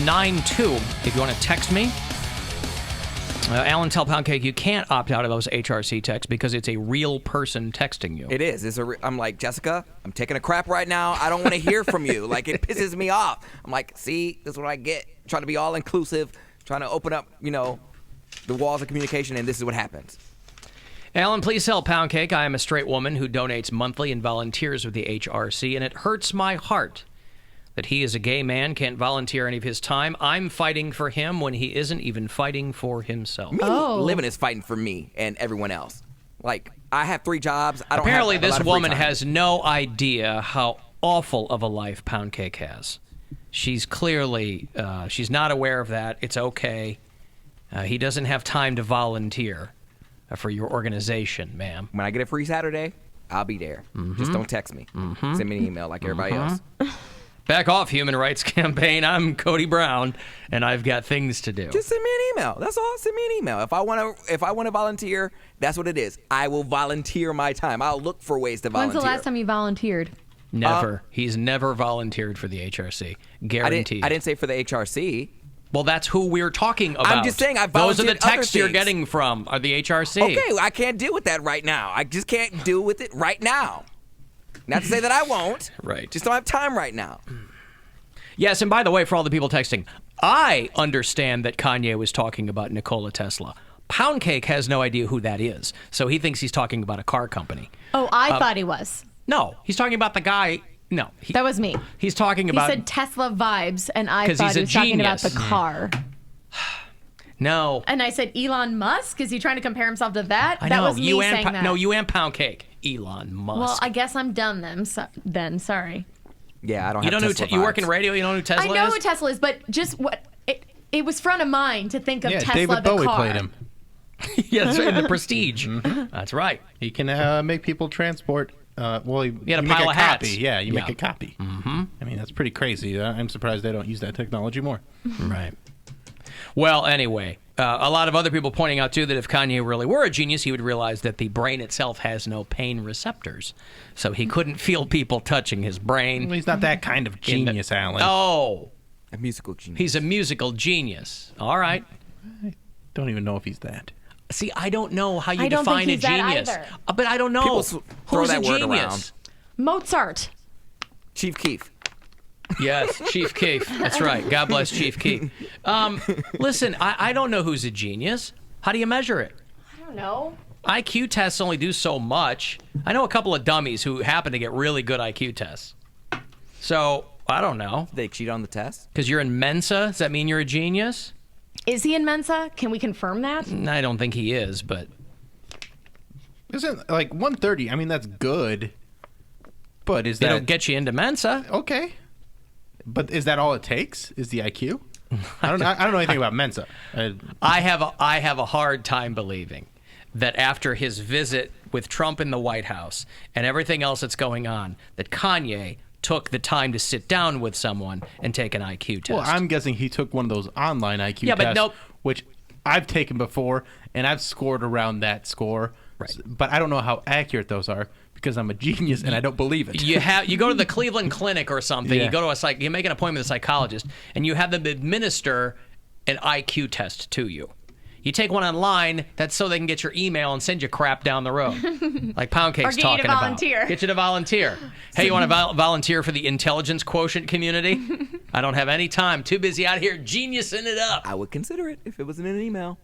792 if you want to text me. Alan, tell Pound Cake you can't opt out of those HRC texts because it's a real person texting you. It is. I'm like, Jessica, I'm taking a crap right now. I don't want to hear from you. Like, it pisses me off. I'm like, see, this is what I get. Trying to be all inclusive, trying to open up, the walls of communication, and this is what happens. Alan, please tell Pound Cake I am a straight woman who donates monthly and volunteers with the HRC, and it hurts my heart that he is a gay man, can't volunteer any of his time. I'm fighting for him when he isn't even fighting for himself. Living is fighting for me and everyone else. Like, I have 3 jobs. I don't Apparently, have a lot this of free woman time. has no idea how awful of a life Pound Cake has. She's clearly, she's not aware of that. It's okay. He doesn't have time to volunteer for your organization, ma'am. When I get a free Saturday, I'll be there. Just don't text me. Send me an email like everybody else. Back off, Human Rights Campaign. I'm Cody Brown, and I've got things to do. Just send me an email. That's all. Send me an email. If I want to volunteer, that's what it is. I will volunteer my time. I'll look for ways to volunteer. When's the last time you volunteered? Never. He's never volunteered for the HRC. Guaranteed. I didn't say for the HRC. Well, that's who we're talking about. I'm just saying I Those are volunteered the texts other you're things. getting from are the HRC. Okay, I can't deal with that right now. I just can't deal with it right now. Not to say that I won't. Right. Just don't have time right now. Yes, and by the way, for all the people texting, I understand that Kanye was talking about Nikola Tesla. Pound Cake has no idea who that is, so he thinks he's talking about a car company. Oh, I thought he was. No, he's talking about the guy. No. That was me. He's talking about... He said Tesla vibes, and I 'Cause thought he's he a was talking about the genius. car. No. And I said, Elon Musk? Is he trying to compare himself to that? I That know. was me you and saying that. No, you and Pound Cake. Elon Musk. Well, I guess I'm dumb then. Sorry. Yeah, I don't you have don't know Tesla you work in vibes. radio, you don't know who Tesla I know is? who Tesla is, but just what... It was front of mind to think of Tesla David the Bowie car. played him. Yeah, that's right, in the Prestige. That's right. He can make people transport. You had a make pile a of copy. hats. Yeah, you make Yeah. a copy. Mm-hmm. I mean, that's pretty crazy. I'm surprised they don't use that technology more. Right. Well, anyway, a lot of other people pointing out, too, that if Kanye really were a genius, he would realize that the brain itself has no pain receptors. So he couldn't feel people touching his brain. Well, he's not that kind of genius, Alan. Oh. A musical genius. He's a musical genius. All right. I don't even know if he's that. See, I don't know how you I don't define think he's a that genius. either. But I don't know. People throw Who's that a word genius? around. Mozart. Chief Keef. Yes, Chief Keef. That's right. God bless Chief Keef. Listen, I don't know who's a genius. How do you measure it? I don't know. IQ tests only do so much. I know a couple of dummies who happen to get really good IQ tests. So, I don't know. Did they cheat on the test? Because you're in Mensa, does that mean you're a genius? Is he in Mensa? Can we confirm that? I don't think he is, but... Isn't like 130? I mean, that's good. But is It'll that get you into Mensa. okay? But is that all it takes? Is the IQ? I don't know anything about Mensa. I have a hard time believing that after his visit with Trump in the White House and everything else that's going on, that Kanye took the time to sit down with someone and take an IQ test. Well, I'm guessing he took one of those online IQ Yeah, but tests, nope. which I've taken before, and I've scored around that score. Right. But I don't know how accurate those are because I'm a genius and I don't believe it. You go to the Cleveland Clinic or something. Yeah. You go to you make an appointment with a psychologist, and you have them administer an IQ test to you. You take one online. That's so they can get your email and send you crap down the road, like Pound Cake's Or get you to talking about. volunteer. Get you to volunteer. Hey, you want to volunteer for the intelligence quotient community? I don't have any time. Too busy out here geniusing it up. I would consider it if it was in an email.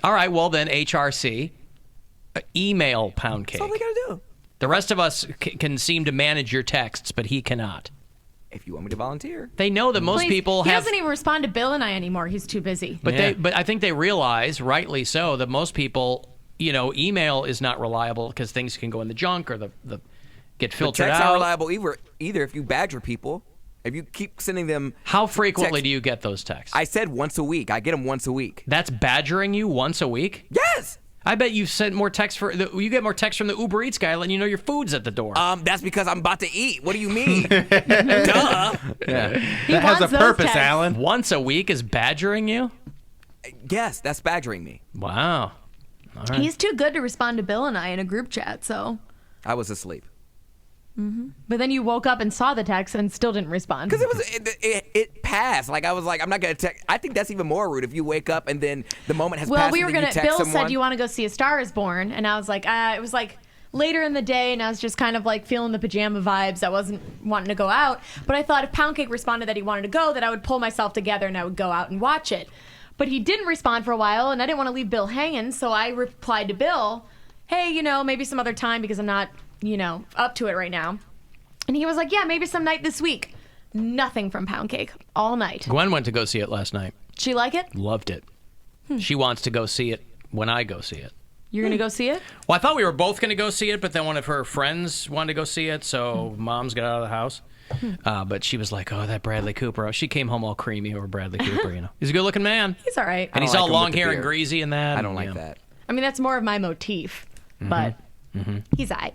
All right. Well, then HRC, email Pound Cake. That's all they gotta do. The rest of us can seem to manage your texts, but he cannot. If you want me to volunteer. They know that most Please, people he have. doesn't even respond to Bill and I anymore. He's too busy. But Yeah. but I think they realize, rightly so, that most people, email is not reliable because things can go in the junk or the get The filtered texts out. aren't reliable either if you badger people. If you keep sending them. How frequently text- do you get those texts? I said once a week. I get them once a week. That's badgering you once a week? Yes! I bet you sent more texts you get more texts from the Uber Eats guy letting you know your food's at the door. That's because I'm about to eat. What do you mean? Duh. Yeah. He That has wants a those purpose, texts. Alan. Once a week is badgering you? Yes, that's badgering me. Wow. He's too good to respond to Bill and I in a group chat, so. I was asleep. But then you woke up and saw the text and still didn't respond. Because it passed. Like I was like, I'm not gonna text. I think that's even more rude if you wake up and then the moment has passed. Well, we were and then gonna. you text Bill someone. said, "You want to go see A Star Is Born?" And I was like, it was like later in the day, and I was just kind of like feeling the pajama vibes. I wasn't wanting to go out, but I thought if Pound Cake responded that he wanted to go, that I would pull myself together and I would go out and watch it. But he didn't respond for a while, and I didn't want to leave Bill hanging, so I replied to Bill, "Hey, maybe some other time because I'm not, up to it right now." And he was like, "Yeah, maybe some night this week." Nothing from Pound Cake all night. Gwen went to go see it last night. She like it? Loved it. She wants to go see it when I go see it. You're going to go see it? Well, I thought we were both going to go see it, but then one of her friends wanted to go see it, so Mom's got out of the house. But she was like, "Oh, that Bradley Cooper." She came home all creamy over Bradley Cooper, He's a good-looking man. He's all right. And he's like all him with long the hair and beard. greasy and that. I don't like that. I mean, that's more of my motif, but he's all right.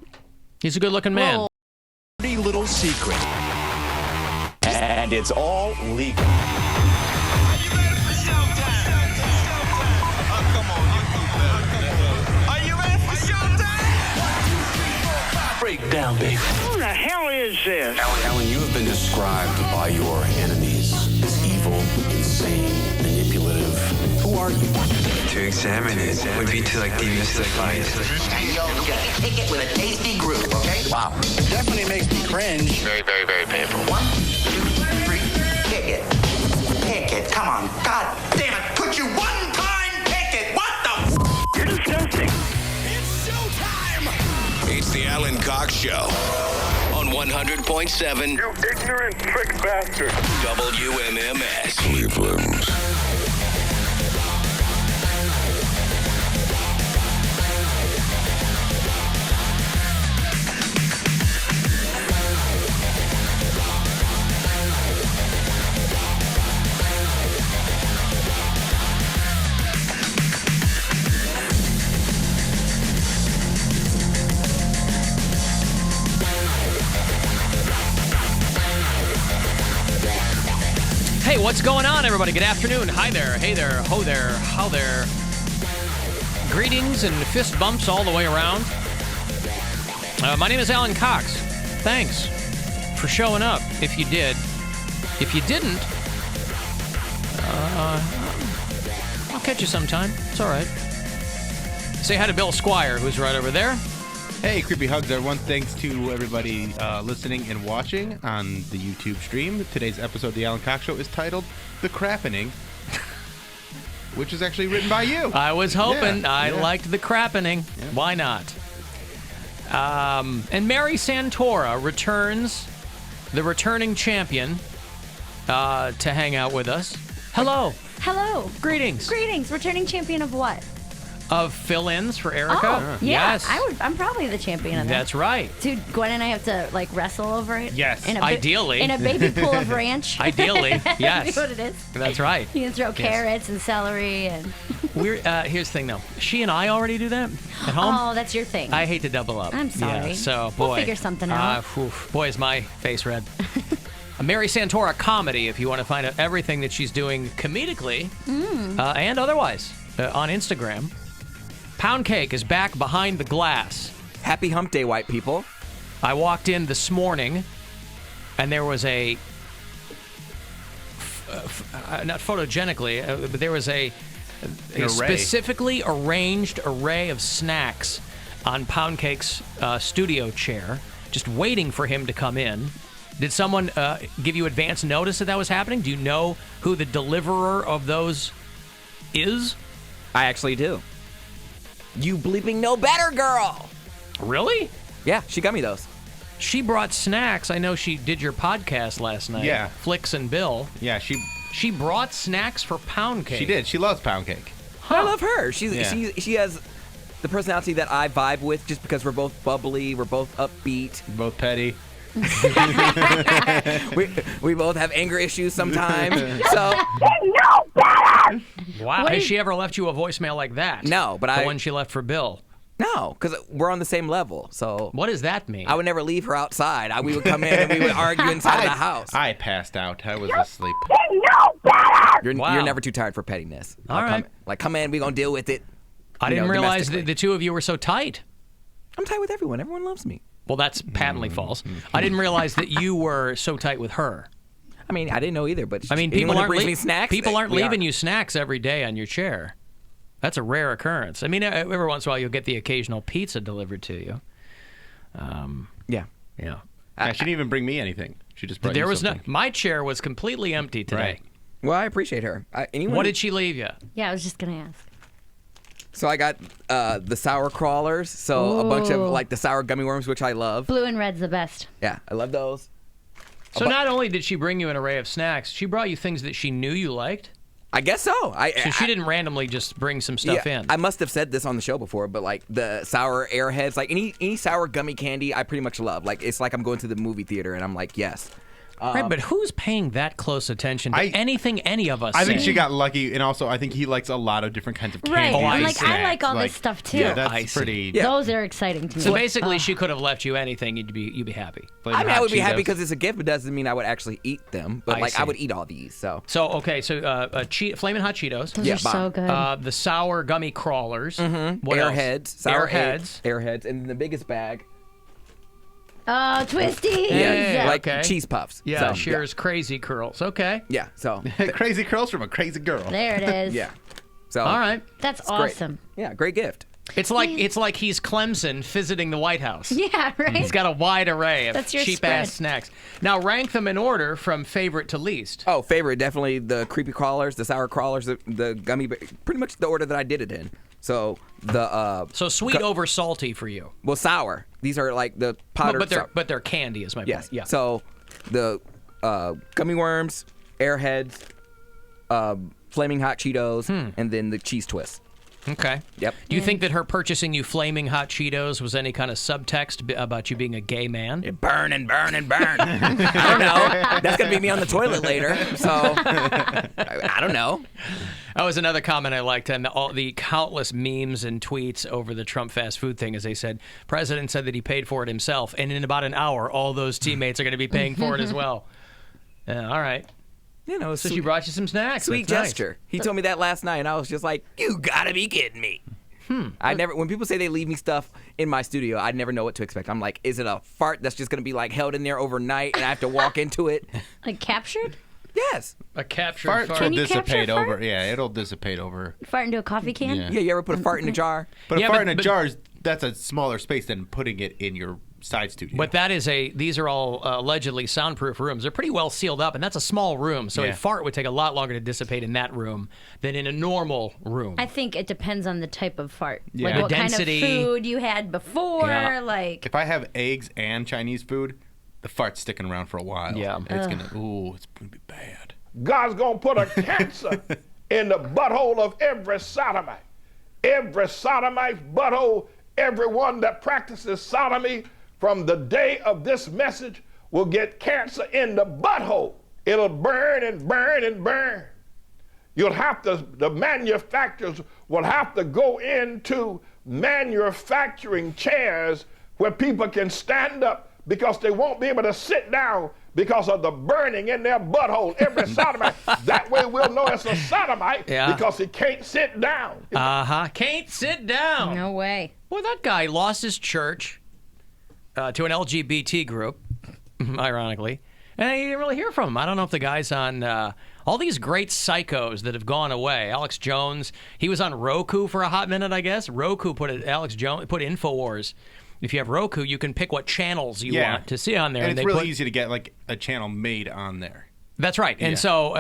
He's a good-looking man. Well, Dirty little secret. And it's all legal. Break down, baby. Who the hell is this? Alan, you have been described by your enemies as evil, insane, manipulative. Who are you? To examine it would be to demystify it. You'll get a ticket with a tasty groove, okay? Wow. It definitely makes me cringe. Very, very, very painful. 1, 2, 3, pick it. Pick it. Come on. God damn it. Could you one time pick it? What the You're disgusting. It's the Alan Cox Show on 100.7 You ignorant prick bastard. WMMS. Cleveland. Hey, what's going on, everybody? Good afternoon. Hi there. Hey there. Ho there. How there. Greetings and fist bumps all the way around. My name is Alan Cox. Thanks for showing up, if you did. If you didn't, I'll catch you sometime. It's all right. Say hi to Bill Squire, who's right over there. Hey, creepy hugs, everyone. Thanks to everybody listening and watching on the YouTube stream. Today's episode of The Alan Cox Show is titled The Crappening, which is actually written by you. I was hoping. Yeah, I yeah. liked the crappening. Yeah. Why not? And Mary Santora returns, the returning champion, to hang out with us. Hello. Hello. Greetings. Greetings. Returning champion of what? Of fill-ins for Erica. Oh, yeah. Yes. I'm probably the champion of that. That's right. Dude, Gwen and I have to wrestle over it. Yes. Ideally. In a baby pool of ranch. Ideally, yes. That's what it is. That's right. You can throw carrots and celery and. We're here's the thing, though. She and I already do that at home. Oh, that's your thing. I hate to double up. I'm sorry. Yeah, so, boy. We'll figure something out. Boy, is my face red. A Mary Santora comedy, if you want to find out everything that she's doing comedically and otherwise on Instagram. Pound Cake is back behind the glass. Happy Hump Day, white people. I walked in this morning, and there was a, not photogenically, but there was a specifically arranged array of snacks on Pound Cake's studio chair, just waiting for him to come in. Did someone give you advance notice that was happening? Do you know who the deliverer of those is? I actually do. You bleeping know better, girl. Really? Yeah, she got me those. She brought snacks. I know she did your podcast last night. Yeah. Flicks and Bill. Yeah, She brought snacks for Pound Cake. she did. She loves pound cake. I love her. She Yeah. has the personality that I vibe with just because we're both bubbly, we're both upbeat. Both petty. We both have anger issues sometimes. So Wow. Has she ever left you a voicemail like that? No, but the I- one she left for Bill. no, because we're on the same level. So What does that mean? I would never leave her outside. We would come in and we would argue inside of the house. I passed out. I was asleep. You're Wow. never too tired for pettiness. All right. Come in, we gonna deal with it. I you didn't know, realize that domestically. the two of you were so tight. I'm tight with everyone. Everyone loves me. Well, that's patently false. I didn't realize that you were so tight with her. I mean, I didn't know either, but I mean, anyone who brings me snacks, people aren't we leaving are. you snacks every day on your chair. That's a rare occurrence. I mean, every once in a while you'll get the occasional pizza delivered to you. Yeah. Yeah. She didn't even bring me anything. She just brought There you was something. my chair was completely empty today. Right. Well, I appreciate her. What did she leave you? Yeah, I was just gonna ask. So I got the sour crawlers, so a bunch of like the sour gummy worms, which I love. Blue and red's the best. Yeah, I love those. So not only did she bring you an array of snacks, she brought you things that she knew you liked. I guess so. So she didn't randomly just bring some stuff in. I must have said this on the show before, but like the sour airheads, like any sour gummy candy, I pretty much love. Like it's like I'm going to the movie theater and I'm like, yes. Right, but who's paying that close attention to anything any of us I think say? she got lucky, and also I think he likes a lot of different kinds of Right. candy. I'm and like, I like all snacks. this stuff too. Yeah, I that's see. pretty. Yeah. Those are exciting to me. So basically, she could have left you anything. You'd be happy. Flaming I mean, I hot would be happy Cheetos. because it's a gift, but doesn't mean I would actually eat them. But I like, see. I would eat all these. So So Flamin' Hot Cheetos. Those Yeah, are so bomb. good. The sour gummy crawlers. What else? airheads, sour Airheads. airheads, and then the biggest bag, Oh, Twisties! Yeah. like Okay. cheese puffs. Yeah, So, Cher's crazy curls. Okay. Yeah. So Crazy curls from a crazy girl. There it is. yeah. So All right. That's it's great. awesome. Yeah, great gift. It's like he's Clemson visiting the White House. Yeah, right. He's got a wide array of That's your cheap spread. ass snacks. Now rank them in order from favorite to least. Oh, favorite, definitely the creepy crawlers, the sour crawlers, the gummy, pretty much the order that I did it in. So the So sweet over salty for you. well, sour. These are like the powdered. But they're candy is my yes. point. Yeah. So the gummy worms, airheads, flaming hot Cheetos, and then the cheese twist. Okay. Yep. Do you think that her purchasing you flaming hot Cheetos was any kind of subtext about you being a gay man? Burn and burn and burn. I don't know. That's gonna be me on the toilet later. So I don't know. That was another comment I liked, and all the countless memes and tweets over the Trump fast food thing, as they said, President said that he paid for it himself, and in about an hour, all those teammates are going to be paying for it as well. Yeah, all right. You know, So she brought you some snacks. sweet That's nice. gesture. He told me that last night, and I was just like, "You gotta be kidding me." I never. When people say they leave me stuff in my studio, I never know what to expect. I'm like, is it a fart that's just gonna be like held in there overnight, and I have to walk into it? Like captured? Yes. A captured Farts fart. will you capture dissipate over. farts? Yeah, it'll dissipate over. Fart into a coffee can? Yeah. Yeah. You ever put a fart in a jar? But Yeah, a fart but- in a but- jar that's a smaller space than putting it in your side studio. But that is these are all allegedly soundproof rooms. They're pretty well sealed up, and that's a small room, so Yeah. a fart would take a lot longer to dissipate in that room than in a normal room. I think it depends on the type of fart. Yeah. Like The what density. kind of food you had before. Yeah. Like, if I have eggs and Chinese food, the fart's sticking around for a while. Yeah. It's gonna it's gonna be bad. God's gonna put a cancer in the butthole of every sodomite. Every sodomite's butthole, everyone that practices sodomy from the day of this message will get cancer in the butthole. It'll burn and burn and burn. You'll have to, the manufacturers will have to go into manufacturing chairs where people can stand up because they won't be able to sit down because of the burning in their butthole. Every sodomite. That way we'll know it's a sodomite because he can't sit down. Can't sit down. no way. Boy, that guy lost his church to an LGBT group, ironically, and you didn't really hear from him. I don't know if the guy's on all these great psychos that have gone away. Alex Jones, he was on Roku for a hot minute, I guess. Roku put InfoWars. If you have Roku, you can pick what channels you want to see on there. And it's they really easy to get like a channel made on there. That's right. And so,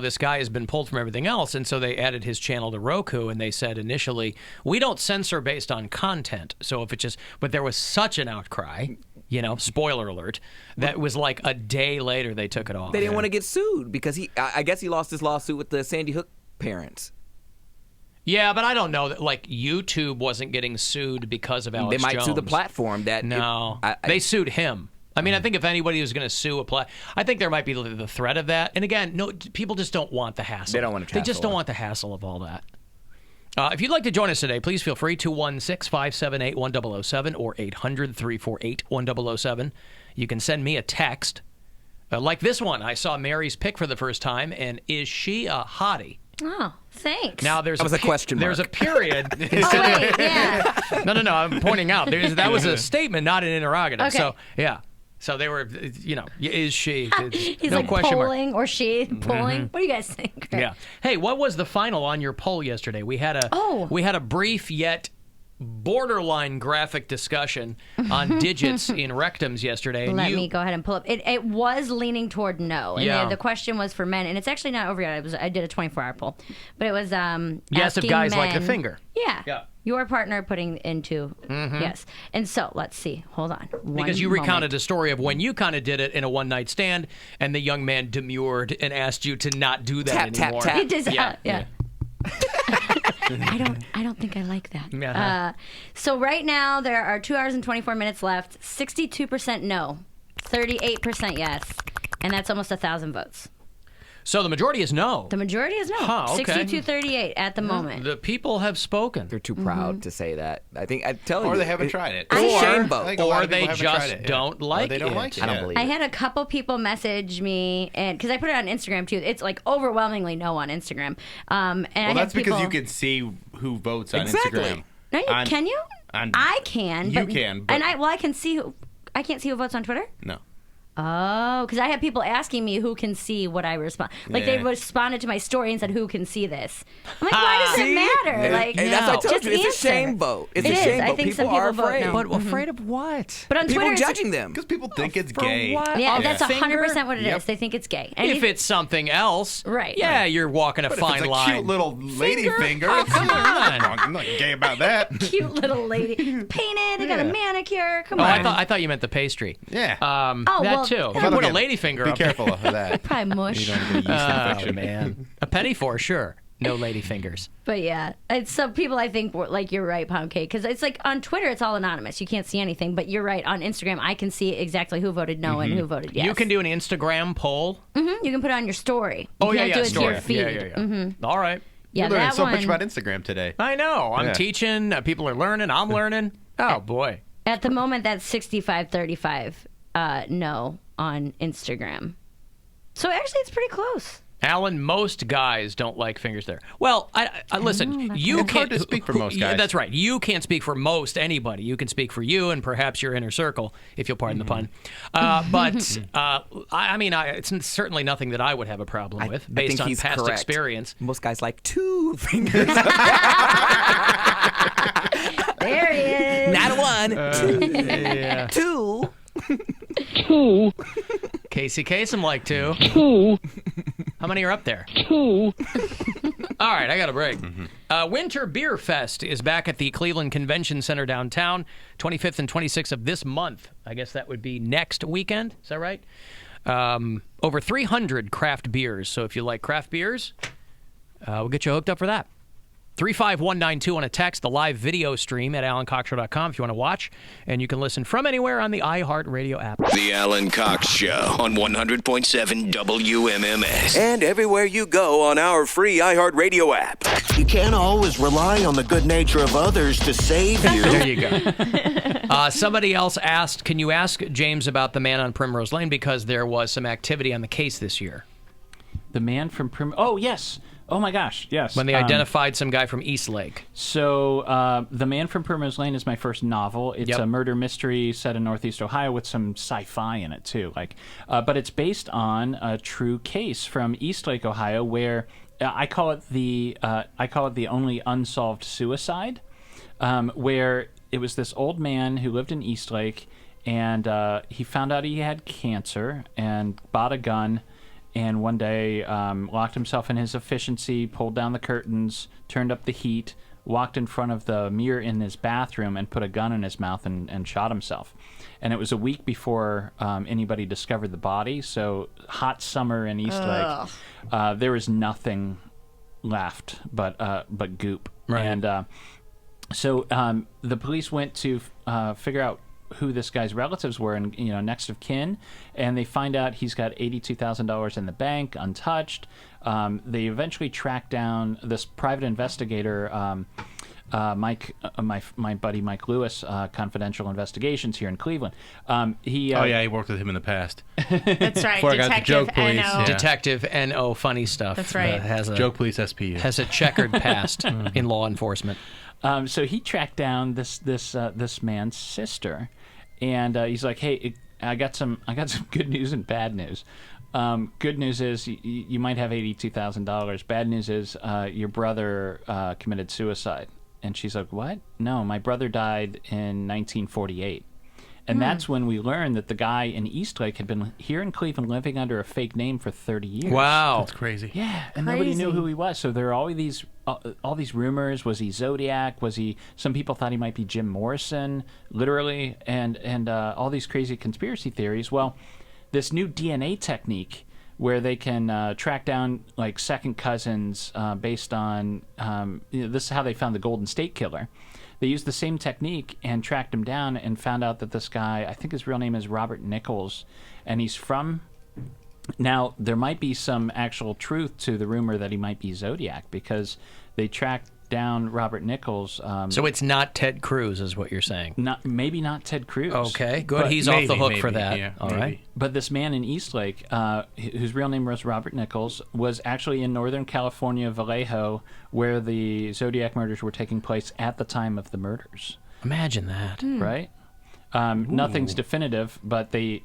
this guy has been pulled from everything else. And so they added his channel to Roku. And they said initially, we don't censor based on content. So if it just, but there was such an outcry, spoiler alert, that was like a day later they took it off. They didn't want to get sued because I guess he lost his lawsuit with the Sandy Hook parents. Yeah, but I don't know that YouTube wasn't getting sued because of Alex They might Jones. sue the platform that. No, they sued him. I mean, I think if anybody was going to sue I think there might be the threat of that. And again, no, people just don't want the hassle. They don't want to. They just don't want the hassle of all that. If you'd like to join us today, please feel free. 216-578-1007 or 800-348-1007. You can send me a text like this one. I saw Mary's pic for the first time, and is she a hottie? Oh, thanks. Now there's that was a question mark. There's a period. Oh, wait, yeah. No. I'm pointing out that was a statement, not an interrogative. Okay. So yeah. So they were, is she? He's no like question mark. polling or she polling. What do you guys think? Yeah. Hey, what was the final on your poll yesterday? We had a brief yet borderline graphic discussion on digits in rectums yesterday. And Let me go ahead and pull up. It was leaning toward no. And the question was for men, and it's actually not over yet. I did a 24-hour poll, but it was yes, if asking guys like the men- finger. Yeah. Your partner putting into yes. And so let's see. Hold on. Because you recounted a story of when you kind of did it in a one-night stand, and the young man demurred and asked you to not do that anymore. Tap. It is, Yeah. I don't think I like that. Uh-huh. So right now there are 2 hours and 24 minutes left. 62% no, 38% yes, and that's almost 1,000 votes. So the majority is no. The majority is no. Huh, okay. 62-38 at the moment. The people have spoken. They're too proud to say that. I think I'm telling you. Or they haven't tried it. It's a shame I vote. think a lot Or of people they haven't just tried it, yeah. don't like Or they don't it. like it. I don't yeah. believe I it. had a couple people message me, and because I put it on Instagram too. It's like overwhelmingly no on Instagram. And I Well, had that's because people- you can see who votes on Exactly. Instagram. No, can you? I can. You but, can, but- And I can see who. I can't see who votes on Twitter. No. Oh, because I had people asking me who can see what I respond. Like they Yeah. responded to my story and said, "Who can see this?" I'm like, why does it matter? And, Like, and that's what I told just you. It's answer. a shame vote. It's It a is. shame I vote. think People some people are vote afraid. no. But afraid of what? But on People Twitter, it's- judging them. Because people think it's For gay. what? Yeah, A that's finger? 100% what it is. Yep. They think it's gay. And If it's something else, Right. Yeah, you're walking a But if fine it's a line. cute little lady finger, Oh, it's come on. I'm not gay about that. cute little lady, it's painted. I got a manicure. Come Oh, on. I thought you meant the pastry. Yeah. That well, too. Well, You that'll put a get- lady finger Be up careful of that. Probably mush. You don't get a yeast there. infection. Oh, man. A penny for sure. No lady fingers. But yeah, it's some people I think were, like you're right, Pound Cake, because it's like on Twitter it's all anonymous. You can't see anything, but you're right. On Instagram, I can see exactly who voted no and who voted yes. You can do an Instagram poll. You can put it on your story. Oh, You yeah, can't yeah. do it story. to your feed. Yeah. All right. Yeah, You learned that so one. much about Instagram today. I know. I'm Yeah. teaching. People are learning. I'm learning. Oh, boy. At the moment, that's 65-35 no on Instagram. So actually, it's pretty close. Alan, most guys don't like fingers there. Well, I listen. You It's hard can't to speak for most Yeah, guys. that's right. You can't speak for most anybody. You can speak for you and perhaps your inner circle, if you'll pardon the pun. But I mean, it's certainly nothing that I would have a problem with, I based think on he's past correct. experience. Most guys like 2 fingers. There he is. Not 1. 2. Yeah. 2. Casey Kasem like to. How many are up there? 2. All right, I got a break. Winter Beer Fest is back at the Cleveland Convention Center downtown, 25th and 26th of this month. I guess that would be next weekend. Is that right? Over 300 craft beers. So if you like craft beers, we'll get you hooked up for that. 35192 on a text, the live video stream at alancockshow.com if you want to watch. And you can listen from anywhere on the iHeartRadio app. The Alan Cox Show on 100.7 WMMS. And everywhere you go on our free iHeartRadio app. You can't always rely on the good nature of others to save you. There you go. Somebody else asked, can you ask James about the man on Primrose Lane? Because there was some activity on the case this year. The man from Oh, yes. Oh, my gosh. Yes. When they identified some guy from East Lake. So, The Man from Primrose Lane is my first novel. It's a murder mystery set in Northeast Ohio with some sci-fi in it, too. But it's based on a true case from East Lake, Ohio, where I call it the only unsolved suicide, where it was this old man who lived in East Lake, and he found out he had cancer and bought a gun. And one day locked himself in his efficiency, pulled down the curtains, turned up the heat, walked in front of the mirror in his bathroom and put a gun in his mouth and shot himself. And it was a week before anybody discovered the body. So hot summer in East Lake, there was nothing left but goop. Right. And so the police went to figure out who this guy's relatives were and next of kin, and they find out he's got $82,000 in the bank untouched. They eventually track down this private investigator, Mike, my buddy Mike Lewis, Confidential Investigations here in Cleveland. He worked with him in the past. That's right. Before I got to Joke Police. N.O. Yeah. Detective N.O. Funny stuff. That's right. Has a Joke Police SPU. Has a checkered past in law enforcement. So he tracked down this man's sister, and he's like, "Hey, I got some good news and bad news. Good news is you might have $82,000. Bad news is your brother committed suicide." And she's like, "What? No, my brother died in 1948." And that's when we learned that the guy in Eastlake had been here in Cleveland living under a fake name for 30 years. Wow. That's crazy. Yeah, and nobody knew who he was. So there are all these rumors. Was he Zodiac? Was he? Some people thought he might be Jim Morrison, literally, and all these crazy conspiracy theories. Well, this new DNA technique where they can track down like second cousins based on this is how they found the Golden State Killer. They used the same technique and tracked him down and found out that this guy, I think his real name is Robert Nichols, and he's from... Now, there might be some actual truth to the rumor that he might be Zodiac because they tracked down Robert Nichols. So it's not Ted Cruz, is what you're saying? Maybe not Ted Cruz. Okay, good. He's off the hook for that. Yeah, all right. But this man in Eastlake, whose real name was Robert Nichols, was actually in Northern California, Vallejo, where the Zodiac murders were taking place at the time of the murders. Imagine that. Right? Nothing's definitive, but the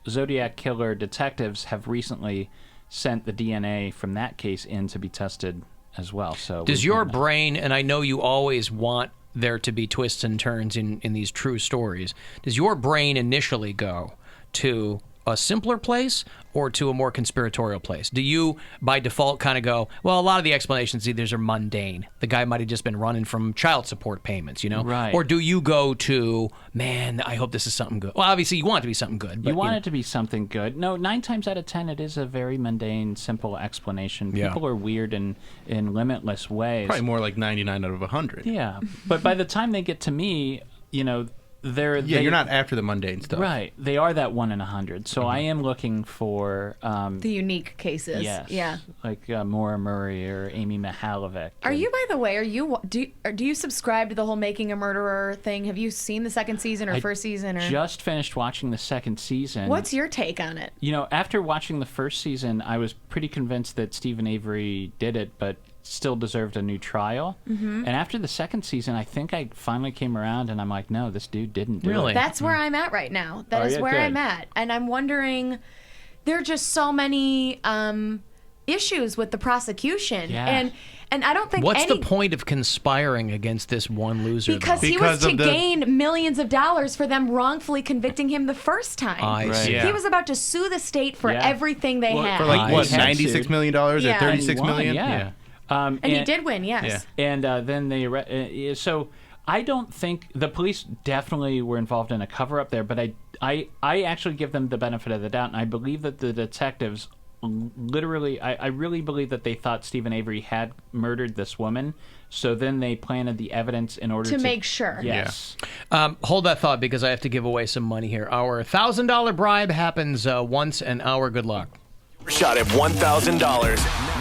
Zodiac killer detectives have recently sent the DNA from that case in to be tested as well. So does your brain, and I know you always want there to be twists and turns in these true stories, does your brain initially go to a simpler place or to a more conspiratorial place? Do you, by default, kind of go, well, a lot of the explanations either are mundane. The guy might have just been running from child support payments, you know? Right. Or do you go to, man, I hope this is something good? Well, obviously, you want it to be something good. But, you want it to be something good. No, 9 times out of 10, it is a very mundane, simple explanation. People are weird in limitless ways. Probably more like 99 out of 100. Yeah. But by the time they get to me, you know, you're not after the mundane stuff. Right. They are that 1 in 100. So I am looking for... the unique cases. Yes. Yeah. Like Maura Murray or Amy Mihalovic. Are you, by the way, do you subscribe to the whole Making a Murderer thing? Have you seen the second season or first season? Or just finished watching the second season. What's your take on it? You know, after watching the first season, I was pretty convinced that Stephen Avery did it, but still deserved a new trial. And after the second season, I think I finally came around and I'm like, no, this dude didn't do it. That's where I'm at right now. That is where I'm at. And I'm wondering, there are just so many issues with the prosecution. Yeah. And I don't think what's the point of conspiring against this one loser? Because he was to gain millions of dollars for them wrongfully convicting him the first time. I see. He was about to sue the state for everything they had. For like, what, $96 million or $36 million? Yeah. And he did win, yes. Yeah. And then they... so I don't think... The police definitely were involved in a cover-up there, but I actually give them the benefit of the doubt, and I believe that the detectives literally... I really believe that they thought Stephen Avery had murdered this woman, so then they planted the evidence in order to... make sure. Yes. Yeah. Hold that thought, because I have to give away some money here. Our $1,000 bribe happens once an hour. Good luck. Shot at $1,000.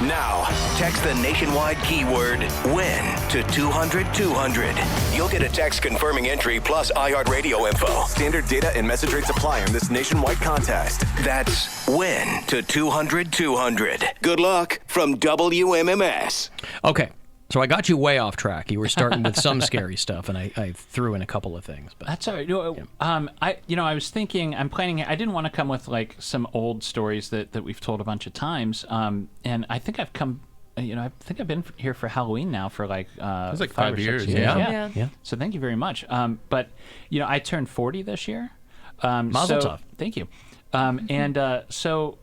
Now, text the nationwide keyword WIN to 200-200. You'll get a text confirming entry plus iHeartRadio info. Standard data and message rates apply in this nationwide contest. That's WIN to 200-200. Good luck from WMMS. Okay. So I got you way off track. You were starting with some scary stuff, and I threw in a couple of things. But that's all right. I was thinking, I'm planning. I didn't want to come with like some old stories that we've told a bunch of times. And I think I've come. I think I've been here for Halloween now for like it's like 5 or 6 years. years. Yeah. So thank you very much. But I turned 40 this year. Mazel tov. Thank you. So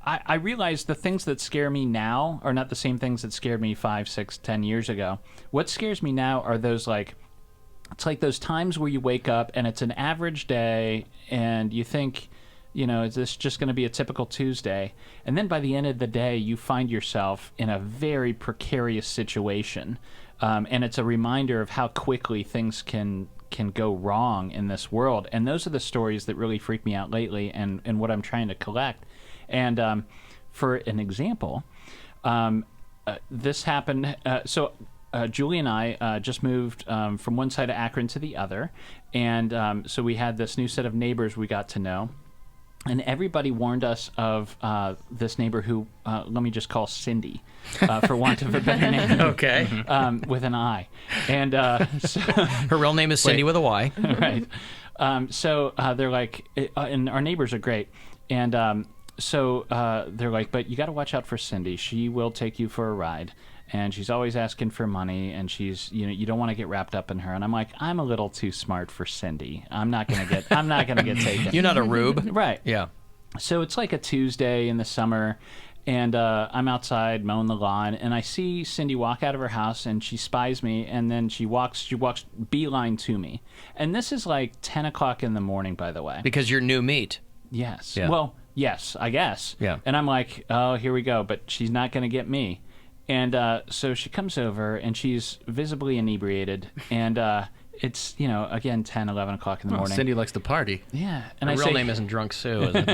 I realize the things that scare me now are not the same things that scared me 5, 6, 10 years ago. What scares me now are those it's like those times where you wake up and it's an average day and you think, is this just going to be a typical Tuesday? And then by the end of the day, you find yourself in a very precarious situation. And it's a reminder of how quickly things can go wrong in this world. And those are the stories that really freak me out lately and what I'm trying to collect. And for an example, this happened. Julie and I just moved from one side of Akron to the other. And so we had this new set of neighbors we got to know. And everybody warned us of this neighbor who, let me just call Cindy, for want of a better name. Okay. With an I. And so her real name is Cindy with a Y. Right. So they're like, and our neighbors are great. And so they're like, but you got to watch out for Cindy. She will take you for a ride. And she's always asking for money, and she's, you don't want to get wrapped up in her. And I'm like, I'm a little too smart for Cindy. I'm not gonna get taken. You're not a rube, right? Yeah. So it's like a Tuesday in the summer, and I'm outside mowing the lawn, and I see Cindy walk out of her house, and she spies me, and then she walks beeline to me. And this is like 10 o'clock in the morning, by the way. Because you're new meat. Yes. Yeah. Well, yes, I guess. Yeah. And I'm like, oh, here we go. But she's not going to get me. And so she comes over, and she's visibly inebriated. And it's, again, 10, 11 o'clock in the morning. Cindy likes to party. Yeah. And Her I real say, name isn't Drunk Sue, is it?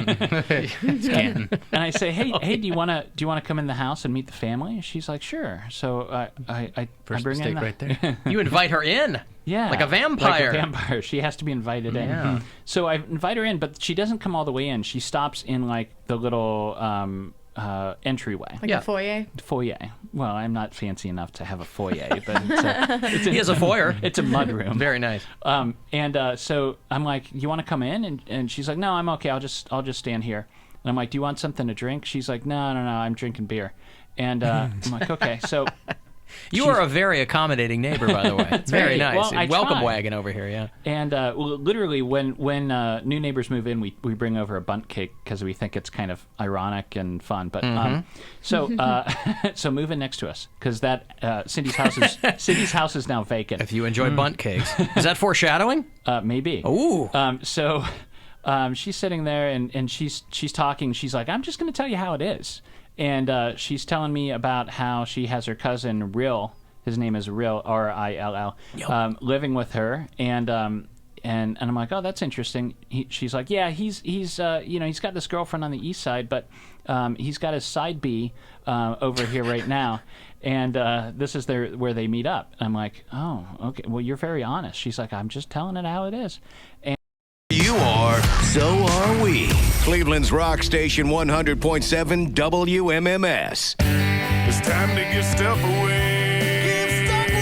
It's Canton. And I say, hey, do you want to come in the house and meet the family? And she's like, sure. So I First bring mistake in right there. You invite her in. Yeah. Like a vampire. Like a vampire. She has to be invited in. Yeah. So I invite her in, but she doesn't come all the way in. She stops in like the little entryway. Like a foyer? Foyer. Well, I'm not fancy enough to have a foyer, but he has a foyer. It's a mudroom. Very nice. So I'm like, you want to come in? And she's like, no, I'm okay. I'll just stand here. And I'm like, do you want something to drink? She's like, no, I'm drinking beer. And I'm like, okay. So you are a very accommodating neighbor, by the way. It's very nice. Well, I Welcome try. wagon over here, yeah. And literally, when new neighbors move in, we bring over a bundt cake because we think it's kind of ironic and fun. But so move in next to us because that Cindy's house is now vacant. If you enjoy bundt cakes, is that foreshadowing? Maybe. Ooh. So she's sitting there and she's talking. She's like, I'm just going to tell you how it is. And she's telling me about how she has her cousin Rill. His name is Rill, R-I-L-L, living with her. And I'm like, oh, that's interesting. She's like, yeah, he's got this girlfriend on the east side, but he's got his side B over here right now. And this is where they meet up. And I'm like, oh, okay. Well, you're very honest. She's like, I'm just telling it how it is. And You are, so are we. Cleveland's rock station 100.7 WMMS. It's time to give stuff away. Give stuff away.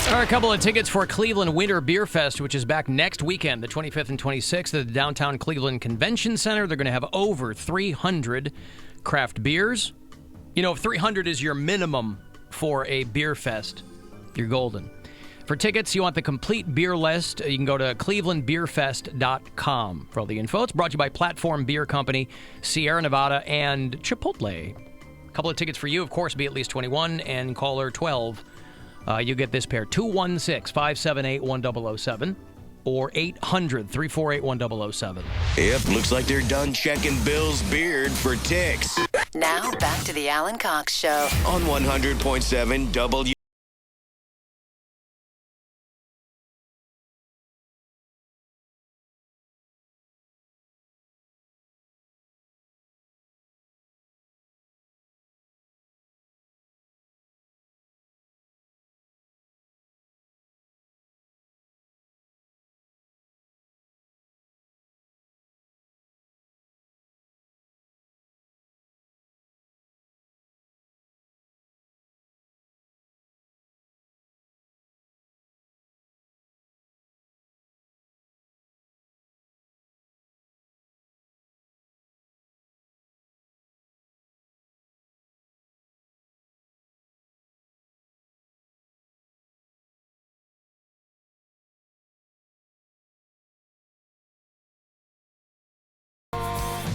There are a couple of tickets for Cleveland Winter Beer Fest, which is back next weekend, the 25th and 26th at the downtown Cleveland Convention Center. They're going to have over 300 craft beers. If 300 is your minimum for a beer fest, you're golden. For tickets, you want the complete beer list, you can go to clevelandbeerfest.com for all the info. It's brought to you by Platform Beer Company, Sierra Nevada, and Chipotle. A couple of tickets for you, of course, be at least 21, and caller 12. You get this pair, 216-578-1007 or 800-348-1007. Yep, looks like they're done checking Bill's beard for ticks. Now, back to the Alan Cox Show. On 100.7 W.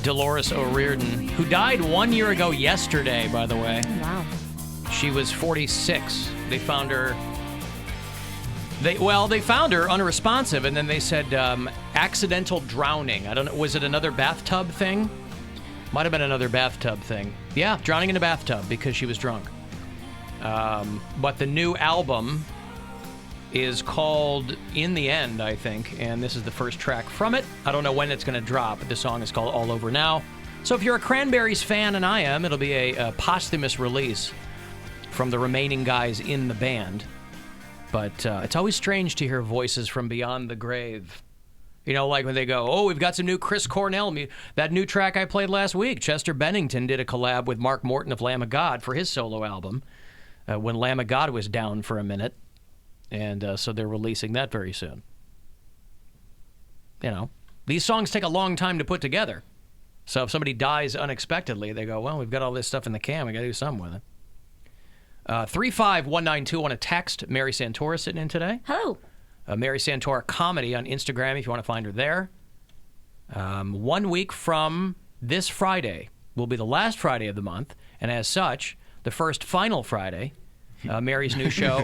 Dolores O'Riordan, who died 1 year ago yesterday, by the way. Oh, wow. She was 46. They found her... They found her unresponsive, and then they said accidental drowning. I don't know, was it another bathtub thing? Might have been another bathtub thing. Yeah, drowning in a bathtub because she was drunk. But the new album is called In the End, I think, and this is the first track from it. I don't know when it's going to drop, but the song is called All Over Now. So if you're a Cranberries fan, and I am, it'll be a posthumous release from the remaining guys in the band. But it's always strange to hear voices from beyond the grave. You know, like when they go, oh, we've got some new Chris Cornell, that new track I played last week. Chester Bennington did a collab with Mark Morton of Lamb of God for his solo album when Lamb of God was down for a minute. And so they're releasing that very soon. You know, these songs take a long time to put together. So if somebody dies unexpectedly, they go, well, we've got all this stuff in the can. We got to do something with it. 35192 on a text. Mary Santora sitting in today. Hello. Mary Santora Comedy on Instagram if you want to find her there. 1 week from this Friday will be the last Friday of the month, and as such, the first final Friday, Mary's new show.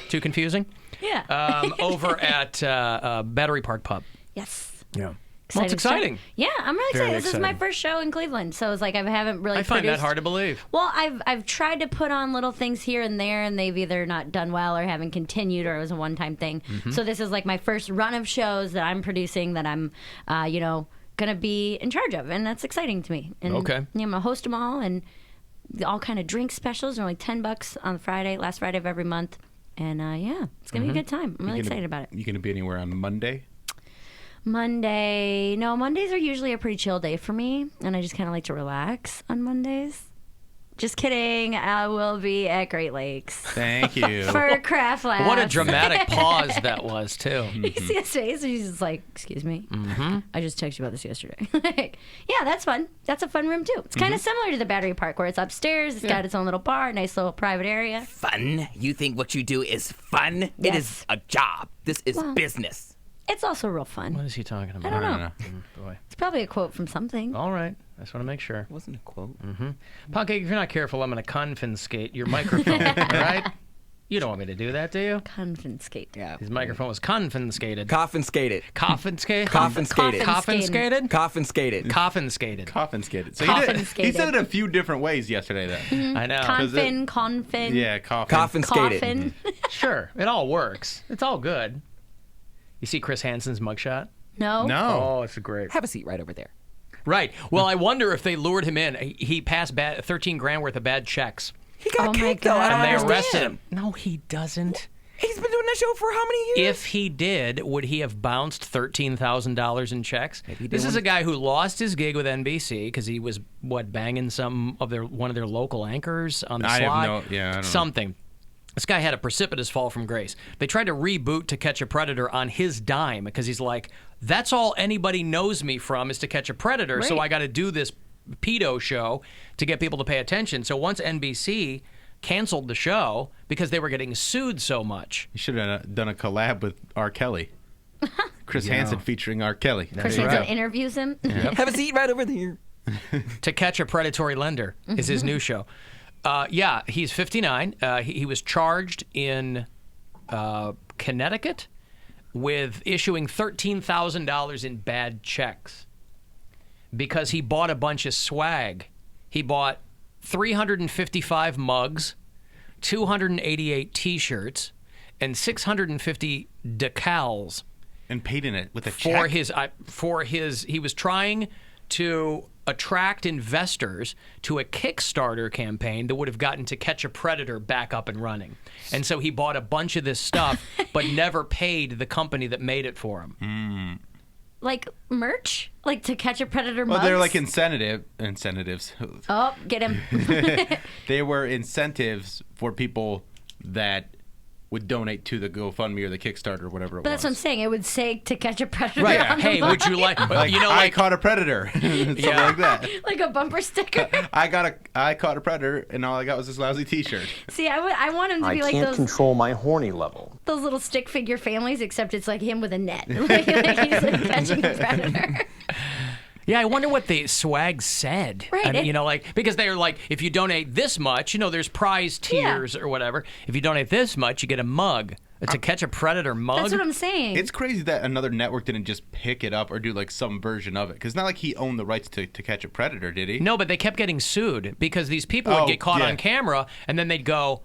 Too confusing? Yeah. Over at Battery Park Pub. Yes. Yeah. Well, it's exciting. Yeah, I'm really Very excited. This is my exciting. first show in Cleveland, so it's like I haven't really. I find that produced- hard to believe. Well, I've tried to put on little things here and there, and they've either not done well or haven't continued, or it was a one-time thing. Mm-hmm. So this is like my first run of shows that I'm producing that I'm, gonna be in charge of, and that's exciting to me. And, Okay. I'm gonna host them all, and all kind of drink specials are only $10 on Friday, last Friday of every month, and it's gonna be a good time. I'm really excited about it. You gonna be anywhere on Monday? Mondays are usually a pretty chill day for me, and I just kind of like to relax on Mondays. Just kidding. I will be at Great Lakes. Thank you. For Craft Labs. What a dramatic pause that was, too. You see his face, and he's just like, excuse me? Mm-hmm. I just texted you about this yesterday. Like, yeah, that's fun. That's a fun room, too. It's kind of similar to the Battery Park, where it's upstairs. It's got its own little bar, nice little private area. Fun? You think what you do is fun? It Yes. is a job. This is business. It's also real fun. What is he talking about? I don't know. Boy. It's probably a quote from something. All right. I just want to make sure. It wasn't a quote. Mm-hmm. Pancake, if you're not careful, I'm going to confiscate your microphone, all right? You don't want me to do that, do you? Confiscate. Yeah. His microphone was confiscated. Confiscated. Confiscated? Confiscated. Confiscated? Confiscated. Confiscated. Confiscated. So he Confiscated. said it a few different ways yesterday then. I know. Confin. Yeah, coffin. Confiscated. Coffin. Sure. It all works. It's all good. You see Chris Hansen's mugshot? No. No. Oh, it's great. Have a seat right over there. Right. Well, I wonder if they lured him in. He passed 13 grand worth of bad checks. He got Oh my cake, though. I God. don't And they understand. arrested him. No, he doesn't. He's been doing that show for how many years? If he did, would he have bounced $13,000 in checks? Maybe he This did is one. a guy who lost his gig with NBC because he was banging one of their local anchors on the I slot. have no- yeah, I don't know. Something. This guy had a precipitous fall from grace. They tried to reboot To Catch a Predator on his dime because he's like, that's all anybody knows me from is To Catch a Predator, so Right. I got to do this pedo show to get people to pay attention. So once NBC canceled the show because they were getting sued so much. You should have done a collab with R. Kelly. Chris Hansen featuring R. Kelly. Chris Hansen interviews him. Have a seat right over there. To Catch a Predatory Lender is his new show. Yeah, he's 59. He was charged in Connecticut with issuing $13,000 in bad checks because he bought a bunch of swag. He bought 355 mugs, 288 T-shirts, and 650 decals. And paid in it with a For check. he was trying to attract investors to a Kickstarter campaign that would have gotten To Catch a Predator back up and running. And so he bought a bunch of this stuff, but never paid the company that made it for him. Like merch? Like To Catch a Predator Well, mugs? they're like incentives. Oh, get him. They were incentives for people that would donate to the GoFundMe or the Kickstarter or whatever it But that's what I'm was. saying. It would say To Catch a Predator Right. on the Hey, would you like, Like, you know, I like, caught a predator. Something Yeah. like that. like a bumper sticker. I caught a predator, and all I got was this lousy T-shirt. See, I want him to I be like can't those control my horny level. those little stick figure families, except it's like him with a net. like he's like catching a predator. yeah, I wonder what the swag said. Right, I mean, it- you know, like, because they're like, if you donate this much, you know, there's prize tiers or whatever. If you donate this much, you get a mug. A To Catch a Predator mug. That's what I'm saying. It's crazy that another network didn't just pick it up or do like some version of it. Because it's not like he owned the rights to Catch a Predator, did he? No, but they kept getting sued because these people would Oh, get caught yeah. on camera and then they'd go,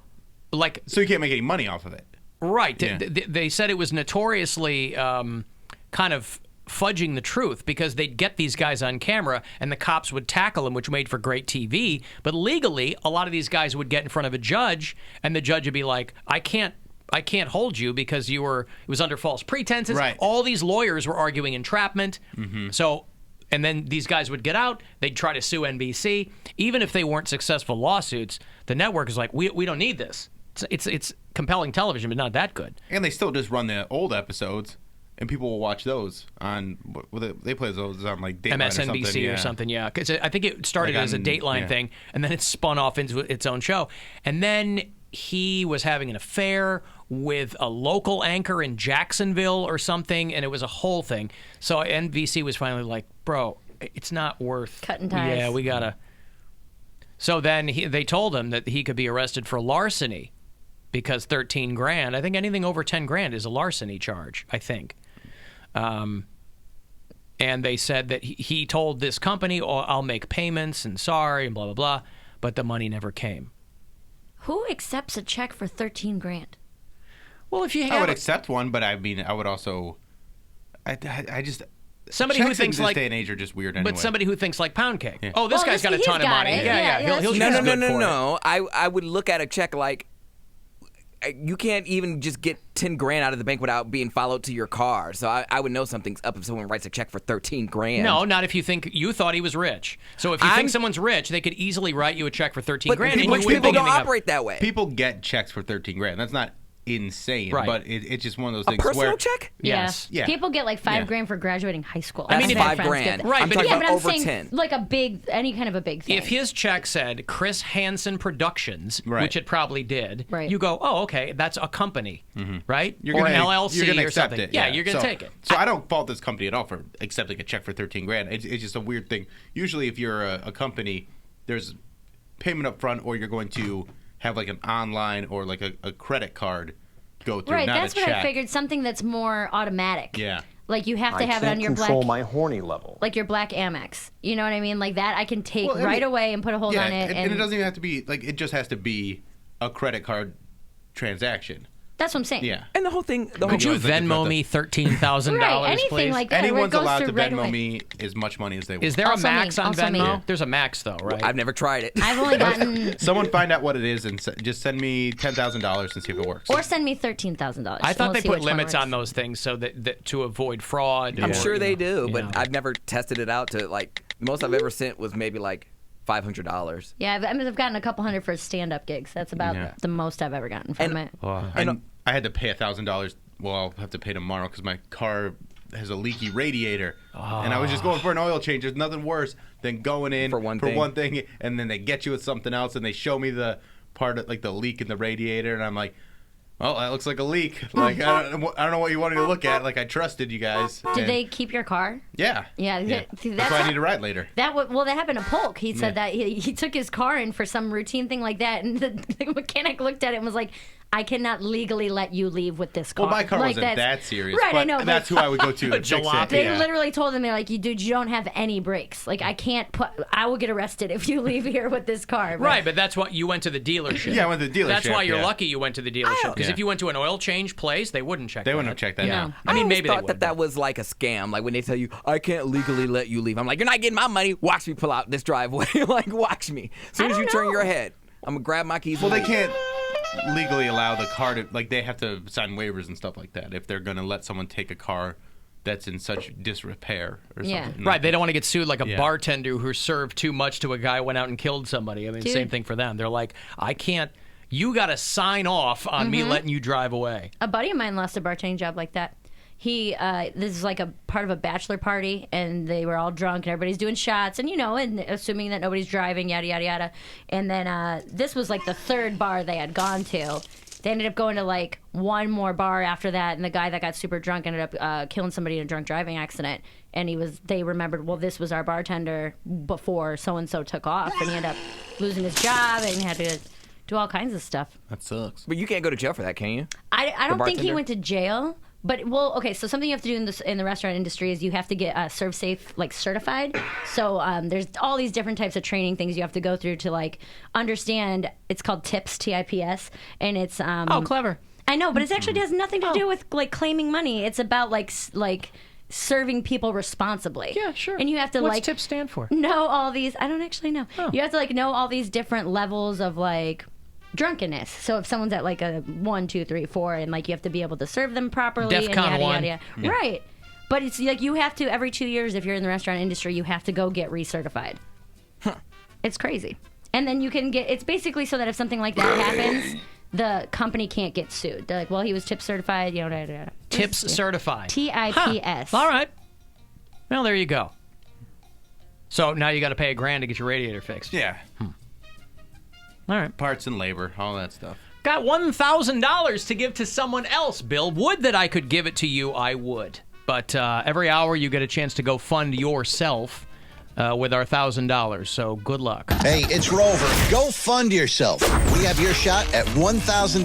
like, So you can't make any money off of it. right. Yeah. They said it was notoriously kind of fudging the truth because they'd get these guys on camera and the cops would tackle them, which made for great TV. But legally, a lot of these guys would get in front of a judge and the judge would be like, I can't I can't hold you because it was under false pretenses. Right. All these lawyers were arguing entrapment. Mm-hmm. So, and then these guys would get out. They'd try to sue NBC. Even if they weren't successful lawsuits, the network is like, we don't need this. It's compelling television, but not that good. And they still just run the old episodes, and people will watch those on. They play those on like Dateline MSNBC or something. yeah. Because I think it started Like as a on- Dateline yeah. thing, and then it spun off into its own show. And then he was having an affair with a local anchor in Jacksonville or something, and it was a whole thing. So NBC was finally like, bro, it's not worth cutting ties. Yeah, we gotta. So then they told him that he could be arrested for larceny because $13,000. I think anything over $10,000 is a larceny charge, I think. And they said that he told this company, "Oh, I'll make payments and sorry and blah blah blah," but the money never came. Who accepts a check for $13,000? Well, if you I would accept one, but I mean, I would also. I just. Somebody checks who thinks in this like day and age are just weird anyway. But somebody who thinks like pound cake. Yeah. Oh, this guy's got a ton of money. it. Yeah. He'll that's use true. good for it. No. I would look at a check like you can't even just get $10,000 out of the bank without being followed to your car. So I would know something's up if someone writes a check for $13,000. No, not if you think you thought he was rich. So if you think someone's rich, they could easily write you a check for $13,000, and you wouldn't be people don't giving up. operate that way. People get checks for $13,000. That's not insane, Right. but it's just one of those A things personal where check? Yes. Yeah. People get like $5,000 Yeah. for graduating high school. I mean, I've if- had friends $5,000. get that. Right, I'm but talking Yeah, about but I'm over saying 10. like any kind of a big thing. If his check said Chris Hansen Productions, Right. which it probably did, Right. you go, oh, okay, that's a company, right? You're or gonna, an LLC you're gonna or accept something. it. Yeah, you're going to So- take it. So I don't fault this company at all for accepting a check for $13,000. It's just a weird thing. Usually, if you're a company, there's payment up front, or you're going to have like an online or like a credit card go through. Right, not that's a what check. I figured. Something that's more automatic. Yeah. Like you have to have it on your black. my horny level. Like your black Amex. You know what I mean? Like that I can take Well, I right mean, away and put a hold yeah, on it. and it doesn't even have to be like it just has to be a credit card transaction. That's what I'm saying. Yeah. And the whole thing. Could you Venmo me $13,000, Right, anything please? like that. where it Anyone's goes allowed through to right Venmo away. me as much money as they want. Is there a Also max me, on also Venmo? me. Yeah. There's a max, though, right? I've never tried it. I've only gotten Someone find out what it is and just send me $10,000 and see if it works. or send me $13,000. I thought We'll they see put which one limits works. on those things so that to avoid fraud. I'm or, sure you they know, do, but yeah. I've never tested it out to like the most I've ever sent was maybe like $500. Yeah, I've gotten a couple hundred for stand-up gigs. That's about Yeah. the most I've ever gotten from it. And I had to pay $1,000. Well, I'll have to pay tomorrow because my car has a leaky radiator, and I was just going for an oil change. There's nothing worse than going in For one thing. and then they get you with something else, and they show me the part of like the leak in the radiator, and I'm like, well, that looks like a leak. Like I don't know what you wanted to look at. Like I trusted you guys. Did and- they keep your car? Yeah. Yeah. See, That's why I need a ride later. That happened to Polk. He said that he took his car in for some routine thing like that, and the mechanic looked at it and was like, "I cannot legally let you leave with this car." Well, my car like, wasn't that's- that serious. right? But I know. that's but who I would go to fix it. They yeah. literally told him, "They're like, dude, you don't have any brakes. Like, I will get arrested if you leave here with this car." But- Right, but that's what you went to the dealership. Yeah, I went to the dealership. That's why you're yeah. lucky you went to the dealership. Because Yeah. if you went to an oil change place, they wouldn't check. They that. wouldn't have checked that. Yeah, No. I mean always maybe they thought would. that was like a scam. Like when they tell you, I can't legally let you leave. I'm like, you're not getting my money. Watch me pull out this driveway. Like, watch me. As soon as you turn your head, I'm going to grab my keys. Well, and they leave. can't legally allow the car to, like, they have to sign waivers and stuff like that if they're going to let someone take a car that's in such disrepair or Yeah. something. Right, they don't want to get sued like a Yeah. bartender who served too much to a guy who went out and killed somebody. I mean, Dude. same thing for them. They're like, I can't. You got to sign off on me letting you drive away. A buddy of mine lost a bartending job like that. He, this is like a part of a bachelor party, and they were all drunk, and everybody's doing shots, and and assuming that nobody's driving, yada yada yada. And then this was like the third bar they had gone to. They ended up going to like one more bar after that, and the guy that got super drunk ended up killing somebody in a drunk driving accident. And they remembered, well, this was our bartender before so and so took off, and he ended up losing his job, and he had to do all kinds of stuff. That sucks. But you can't go to jail for that, can you? I don't think he bartender? went to jail. But okay. So something you have to do in the restaurant industry is you have to get Serve Safe certified. So there's all these different types of training things you have to go through to understand. It's called TIPS, TIPS, and it's Oh, clever. I know, but it actually has nothing to do with claiming money. It's about serving people responsibly. Yeah, sure. And you have to What's TIPS stand for? know all these. I don't actually know. You have to know all these different levels of drunkenness. So if someone's at like a 1, 2, 3, 4, and like you have to be able to serve them properly, and DEFCON yada 1. yada yada. Right. But it's like you have to every 2 years, if you're in the restaurant industry, you have to go get recertified. It's crazy. And then you can get. It's basically so that if something like that happens, the company can't get sued. They're like, well, he was tip certified. You know, da, da, da. Tips certified. TIPS. All right. Well, there you go. So now you got to pay $1,000 to get your radiator fixed. Yeah. All right. Parts and labor, all that stuff. Got $1,000 to give to someone else, Bill. Would that I could give it to you, I would. But every hour you get a chance to go fund yourself with our $1,000. So good luck. Hey, it's Rover. Go fund yourself. We have your shot at $1,000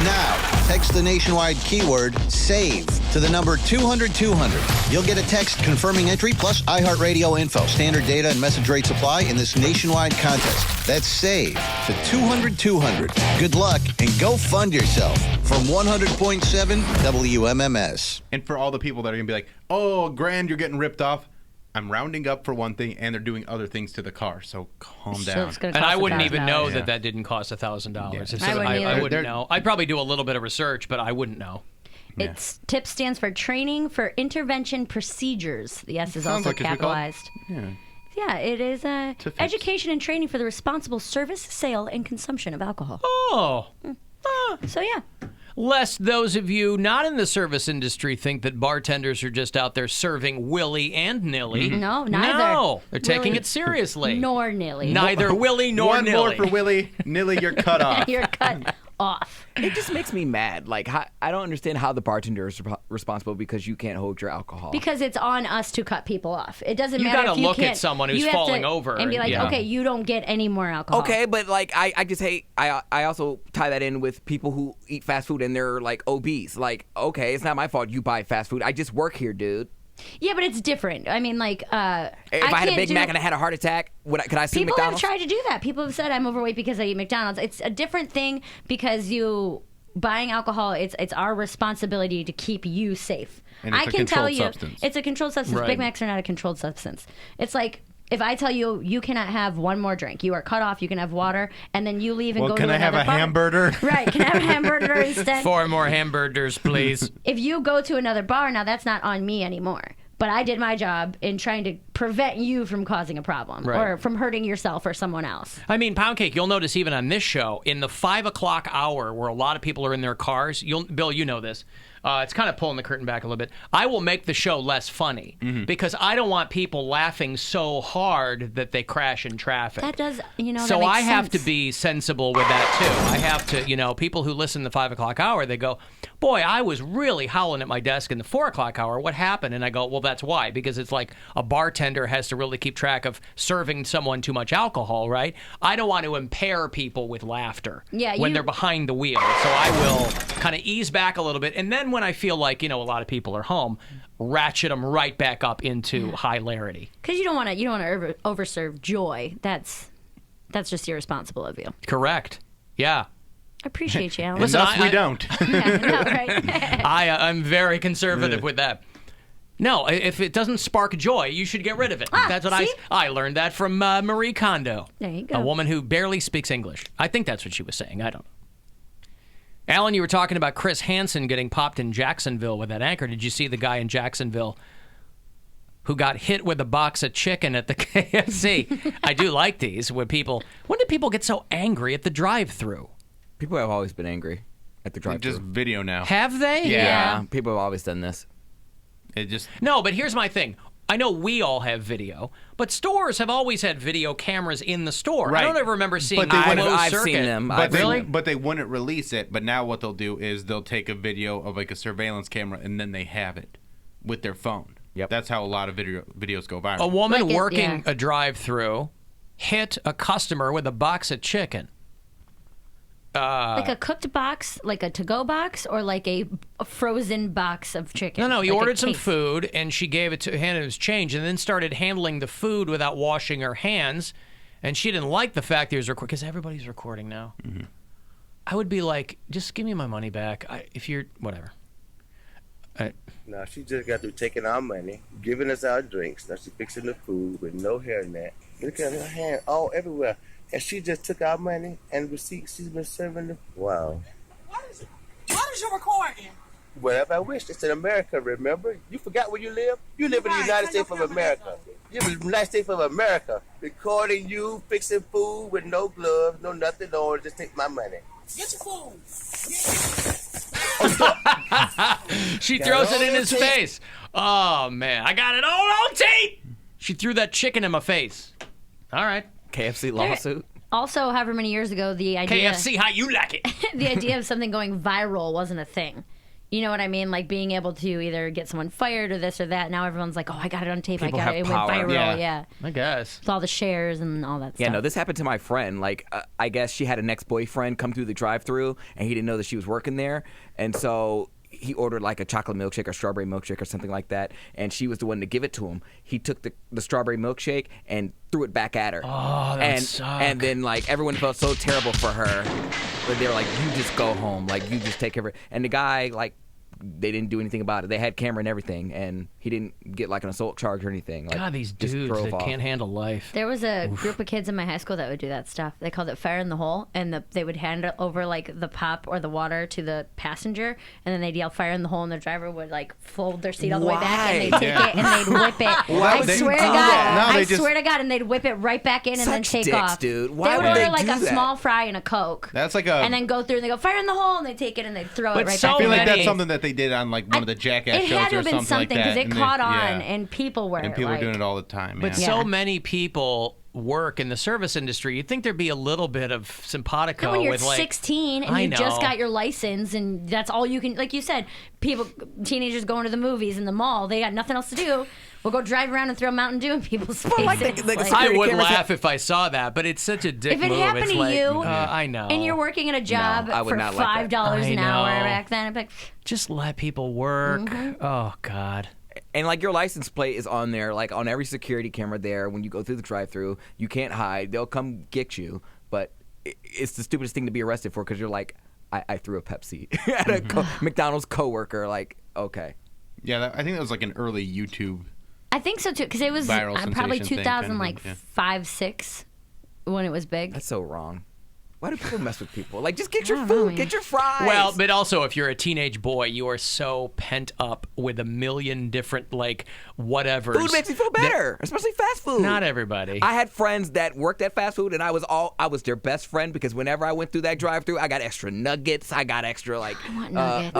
now. Text the nationwide keyword SAVE to the number 200-200. You'll get a text confirming entry plus iHeartRadio info. Standard data and message rates apply in this nationwide contest. That's SAVE to 200-200. Good luck and go fund yourself from 100.7 WMMS. And for all the people that are going to be like, oh, $1,000, you're getting ripped off. I'm rounding up for one thing, and they're doing other things to the car, so calm down. And I wouldn't even know that didn't cost $1,000. I wouldn't know. I'd probably do a little bit of research, but I wouldn't know. It's TIP stands for Training for Intervention Procedures. The S is Sounds also like it should be called- capitalized. Yeah, it is education and training for the responsible service, sale, and consumption of alcohol. Oh. So, yeah. Lest those of you not in the service industry think that bartenders are just out there serving willy-and-nilly. No, neither. No, they're taking Willy it seriously. Nor nilly. Neither willy nor One nilly. more for Willy. Nilly, you're cut off. You're cut off. It just makes me mad. Like, I don't understand how the bartender is responsible because you can't hold your alcohol. Because it's on us to cut people off. It doesn't You matter gotta if you look at can't- someone who's you have to- falling over and be like, yeah. okay, you don't get any more alcohol. Okay, but like I just hate I also tie that in with people who eat fast food and they're like obese. Like, okay, it's not my fault you buy fast food. I just work here, dude. Yeah, but it's different. I mean, like, If I had a Big Mac and I had a heart attack, could I sue people McDonald's? have tried to do that. People have said I'm overweight because I eat McDonald's. It's a different thing because you buying alcohol. It's our responsibility to keep you safe. And it's I a can tell controlled you, substance. it's a controlled substance. Right. Big Macs are not a controlled substance. It's like if I tell you you cannot have one more drink, you are cut off. You can have water, and then you leave and Well, go can to I have another a bar. hamburger? Right? Can I have a hamburger instead? 4 more hamburgers, please. If you go to another bar, now that's not on me anymore. But I did my job in trying to prevent you from causing a problem Right. or from hurting yourself or someone else. I mean, Pound Cake, you'll notice even on this show, in the 5 o'clock hour where a lot of people are in their cars, Bill, you know this. It's kind of pulling the curtain back a little bit. I will make the show less funny because I don't want people laughing so hard that they crash in traffic. That does, So that makes I have to sense. be sensible with that too. I have to, people who listen to the 5 o'clock hour, they go, boy, I was really howling at my desk in the 4 o'clock hour. What happened? And I go, well, that's why. Because it's like a bartender has to really keep track of serving someone too much alcohol, right? I don't want to impair people with laughter when they're behind the wheel. So I will kind of ease back a little bit. And then when I feel like, a lot of people are home, ratchet them right back up into hilarity. Because you don't want to overserve joy. That's just irresponsible of you. Correct. Yeah. I appreciate you, Alan. Listen, Thus we don't. Yeah, no, right? I'm very conservative with that. No, if it doesn't spark joy, you should get rid of it. That's what see? I learned that from Marie Kondo. There you go. A woman who barely speaks English. I think that's what she was saying. I don't know. Alan, you were talking about Chris Hansen getting popped in Jacksonville with that anchor. Did you see the guy in Jacksonville who got hit with a box of chicken at the KFC? I do like these. When did people get so angry at the drive-thru? People have always been angry at the drive-thru. Just video now. Have they? Yeah. People have always done this. No, but here's my thing. I know we all have video, but stores have always had video cameras in the store. Right. I don't ever remember seeing But they closed wouldn't- I've circuit. seen them. But they wouldn't release it. But now what they'll do is they'll take a video of like a surveillance camera and then they have it with their phone. Yep. That's how a lot of videos go viral. A woman working a drive-thru hit a customer with a box of chicken. Like a cooked box, like a to-go box, or like a frozen box of chicken? No, he Like a ordered some case? food, and she handed him his change, and then started handling the food without washing her hands. And she didn't like the fact he was recording, because everybody's recording now. Mm-hmm. I would be like, just give me my money back. If you're, whatever. Now, she just got through taking our money, giving us our drinks. Now she's fixing the food with no hair in that. Look at her hand all everywhere. and she just took our money and receipts she's been serving. Wow. What is you recording? Whatever I wish. It's in America, remember? You forgot where you live? You live in the United States of America. You live in the United States of America. Recording you, fixing food with no gloves, no nothing on, just take my money. Get your food. She throws it in his face. Oh, man. I got it all on tape. She threw that chicken in my face. All right. KFC lawsuit. Also, however many years ago, the idea... KFC, how you like it? The idea of something going viral wasn't a thing. You know what I mean? Like being able to either get someone fired or this or that. Now everyone's like, oh, I got it on tape. People I got it. It went have power. viral. Yeah. I guess. With all the shares and all that stuff. Yeah, no, this happened to my friend. Like, I guess she had an ex-boyfriend come through the drive-thru, and he didn't know that she was working there. And so he ordered like a chocolate milkshake or strawberry milkshake or something like that, and she was the one to give it to him. He took the strawberry milkshake and threw it back at her. Oh, that sucks. And then, like, everyone felt so terrible for her. But they were like, you just go home. Like, you just take care of it. And the guy, like, they didn't do anything about it. They had camera and everything, and he didn't get like an assault charge or anything. Like, God, these just dudes drove that off. can't handle life. There was a group of kids in my high school that would do that stuff. They called it fire in the hole, and they would hand it over like the pop or the water to the passenger, and then they'd yell fire in the hole, and the driver would like fold their seat all the way back, and they'd take it and they'd whip it. Why I would they swear to do God, that? I swear to God, and they'd whip it right back in and then Such take dicks, off. dude. Why they would would order they like do a that? small fry and a Coke. That's like a. And then go through and they go fire in the hole, and they take it and they throw it right so back. I feel like in. that's something that they did on like one of the Jackass It shows had to or have been something like something that. it and caught they- on, yeah. and people were And people like, are doing it all the time. But yeah. so many people work in the service industry. You'd think there'd be a little bit of simpatico when you're with like 16 and I you just know. got your license and that's all you can, like you said, teenagers going to the movies in the mall, they got nothing else to do. We'll go drive around and throw Mountain Dew in people's faces. I would laugh if I saw that, but it's such a dick If it move. happened It's to like, you, I know. and you're working at a job I would for not like that. $5 an I hour know. back then, I'd be like, Just let people work. Mm-hmm. Oh God. And like your license plate is on there, like on every security camera there. When you go through the drive-thru, you can't hide. They'll come get you. But it's the stupidest thing to be arrested for because you're like, I threw a Pepsi at a McDonald's coworker. Like, okay. Yeah, I think that was like an early YouTube. I think so too, because it was Viral probably sensation thing kind of 2005, 6 when it was big. That's so wrong. Why do people mess with people? Like, just get your food, get your fries. Well, but also if you're a teenage boy, you are so pent up with a million different like whatevers. Food makes me feel better, especially fast food. Not everybody. I had friends that worked at fast food, and I was their best friend because whenever I went through that drive-thru, I got extra nuggets. I got extra like right,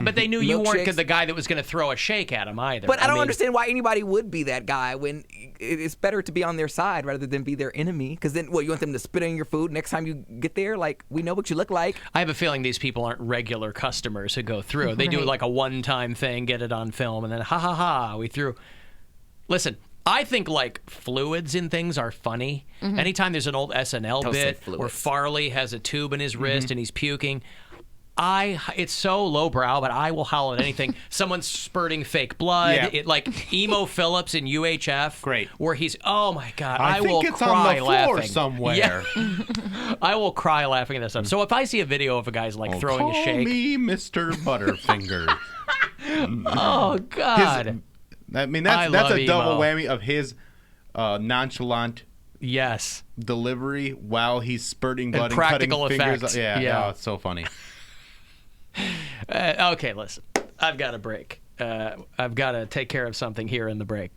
but they knew you weren't milkshakes. the guy that was going to throw a shake at him either. But I don't mean, understand why anybody would be that guy when it's better to be on their side rather than be their enemy. Because then, you want them to spit on your food next time you get there? Like, we know what you look like. I have a feeling these people aren't regular customers who go through. They do Right. like a one-time thing, get it on film, and then ha ha ha, we threw. Listen, I think like fluids in things are funny. Mhm. Anytime there's an old SNL Don't say bit fluids. where Farley has a tube in his wrist and he's puking, it's so lowbrow, but I will howl at anything. Someone's spurting fake blood. Yeah. It like Emo Phillips in UHF. Great. Where he's, oh my God, I think will it's on cry the floor laughing. somewhere. Yeah. I will cry laughing at this stuff. So if I see a video of a guy's like throwing a Call shake. me Mr. Butterfinger. Oh God. I mean, I that's love a double emo. whammy of his nonchalant delivery while he's spurting blood and practical cutting fingers. effects. Yeah, Yeah. oh, it's so funny. Okay, listen. I've got a break. I've got to take care of something here in the break.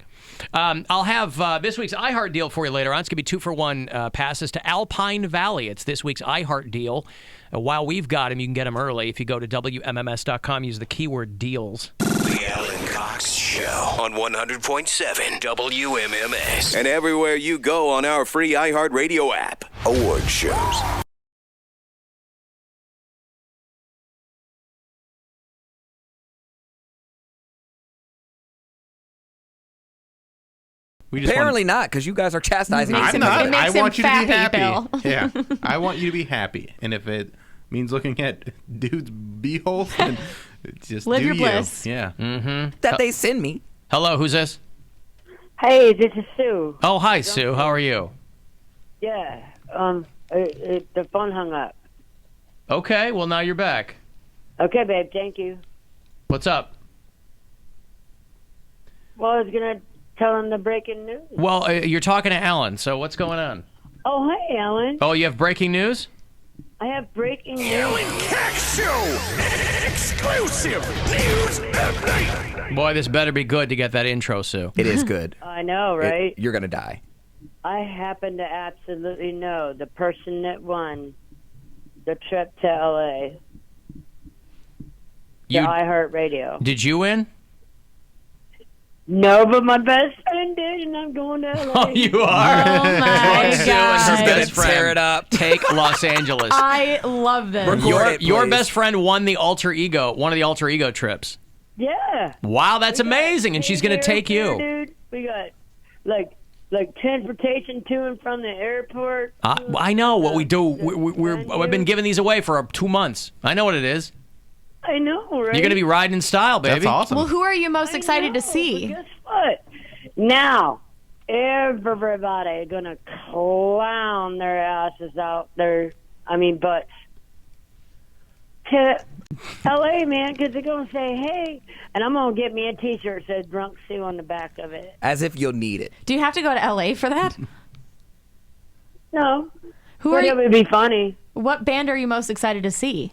I'll have this week's iHeart deal for you later on. It's going to be 2-for-1 passes to Alpine Valley. It's this week's iHeart deal. While we've got him, you can get them early. If you go to WMMS.com, use the keyword deals. The Alan Cox Show on 100.7 WMMS. And everywhere you go on our free iHeartRadio app. Award shows. Apparently not, because you guys are chastising me. I'm not. I want you to be happy. Bill. Yeah, I want you to be happy. And if it means looking at dudes' beeholes, then just Live do your you. bliss. Yeah. Mm-hmm. That they send me. Hello, who's this? Hey, this is Sue. Oh, hi, Sue. How are you? Yeah. The phone hung up. Okay, well, now you're back. Okay, babe. Thank you. What's up? Well, I was gonna tell him the breaking news. Well, you're talking to Alan, so what's going on? Oh, hey, Alan. Oh, you have breaking news? I have breaking news. Alan Cox Show! Exclusive news update! Boy, this better be good to get that intro, Sue. It is good. I know, right? You're going to die. I happen to absolutely know the person that won the trip to L.A. You- iHeartRadio. Did you win? No, but my best friend did, and I'm going to L.A. Oh, you are? Oh my Sue and her God. best friend Tear it up. take Los Angeles. I love this. Record it, Your please. best friend won the alter ego, one of the alter ego trips. Yeah. Wow, that's amazing, and she's going to take you. Dude, we got like transportation to and from the airport. I know what we do. We've been giving these away for 2 months. I know what it is. I know, right? You're going to be riding in style, baby. That's awesome. Well, who are you most excited to see? But guess what? Now, everybody gonna clown their asses out there. I mean, butts. To L.A., man, because they're gonna say, "Hey," and I'm gonna get me a T-shirt that says "Drunk Sue" on the back of it. As if you'll need it. Do you have to go to LA for that? No. Who But are it you? would be funny. What band are you most excited to see?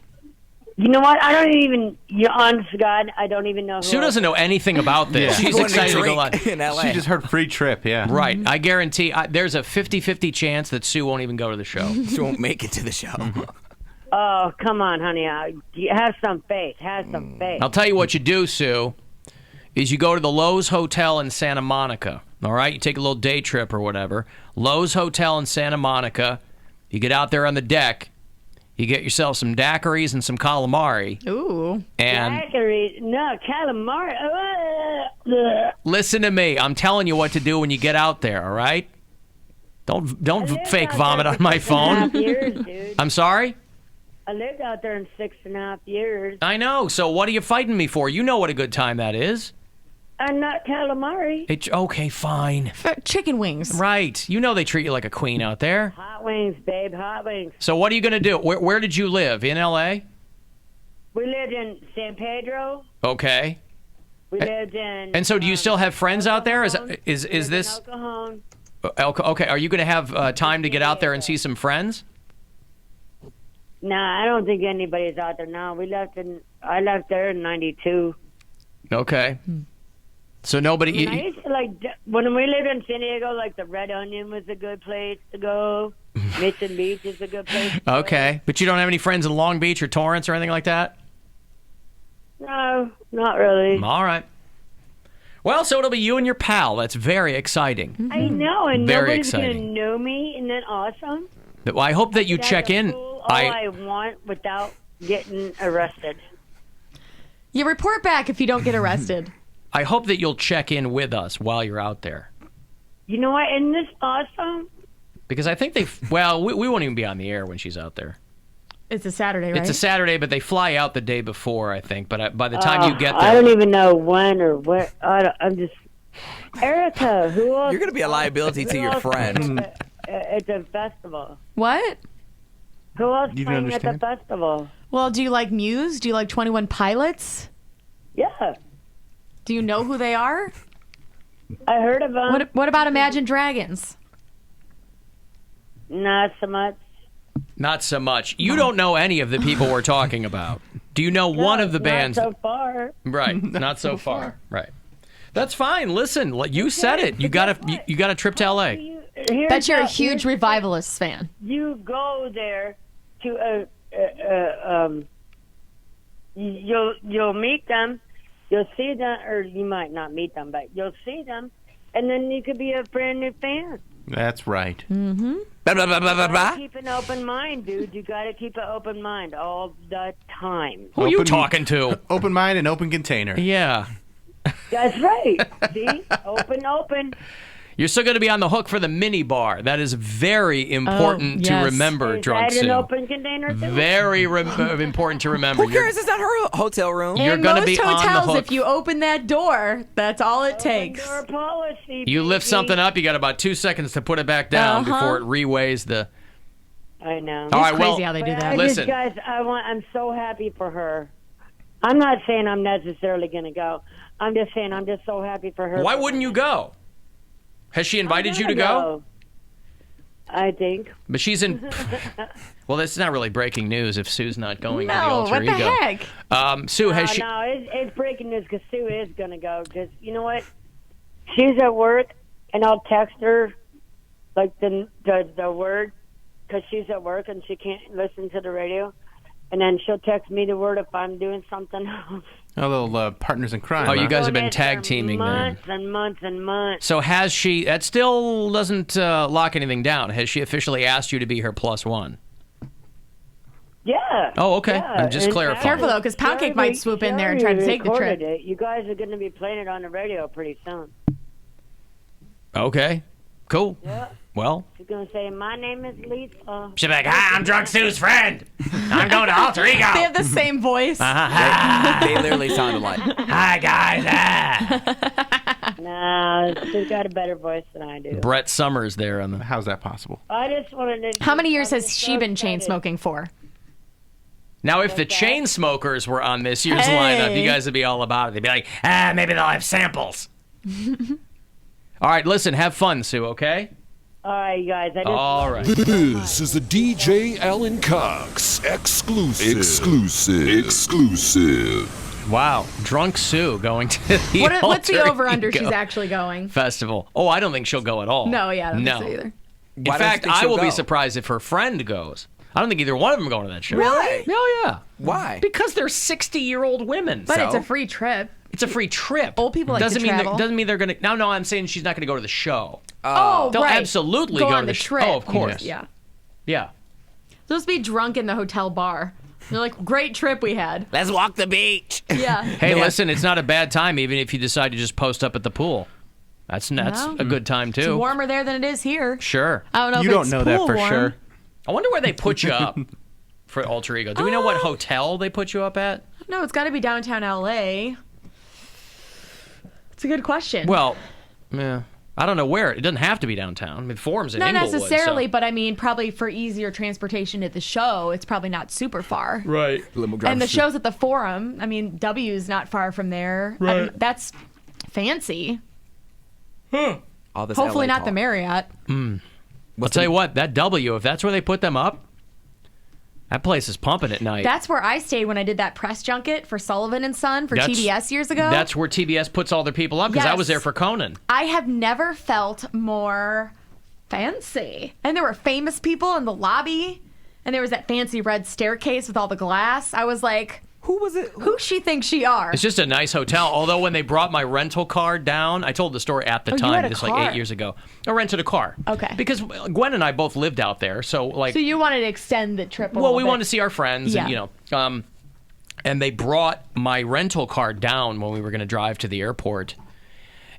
You know what? I don't even. Honest to God, I don't even know. Who Sue doesn't know anything about this. Yeah. She's Going to excited to go on. drink in L.A. She just heard free trip, yeah. Right. I guarantee there's a 50-50 chance that Sue won't even go to the show. She won't make it to the show. Oh, come on, honey. Have some faith. Have some faith. I'll tell you what you do, Sue, is you go to the Lowe's Hotel in Santa Monica. All right? You take a little day trip or whatever. Lowe's Hotel in Santa Monica. You get out there on the deck. You get yourself some daiquiris and some calamari. Ooh. And Daiquiri, no, calamari. listen to me. I'm telling you what to do when you get out there, all right? Don't fake vomit on my phone. 6.5 years, dude. I'm sorry? I lived out there in 6.5 years. I know. So what are you fighting me for? You know what a good time that is. I'm not calamari. Okay, fine. Chicken wings. Right. You know they treat you like a queen out there. Hot wings, babe, hot wings. So what are you going to do? Where did you live? In L.A.? We lived in San Pedro. Okay. We lived in. And so do you still have friends out there? Is this... El Cajon. Okay. Are you going to have time to get out there and see some friends? Nah, I don't think anybody's out there now. I left there in '92. Okay. So nobody... I used to when we lived in San Diego, the Red Onion was a good place to go. Mission Beach is a good place to go. Okay. But you don't have any friends in Long Beach or Torrance or anything like that? No, not really. All right. Well, so it'll be you and your pal. That's very exciting. I know, and Very nobody's exciting. going to know me. Isn't that awesome? Well, I hope that you That's check in. all I want without getting arrested. You report back if you don't get arrested. I hope that you'll check in with us while you're out there. You know what? Isn't this awesome? Because I think we won't even be on the air when she's out there. It's a Saturday, right? It's a Saturday, but they fly out the day before, I think. But by the time you get there... I don't even know when or where. I'm just... Erica, who else? You're going to be a liability to your friend. It's a festival. What? Who else You don't playing at the understand? festival? Well, do you like Muse? Do you like 21 Pilots? Yeah. Do you know who they are? I heard of them. What about Imagine Dragons? Not so much. Not so much. You don't know any of the people we're talking about. Do you know one of the bands? Not so far. Right. Not so far. Right. That's fine. Listen, you said it. You got a trip to LA. Bet you're a huge Revivalists fan. You go there to you'll meet them, you'll see them, or you might not meet them, but you'll see them, and then you could be a brand new fan. That's right. Mm-hmm. Blah, blah, blah, blah, blah, blah. Keep an open mind, dude. You got to keep an open mind all the time. Who are you talking to? Open mind and open container. Yeah. That's right. See? Open. You're still going to be on the hook for the mini bar. That is very important to remember, Is Drunk that an Sue. open container too? Very important to remember. Who cares? It's not her hotel room. You're In going to most be on the hotels, hook. if you open that door, that's all it takes. Door policy, You lift baby. something up, you got about 2 seconds to put it back down before it reweighs the... I know. All right, crazy well, how they do But that. Listen. guys, I'm so happy for her. I'm not saying I'm necessarily going to go. I'm just saying I'm just so happy for her. Why wouldn't you go? Has she invited you to go? I think. But she's in. Well, that's not really breaking news if Sue's not going to the No, alter what the ego. heck? Sue, has she? No, it's breaking news because Sue is going to go. Because you know what? She's at work, and I'll text her, like, the word, because she's at work and she can't listen to the radio. And then she'll text me the word if I'm doing something else. A little partners in crime. Oh, you huh? guys have been tag teaming then. Months and months and months. So has she? That still doesn't lock anything down. Has she officially asked you to be her +1? Yeah. Oh, okay. Yeah. I'm just And clarifying. Careful, though, because Poundcake might swoop in there and try to take the trip. It. You guys are going to be playing it on the radio pretty soon. Okay. Cool. Yeah. Well. She's going to say, my name is Lisa. She'll be like, hi, I'm Drunk Sue's friend. I'm going to alter ego. They have the same voice. They literally sound alike. Hi, guys. No, she's got a better voice than I do. Brett Summers there on the. How's that possible? I just wanted to. How many years has she been chain smoking for? Now, if the chain smokers were on this year's Hey. lineup, you guys would be all about it. They'd be like, maybe they'll have samples. All right, listen, have fun, Sue, okay? All right, you guys. I just All right. This is the DJ Alan Cox exclusive. Wow, Drunk Sue going to the What's the alter over-under ego she's actually going? festival? Oh, I don't think she'll go at all. No, yeah, I don't no. think so either. In Why don't you fact, think I she'll will be go? surprised if her friend goes. I don't think either one of them are going to that show. Really? Oh, yeah. Why? Because they're 60-year-old women. But it's So? a free trip. It's a free trip. Old people like doesn't to mean travel. doesn't mean they're going to. No, I'm saying she's not going to go to the show. Oh, They'll right. absolutely go go on to the the trip. Oh, of course. Yeah. Yeah. They'll just be drunk in the hotel bar. They're like, great trip we had. Let's walk the beach. Yeah. Hey, listen, it's not a bad time even if you decide to just post up at the pool. That's No. a good time too. It's warmer there than it is here. Sure. I don't know You if don't it's know that pool for warm. sure. I wonder where they put you up for alter ego. Do we know what hotel they put you up at? No, it's got to be downtown LA. It's a good question. Well, yeah. I don't know where. It doesn't have to be downtown. I mean, Forum's in not Inglewood. necessarily, so. but I mean, probably for easier transportation at the show, it's probably not super far. Right. And the show's at the Forum. I mean, W's not far from there. I mean, that's fancy. All this Hopefully LA not the talk. Marriott. I'll tell you what, that W, if that's where they put them up, that place is pumping at night. That's where I stayed when I did that press junket for Sullivan and Son for That's- TBS years ago. That's where TBS puts all their people up because I was Yes. there for Conan. I have never felt more fancy. And there were famous people in the lobby, and there was that fancy red staircase with all the glass. I was like, who was it? Who she thinks she are? It's just a nice hotel. Although when they brought my rental car down, I told the story at the Oh, you time, had a just car. like 8 years ago. I rented a car. Okay. Because Gwen and I both lived out there, so like. So you wanted to extend the trip a Well, little we bit. wanted to see our friends, Yeah. and you know, and they brought my rental car down when we were going to drive to the airport.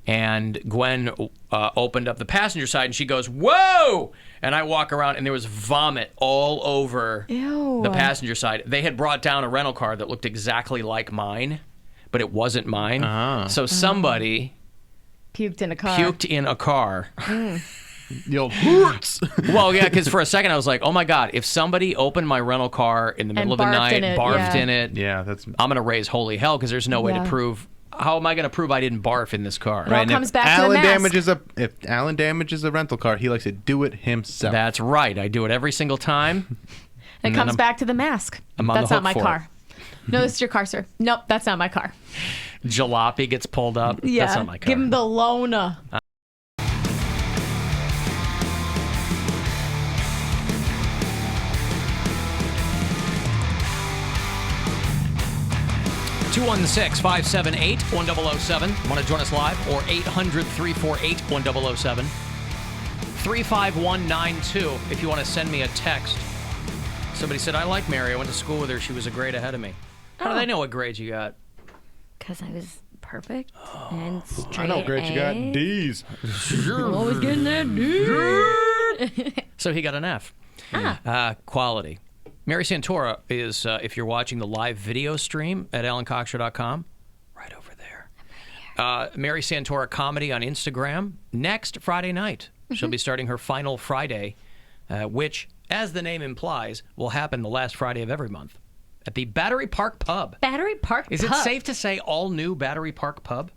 And Gwen opened up the passenger side, and she goes, "Whoa!" And I walk around, and there was vomit all over Ew. the passenger side. They had brought down a rental car that looked exactly like mine, but it wasn't mine. So somebody puked in a car. puked in a car. The old hurts. Well, yeah, because for a second I was like, oh my God, if somebody opened my rental car in the middle of the barfed night, in it, barfed yeah. in it, Yeah, that's I'm going to raise holy hell because there's no way Yeah. to prove. How am I going to prove I didn't barf in this car? It all and comes if back to the Alan mask. if Alan damages a rental car, he likes to do it himself. That's right. I do it every single time. It and then comes I'm- back to the mask. I'm on the That's not hook my for car. No, this is your car, sir. Nope, that's not my car. Jalopy gets pulled up. Yeah, That's not my car. give him the Lona. Two 216-578-1007. Want to join us live? Or 800-348-1007. 35192 if you want to send me a text. Somebody said, I like Mary. I went to school with her. She was a grade ahead of me. How do they know what grades you got? Because I was perfect and straight I know grades you got A's. D's. Always getting that D. So he got an F. Quality. Mary Santora is, if you're watching the live video stream at alancockshow.com, right over there. Mary Santora Comedy on Instagram next Friday night. She'll be starting her final Friday, which, as the name implies, will happen the last Friday of every month at the Battery Park Pub. Battery Park Is Pub. it safe to say all new Battery Park Pub?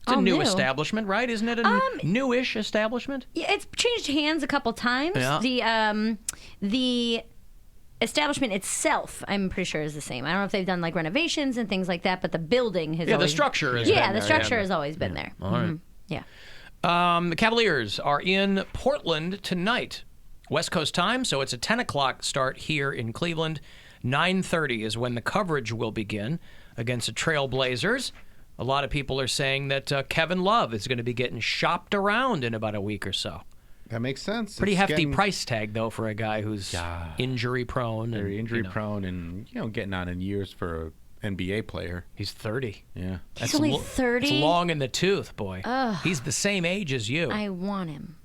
It's a All new new. establishment, right? Isn't it a newish establishment? Yeah, it's changed hands a couple times. Yeah. The establishment itself, I'm pretty sure, is the same. I don't know if they've done like renovations and things like that, but the building has Yeah, always... the structure has Yeah, been the there, structure yeah. has always been there. All right. Yeah. The Cavaliers are in Portland tonight, West Coast time, so it's a 10 o'clock start here in Cleveland. 9:30 is when the coverage will begin against the Trailblazers. A lot of people are saying that Kevin Love is going to be getting shopped around in about a week or so. That makes sense. Pretty It's hefty getting price tag, though, for a guy who's injury prone. very injury prone and, getting on in years for an NBA player. He's 30. Yeah. He's only 30? It's long in the tooth, boy. Ugh. He's the same age as you. I want him.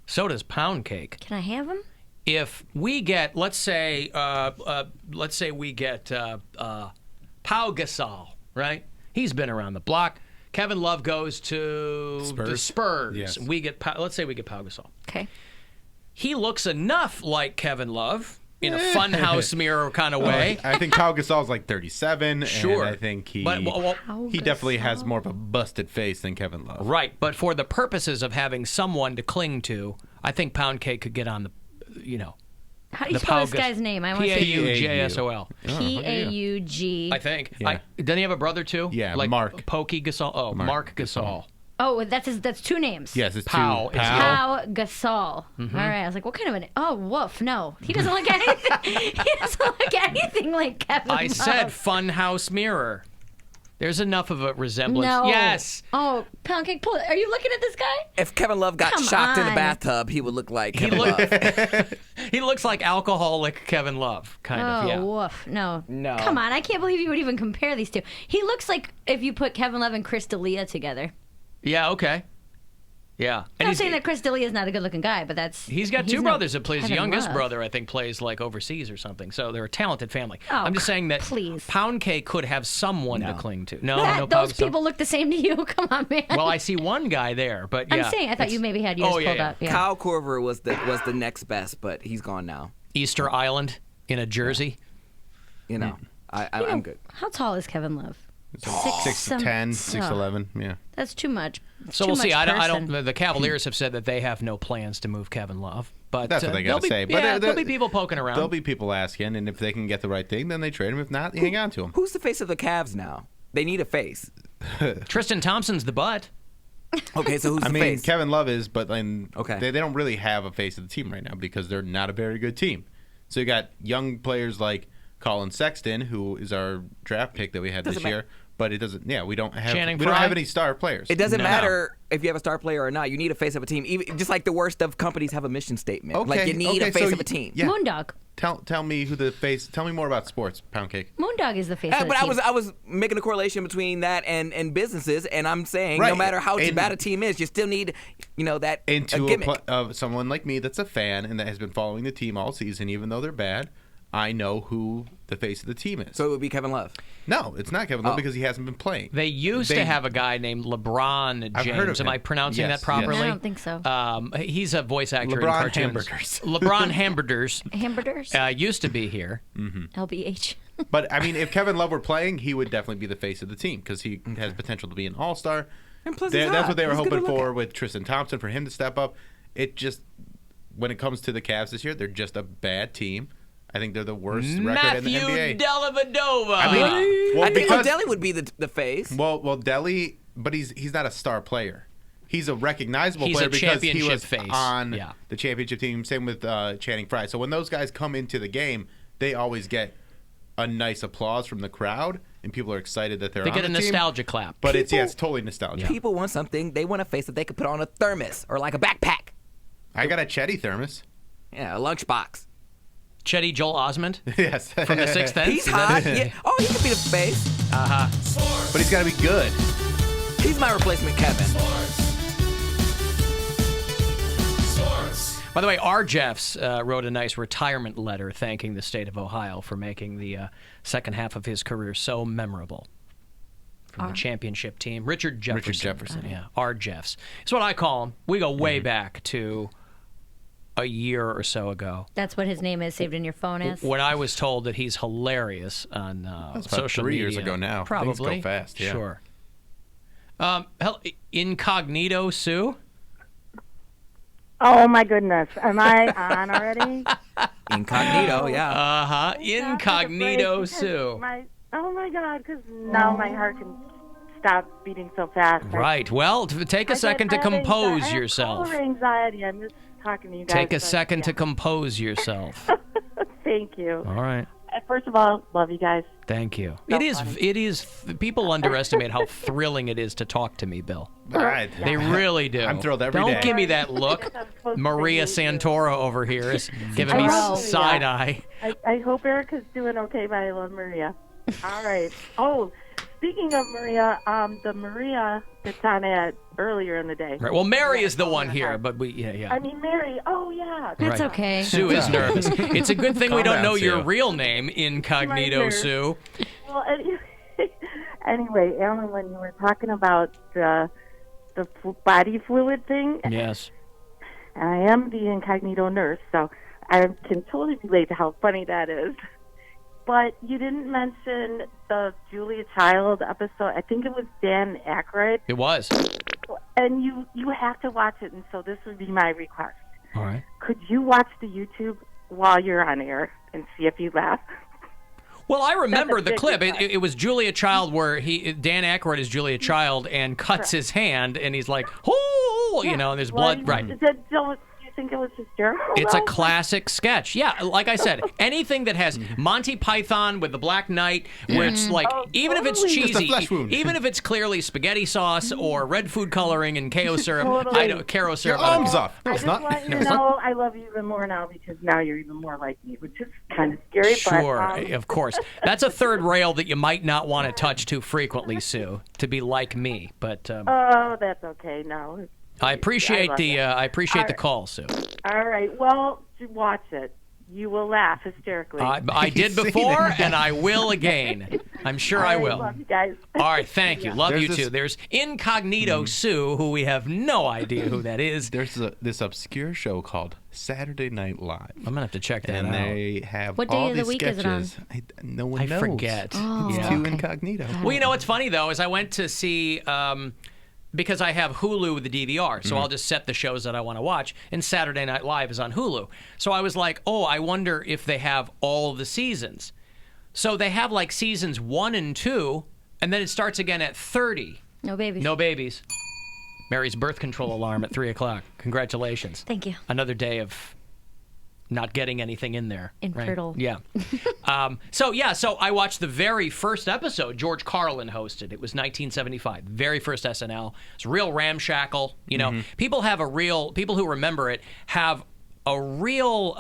So does Pound Cake. Can I have him? If we get, let's say we get Pau Gasol, right? He's been around the block. Kevin Love goes to the Spurs. Yes. We get, let's say we get Pau Gasol. Okay. He looks enough like Kevin Love in a funhouse mirror kind of way. I think Pau Gasol's like 37, Sure. and I think he But, he definitely has more of a busted face than Kevin Love. Right, but for the purposes of having someone to cling to, I think Pound Cake could get on the, How do you the spell Pau this guy's name? I want to say P-A-U-J-S-O-L. P-A-U-G. I think. Doesn't he have a brother too? Yeah, like Mark. Pokey Gasol. Oh, Mark Gasol. Oh, that's two names. Yes, it's Pau. two. Pau Gasol. Mm-hmm. All right. I was like, what kind of an... Oh, woof. No. He doesn't look anything... he doesn't look anything like Kevin I Love. said funhouse mirror. There's enough of a resemblance. No. Yes. Oh, Pound Cake, pull it. Are you looking at this guy? If Kevin Love got Come shocked in the on. bathtub, he would look like Kevin Love. He looks like alcoholic Kevin Love, kind of. Yeah. Woof. No. No. Come on. I can't believe you would even compare these two. He looks like if you put Kevin Love and Chris D'Elia together. Yeah. Okay. Yeah. I'm And not saying that Chris D'Elia is not a good-looking guy, but that's... He's got two no brothers that plays. The Kevin youngest Love. brother, I think, plays like overseas or something. So they're a talented family. Oh, I'm just saying that please. Pound Cake could have someone to cling to. No, That- no. Pau those Gasol. people look the same to you. Come on, man. Well, I see one guy there, but yeah. I'm saying, I thought you maybe had yours pulled up. Yeah. Kyle Korver was the next best, but he's gone now. Easter Island in a jersey. You know, I'm good. How tall is Kevin Love? 6'10", 6'11", yeah. That's too much. It's So too we'll see. much I don't. person. The Cavaliers have said that they have no plans to move Kevin Love, but That's what they there'll got to be- say. But Yeah, there'll be people poking around. There'll be people asking, and if they can get the right thing, then they trade him. If not, they hang on to him. Who's the face of the Cavs now? They need a face. Tristan Thompson's the butt. Okay, so who's I the mean, face? Kevin Love is, but Okay. they don't really have a face of the team right now because they're not a very good team. So you got young players like Colin Sexton, who is our draft pick that we had Doesn't this year. But it doesn't. Yeah, we don't have. Channing we don't Frye? have any star players. It doesn't matter if you have a star player or not. You need a face of a team. Even just like the worst of companies have a mission statement. Okay, Like you need a face so of a team. Yeah. Moondog. Tell me who the face. Tell me more about sports, Pound Cake. Moondog is the face of the But team. I was making a correlation between that and businesses, and I'm saying no Right. matter how And- bad a team is, you still need that a Into gimmick. someone like me that's a fan and that has been following the team all season, even though they're bad. I know who the face of the team is. So it would be Kevin Love. No, it's not Kevin Love because he hasn't been playing. They used to have a guy named LeBron James. I've heard of Am him. I pronouncing Yes, that properly? I don't think so. He's a voice actor LeBron in cartoons. Hamburgers. LeBron Hamburgers. Hamburgers? Used to be here. LBH. But I mean, if Kevin Love were playing, he would definitely be the face of the team because he has potential to be an all-star. And plus, he's That's hot. what they were He's good to hoping look for at. with Tristan Thompson for him to step up. It just, when it comes to the Cavs this year, they're just a bad team. I think they're the worst record in the Matthew NBA. Dellavedova. I mean, I think Odeli would be the face. Well, Delly, but he's not a star player. He's a recognizable He's player a because he championship was face. on Yeah. the championship team. Same with Channing Frye. So when those guys come into the game, they always get a nice applause from the crowd, and people are excited that they're They on get a the team. nostalgia clap. But it's totally nostalgia. People want something. They want a face that they could put on a thermos or like a backpack. I got a Chetty thermos. Yeah, a lunchbox. Chetty Joel Osment. Yes. From The Sixth Sense. He's hot. Yeah. Oh, he could be the face. But he's got to be good. He's my replacement, Kevin. By the way, R. Jeffs wrote a nice retirement letter thanking the state of Ohio for making the second half of his career so memorable. From the championship team. Richard Jefferson. Yeah, R. Jeffs. It's what I call him. We go way back to a year or so ago. That's what his name is saved in your phone as? When I was told that he's hilarious on That's about social 3 media. years ago now. Probably. Things go fast, yeah. Sure. Incognito Sue? Oh, my goodness. Am I on already? Incognito, yeah. Uh-huh. Incognito Sue. Oh, my God, because now my heart can stop beating so fast. Right. Well, take a second to compose yourself. I have anxiety. I'm just talking to you guys. Take a second to compose yourself. Thank you. All right. First of all, love you guys. Thank you. So It is. People underestimate how thrilling it is to talk to me, Bill. Right. They really do. I'm thrilled every day. Don't give me that look. Maria Santoro over here is giving me side eye. I hope Erica's doing okay, but I love Maria. All right. Oh, speaking of Maria, the Maria that's on it earlier in the day. Right. Well, Mary is the one here, but yeah. I mean, Mary. Oh, yeah. That's Right. okay. Sue is nervous. It's a good thing we don't know your Sue. real name, Incognito Sue. Well, anyway, Alan, when you were talking about the body fluid thing, Yes. and I am the incognito nurse, so I can totally relate to how funny that is. But you didn't mention the Julia Child episode. I think it was Dan Aykroyd. It was. And you have to watch it, and so this would be my request. All right. Could you watch the YouTube while you're on air and see if you laugh? Well, I remember the big clip. request. It was Julia Child where Dan Aykroyd is Julia Child and cuts his hand, and he's like, "Oh," and there's blood. Right. Do you think it was hysterical? It's a though? classic sketch. Yeah, like I said, anything that has Monty Python with the Black Knight, where it's like, even if it's totally. Just a cheesy, flesh wound. even if it's clearly spaghetti sauce or red food coloring and KO syrup, Totally. I don't Caro syrup. Your I don't arm's know. off. No, I it's just not. want you No, to it's not. know I love you even more now because now you're even more like me, which is kind of scary. Sure, but, of course. That's a third rail that you might not want to touch too frequently, Sue, to be like me. But oh, that's okay. No. I appreciate love the it. I appreciate All the right. call, Sue. All right. Well, watch it. You will laugh hysterically. I did before, and I will again. I'm sure I All right, will. love you guys. All right, thank you. Love There's you this- too. There's Incognito Sue, who we have no idea who that is. There's this obscure show called Saturday Night Live. I'm gonna have to check that And out. they have What day all of the these week is sketches. it on? No one I knows. forget. Oh, It's Yeah. too incognito. Well, you know what's funny though is I went to see because I have Hulu with the DVR, so I'll just set the shows that I want to watch, and Saturday Night Live is on Hulu. So I was like, oh, I wonder if they have all the seasons. So they have like seasons 1 and 2, and then it starts again at 30. No babies. No babies. Mary's birth control alarm at 3 o'clock. Congratulations. Thank you. Another day of not getting anything in there. right? Infertile. Yeah. So I watched the very first episode George Carlin hosted. It was 1975. Very first SNL. It's real ramshackle. People who remember it have a real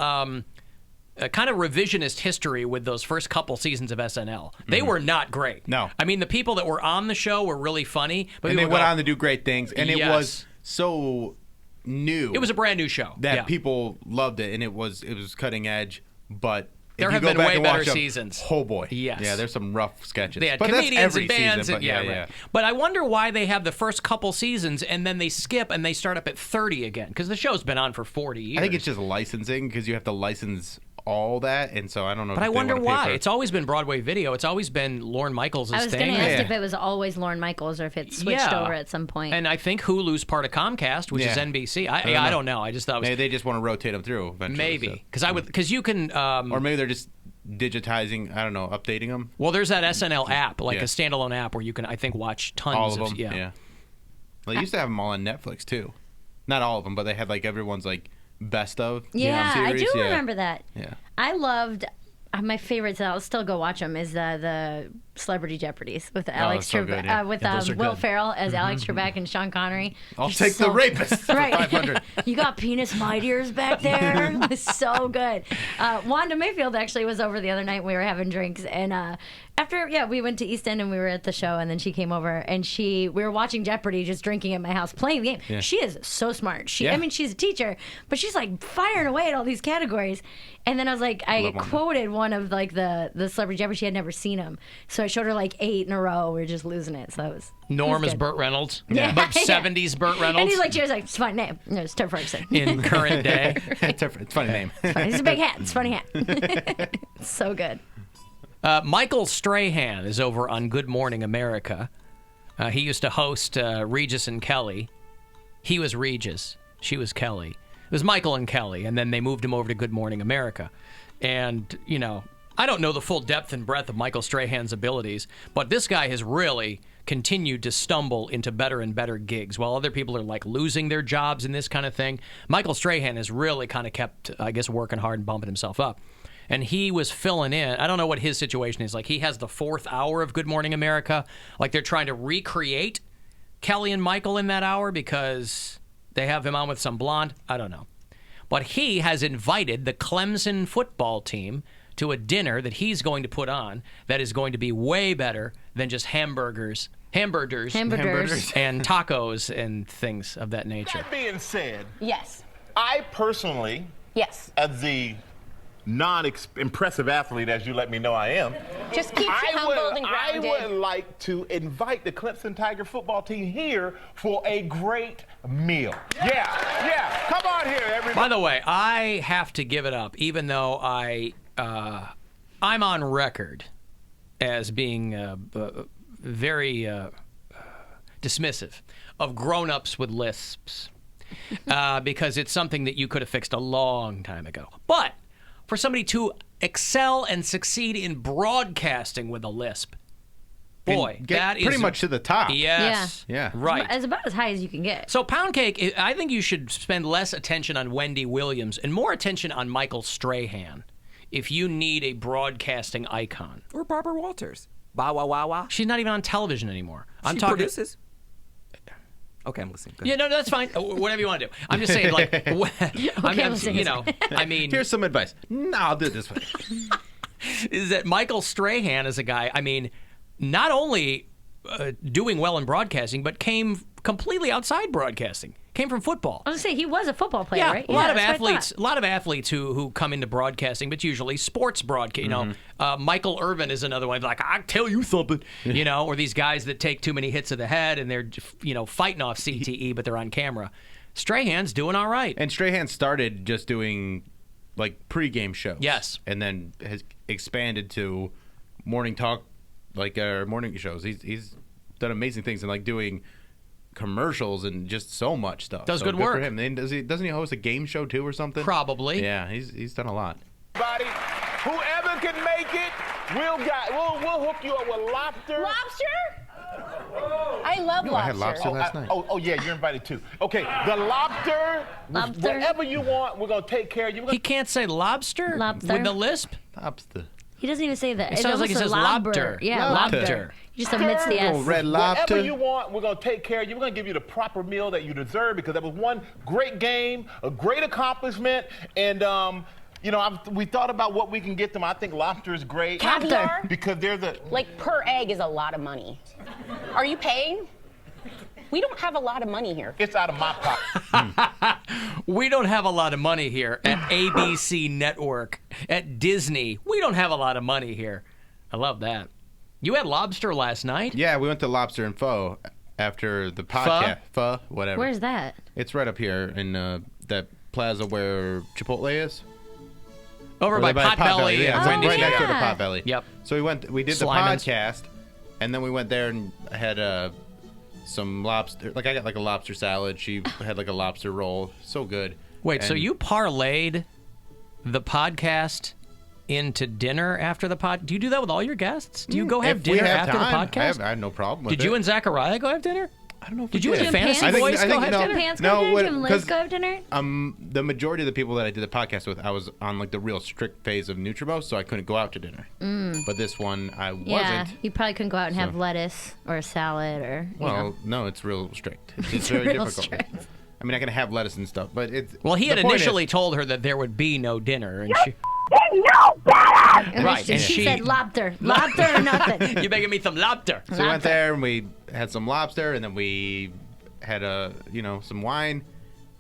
a kind of revisionist history with those first couple seasons of SNL. They were not great. No. I mean, the people that were on the show were really funny. But And we they would went go, on to do great things, and it Yes. was so new. It was a brand new show. that Yeah. people loved it, and it was cutting edge. But There if have you go been back way and better watch them, seasons. Oh boy, Yes. yeah. There's some rough sketches. They had but that's comedians every and bands. season. But Right. But I wonder why they have the first couple seasons and then they skip and they start up at 30 again, because the show's been on for 40 years. I think it's just licensing because you have to license all that, and so I don't know. But if I they wonder wanna pay why. for it. It's always been Broadway video. It's always been Lorne Michaels' I was thing. going to ask if it was always Lorne Michaels or if it switched over at some point. And I think Hulu's part of Comcast, which is Yeah. NBC. I don't know. I just thought it was maybe they just want to rotate them through eventually. maybe because you can. Or maybe they're just digitizing. I don't know, updating them. Well, there's that SNL app, like Yeah. a standalone app where you can, I think, watch tons All of them. Yeah. Yeah. They used to have them all on Netflix too. Not all of them, but they had like everyone's like best of. Yeah, I series. do Yeah. remember that. Yeah. I loved my favorites. I'll still go watch them. Is the Celebrity Jeopardies with Alex so good, Trebek, yeah. with Yeah, those are Will good. Ferrell as Alex Mm-hmm. Trebek and Sean Connery. I'll They're take the so- rapist for Right. 500. You got penis mightiers back there. It was so good. Wanda Mayfield actually was over the other night. We were having drinks, and after we went to East End and we were at the show, and then she came over and we were watching Jeopardy, just drinking at my house, playing the game. Yeah. She is so smart. Yeah. I mean, she's a teacher, but she's like firing away at all these categories. And then I was like, I Love Wanda. quoted one of like the Celebrity Jeopardy. She had never seen him, so I showed her like 8 in a row. We were just losing it. So that was Norm it was is good. Burt Reynolds. Yeah. But 70s Burt Reynolds. And he's like, she was like, it's a funny name. No, it's Ted Ferguson. in current day. it's a funny name. It's a big hat. It's a funny hat. It's so good. Michael Strahan is over on Good Morning America. He used to host Regis and Kelly. He was Regis. She was Kelly. It was Michael and Kelly, and then they moved him over to Good Morning America. And, you know, I don't know the full depth and breadth of Michael Strahan's abilities, but this guy has really continued to stumble into better and better gigs. While other people are, like, losing their jobs and this kind of thing, Michael Strahan has really kind of kept, I guess, working hard and bumping himself up. And he was filling in. I don't know what his situation is. Like, he has the 4th hour of Good Morning America. Like, they're trying to recreate Kelly and Michael in that hour because they have him on with some blonde. I don't know. But he has invited the Clemson football team to a dinner that he's going to put on that is going to be way better than just hamburgers, and tacos and things of that nature. That being said, yes, I personally, yes, as the non-impressive athlete, as you let me know I am, just keep humbled and grounded. I would like to invite the Clemson Tiger football team here for a great meal. Yeah, come on here, everybody. By the way, I have to give it up, even though I'm on record as being very dismissive of grown-ups with lisps, because it's something that you could have fixed a long time ago. But for somebody to excel and succeed in broadcasting with a lisp, boy, that is pretty much to the top. Yes. Yeah. Right. It's about as high as you can get. So Pound Cake, I think you should spend less attention on Wendy Williams and more attention on Michael Strahan if you need a broadcasting icon. Or Barbara Walters. Bow wow wow wow. She's not even on television anymore. She produces. Okay, I'm listening. Yeah, no, that's fine. Whatever you want to do. I'm just saying, like, I mean, here's some advice. No, I'll do it this way. Is that Michael Strahan is a guy, I mean, not only doing well in broadcasting, but came completely outside broadcasting. Came from football. I was going to say, he was a football player, right? A lot of athletes who come into broadcasting, but usually sports broadcast. You know, Michael Irvin is another one. Like, I'll tell you something. You know, or these guys that take too many hits of the head and they're, you know, fighting off CTE, but they're on camera. Strahan's doing all right. And Strahan started just doing, like, pregame shows. Yes. And then has expanded to morning talk, like, morning shows. He's done amazing things and, like, doing commercials and just so much stuff. Does so good work for him. And doesn't he host a game show too or something? Probably. Yeah, he's done a lot. Everybody, whoever can make it, we'll hook you up with lobster. Lobster? I love lobster. I had lobster last night. Oh yeah, you're invited too. Okay, the lobster. Whatever you want, we're gonna take care of you. He can't say lobster with the lisp. Lobster. He doesn't even say that. It sounds like he says lobster. Yeah, lobster. He just omits the S. Red lobster. Whatever you want, we're going to take care of you. We're going to give you the proper meal that you deserve because that was one great game, a great accomplishment, and you know, we thought about what we can get them. I think lobster is great. Caviar? Because they're the... Like, per egg is a lot of money. Are you paying? We don't have a lot of money here. It's out of my pocket. We don't have a lot of money here at ABC Network, at Disney. We don't have a lot of money here. I love that. You had lobster last night? Yeah, we went to Lobster and Pho after the podcast. Pho, whatever. Where's that? It's right up here in that plaza where Chipotle is. Over by Potbelly. Yeah, it's right next door to Potbelly. Yep. So we did the podcast, and then we went there and had some lobster. Like, I got like a lobster salad. She had like a lobster roll. So good. Wait, so you parlayed the podcast into dinner after the pod? Do you do that with all your guests? Do you go have dinner after the podcast? I have no problem with it. Did you and Zachariah go have dinner? I don't know if did you and the Fantasy Boys go have dinner? Pants go have dinner? Jim Liz go have dinner? The majority of the people that I did the podcast with, I was on like the real strict phase of Nutrimo, so I couldn't go out to dinner. But this one, I wasn't. Yeah, you probably couldn't go out and have lettuce or a salad or. No, it's real strict. It's very difficult. Strict. I mean, I can have lettuce and stuff, but it's. Well, he had initially told her that there would be no dinner, and she. No better. Right, and she said lobster or nothing. You're making me some lobster. So we went there and we had some lobster, and then we had some wine,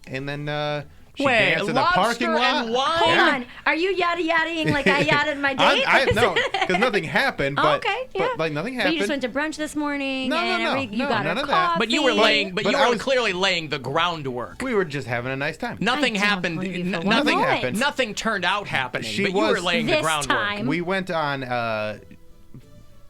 and then she danced in the parking lot. And wine? Hold on, are you yada-yadaing like I yada my date? No, because nothing happened. But, okay, yeah. But like nothing happened. But you just went to brunch this morning. No, you got none her of coffee. that. But you were laying. But you were clearly laying the groundwork. We were just having a nice time. Nothing happened. Nothing happened. Nothing turned out happening. She but you were laying the groundwork. We went on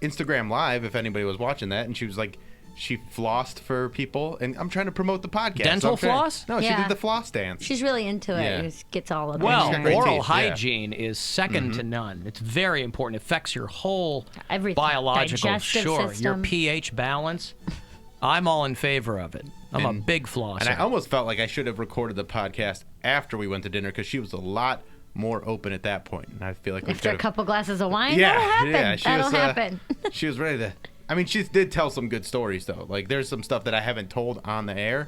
Instagram Live, if anybody was watching that, and she was like she flossed for people, and I'm trying to promote the podcast. Dental floss? No, she Yeah. did the floss dance. She's really into it. Yeah. It gets all of Well, got great oral teeth, yeah. hygiene is 2nd to none. It's very important. It affects your whole Everything. biological, Digestive your system. pH balance. I'm all in favor of it. I'm a big flosser. And I almost felt like I should have recorded the podcast after we went to dinner because she was a lot more open at that point, and I feel like we After a could've- couple glasses of wine, Yeah, that'll happen. yeah, she That'll was, happen. She was ready to. I mean, she did tell some good stories though. Like there's some stuff that I haven't told on the air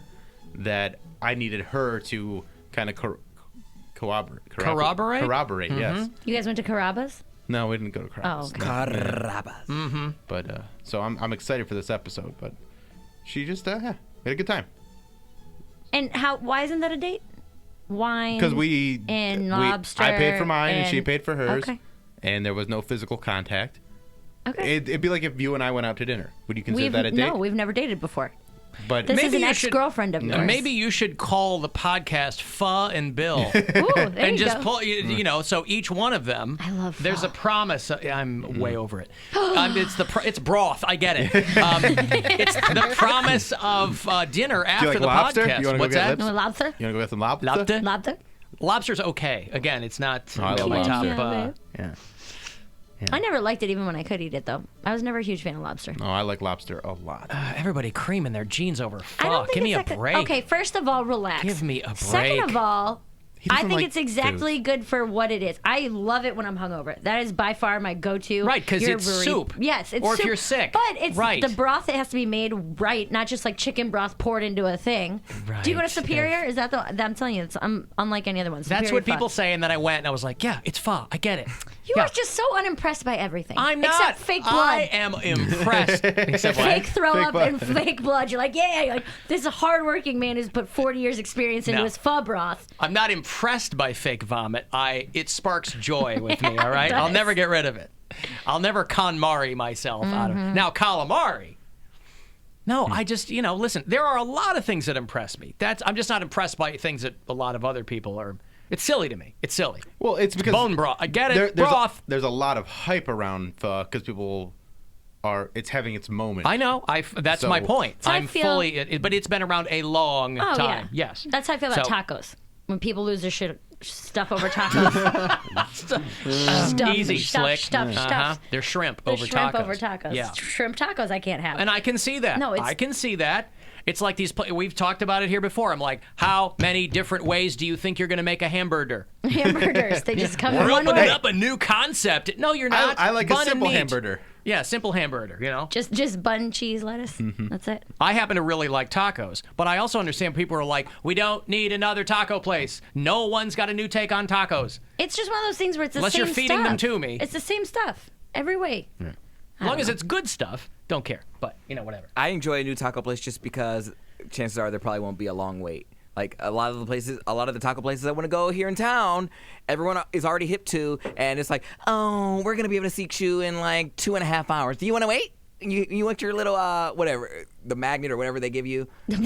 that I needed her to kind of corroborate. Corroborate, yes. You guys went to Carrabba's? No, we didn't go to Carrabba's. Oh, okay. Carrabba's. Mm-hmm. But so I'm excited for this episode. But she just we had a good time. And why isn't that a date? Wine. Because and lobster. I paid for mine and she paid for hers. Okay. And there was no physical contact. Okay. It'd be like if you and I went out to dinner. Would you consider that a date? No, we've never dated before. But This is Maybe an you should- ex-girlfriend of yours. Maybe you should call the podcast Pho and Bill. Ooh, there and you just go. pull, you know, so each one of them, I love there's pho. a promise. I'm way over it. It's broth. I get it. It's the promise of dinner after like the lobster? podcast. You wanna go What's get that? lips? No, lobster? You want to go get some lobster? Lobster? Lobster? Lobster's okay. Again, it's not I love my top. lobster. Yeah. I never liked it even when I could eat it, though. I was never a huge fan of lobster. Oh, I like lobster a lot. Everybody creaming their jeans over I pho. don't think Give me a it's that good. break. Okay, first of all, relax. Give me a Second break. of all, He I doesn't think like it's exactly good for what it is. I love it when I'm hungover. That is by far my go-to. Right, 'cause Your it's soup. Yes, it's Or if soup. you're sick. But it's Right. the broth that has to be made right, not just like chicken broth poured into a thing. Do you go to Right. Superior? Is that the? I'm telling you, it's unlike any other one. That's Superior what pho. people say, and then I went and I was like, yeah, it's pho. I get it. You Yeah. are just so unimpressed by everything. I'm not. Except fake blood. I am impressed. Except what? Fake throw Fake up blood. and fake blood. You're like, yeah, you're like this is a hardworking man who's put 40 years experience into No. his pho broth. I'm not impressed by fake vomit. It sparks joy with me, all right? It I'll does. never get rid of it. I'll never KonMari myself out of it. Now, calamari. No, I just, listen, there are a lot of things that impress me. I'm just not impressed by things that a lot of other people are. It's silly to me. It's silly. Well, it's because Bone broth. I get it. there's Broth. there's a lot of hype around pho because people it's having its moment. I know. That's So- my point. So I I'm feel- fully, but it's been around a long Oh time. yeah. Yes. That's how I feel about So- tacos. When people lose their shit stuff over tacos. Stuff, Easy, stuff, slick. stuff, stuff. They're shrimp They're over shrimp tacos. over tacos. Yeah. Shrimp tacos I can't have. And I can see that. No, it's- I can see that. It's like we've talked about it here before. I'm like, how many different ways do you think you're going to make a hamburger? Hamburgers, they just come in We're one opening way. up a new concept. No, you're not. I like Bun a and simple meat. hamburger. Yeah, simple hamburger, Just bun, cheese, lettuce. That's it. I happen to really like tacos, but I also understand people are like, we don't need another taco place. No one's got a new take on tacos. It's just one of those things where it's the Unless same you're feeding stuff. them to me. It's the same stuff every way. As long as it's good stuff, don't care. But, whatever. I enjoy a new taco place just because chances are there probably won't be a long wait. Like a lot of the taco places I want to go here in town, everyone is already hip to, and it's like, oh, we're gonna be able to seat you in like 2.5 hours. Do you want to wait? You want your little whatever, the magnet or whatever they give you, the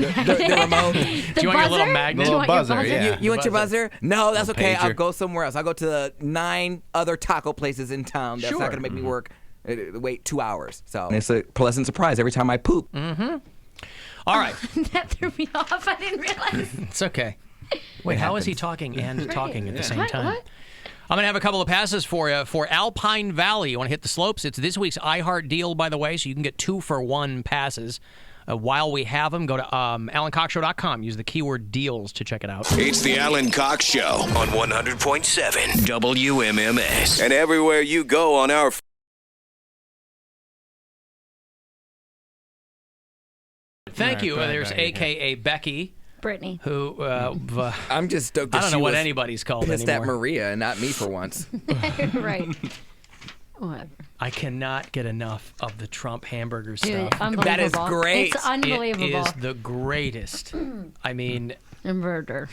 remote. Do you want your little magnet? The little buzzer, yeah. You want your buzzer? No, that's Little okay. I'll pager. go somewhere else. I'll go to the 9 other taco places in town. That's Sure. not gonna make me work. Wait 2 hours. So and it's a pleasant surprise every time I poop. All right. That threw me off. I didn't realize. It's okay. Wait, how is he talking and talking at the same time? What? I'm going to have a couple of passes for you for Alpine Valley. You want to hit the slopes? It's this week's iHeart deal, by the way, so you can get 2-for-1 passes. While we have them, go to AlanCockShow.com. Use the keyword deals to check it out. It's the Alan Cox Show on 100.7 WMMS. And everywhere you go on our Thank you. Right, There's right, A.K.A. Becky, Brittany. who I'm just stoked. I that don't she know what was anybody's called pissed anymore. at Maria and not me for once. Right. Whatever. I cannot get enough of the Trump hamburger Dude, stuff. unbelievable. That is great. It's unbelievable. It is the greatest. I mean, Murder.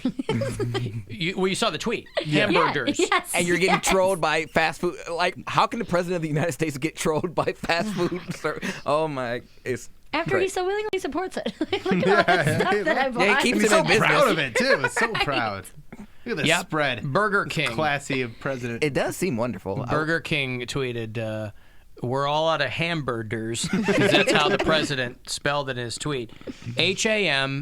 you saw the tweet. Hamburgers. Yes. And you're getting yes. trolled by fast food. Like, how can the president of the United States get trolled by fast food? Oh my! It's After great. he so willingly supports it. Look at all that stuff that I bought. Yeah, he keeps He's it so in business. proud of it too. It's so proud. Look at the Yep. spread. Burger It's King. classy of president. It does seem wonderful. Burger King tweeted, We're all out of hamburgers, because that's how the president spelled it in his tweet. HAMBERDERS.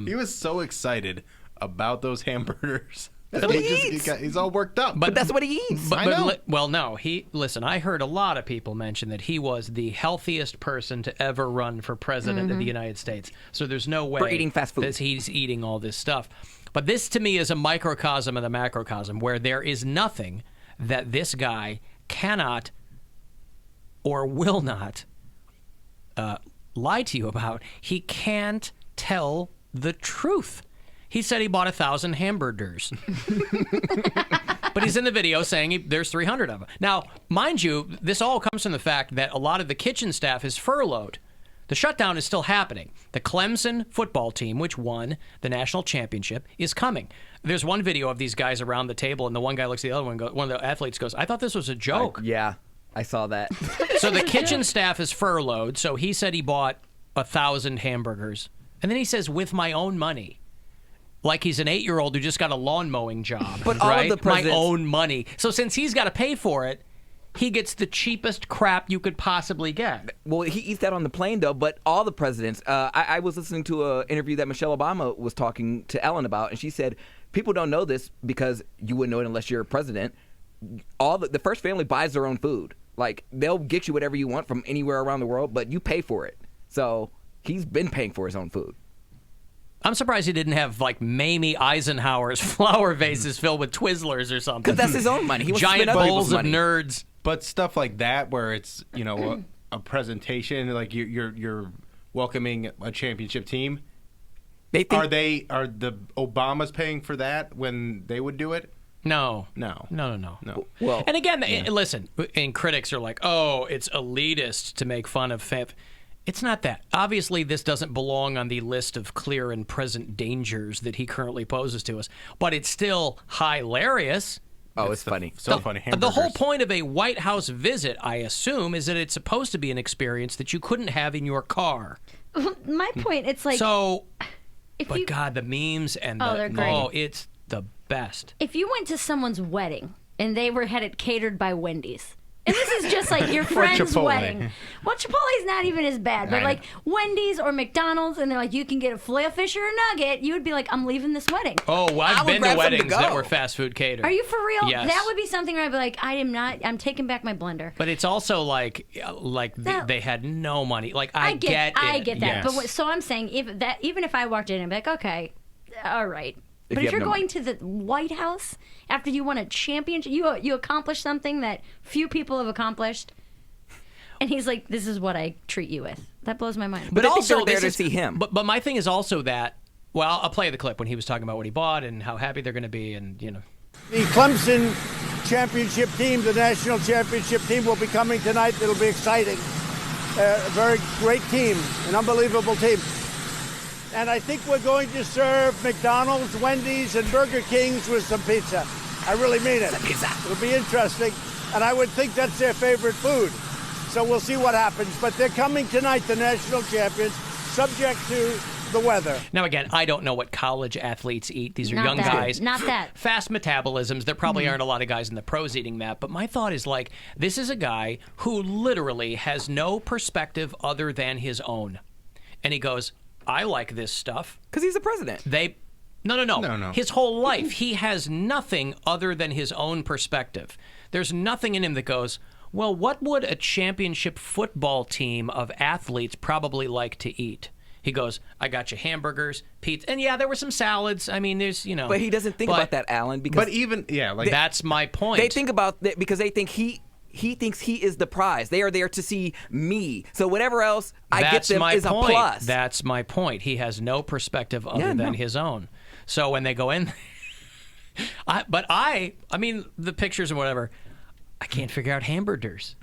He was so excited about those hamburgers. That's what he eats. He's all worked up. But that's what he eats. I know. Well, no. Listen, I heard a lot of people mention that he was the healthiest person to ever run for president of the United States. So there's no way For eating fast food. that he's eating all this stuff. But this, to me, is a microcosm of the macrocosm, where there is nothing that this guy cannot or will not lie to you about. He can't tell the truth. He said he bought 1,000 hamburgers. But he's in the video saying there's 300 of them. Now, mind you, this all comes from the fact that a lot of the kitchen staff is furloughed. The shutdown is still happening. The Clemson football team, which won the national championship, is coming. There's one video of these guys around the table, and the one guy looks at the other one, one of the athletes goes, I thought this was a joke. Yeah, I saw that. So the kitchen staff is furloughed, so he said he bought 1,000 hamburgers. And then he says, with my own money. Like he's an 8-year-old who just got a lawn mowing job. But all right? of the presidents... My own money. So since he's got to pay for it, he gets the cheapest crap you could possibly get. Well, he eats that on the plane, though, but all the presidents... I was listening to an interview that Michelle Obama was talking to Ellen about, and she said, people don't know this because you wouldn't know it unless you're a president. The first family buys their own food. Like, they'll get you whatever you want from anywhere around the world, but you pay for it. So he's been paying for his own food. I'm surprised he didn't have, like, Mamie Eisenhower's flower vases filled with Twizzlers or something. Because that's his own money. He wants Giant to spend other bowls people's of money. nerds. But stuff like that, where it's a presentation, like you're welcoming a championship team. Are the Obamas paying for that when they would do it? No. Well, and again, listen, and critics are like, oh, it's elitist to make fun of It's not that. Obviously, this doesn't belong on the list of clear and present dangers that he currently poses to us, but it's still hilarious. Oh, it's funny. So funny. The whole point of a White House visit, I assume, is that it's supposed to be an experience that you couldn't have in your car. My point, it's like... So, God, the memes and they're great. it's the best. If you went to someone's wedding and they had it catered by Wendy's, and this is just like your friend's wedding. Well, Chipotle's not even as bad, but like Wendy's or McDonald's, and they're like, you can get a filet of fish or a nugget. You would be like, I'm leaving this wedding. Oh, well, I've been to weddings that were fast food catered. Are you for real? Yes. That would be something where I'd be like, I'm taking back my blender. But it's also like they had no money. Like I get it. I get that. Yes. But so I'm saying, even if I walked in and be like, okay, all right. But if you're going to the White House after you won a championship, you accomplished something that few people have accomplished, and he's like, "This is what I treat you with." That blows my mind. But also, they're there to see him. But my thing is also that. Well, I'll play the clip when he was talking about what he bought and how happy they're going to be, and The Clemson championship team, the national championship team, will be coming tonight. It'll be exciting. A very great team, an unbelievable team. And I think we're going to serve McDonald's, Wendy's, and Burger King's with some pizza. I really mean it. It'll be interesting. And I would think that's their favorite food. So we'll see what happens. But they're coming tonight, the national champions, subject to the weather. Now, again, I don't know what college athletes eat. These are Not young that. guys. Not that. Fast metabolisms. There probably aren't a lot of guys in the pros eating that. But my thought is like, this is a guy who literally has no perspective other than his own. And he goes, I like this stuff. Because he's the president. No. His whole life, he has nothing other than his own perspective. There's nothing in him that goes, well, what would a championship football team of athletes probably like to eat? He goes, I got you hamburgers, pizza, and yeah, there were some salads. I mean, there's, But he doesn't think about that, Alan. Because that's my point. They think about that because they think he thinks he is the prize. They are there to see me. So whatever else I get them is a plus. That's my point. He has no perspective other than his own. So when they go in, I mean, the pictures and whatever, I can't figure out hamburgers.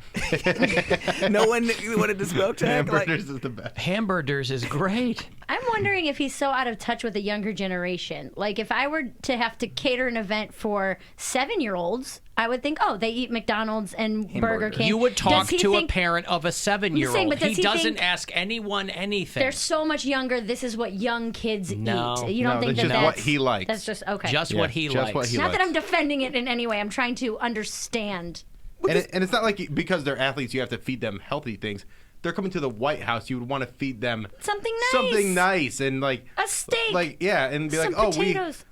No one wanted to spell check. Hamburgers is the best. Hamburgers is great. I'm wondering if he's so out of touch with the younger generation. Like, if I were to have to cater an event for 7-year-olds, I would think, oh, they eat McDonald's and Burger King. You would talk to a think, parent of a 7-year-old. saying, but does He he doesn't think ask anyone anything. they're so much younger, this is what young kids No. eat. You don't No, think that's that just that's what he likes. That's just okay. Just what he likes. Not that I'm defending it in any way. I'm trying to understand. And it's not like because they're athletes, you have to feed them healthy things. They're coming to the White House. You would want to feed them something nice and like a steak, and be some like, oh, potatoes.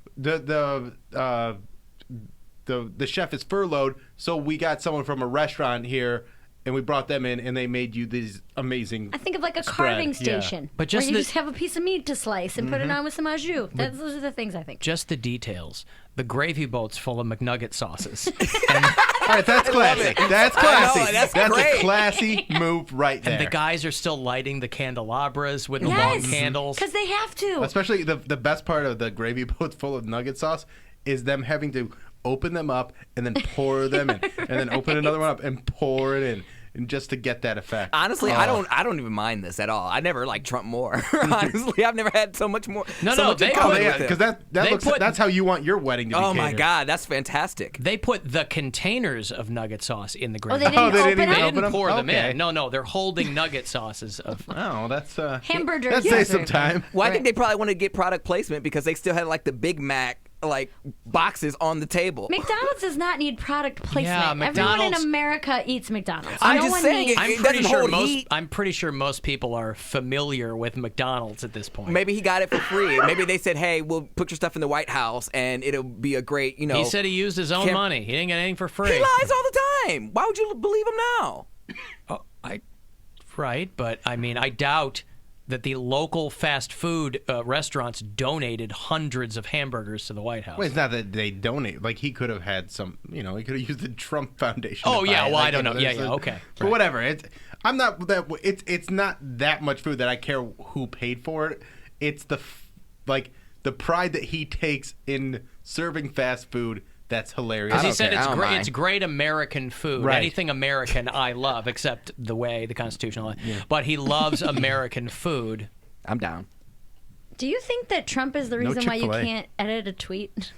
the chef is furloughed, so we got someone from a restaurant here, and we brought them in, and they made you these amazing. I think of like a spread. carving Yeah. station, But just where you the- just have a piece of meat to slice and put it Mhm. on with some au jus. Those are the things I think. Just the details. The gravy boat's full of McNugget sauces. All right, that's classy. That's classy. I know, that's a great. classy move right there. And the guys are still lighting the candelabras with the long Yes, candles. because they have to. Especially the best part of the gravy boat full of nugget sauce is them having to open them up and then pour them in, and then open another one up and pour it in, and just to get that effect. Honestly, I don't even mind this at all. I never liked Trump more. Honestly, I've never had so much more. No, so no, much they in common put- with him. Because that's how you want your wedding to be. Oh my catered. God, that's fantastic. They put the containers of nugget sauce in the gravy. they didn't They open them? didn't pour them Okay. in. No, they're holding nugget sauces of. Oh, that's Hamburger. that saves some time. Well, I think they probably want to get product placement because they still had like the Big Mac boxes on the table. McDonald's does not need product placement. Yeah, Everyone in McDonald's- America eats McDonald's. I'm No just one saying needs- it- I'm pretty doesn't sure hold most. heat. I'm pretty sure most people are familiar with McDonald's at this point. Maybe he got it for free. Maybe they said, "Hey, we'll put your stuff in the White House, and it'll be a great, He said he used his own money. He didn't get anything for free. He lies all the time. Why would you believe him now? Right, but I mean, I doubt that the local fast food restaurants donated hundreds of hamburgers to the White House. Well, it's not that they donate. Like, he could have had some, he could have used the Trump Foundation. Oh, to buy yeah, it. well, Like, I don't know. there's Yeah, okay. But Right. whatever. It's not that much food that I care who paid for it. It's the pride that he takes in serving fast food. That's hilarious. Because he said it's great American food. Right. Anything American I love, except the way the Constitution. But he loves American food. I'm down. Do you think that Trump is the reason why you Chick-fil-A. can't edit a tweet?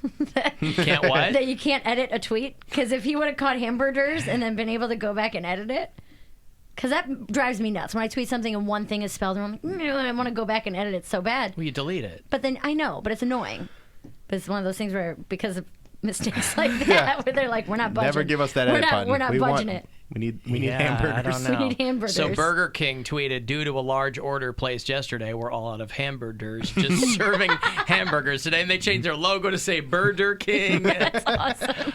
Can't what? That you can't edit a tweet? Because if he would have caught hamburgers and then been able to go back and edit it, because that drives me nuts. When I tweet something and one thing is spelled wrong, I'm like, I want to go back and edit it so bad. Well, you delete it. But then I know, but it's annoying. But it's one of those things where because of mistakes like that, where they're like, we're not budging. Never give us that we're edit not, button. We're not We budging want- it. We need Yeah, hamburgers. I don't know. We need hamburgers. So Burger King tweeted, due to a large order placed yesterday, we're all out of hamburgers, just serving hamburgers today. And they changed their logo to say Burger King. That's awesome.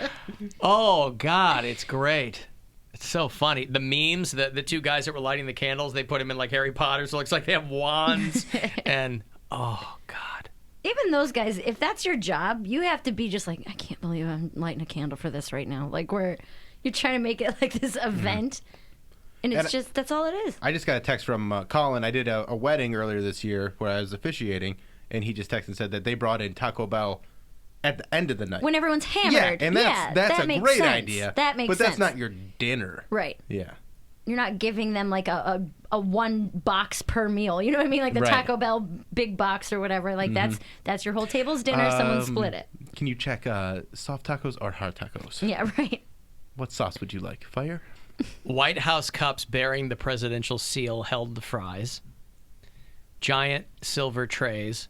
Oh, God, it's great. It's so funny. The memes, the two guys that were lighting the candles, they put them in like Harry Potter, so it looks like they have wands. And, oh, God. Even those guys, if that's your job, you have to be just like, I can't believe I'm lighting a candle for this right now. Like, where you're trying to make it like this event, and it's And just, that's all it is. I just got a text from Colin. I did a wedding earlier this year where I was officiating, and he just texted and said that they brought in Taco Bell at the end of the night. When everyone's hammered. Yeah, and that's that a makes great sense. idea. That makes but sense. that's not your dinner. Right. Yeah. You're not giving them like a one box per meal. You know what I mean? Like the Right. Taco Bell big box or whatever. Like that's your whole table's dinner. Someone split it. Can you check soft tacos or hard tacos? Yeah, right. What sauce would you like? Fire? White House cups bearing the presidential seal held the fries. Giant silver trays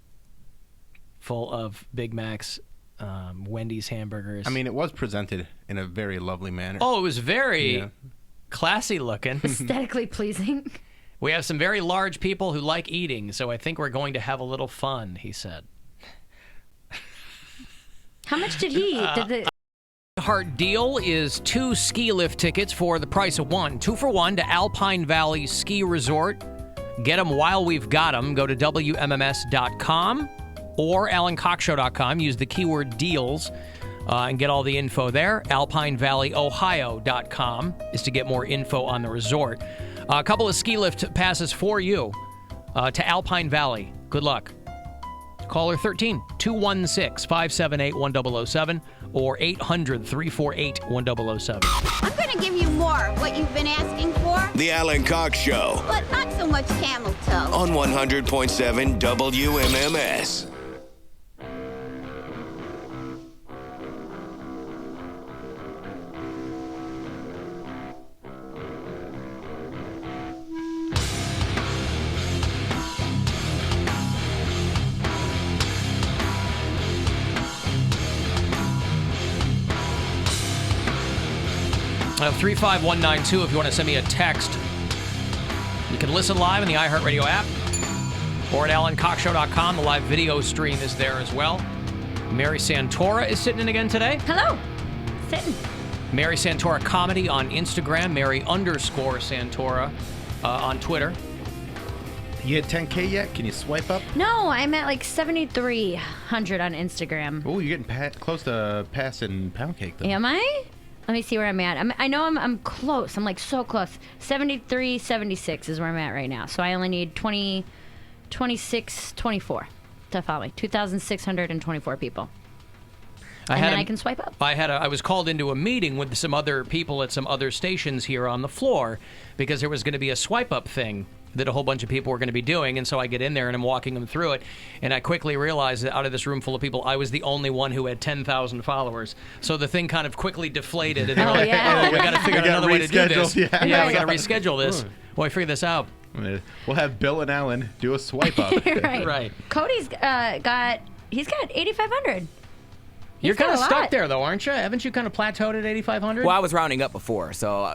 full of Big Macs, Wendy's hamburgers. I mean, it was presented in a very lovely manner. Oh, it was very Yeah. classy looking. Aesthetically pleasing. We have some very large people who like eating, so I think we're going to have a little fun, he said. How much did he eat? Did the Heart deal is 2 ski lift tickets for the price of 1. 2 for 1 to Alpine Valley Ski Resort. Get them while we've got them. Go to WMMS.com or AlanCockShow.com. Use the keyword deals and get all the info there. AlpineValleyOhio.com is to get more info on the resort. A couple of ski lift passes for you to Alpine Valley. Good luck. Caller 13, 216-578-1007 or 800-348-1007. I'm going to give you more what you've been asking for. The Alan Cox Show But not so much camel toe. on 100.7 WMMS. I have 35192 if you want to send me a text. You can listen live in the iHeartRadio app or at AlanCockShow.com. The live video stream is there as well. Mary Santora is sitting in again today. Hello. Sitting. Mary Santora Comedy on Instagram. Mary_Santora on Twitter. You hit 10K yet? Can you swipe up? No, I'm at like 7,300 on Instagram. Oh, you're getting close to passing Pound Cake, though. Am I? Let me see where I'm at. I know I'm close. I'm like so close. 73, 76 is where I'm at right now. So I only need 20, 26, 24 to follow me. 2,624 people. And then I can swipe up. I was called into a meeting with some other people at some other stations here on the floor because there was going to be a swipe up thing that a whole bunch of people were going to be doing, and so I get in there and I'm walking them through it, and I quickly realized that out of this room full of people, I was the only one who had 10,000 followers. So the thing kind of quickly deflated, and they're like, "Oh, we got to figure out another way to do this. Yeah, we got to reschedule this." Well, I figured this out. We'll have Bill and Alan do a swipe up. Right. Cody's got 8,500. You're kind of stuck there, though, aren't you? Haven't you kind of plateaued at 8,500? Well, I was rounding up before, so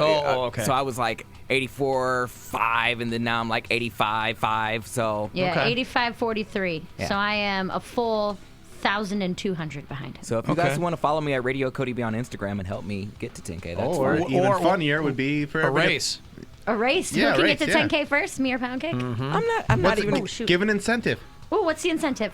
okay. So I was like 84.5, and then now I'm like 85.5. So yeah, 85.43. Yeah. So I am a full 1,200 behind. So if you guys want to follow me at Radio Cody B on Instagram and help me get to 10K, that's or fine. even funnier would be for a race. A race. Yeah, Who can race, get to 10K first? Me or Pound Cake? I'm not even. Give an incentive. Oh, what's the incentive?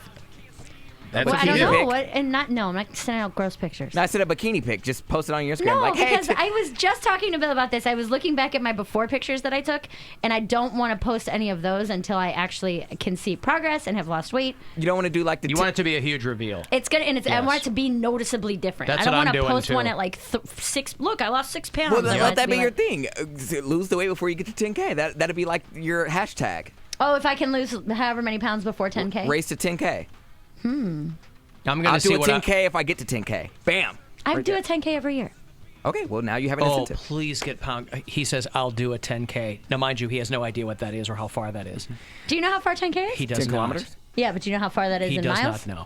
That's well, a I don't key know. pic. What? And not. No, I'm not sending out gross pictures. No, I said a bikini pic. Just post it on your Instagram. No, like, hey, because I was just talking to Bill about this. I was looking back at my before pictures that I took, and I don't want to post any of those until I actually can see progress and have lost weight. You don't want to do like the. You want it to be a huge reveal. It's good, and I want it to be noticeably different. That's I don't what I'm want to doing, post too. one at like 6. Look, I lost 6 pounds. Well, then I want let it to that be your like- thing. Lose the weight before you get to 10K. That'd be like your hashtag. Oh, if I can lose however many pounds before 10K. Race to 10K. I'm I'll do a 10K if I get to 10K. Bam. I do a 10K every year. Okay, well now you have an Oh, incentive. please get Pound. He says, I'll do a 10K. Now, mind you, he has no idea what that is or how far that is. Do you know how far 10K is? He does 10 not. kilometers? Yeah, but do you know how far that is He in does miles? not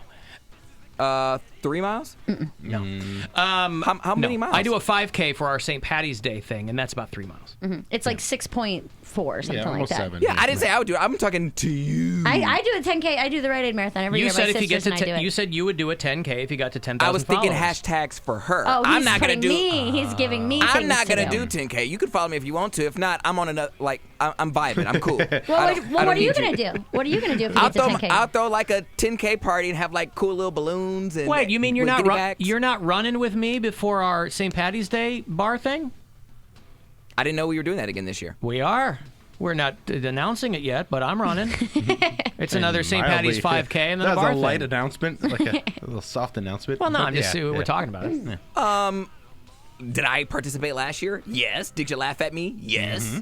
know. 3 miles? No. How many miles? I do a 5K for our St. Patty's Day thing, and that's about 3 miles. It's like 6.4 or something like that. Yeah, I didn't say I would do it. I'm talking to you. I do a 10K. I do the Rite Aid Marathon every You year. said My if you get sisters to and I do it. you said you would do a 10K if you got to 10,000 I was thinking followers. hashtags for her. Oh, I'm he's not gonna putting do. me. He's giving me. I'm things not to gonna do 10K. You can follow me if you want to. If not, I'm on another. Like I'm vibing. I'm cool. Well, what are you gonna do? What are you gonna do if you get to 10K? I'll throw like a 10K party and have like cool little balloons and. Wait, you mean you're with not goodie bags. you're not running with me before our St. Patty's Day bar thing? I didn't know we were doing that again this year. We are. We're not announcing it yet, but I'm running. It's another St. Patty's 5K and then a That bar was a light thing. announcement, like a little soft announcement. Well, no, But I'm just we're talking about it. Yeah. Did I participate last year? Yes. Did you laugh at me? Yes.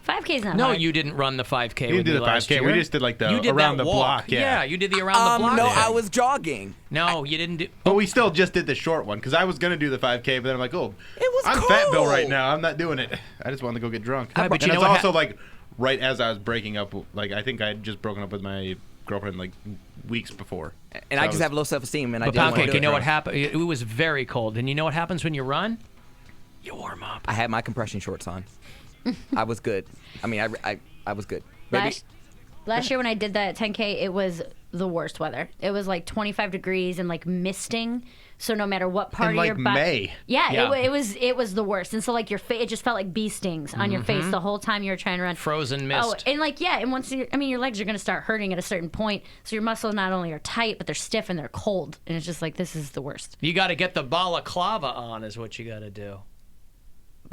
5K's not No, hard. you didn't run the 5K. You with did me the last 5K. year. We just did like the You did around that the walk. block. Yeah. you did the around the block. No, thing. I was jogging. No, you didn't do. But we still just did the short one because I was gonna do the 5K, but then I'm like, oh, was I'm Fat Bill cold. right now. I'm not doing it. I just wanted to go get drunk. Right, but and you know it's what also like right as I was breaking up. Like I think I had just broken up with my girlfriend like weeks before. And I just have low self-esteem, and I But didn't Pound want to Cake, do you know it. what happened? It was very cold, and you know what happens when you run? You warm up. I had my compression shorts on. I was good. I mean, I was good. Maybe. Last year when I did that 10K, it was the worst weather. It was like 25 degrees and like misting. So no matter what part In, of your like, body, May. yeah. It was the worst. And so like your face, it just felt like bee stings on your face the whole time you were trying to run. Frozen mist. Oh, and like and once your legs are going to start hurting at a certain point. So your muscles not only are tight, but they're stiff and they're cold. And it's just like this is the worst. You got to get the balaclava on, is what you got to do.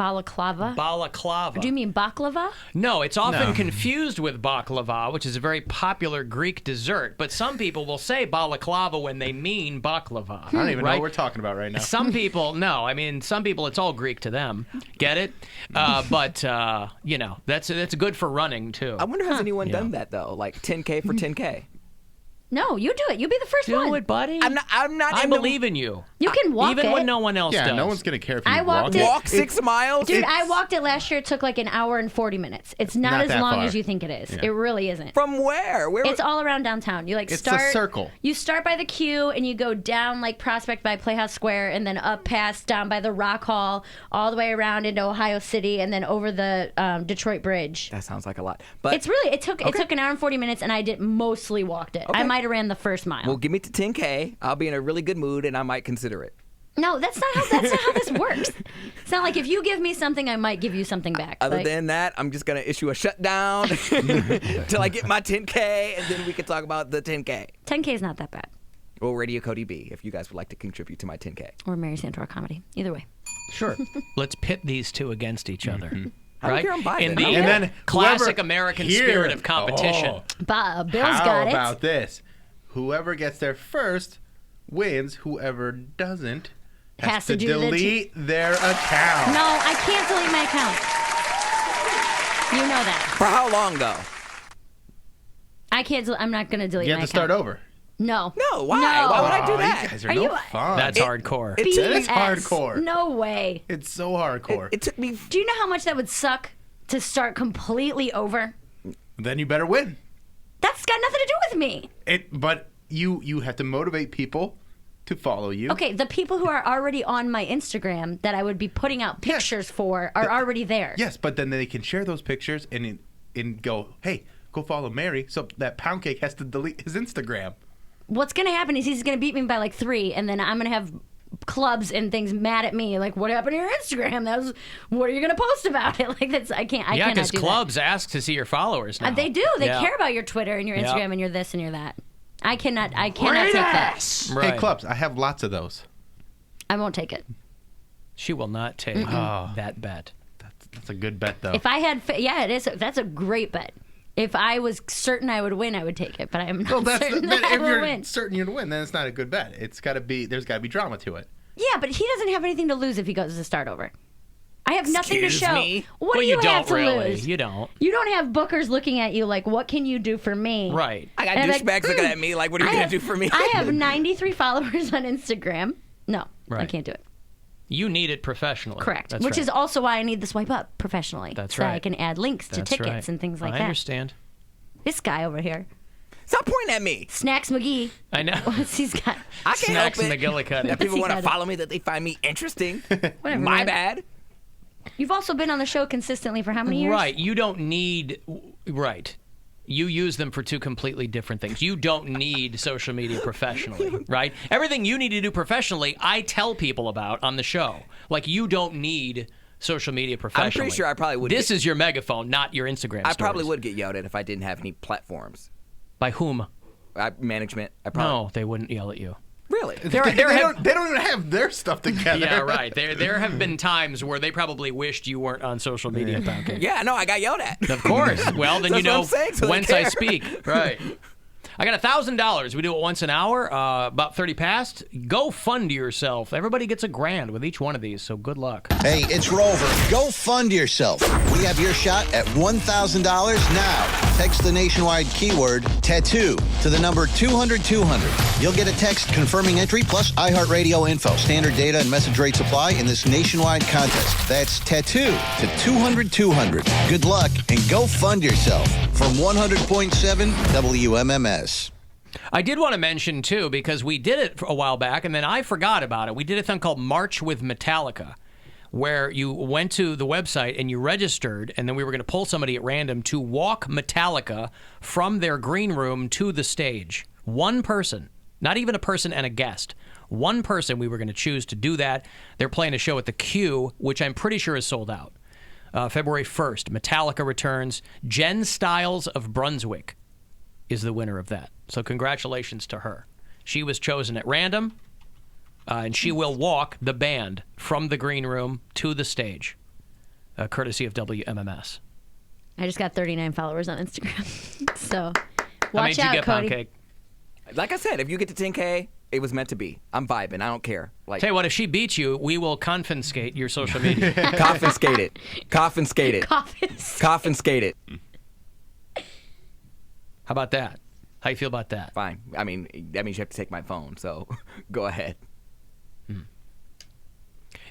Balaclava? Balaclava. Do you mean baklava? No, it's often No. confused with baklava, which is a very popular Greek dessert. But some people will say balaclava when they mean baklava. I don't even know right? what we're talking about right now. Some people, no. I mean, some people, it's all Greek to them. Get it? But you know, that's good for running too. I wonder has anyone done that though? Like 10K for 10K. No, you do it. You be the first one. Do it, buddy. I'm not. I believe in you. You can walk Even it. when no one else Yeah, does. no one's gonna care if you I walked walk it. Walk 6 miles. Dude, I walked it last year. It took like an hour and 40 minutes. It's not Not as that long far. as you think it is. Yeah. It really isn't. From where? It's all around downtown. You like It's start. a circle. You start by the Q and you go down like Prospect by Playhouse Square, and then up past down by the Rock Hall, all the way around into Ohio City, and then over the Detroit Bridge. That sounds like a lot. But It's really it took an hour and 40 minutes, and I mostly walked it. I Okay. might have ran the first mile. well, give me to 10K. I'll be in a really good mood and I might consider it. No, that's not how this works. It's not like if you give me something, I might give you something back. Other Like, than that, I'm just gonna issue a shutdown till I get my 10K, and then we can talk about the 10K. 10K is not that bad. Or Radio Cody B, if you guys would like to contribute to my 10K. Or Mary Santora comedy. Either way. Sure. Let's pit these two against each other. I don't Right? care, I'm Biden. In the And then classic whoever- American Here. spirit of competition. Oh. Bill's How got it. about this? Whoever gets there first wins. Whoever doesn't has to do the delete their account. No, I can't delete my account. You know that. For how long though? I can't. I'm not gonna delete You my have to account. start over. No. No, why? No. Why would I do Oh, that? You guys are, Are no you- fun. That's hardcore. It is BS. hardcore. No way. It's so hardcore. It took me. Do you know how much that would suck to start completely over? Then you better win. That's got nothing to do with me. But you have to motivate people to follow you. Okay, the people who are already on my Instagram that I would be putting out pictures for are already there. Yes, but then they can share those pictures and go, hey, go follow Mary. So that pound cake has to delete his Instagram. What's gonna happen is he's gonna beat me by like 3, and then I'm gonna have clubs and things mad at me, like, what happened to your Instagram? What are you gonna post about it? Like that's I cannot because do clubs ask to see your followers now. that. They do. They Yeah. care about your Twitter and your Yeah. Instagram and your this and your that. I cannot take that. Right. Hey, clubs, I have lots of those. I won't take it. She will not take that bet. That's a good bet, though. If I had, it is. That's a great bet. If I was certain I would win, I would take it. But I am not certain that I if will you're win. certain you're to win, then it's not a good bet. There's got to be drama to it. Yeah, but he doesn't have anything to lose if he goes to start over. I have nothing to Excuse show. me? What Well, do you don't have to really. lose? You don't. You don't have bookers looking at you like, what can you do for me? Right. I got And douchebags looking at me like, what are you I gonna have- do for me? I have 93 followers on Instagram. No, I Right. can't do it. You need it professionally. Correct. That's Which right. is also why I need the swipe up professionally. That's so right. I can add links to That's tickets right. and things like I that. understand. This guy over here, Stop pointing at me. Snacks McGee. I know. What's he's got? I can't Snacks help it. McGillicuddy. That people He want to got it. follow me, that they find me interesting. Whatever, My man. bad. You've also been on the show consistently for how many years? Right. You don't need. Right. You use them for two completely different things. You don't need social media professionally, right? Everything you need to do professionally, I tell people about on the show. Like, you don't need social media professionally. I'm pretty sure I probably would. This is your megaphone, not your Instagram I stories. probably would get yelled at if I didn't have any platforms. By whom? Management. I probably. No, they wouldn't yell at you. Really? They don't even have their stuff together. Yeah, right. There have been times where they probably wished you weren't on social media, Pancake. Yeah, no, I got yelled at. Of course. Well, then That's you know what I'm saying, so they whence I care. speak. Right. I got $1,000. We do it once an hour, about 30 past. Go fund yourself. Everybody gets $1,000 with each one of these, so good luck. Hey, it's Rover. Go fund yourself. We have your shot at $1,000 now. Text the nationwide keyword tattoo to the number 200-200. You'll get a text confirming entry plus iHeartRadio info. Standard data and message rates apply in this nationwide contest. That's tattoo to 200-200. Good luck and go fund yourself from 100.7 WMMS. I did want to mention, too, because we did it a while back, and then I forgot about it. We did a thing called March with Metallica, where you went to the website and you registered, and then we were going to pull somebody at random to walk Metallica from their green room to the stage. One person, not even a person and a guest. One person we were going to choose to do that. They're playing a show at the Q, which I'm pretty sure is sold out. February 1st, Metallica returns. Jen Stiles of Brunswick is the winner of that. So congratulations to her. She was chosen at random, and she will walk the band from the green room to the stage. courtesy of WMMS. I just got 39 followers on Instagram. So How many watch did you out, get, Cody. Pound Cake? Like I said, if you get to 10K, it was meant to be. I'm vibing. I don't care. Like, Tell you what, if she beats you, we will confiscate your social media. confiscate it. Confiscate it. Confiscate it. How about that? How you feel about that? Fine. I mean, that means you have to take my phone, so go ahead.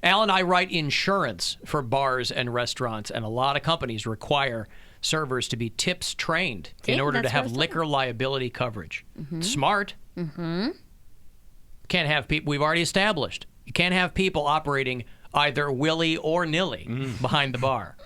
Al and I write insurance for bars and restaurants, and a lot of companies require servers to be tips trained in Yeah, order to that's have what I liquor liability coverage. Mhm. Smart. Mm-hmm. Can't have people, we've already established, you can't have people operating either willy or nilly behind the bar.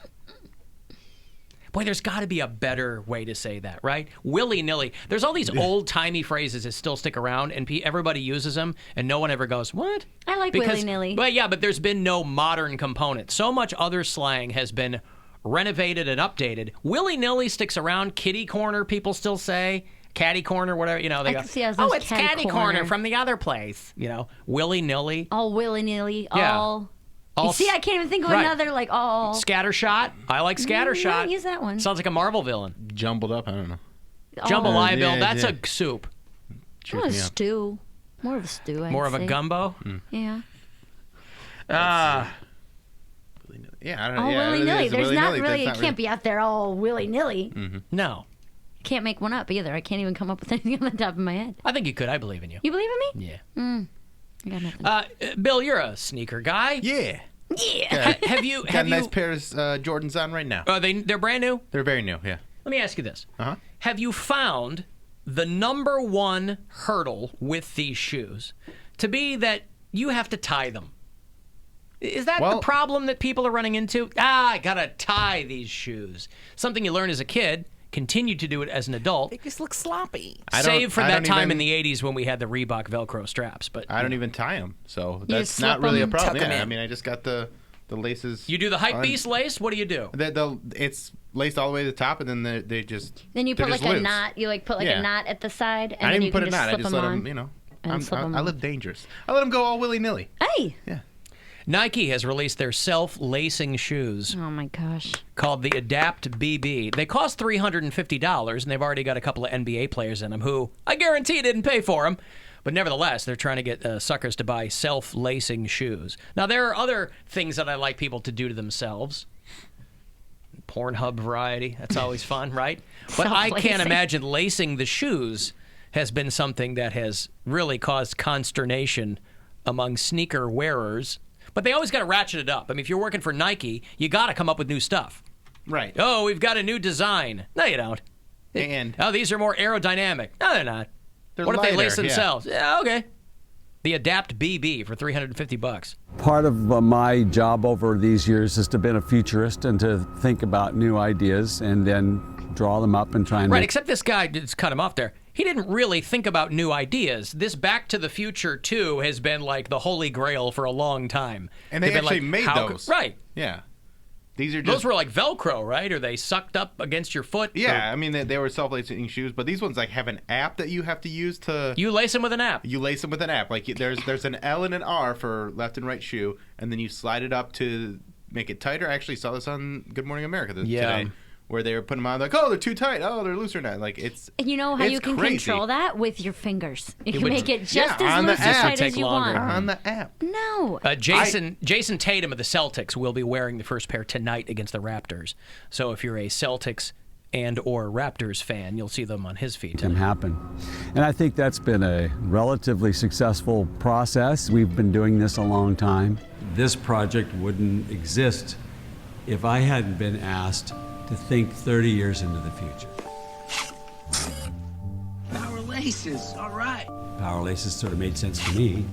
Boy, there's got to be a better way to say that, right? Willy-nilly. There's all these old-timey phrases that still stick around, and everybody uses them, and no one ever goes, what? I like willy-nilly. But yeah, but there's been no modern component. So much other slang has been renovated and updated. Willy-nilly sticks around. Kitty corner, people still say. Catty corner, whatever, they I go, can see us oh, as it's catty catty corner from the other place. Willy-nilly. All willy-nilly. Yeah. All. All You see, I can't even think of right. another, like, all. Scattershot. I like scattershot. I use that one. Sounds like a Marvel villain. Jumbled up, I don't know. Jambalaya Bill, yeah, that's yeah. a soup. More of a stew. More of a stew, More of a say. gumbo? Yeah. Yeah, I don't know. All Yeah, willy-nilly. it is There's not willy-nilly. really, That's you not can't be out there all willy-nilly. No. Can't make one up either. I can't even come up with anything on the top of my head. I think you could. I believe in you. You believe in me? Yeah. I got nothing. Bill, you're a sneaker guy. Yeah. Yeah. Have you? Got a nice pair of Jordans on right now. They're brand new? They're very new, yeah. Let me ask you this. Uh-huh. Have you found the number one hurdle with these shoes to be that you have to tie them? Is that the problem that people are running into? I gotta tie these shoes. Something you learn as a kid, continue to do it as an adult. They just look sloppy. Save for that time in the 80s when we had the Reebok Velcro straps. But I don't even tie them, so You that's just not slip really a 'em, problem. tuck 'em Yeah, in. I mean, I just got the laces. You do the Hype on. Beast lace? What do you do? It's laced all the way to the top, and then they just. Then you they're put like just a loose. knot. You like put like Yeah. a knot at the side, and I then didn't you even put can a just knot. I slip just them let on. them, you know. and slip 'em I on. live dangerous. I let them go all willy nilly. Hey. Yeah. Nike has released their self-lacing shoes. Oh my gosh. Called the Adapt BB. They cost $350, and they've already got a couple of NBA players in them who I guarantee didn't pay for them. But nevertheless, they're trying to get suckers to buy self-lacing shoes. Now, there are other things that I like people to do to themselves. Pornhub variety. That's always fun, right? But I can't Self-lacing. imagine lacing the shoes has been something that has really caused consternation among sneaker wearers. But they always got to ratchet it up. I mean, if you're working for Nike, you got to come up with new stuff. Right. Oh, we've got a new design. No, you don't. And oh, these are more aerodynamic. No, they're not. They're what if they lace lighter, yeah. themselves? Yeah, okay. The Adapt BB for $350. Part of my job over these years is to be a futurist and to think about new ideas and then draw them up and try and Right, make except this guy, just cut him off there. He didn't really think about new ideas. This Back to the Future 2 has been like the holy grail for a long time. And they They've been actually like, made how those. Right. Yeah. These are just. Those were like Velcro, right? Or they sucked up against your foot? Yeah, Or- I mean they were self-lacing shoes, but these ones like have an app that you have to use to. You lace them with an app. You lace them with an app. Like there's an L and an R for left and right shoe, and then you slide it up to make it tighter. I actually saw this on Good Morning America today, where they were putting them on like, oh, they're too tight. Oh, they're looser now. Like it's. And you know how it's you can crazy. control that with your fingers. You It can would- make it just Yeah, as on the loose and app. tight Take as you longer. want. On the app. No. Jason Tatum of the Celtics will be wearing the first pair tonight against the Raptors. So if you're a Celtics and or Raptors fan, you'll see them on his feet. them happen. And I think that's been a relatively successful process. We've been doing this a long time. This project wouldn't exist if I hadn't been asked to think 30 years into the future. Power laces, all right. Power laces sort of made sense to me,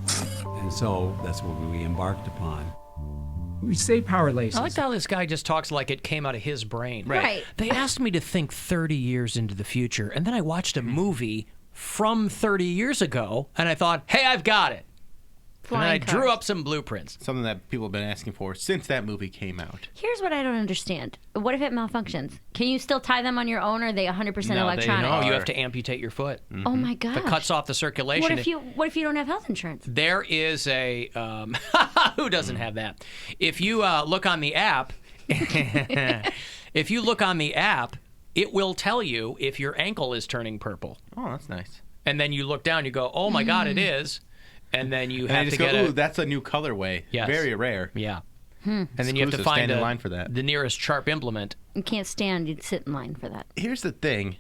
and so that's what we embarked upon. We say power laces. I like how this guy just talks like it came out of his brain. Right. They asked me to think 30 years into the future, and then I watched a movie from 30 years ago, and I thought, hey, I've got it. And then I Flying drew cars. up some blueprints. Something that people have been asking for since that movie came out. Here's what I don't understand. What if it malfunctions? Can you still tie them on your own, or are they 100% electronic? No, you have to amputate your foot. Oh my gosh. If it cuts off the circulation. What if you don't have health insurance? There is a who doesn't have that? If you look on the app, If you look on the app, it will tell you if your ankle is turning purple. Oh, that's nice. And then you look down, you go, oh my God, it is. And then you have to get ooh, that's a new colorway. Yes. Very rare. Yeah. And then you have to Exclusive. find Stand in line for that. the nearest sharp implement. You can't stand. You'd sit in line for that. Here's the thing.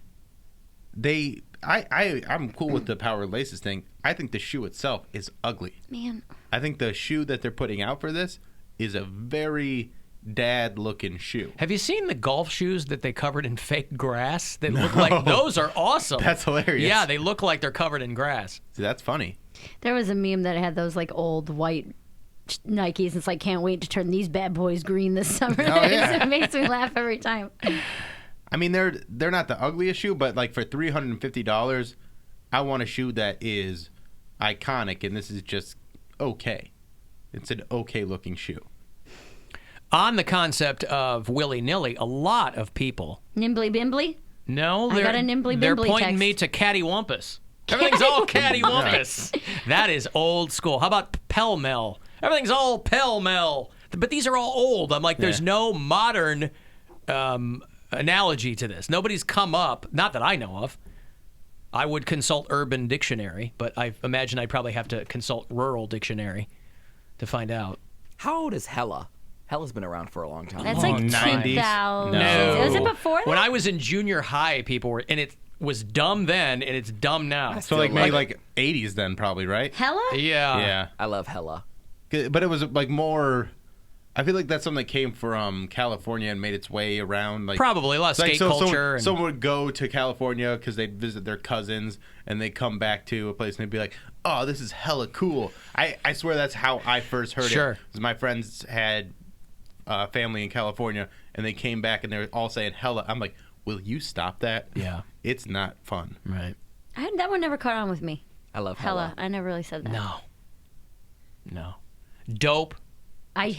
I'm cool with the power laces thing. I think the shoe itself is ugly. Man. I think the shoe that they're putting out for this is a very dad-looking shoe. Have you seen the golf shoes that they covered in fake grass? That look like those are awesome. That's hilarious. Yeah, they look like they're covered in grass. See, that's funny. There was a meme that had those like old white Nikes. It's like, can't wait to turn these bad boys green this summer. Oh, yeah. It makes me laugh every time. I mean, they're not the ugliest shoe, but like for $350, I want a shoe that is iconic, and this is just okay. It's an okay-looking shoe. On the concept of willy-nilly, a lot of people... Nimbly bimbly? No, I got a nimbly they're bimbly pointing text. me to cattywampus. Everything's all cattywampus. That is old school. How about pell-mell? Everything's all pell-mell. But these are all old. I'm like, there's no modern analogy to this. Nobody's come up, not that I know of. I would consult Urban Dictionary, but I imagine I'd probably have to consult Rural Dictionary to find out. How old is Hella? Hella's been around for a long time. That's like 90s. 2000. No. Was it before that? When I was in junior high, people were, and it was dumb then, and it's dumb now. So like maybe like 80s then probably, right? Hella? Yeah. Yeah. I love Hella. But it was like more... I feel like that's something that came from California and made its way around. Like Probably a lot of skate culture. Someone would go to California because they'd visit their cousins, and they'd come back to a place and they'd be like, "Oh, this is hella cool." I swear that's how I first heard Sure. it. 'Cause my friends had family in California, and they came back and they were all saying "hella." I'm like, "Will you stop that?" Yeah, it's not fun. Right. That one never caught on with me. I love Hella. I never really said that. No. Dope. I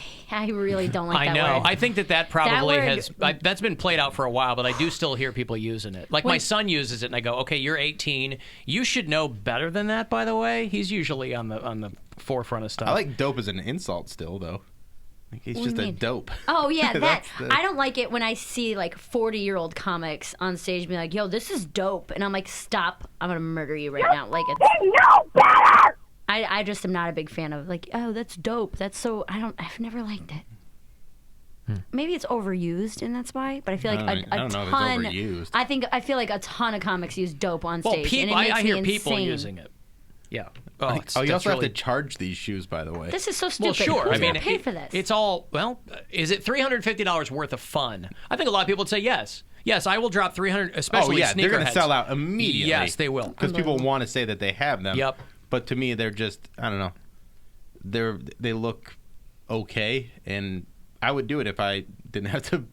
really don't like that I know. word. I think that probably That word- that's been played out for a while, but I do still hear people using it. Like my When- son uses it, and I go, "Okay, you're 18. You should know better than that." By the way, he's usually on the forefront of stuff. I like dope as an insult still, though. Like, he's What do just you a mean? dope. Oh, yeah, that. That's the- I don't like it when I see, like, 40-year-old comics on stage be like, yo, this is dope. And I'm like, stop. I'm going to murder you right now. Like, it's... I just am not a big fan of, like, oh, that's dope. That's so... I've never liked it. Maybe it's overused, and that's why. But I feel like I a don't know if it's ton... overused. I feel like a ton of comics use dope on Well, stage. and people, it makes I hear me people insane. using it. Yeah. You That's also have really- to charge these shoes, by the way. This is so Well, stupid. sure. Who's I mean, gonna pay for this? It's all is it $350 worth of fun? I think a lot of people would say yes. Yes, I will drop 300, especially oh yeah, they're going to sneakerheads. sell out immediately. Yes, they will. Because people want to say that they have them. Yep. But to me, they're just I don't know. They look okay, and I would do it if I didn't have to.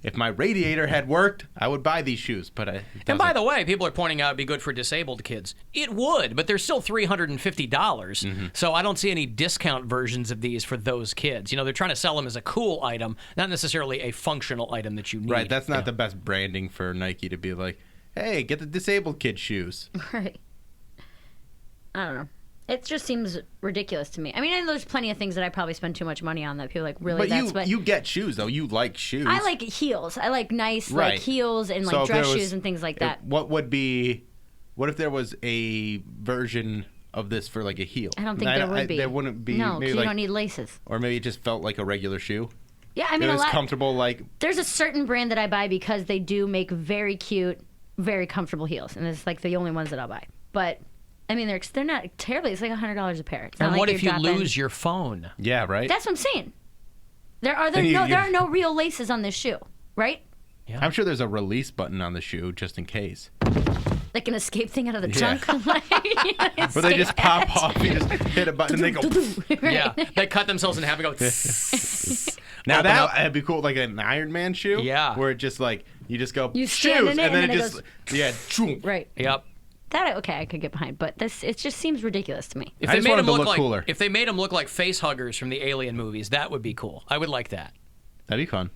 If my radiator had worked, I would buy these shoes. But And by the way, people are pointing out it'd be good for disabled kids. It would, but they're still $350. Mm-hmm. So I don't see any discount versions of these for those kids. You know, they're trying to sell them as a cool item, not necessarily a functional item that you need. right, that's not the best branding for Nike to be like, hey, get the disabled kid shoes. Right. I don't know. It just seems ridiculous to me. I mean, I know there's plenty of things that I probably spend too much money on that people are like, really, But you get shoes though. You like shoes. I like heels. I like nice Right. like heels and So like if there dress was- shoes and things like that. What if there was a version of this for like a heel? I don't think there would be. There wouldn't be. No, maybe because you like, don't need laces. Or maybe it just felt like a regular shoe. Yeah, I mean, it a was lot. comfortable. Like There's a certain brand that I buy because they do make very cute, very comfortable heels, and it's like the only ones that I'll buy. But I mean, they're not terribly. It's like $100 a pair. It's not And like what if you you're dropping- lose your phone? Yeah, right. That's what I'm saying. There are Then you- there are no real laces on this shoe, right? I'm sure there's a release button on the shoe just in case. Like an escape thing out of the Yeah. trunk. Where they just pop off, you just hit a button and they go. Yeah, they cut themselves in half and go. Now Open up. that'd be cool, like an Iron Man shoe. Yeah. Where it just like you just go You shoes, stand in it and then and it then it just goes- yeah. choom. Right. Yep. That okay, I could get behind, but it just seems ridiculous to me. If I they just made wanted them to look look like cooler. if they made them look like face huggers from the Alien movies, that would be cool. I would like that. That'd be fun.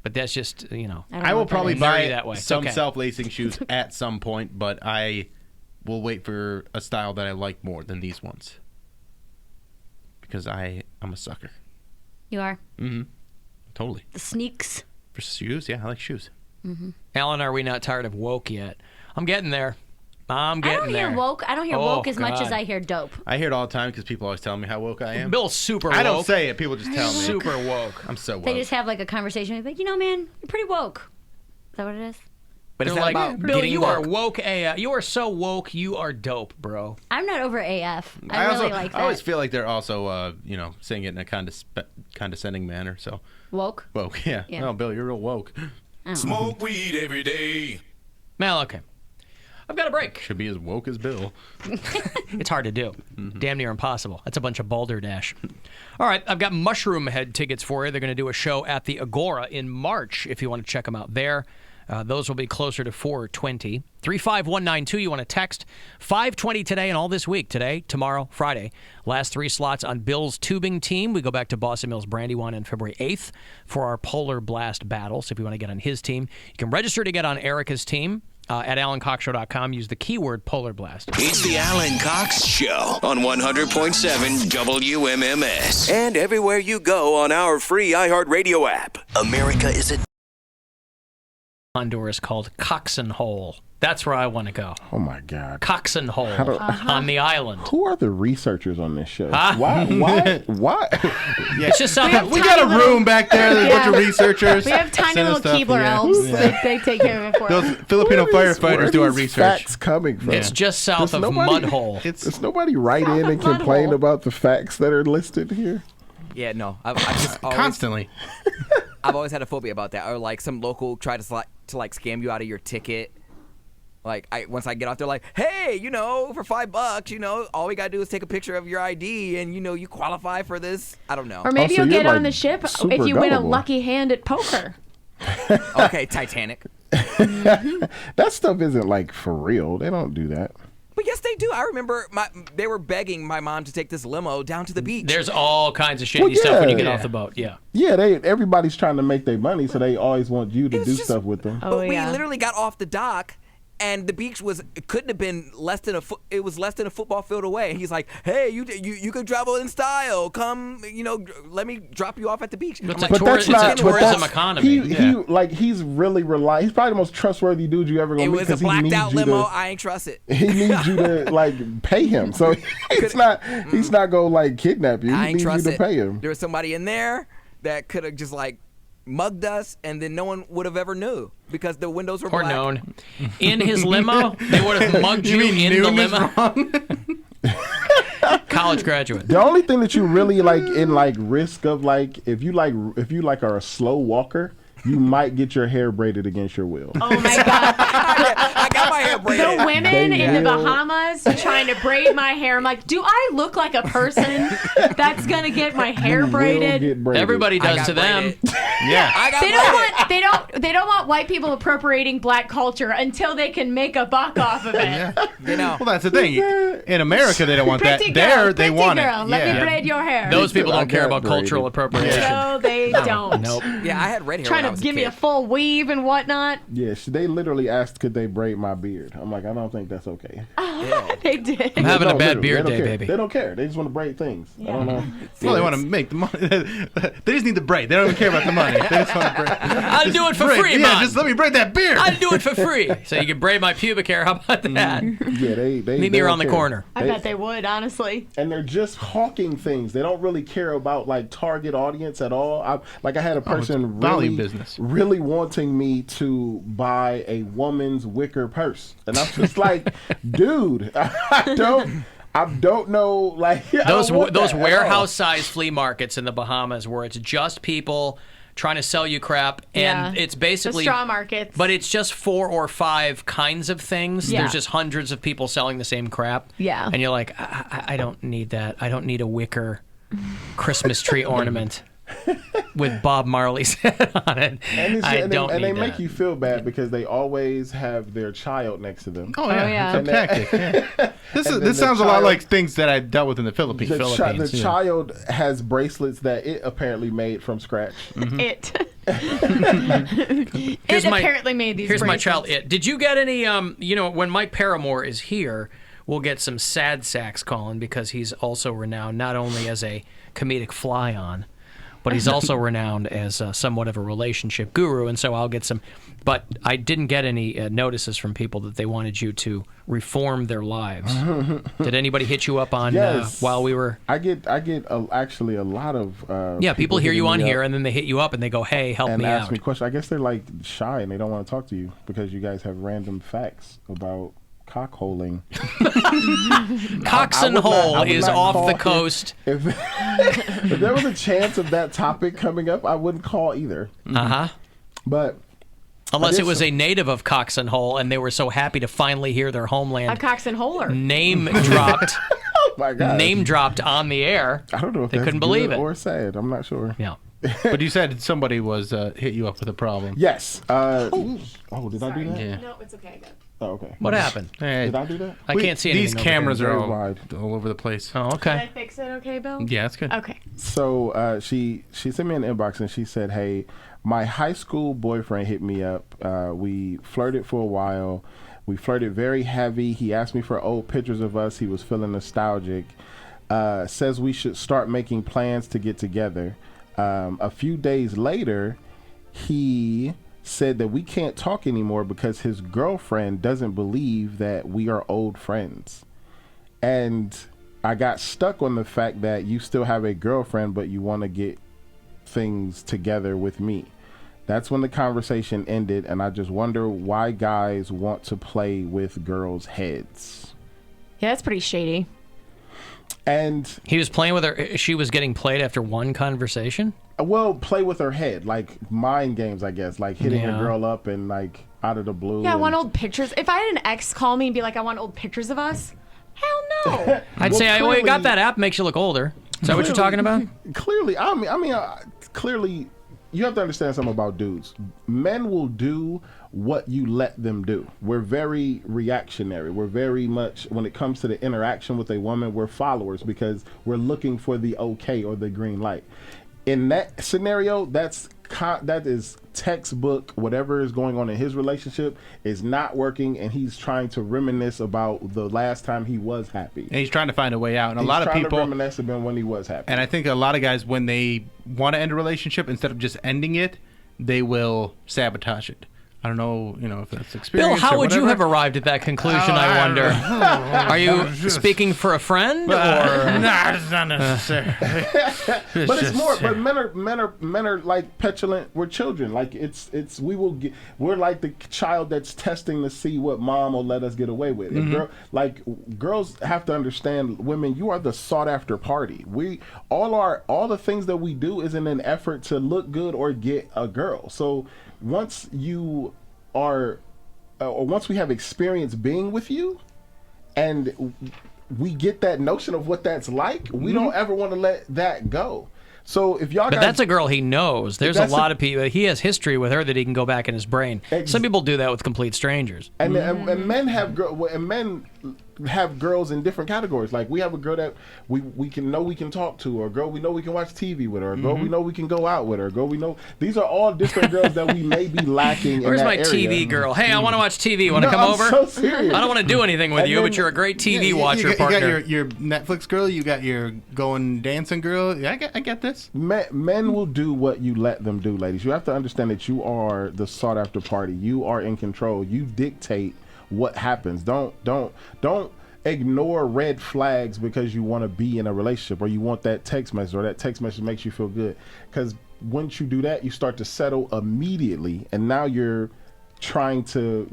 But that's just I will probably Nerdy buy that way. some Okay. self-lacing shoes at some point, but I will wait for a style that I like more than these ones. Because I'm a sucker. You are. Mm-hmm. Totally. The sneaks. For shoes, yeah, I like shoes. Alan, are we not tired of woke yet? I'm getting there. I'm getting I don't there. hear woke. I don't hear woke as much God. as I hear dope. I hear it all the time because people always tell me how woke I am. Bill's super woke. I don't say it. People just tell me. Super woke. I'm so woke. They just have like a conversation. Like, man, you're pretty woke. Is that what it is? But They're it's like, about Bill, getting you woke. are woke AF. You are so woke. You are dope, bro. I'm not over AF. I really like that. I always feel like they're also, saying it in a condescending manner. So woke. Woke, yeah. Yeah. No, Bill, you're real woke. Smoke weed every day. Well, okay. I've got a break. Should be as woke as Bill. It's hard to do. Damn near impossible. That's a bunch of balderdash. All right, I've got Mushroom Head tickets for you. They're going to do a show at the Agora in March if you want to check them out there. Those will be closer to 4:20. 35192, you want to text. 5:20 today and all this week. Today, tomorrow, Friday. Last 3 slots on Bill's tubing team. We go back to Boston Mills Brandywine on February 8th for our Polar Blast battle. So if you want to get on his team, you can register to get on Erica's team. At AlanCoxShow.com, use the keyword Polar Blast. It's the Alan Cox Show on 100.7 WMMS. And everywhere you go on our free iHeartRadio app. America is a... Honduras called Coxon Hole. That's where I want to go. Oh my God. Coxon Hole on the island. Who are the researchers on this show? Huh? Why? Why? Yeah. It's just something. We got a room back there. There's a bunch of researchers. We have tiny sending little stuff, Keebler yeah. elves. Yeah. They take care of it for Those us. Filipino Where firefighters do our these research. Facts coming from? It's just south of Mudhole. Does nobody write in and complain about the facts that are listed here? Yeah, no. I just always, Constantly. I've always had a phobia about that. Or like some local try to scam you out of your ticket. Like once I get off, they're like, "Hey, for $5, all we gotta do is take a picture of your ID, and you qualify for this." I don't know. Or maybe so you'll you're, get on like, the ship super if you win a gullible. lucky hand at poker. Okay, Titanic. That stuff isn't like for real. They don't do that. But yes, they do. I remember they were begging my mom to take this limo down to the beach. There's all kinds of shady stuff when you get off the boat. Yeah. Yeah, everybody's trying to make their money, so they always want you to do stuff with them. But we literally got off the dock, and the beach couldn't have been less than it was less than a football field away. And he's like, "Hey, you could travel in style. Come, let me drop you off at the beach." It's I'm a like, tourism economy. He's really reliable. He's probably the most trustworthy dude you ever gonna meet. It was a blacked out limo. I ain't trust it. He needs you to pay him. So he's not gonna kidnap you. I He ain't needs trust you to it. pay him. There was somebody in there that could have just mugged us, and then no one would have ever knew because the windows were Or black. known. In his limo, they would have mugged you in the limo. College graduate. The only thing that you really in risk of if you are a slow walker, you might get your hair braided against your will. Oh my God. I got my hair braided. The women in the Bahamas trying to braid my hair. I'm like, do I look like a person that's going to get my hair braided? Everybody does to them. Yeah. They don't want white people appropriating black culture until they can make a buck off of it. Well, that's the thing. In America, they don't want that. Pretty There, girl, they want girl, it. let Yeah. me braid your hair. Those people don't care about braided. cultural appropriation. No, they don't. Nope. Yeah, I had red hair Trying when I to was give a me a kid. full weave and whatnot. Yeah, they literally asked, could they braid my beard? I'm like, I don't think that's okay. They did. I'm having a bad literally, beard they day, don't care. baby. They don't care. They just want to braid things. I don't know. Well, they want to make the money. They just need the braid. They don't even care about the money. They just want to braid. I'll do it for braid. free, Yeah, man. just let me braid that beard. I'll do it for free. So you can braid my pubic hair. How about that? Yeah, they Meet me don't around the care. corner. I bet they would, honestly. And they're just hawking things. They don't really care about target audience at all. I had a person volume business. really wanting me to buy a woman's wicker purse, and I'm just like, dude, I don't know. Those warehouse size flea markets in the Bahamas where it's just people trying to sell you crap, and it's basically the straw markets. But it's just 4 or 5 kinds of things. Yeah. There's just hundreds of people selling the same crap. Yeah. And you're like, I don't need that. I don't need a wicker Christmas tree ornament with Bob Marley's head on it. And they make that. you feel bad because they always have their child next to them. Oh yeah, And it's a tactic. Yeah. then This the sounds a lot child- like things that I dealt with in the Philippines. The child has bracelets that it apparently made from scratch. It Here's my- apparently made these Here's my bracelets. child. Did you get any? When Mike Paramore is here, we'll get some sad sacks calling because he's also renowned not only as a comedic fly-on but he's also renowned as somewhat of a relationship guru, and so I'll get some. But I didn't get any notices from people that they wanted you to reform their lives. Did anybody hit you up on while we were? I get actually a lot of people hear you on here, and then they hit you up and they go, "Hey, help me out." And ask me questions. I guess they're like shy and they don't want to talk to you because you guys have random facts about cockholing. Coxon Hole is off the coast. If there was a chance of that topic coming up, I wouldn't call either. But unless it was a native of Coxon Hole and they were so happy to finally hear their homeland A Coxon Holer. name dropped. Oh my God. Name dropped on the air. I don't know if they that's couldn't believe good it or sad. I'm not sure. Yeah. But you said somebody was hit you up with a problem. Yes. Did I do that? Yeah. No, it's okay. Good. Oh, okay. What happened? Did I do that? I can't see anything. These cameras are wide. all over the place. Oh, Did okay. I fix it okay, Bill? Yeah, that's good. Okay. So she sent me an inbox and she said, "Hey, my high school boyfriend hit me up. We flirted for a while. We flirted very heavy. He asked me for old pictures of us. He was feeling nostalgic. Says we should start making plans to get together. A few days later, he said that we can't talk anymore because his girlfriend doesn't believe that we are old friends. And I got stuck on the fact that you still have a girlfriend, but you want to get things together with me." That's when the conversation ended, and I just wonder why guys want to play with girls' heads. Yeah, that's pretty shady. And he was playing with her. She was getting played after one conversation? Well, play with her head, like mind games, I guess, like hitting a girl up and like out of the blue. Yeah, I want old pictures. If I had an ex call me and be like, "I want old pictures of us," hell no. I'd say, "Well, you got that app, makes you look older." Is that what you're talking about? Clearly, clearly, you have to understand something about dudes. Men will do what you let them do. We're very reactionary. We're very much, when it comes to the interaction with a woman, we're followers because we're looking for the okay or the green light. In that scenario, that is textbook. Whatever is going on in his relationship is not working, and he's trying to reminisce about the last time he was happy. And he's trying to find a way out. And he's a lot of trying people to reminisce about when he was happy. And I think a lot of guys, when they want to end a relationship, instead of just ending it, they will sabotage it. I don't know, if that's experience. Bill, how or would you whatever. have arrived at that conclusion? I wonder. Are you speaking for a friend, or? No, it's not necessary. But it's more. But men are like petulant. We're children. Like we're like the child that's testing to see what mom will let us get away with. Mm-hmm. Girls have to understand, women, you are the sought after party. All the things that we do is in an effort to look good or get a girl. So once you are, or once we have experience being with you, and we get that notion of what that's like, we don't ever want to let that go. So if y'all, but that's a girl he knows. There's a lot of people. He has history with her that he can go back in his brain. Some people do that with complete strangers. And men have girls in different categories. Like we have a girl that we can talk to, or a girl we know we can watch TV with, or a girl we know we can go out with, or a girl we know. These are all different girls that we may be lacking. Where's in my that area. TV girl? Hey, I want to watch TV. Want to come over? So serious. I don't want to do anything with you, but you're a great TV watcher partner. You got your Netflix girl. You got your going dancing girl. Yeah, I get this. Men will do what you let them do, ladies. You have to understand that you are the sought after party. You are in control. You dictate what happens. Don't ignore red flags because you want to be in a relationship, or you want that text message, or that text message makes you feel good. Because once you do that, you start to settle immediately, and now you're choosing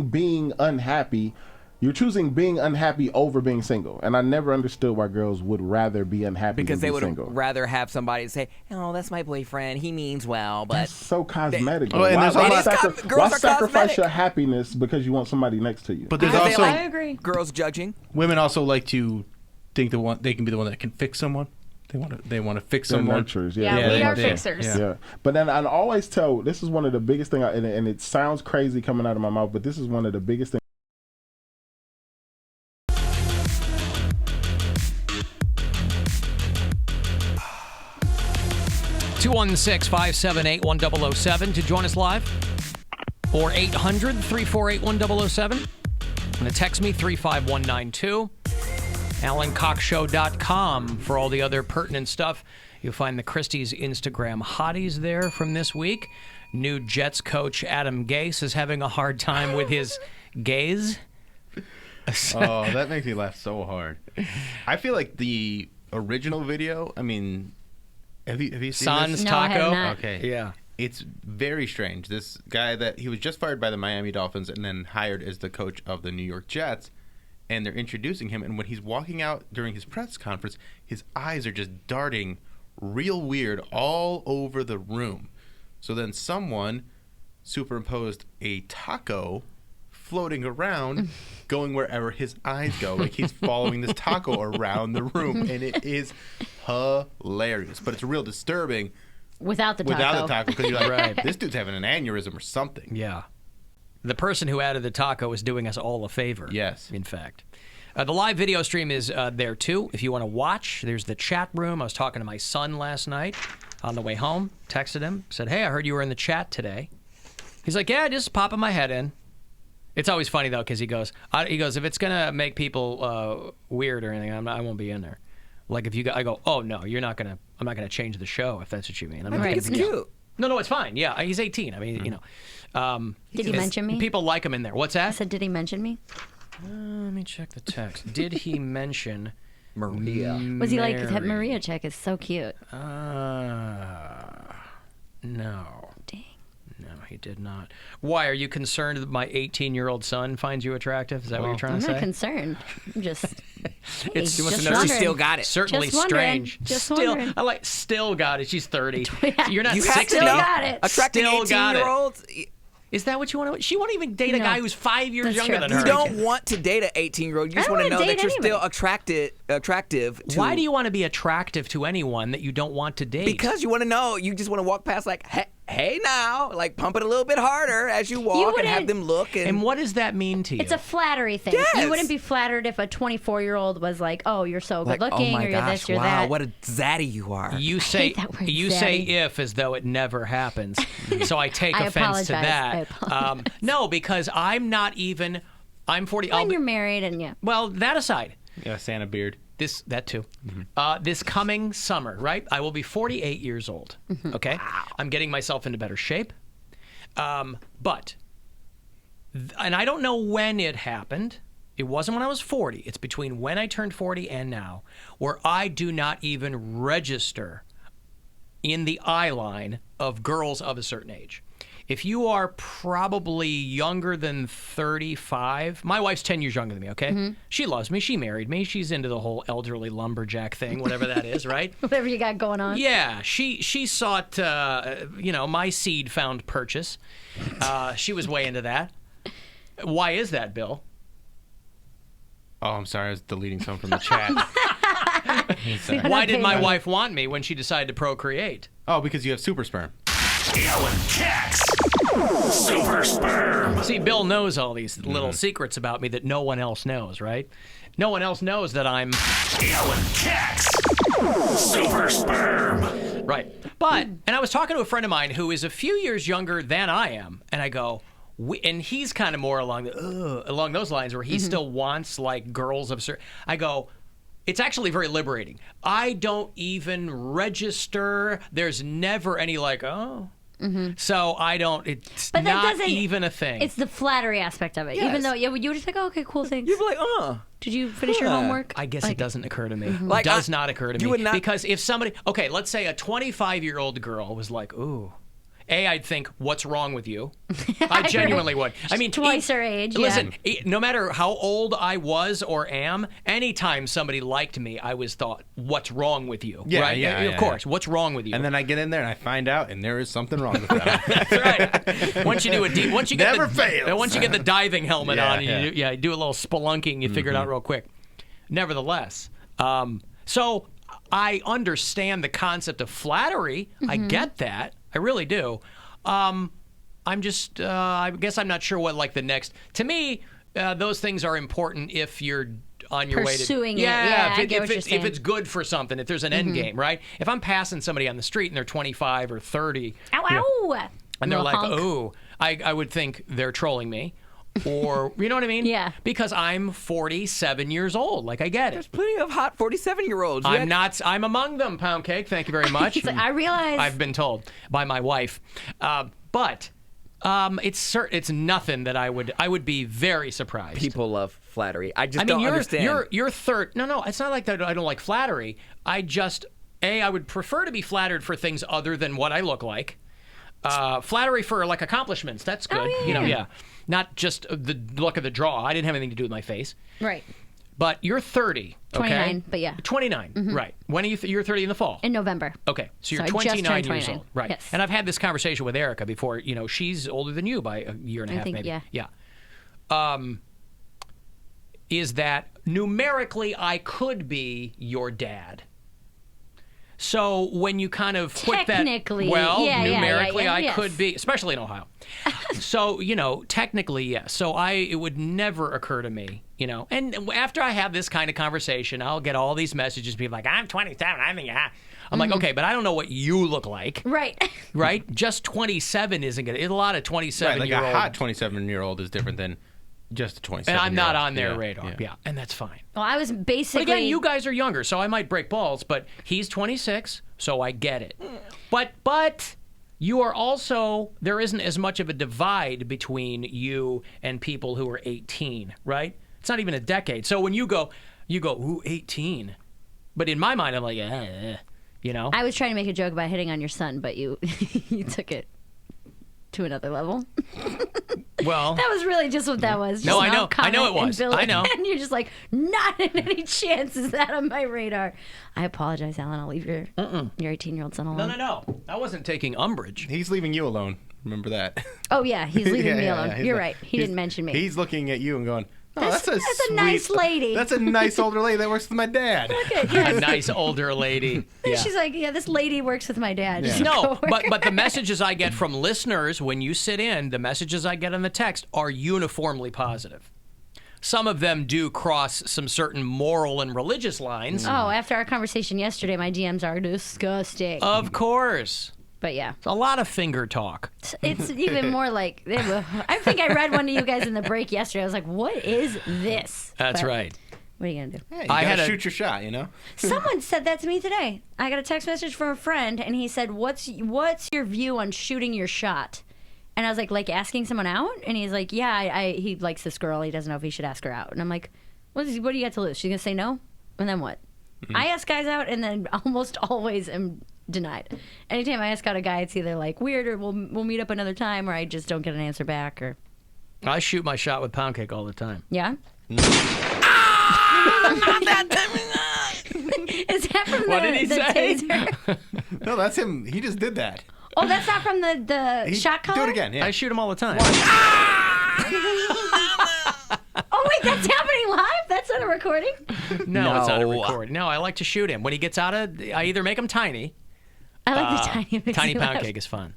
being unhappy. You're choosing being unhappy over being single. And I never understood why girls would rather be unhappy because than they be would single. rather have somebody say, "Oh, that's my boyfriend. He means well." But that's so cosmetic. Why sacrifice cosmetic. your happiness because you want somebody next to you? But there's also I agree. Girls judging. Women also like to think they can be the one that can fix someone. They want to fix They're someone. nurturers. Yeah, we are fixers. Yeah. But then I always tell, this is one of the biggest things, and it sounds crazy coming out of my mouth, but this is one of the biggest things. 216-578-1007 to join us live, or 800-348-1007. I'm going to text me 35192. AlanCockShow.com for all the other pertinent stuff. You'll find the Christie's Instagram hotties there from this week. New Jets coach Adam Gase is having a hard time with his gaze. Oh, that makes me laugh so hard. I feel like the original video, I mean, have you seen Sans this? No, I have Taco? not. Okay. Yeah. It's very strange. This guy that he was just fired by the Miami Dolphins and then hired as the coach of the New York Jets, and they're introducing him, and when he's walking out during his press conference, his eyes are just darting real weird all over the room. So then someone superimposed a taco floating around, going wherever his eyes go. Like he's following this taco around the room, and it is hilarious. But it's real disturbing Without the taco. without the taco, because you're like, Right. this dude's having an aneurysm or something. Yeah. The person who added the taco is doing us all a favor. Yes. In fact. The live video stream is there, too. If you want to watch, there's the chat room. I was talking to my son last night on the way home. Texted him. Said, hey, I heard you were in the chat today. He's like, yeah, just popping my head in. It's always funny, though, because he goes, if it's going to make people weird or anything, I won't be in there. Like, if you go, I go, oh, no, I'm not going to change the show, if that's what you mean. I'm I not think gonna it's be- cute. No, it's fine. Yeah, he's 18. I mean, you know. Did he mention me? People like him in there. What's that? I said, did he mention me? Let me check the text. Did he mention Maria? Was he like, that Maria chick is so cute? No. Dang. No, he did not. Why, are you concerned that my 18-year-old son finds you attractive? Is that what you're trying I'm to say? not concerned. I'm just. Hey, She wants just to know if she wondering. still got it. Certainly Just wondering. strange. Just still, wondering. I like still got it. She's 30. Yeah. You're not You 60. have to Still know. got it. Attracting Still got it. 18-year-olds. Is that what you want to? She won't even date a No. guy who's 5 years That's younger true. than You her. don't want to date an 18-year-old. You just I want to don't know wanna that you're date still attractive to. Why do you want to be attractive to anyone that you don't want to date? Because you want to know. You just want to walk past like, hey now, like pump it a little bit harder as you walk and have wouldn't- them look. And what does that mean to you? It's a flattery thing. Yes. You wouldn't be flattered if a 24-year-old was like, "Oh, you're so like, good looking," oh my or "You're gosh, this, you're wow, that." what a zaddy you are. You say that word, you say zaddy. if as though it never happens. So I take I offense to apologize. I that. apologize. No, because I'm not even. I'm 40. When you're married and yeah. Well, that aside, Yeah, Santa beard. that too. This coming summer, right? I will be 48 years old. Okay, I'm getting myself into better shape. But, and I don't know when it happened. It wasn't when I was 40. It's between when I turned 40 and now, where I do not even register in the eye line of girls of a certain age. If you are probably younger than 35, my wife's 10 years younger than me, okay? She loves me. She married me. She's into the whole elderly lumberjack thing, whatever that is, right? Whatever you got going on. Yeah, she sought, my seed found purchase. She was way into that. Why is that, Bill? Oh, I'm sorry. I was deleting something from the chat. Sorry. Why did my wife want me when she decided to procreate? Oh, because you have super sperm. Alan Katz. Super Sperm. See, Bill knows all these little secrets about me that no one else knows, right? No one else knows that I'm Alan Katz. Super Sperm. right. But, and I was talking to a friend of mine who is a few years younger than I am, and I go, and he's kind of more along those lines where he still wants like girls of certain. I go, it's actually very liberating. I don't even register. There's never any like, oh. So I don't. It's But that not doesn't even a thing. It's the flattery aspect of it. Yes. Even though you would just like, oh, okay, cool, thanks. You'd be like, Did you finish your homework? I guess Like- it doesn't occur to me. Like, It does not occur to me. you would not- Because if somebody, okay, let's say a 25-year-old girl was like, ooh. I'd think, what's wrong with you? I genuinely would. I mean, twice her age. Listen, no matter how old I was or am, anytime somebody liked me, I was thought, what's wrong with you? Yeah, right? yeah, Of yeah, course. What's wrong with you? And then I get in there and I find out, and there is something wrong with them. That's right. Once you do once you get Never fails. Once you get the diving helmet Yeah, on, and you do a little spelunking, you figure it out real quick. Nevertheless, so I understand the concept of flattery. I get that. I really do. I'm just, I guess I'm not sure what like the next. To me, those things are important if you're on your Pursuing way it. to. Yeah, I get what you're if saying. it's good for something, if there's an end game, right? If I'm passing somebody on the street and they're 25 or 30, Ow, ow. and they're Little like, hunk. "Oh," I would think they're trolling me, or you know what I mean? Yeah. Because I'm 47 years old. Like, I get it. There's plenty of hot 47-year-olds. I'm among them, Pound Cake. Thank you very much. I realize. I've been told by my wife. But it's nothing that I would be very surprised. People love flattery. I just don't you're, understand. You're third. No, it's not like that. I don't like flattery. I would prefer to be flattered for things other than what I look like. Flattery for like accomplishments. That's good. Oh, yeah. Not just the look of the draw. I didn't have anything to do with my face. Right. But you're 30. 29, okay? but yeah. 29. Right. When are you? You're 30 in the fall. In November. Okay, so you're I just 29 turned years 29. old, right? Yes. And I've had this conversation with Erica before. She's older than you by a year and a half, think, maybe. yeah. Is that numerically I could be your dad? So when you kind of put Technically, that, numerically I yes. could be, especially in Ohio. So technically, yes. So it would never occur to me, And after I have this kind of conversation, I'll get all these messages, people like, "I'm 27, I'm like, okay, but I don't know what you look like, right? Right? Just 27 isn't gonna. A lot of 27 Like year a old. hot 27-year-old is different than just a 27. And I'm not on their radar. Yeah, and that's fine. Well, I was basically. But again, you guys are younger, so I might break balls. But he's 26, so I get it. But you are also, there isn't as much of a divide between you and people who are 18, right? It's not even a decade. So when you go, ooh, 18. But in my mind, I'm like, I was trying to make a joke about hitting on your son, but you you took it to another level. Well, that was really just what that was. No, Just I know. I know it was. Billy, I know. And you're just like, not in any chance is that on my radar. I apologize, Alan. I'll leave your 18-year-old son alone. No. I wasn't taking umbrage. He's leaving you alone. Remember that? Oh, yeah. He's leaving me alone. He's You're right. He didn't mention me. He's looking at you and going, oh, that's a nice lady. That's a nice older lady that works with my dad. A nice older lady. Yeah. She's like, yeah, this lady works with my dad. Yeah. No, but the messages I get from listeners when you sit in, the messages I get on the text are uniformly positive. Some of them do cross some certain moral and religious lines. Oh, after our conversation yesterday, my DMs are disgusting. Of course. But yeah. It's a lot of finger talk. It's even more like, I think I read one to you guys in the break yesterday. I was like, what is this? That's right. What are you going to do? Hey, you gotta shoot your shot, Someone said that to me today. I got a text message from a friend, and he said, what's your view on shooting your shot? And I was like asking someone out? And he's like, yeah, he likes this girl. He doesn't know if he should ask her out. And I'm like, what do you got to lose? She's going to say no? And then what? Mm-hmm. I ask guys out, and then almost always am denied. Anytime I ask out a guy, it's either like weird or we'll meet up another time, or I just don't get an answer back. Or I shoot my shot with Pound Cake all the time. Yeah? Not that Is that from what did he say? Taser? No, that's him. He just did that. Oh, that's not from the shot collar? Do it again, yeah. I shoot him all the time. Oh, wait, that's happening live? That's not a recording? No, it's not a recording. No, I like to shoot him. When he gets I either make him tiny. I like the tiny. Tiny Pound Cake is fun.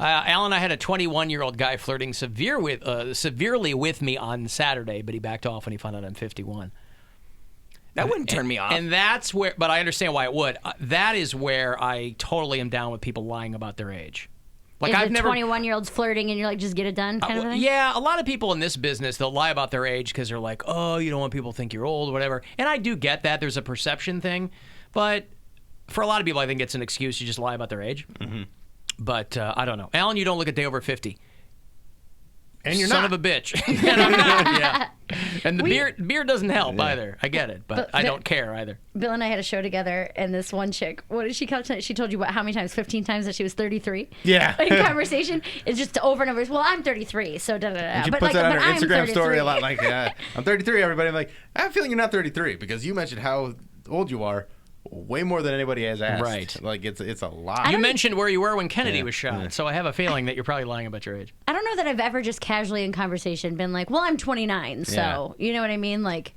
Alan, I had a 21-year-old guy flirting severely with me on Saturday, but he backed off when he found out I'm 51. That wouldn't turn me off. And that's where, but I understand why it would. That is where I totally am down with people lying about their age. Like Is I've never 21-year-olds flirting and you're like, just get it done kind of thing? Yeah, a lot of people in this business, they'll lie about their age because they're like, oh, you don't want people to think you're old or whatever. And I do get that. There's a perception thing. But for a lot of people, I think it's an excuse to just lie about their age. Mm-hmm. But I don't know. Alan, you don't look a day over 50. And you're Son not. of a bitch. And I'm not, yeah. And the beer doesn't help either. I get it, but I don't care either. Bill and I had a show together, and this one chick, what did she call it? She told you how many times? 15 times that she was 33? Yeah. In conversation. It's just over and over. Well, I'm 33, so da-da-da. She But puts that on her I'm Instagram 33. story a lot. Like, I'm 33, everybody. I'm like, I have a feeling you're not 33 because you mentioned how old you are way more than anybody has asked. Right. Like, it's a lot. You mentioned where you were when Kennedy was shot, so I have a feeling that you're probably lying about your age. I don't know that I've ever just casually in conversation been like, well, I'm 29, so you know what I mean? Like,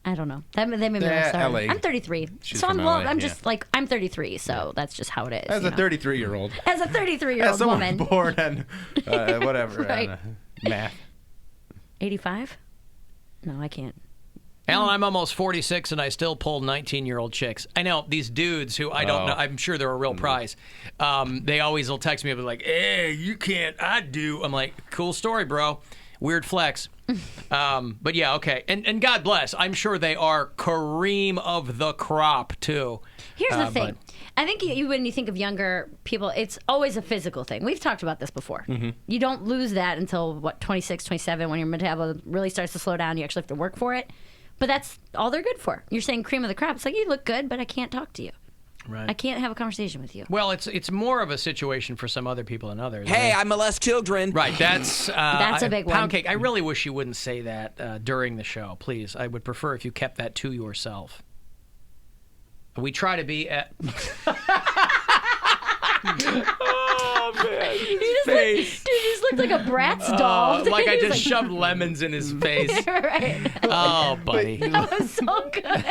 I don't know. That made me laugh. Sorry. LA. I'm 33. She's So from I'm LA, just like, I'm 33, so that's just how it is. As a 33-year-old. As a 33-year-old someone woman. born in whatever. Right. Math. 85? No, I can't. Alan, I'm almost 46 and I still pull 19-year-old chicks. I know these dudes who I don't know. I'm sure they're a real prize. They always will text me and be like, "Hey, you can't. I do." I'm like, "Cool story, bro. Weird flex. But yeah, okay. And God bless. I'm sure they are cream of the crop, too. Here's the thing. I think when you think of younger people, it's always a physical thing. We've talked about this before. Mm-hmm. You don't lose that until, 26, 27, when your metabolism really starts to slow down. You actually have to work for it. But that's all they're good for. You're saying cream of the crop. It's like, you look good, but I can't talk to you. Right. I can't have a conversation with you. Well, it's more of a situation for some other people than others. Hey, I molest children. Right, that's a big one. Pound cake. I really wish you wouldn't say that during the show, please. I would prefer if you kept that to yourself. We try to be at. Oh man, You just looked like a Bratz doll. Like I just shoved lemons in his face. Right. Oh, buddy. That was so good.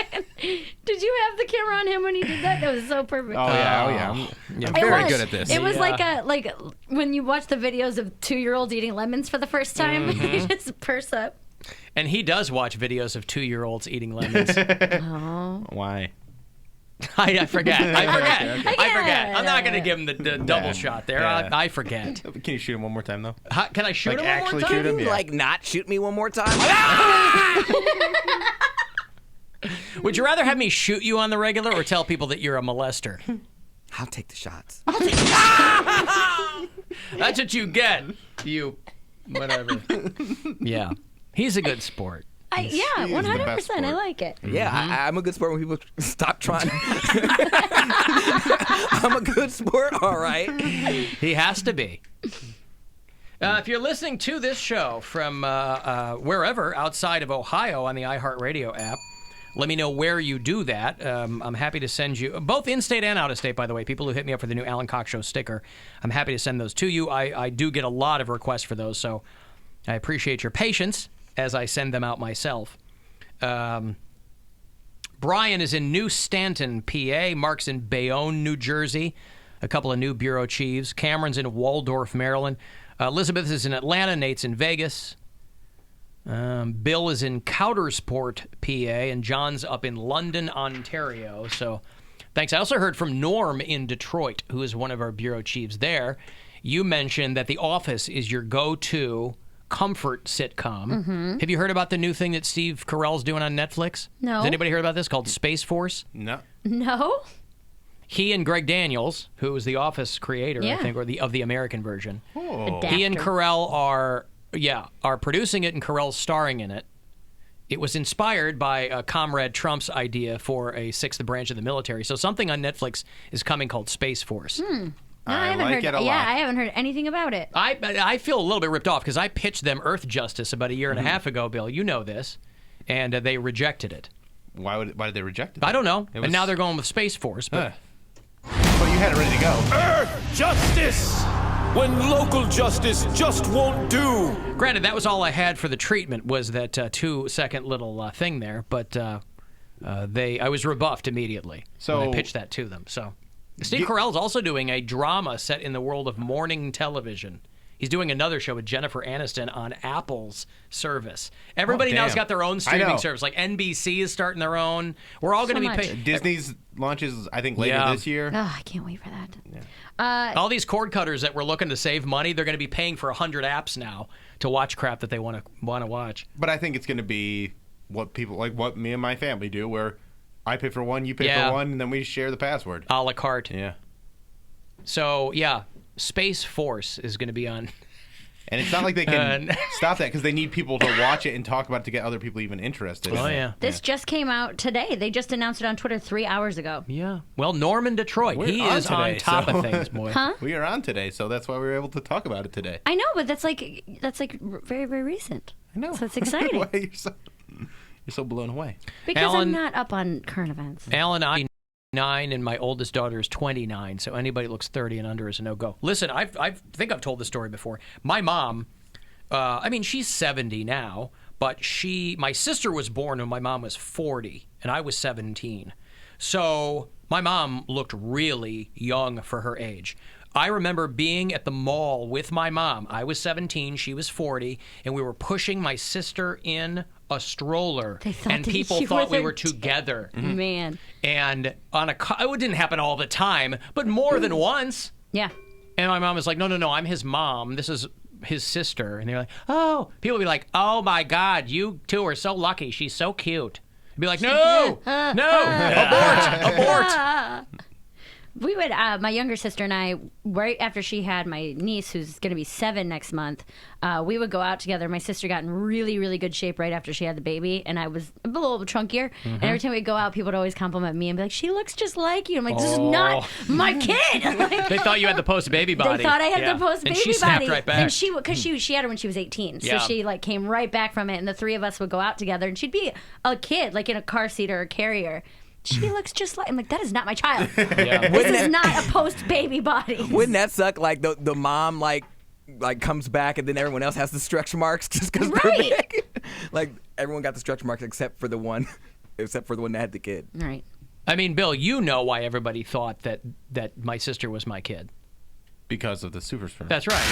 Did you have the camera on him when he did that? That was so perfect. Oh yeah. I'm very good at this. It was like when you watch the videos of 2-year-olds eating lemons for the first time. You just purse up. And he does watch videos of 2-year-olds eating lemons. Oh. Why? I forget. I forget. Okay. I forget. I'm not going to give him the double shot there. Yeah. I forget. Can you shoot him one more time though? Can I shoot Like him one actually more time? shoot him? Yeah. Like not shoot me one more time? Would you rather have me shoot you on the regular or tell people that you're a molester? I'll take the shots. That's what you get. You, whatever. Yeah. He's a good sport. Yeah, 100%. I like it. Yeah, I'm a good sport when people stop trying. I'm a good sport, all right. He has to be. If you're listening to this show from wherever outside of Ohio on the iHeartRadio app, let me know where you do that. I'm happy to send you, both in-state and out-of-state, by the way, people who hit me up for the new Alan Cox Show sticker. I'm happy to send those to you. I do get a lot of requests for those, so I appreciate your patience as I send them out myself. Brian is in New Stanton, PA. Mark's in Bayonne, New Jersey. A couple of new bureau chiefs. Cameron's in Waldorf, Maryland. Elizabeth is in Atlanta. Nate's in Vegas. Bill is in Coudersport, PA. And John's up in London, Ontario. So thanks. I also heard from Norm in Detroit, who is one of our bureau chiefs there. You mentioned that The Office is your go-to comfort sitcom. Mm-hmm. Have you heard about the new thing that Steve Carell's doing on Netflix? No. Has anybody heard about this called Space Force? No. No? He and Greg Daniels, who is the Office creator, I think, or of the American version. Oh. He and Carell are producing it, and Carell's starring in it. It was inspired by Comrade Trump's idea for a sixth branch of the military. So something on Netflix is coming called Space Force. No, I haven't heard. Yeah, I haven't heard anything about it. I feel a little bit ripped off because I pitched them Earth Justice about a year and a half ago, Bill. You know this, and they rejected it. Why did they reject it? I don't know. And now they're going with Space Force. But you had it ready to go. Earth Justice! When local justice just won't do. Granted, that was all I had for the treatment was that 2-second little thing there, but I was rebuffed immediately when I pitched that to them. So. Steve Carell's also doing a drama set in the world of morning television. He's doing another show with Jennifer Aniston on Apple's service. Everybody now's got their own streaming service. Like NBC is starting their own. We're all going to be paying. Disney's launches, I think, later this year. Oh, I can't wait for that. Yeah. All these cord cutters that were looking to save money, they're going to be paying for 100 apps now to watch crap that they want to watch. But I think it's going to be what people like, what me and my family do, where I pay for one, you pay for one, and then we share the password. A la carte. Yeah. So, Space Force is going to be on. And it's not like they can stop that because they need people to watch it and talk about it to get other people even interested. Oh, yeah. This just came out today. They just announced it on Twitter 3 hours ago. Yeah. Well, Norman Detroit, he is on top of things, boy. Huh? We are on today, so that's why we were able to talk about it today. I know, but that's like very, very recent. I know. So it's exciting. You're so blown away. Because I'm not up on current events. Alan, I'm 9 and my oldest daughter is 29, so anybody that looks 30 and under is a no-go. Listen, I think I've told this story before. My mom, she's 70 now, but my sister was born when my mom was 40, and I was 17. So my mom looked really young for her age. I remember being at the mall with my mom. I was 17, she was 40, and we were pushing my sister in a stroller, and people thought we were together. Man. And it didn't happen all the time, but more than once. Yeah. And my mom was like, no, I'm his mom. This is his sister, and they're like, oh, people will be like, oh my God, you two are so lucky. She's so cute. Be like, no, abort. We would, my younger sister and I, right after she had my niece, who's going to be 7 next month, we would go out together. My sister got in really, really good shape right after she had the baby, and I was a little chunkier. And every time we'd go out, people would always compliment me and be like, she looks just like you. I'm like, this is not my kid. They thought you had the post-baby body. They thought I had the post-baby body. And she snapped right back. And because she had her when she was 18. So she like came right back from it, and the three of us would go out together, and she'd be a kid, like in a car seat or a carrier. She looks just like... I'm like, that is not my child. This is not a post-baby body. Wouldn't that suck? Like, the mom, like comes back, and then everyone else has the stretch marks just because they're big. Like, everyone got the stretch marks except for the one that had the kid. Right. I mean, Bill, you know why everybody thought that my sister was my kid. Because of the super sperm. That's right.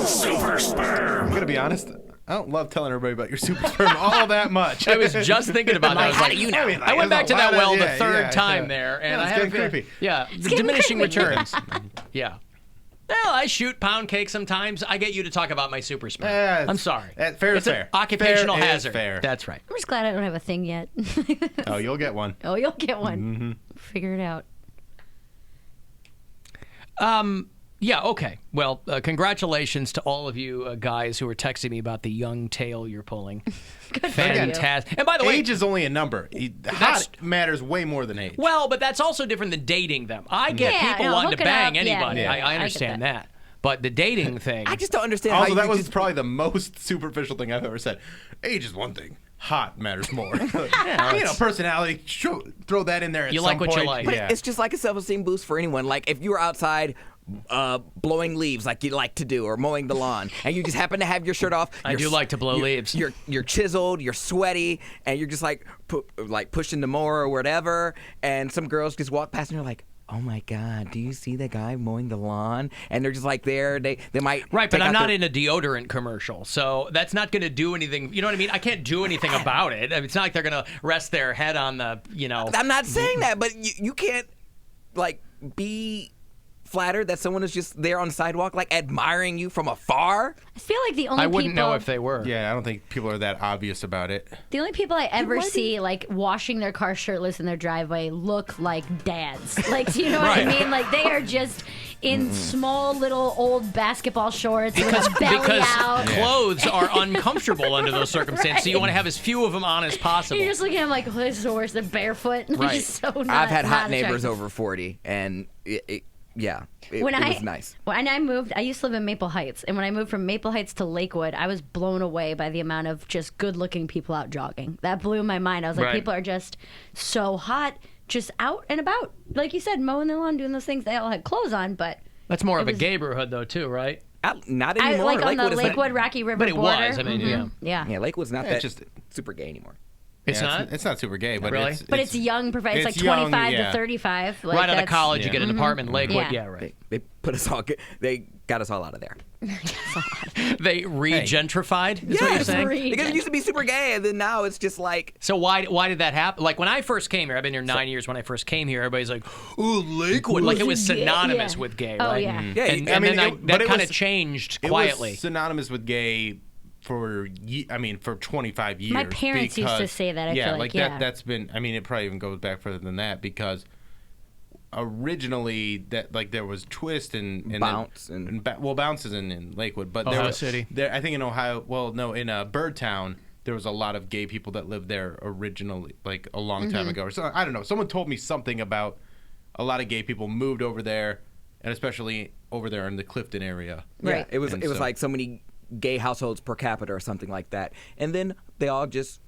Super sperm. I'm going to be honest. I don't love telling everybody about your super sperm all that much. I was just thinking about that. I was like, you know? I went back to that well the third time there, and I had creepy. Yeah, diminishing returns. Yeah. Well, I shoot pound cake sometimes. I get you to talk about my super sperm. I'm sorry. Fair it's is fair. An occupational fair hazard. Is fair. That's right. I'm just glad I don't have a thing yet. Oh, you'll get one. Oh, you'll get one. Figure it out. Yeah, okay. Well, congratulations to all of you guys who are texting me about the young tail you're pulling. Good Fantastic. And by the way, age is only a number. Hot matters way more than age. Well, but that's also different than dating them. I get people wanting to bang anybody. Yeah. I understand that. But the dating thing... I just don't understand also, how that was probably the most superficial thing I've ever said. Age is one thing. Hot matters more. Personality, throw that in there at you some like what point. you like. But it's just like a self-esteem boost for anyone. Like, if you were outside blowing leaves like you like to do, or mowing the lawn, and you just happen to have your shirt off. I do like to blow leaves. You're chiseled, you're sweaty, and you're just like pushing the mower or whatever, and some girls just walk past and you're like, oh my God, do you see that guy mowing the lawn? And they're just like there, they might... Right, but I'm not in a deodorant commercial, so that's not going to do anything. You know what I mean? I can't do anything about it. I mean, it's not like they're going to rest their head on the, I'm not saying that, but you can't, be flattered that someone is just there on the sidewalk, admiring you from afar. I feel like the only I wouldn't know if they were. Yeah, I don't think people are that obvious about it. The only people I ever see washing their car shirtless in their driveway look like dads. Do you know what I mean? They are just in small little old basketball shorts with a belly out. Clothes are uncomfortable under those circumstances, so you want to have as few of them on as possible. You're just looking at them like, oh, this is the worst. They're barefoot. Right. I've had hot neighbors over 40, and it was nice. When I moved, I used to live in Maple Heights, and when I moved from Maple Heights to Lakewood, I was blown away by the amount of just good-looking people out jogging. That blew my mind. I was like, people are just so hot, just out and about. Like you said, mowing their lawn, doing those things. They all had clothes on, but... That's more of a gayborhood, though, too, right? Not anymore. On the Lakewood, Rocky River border. But it was. I mean, yeah. Yeah, Lakewood's not that just super gay anymore. It's not? It's not super gay, but really? It's young. It's like 25 to 35. Right out of college, you get an apartment in Lakewood. Yeah, right. They put us all. They got us all out of there. They re-gentrified. Is what you're saying? Because it used to be super gay, and then now it's just like. So why did that happen? Like when I first came here, I've been here 9 years. When I first came here, everybody's like, "Ooh, Lakewood!" Like it was synonymous with gay, right? Oh yeah. Yeah. And then that kind of changed quietly. It was synonymous with gay. For 25 years. My parents used to say that. I feel like that's been. I mean, it probably even goes back further than that because originally there was Twist and Bounce Bounce is in Lakewood, but Ohio City. I think in Ohio. Well, no, in Birdtown there was a lot of gay people that lived there originally, like a long time ago. Or so I don't know. Someone told me something about a lot of gay people moved over there, and especially over there in the Clifton area. Right. It was like so many gay households per capita or something like that, and then they all just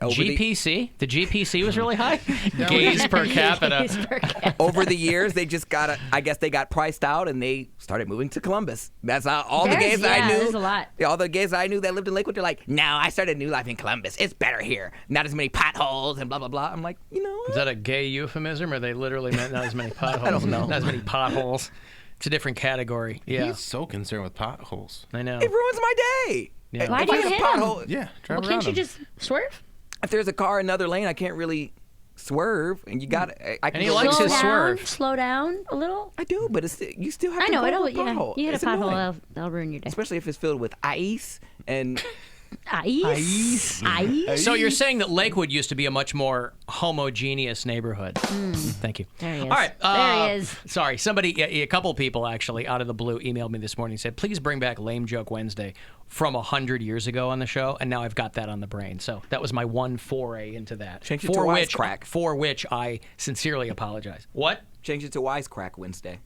GPC. The GPC was really high. Gays per capita. Over the years, they just I guess they got priced out, and they started moving to Columbus. That's all the gays I knew. There's a lot. All the gays I knew that lived in Lakewood, they're like, "No, I started a new life in Columbus. It's better here. Not as many potholes and blah blah blah." I'm like, Is that a gay euphemism, or they literally meant not as many potholes? I don't know. Not as many potholes. It's a different category. Yeah. He's so concerned with potholes. I know. It ruins my day. Yeah. Why do you hit him? Yeah, drive Well, can't around you just swerve? If there's a car in another lane, I can't really swerve, and you got. I can And he go likes slow his down. swerve. Slow down a little. I do, but you still have I to know go it'll. over a Yeah, pothole. you hit It's a pothole, annoying. that'll ruin your day. Especially if it's filled with ice and. Ice. So you're saying that Lakewood used to be a much more homogeneous neighborhood. Thank you. There he is. All right. There he is. Sorry. Somebody, a couple of people actually, out of the blue, emailed me this morning and said, please bring back Lame Joke Wednesday from 100 years ago on the show. And now I've got that on the brain. So that was my one foray into that. Change it to Wisecrack. For which I sincerely apologize. What? Change it to Wisecrack Wednesday.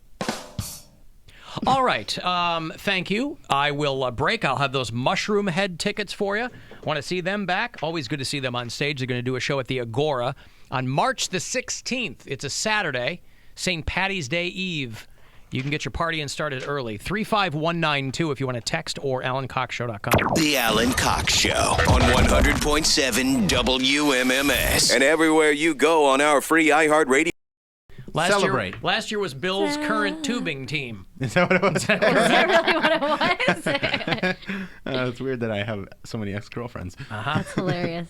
All right. Thank you. I will break. I'll have those Mushroom Head tickets for you. Want to see them back? Always good to see them on stage. They're going to do a show at the Agora on March the 16th. It's a Saturday, St. Patty's Day Eve. You can get your partying started early. 35192 if you want to text, or AlanCoxShow.com. The Alan Cox Show on 100.7 WMMS. And everywhere you go on our free iHeartRadio. Last year was Bill's current tubing team. Is that what it was? Is that really what it was? It's weird that I have so many ex-girlfriends. That's hilarious.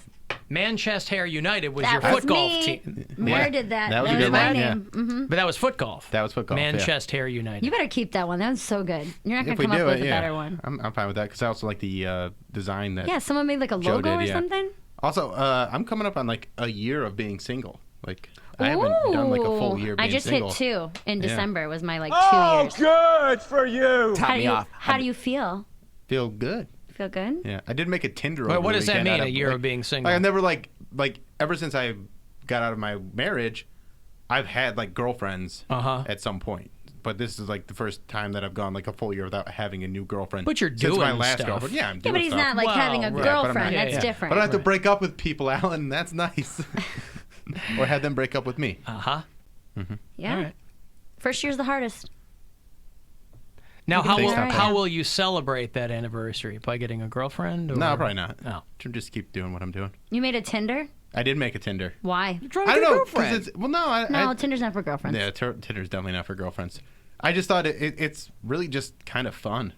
Manchester United was That your was foot golf me. team. Mara did that. That was a was good my one, name. yeah. Mm-hmm. But that was foot golf. That was foot golf. Manchester United. You better keep that one. That was so good. You're not If gonna we come up do with it, a yeah. better one. I'm fine with that because I also like the design that. Yeah, someone made like a Joe logo did, or yeah. something. Also, I'm coming up on like a year of being single. Like I haven't done like a full year being I just single. hit 2 in Yeah. December. It was my like 2 Oh, years. good for you. How do you feel? Feel good. Feel good? Yeah, I did make a Tinder. Wait, over what the does that weekend mean, out a year of being single? Like I've never like ever since I got out of my marriage, I've had like girlfriends at some point. But this is like the first time that I've gone like a full year without having a new girlfriend. But you're since my doing last stuff. girlfriend. Yeah, I'm Yeah, doing but he's stuff. not like having a Right, but I'm girlfriend. not- That's different. But I don't have to break up with people, Alan. That's nice. Or have them break up with me. Yeah. All right. First year's the hardest. Now, You can figure it out. how will you celebrate that anniversary? By getting a girlfriend? Or? No, probably not. No. Just keep doing what I'm doing. You made a Tinder? I did make a Tinder. Why? I don't know. 'Cause it's, well, no. No, Tinder's not for girlfriends. Yeah, Tinder's definitely not for girlfriends. I just thought it's really just kind of fun.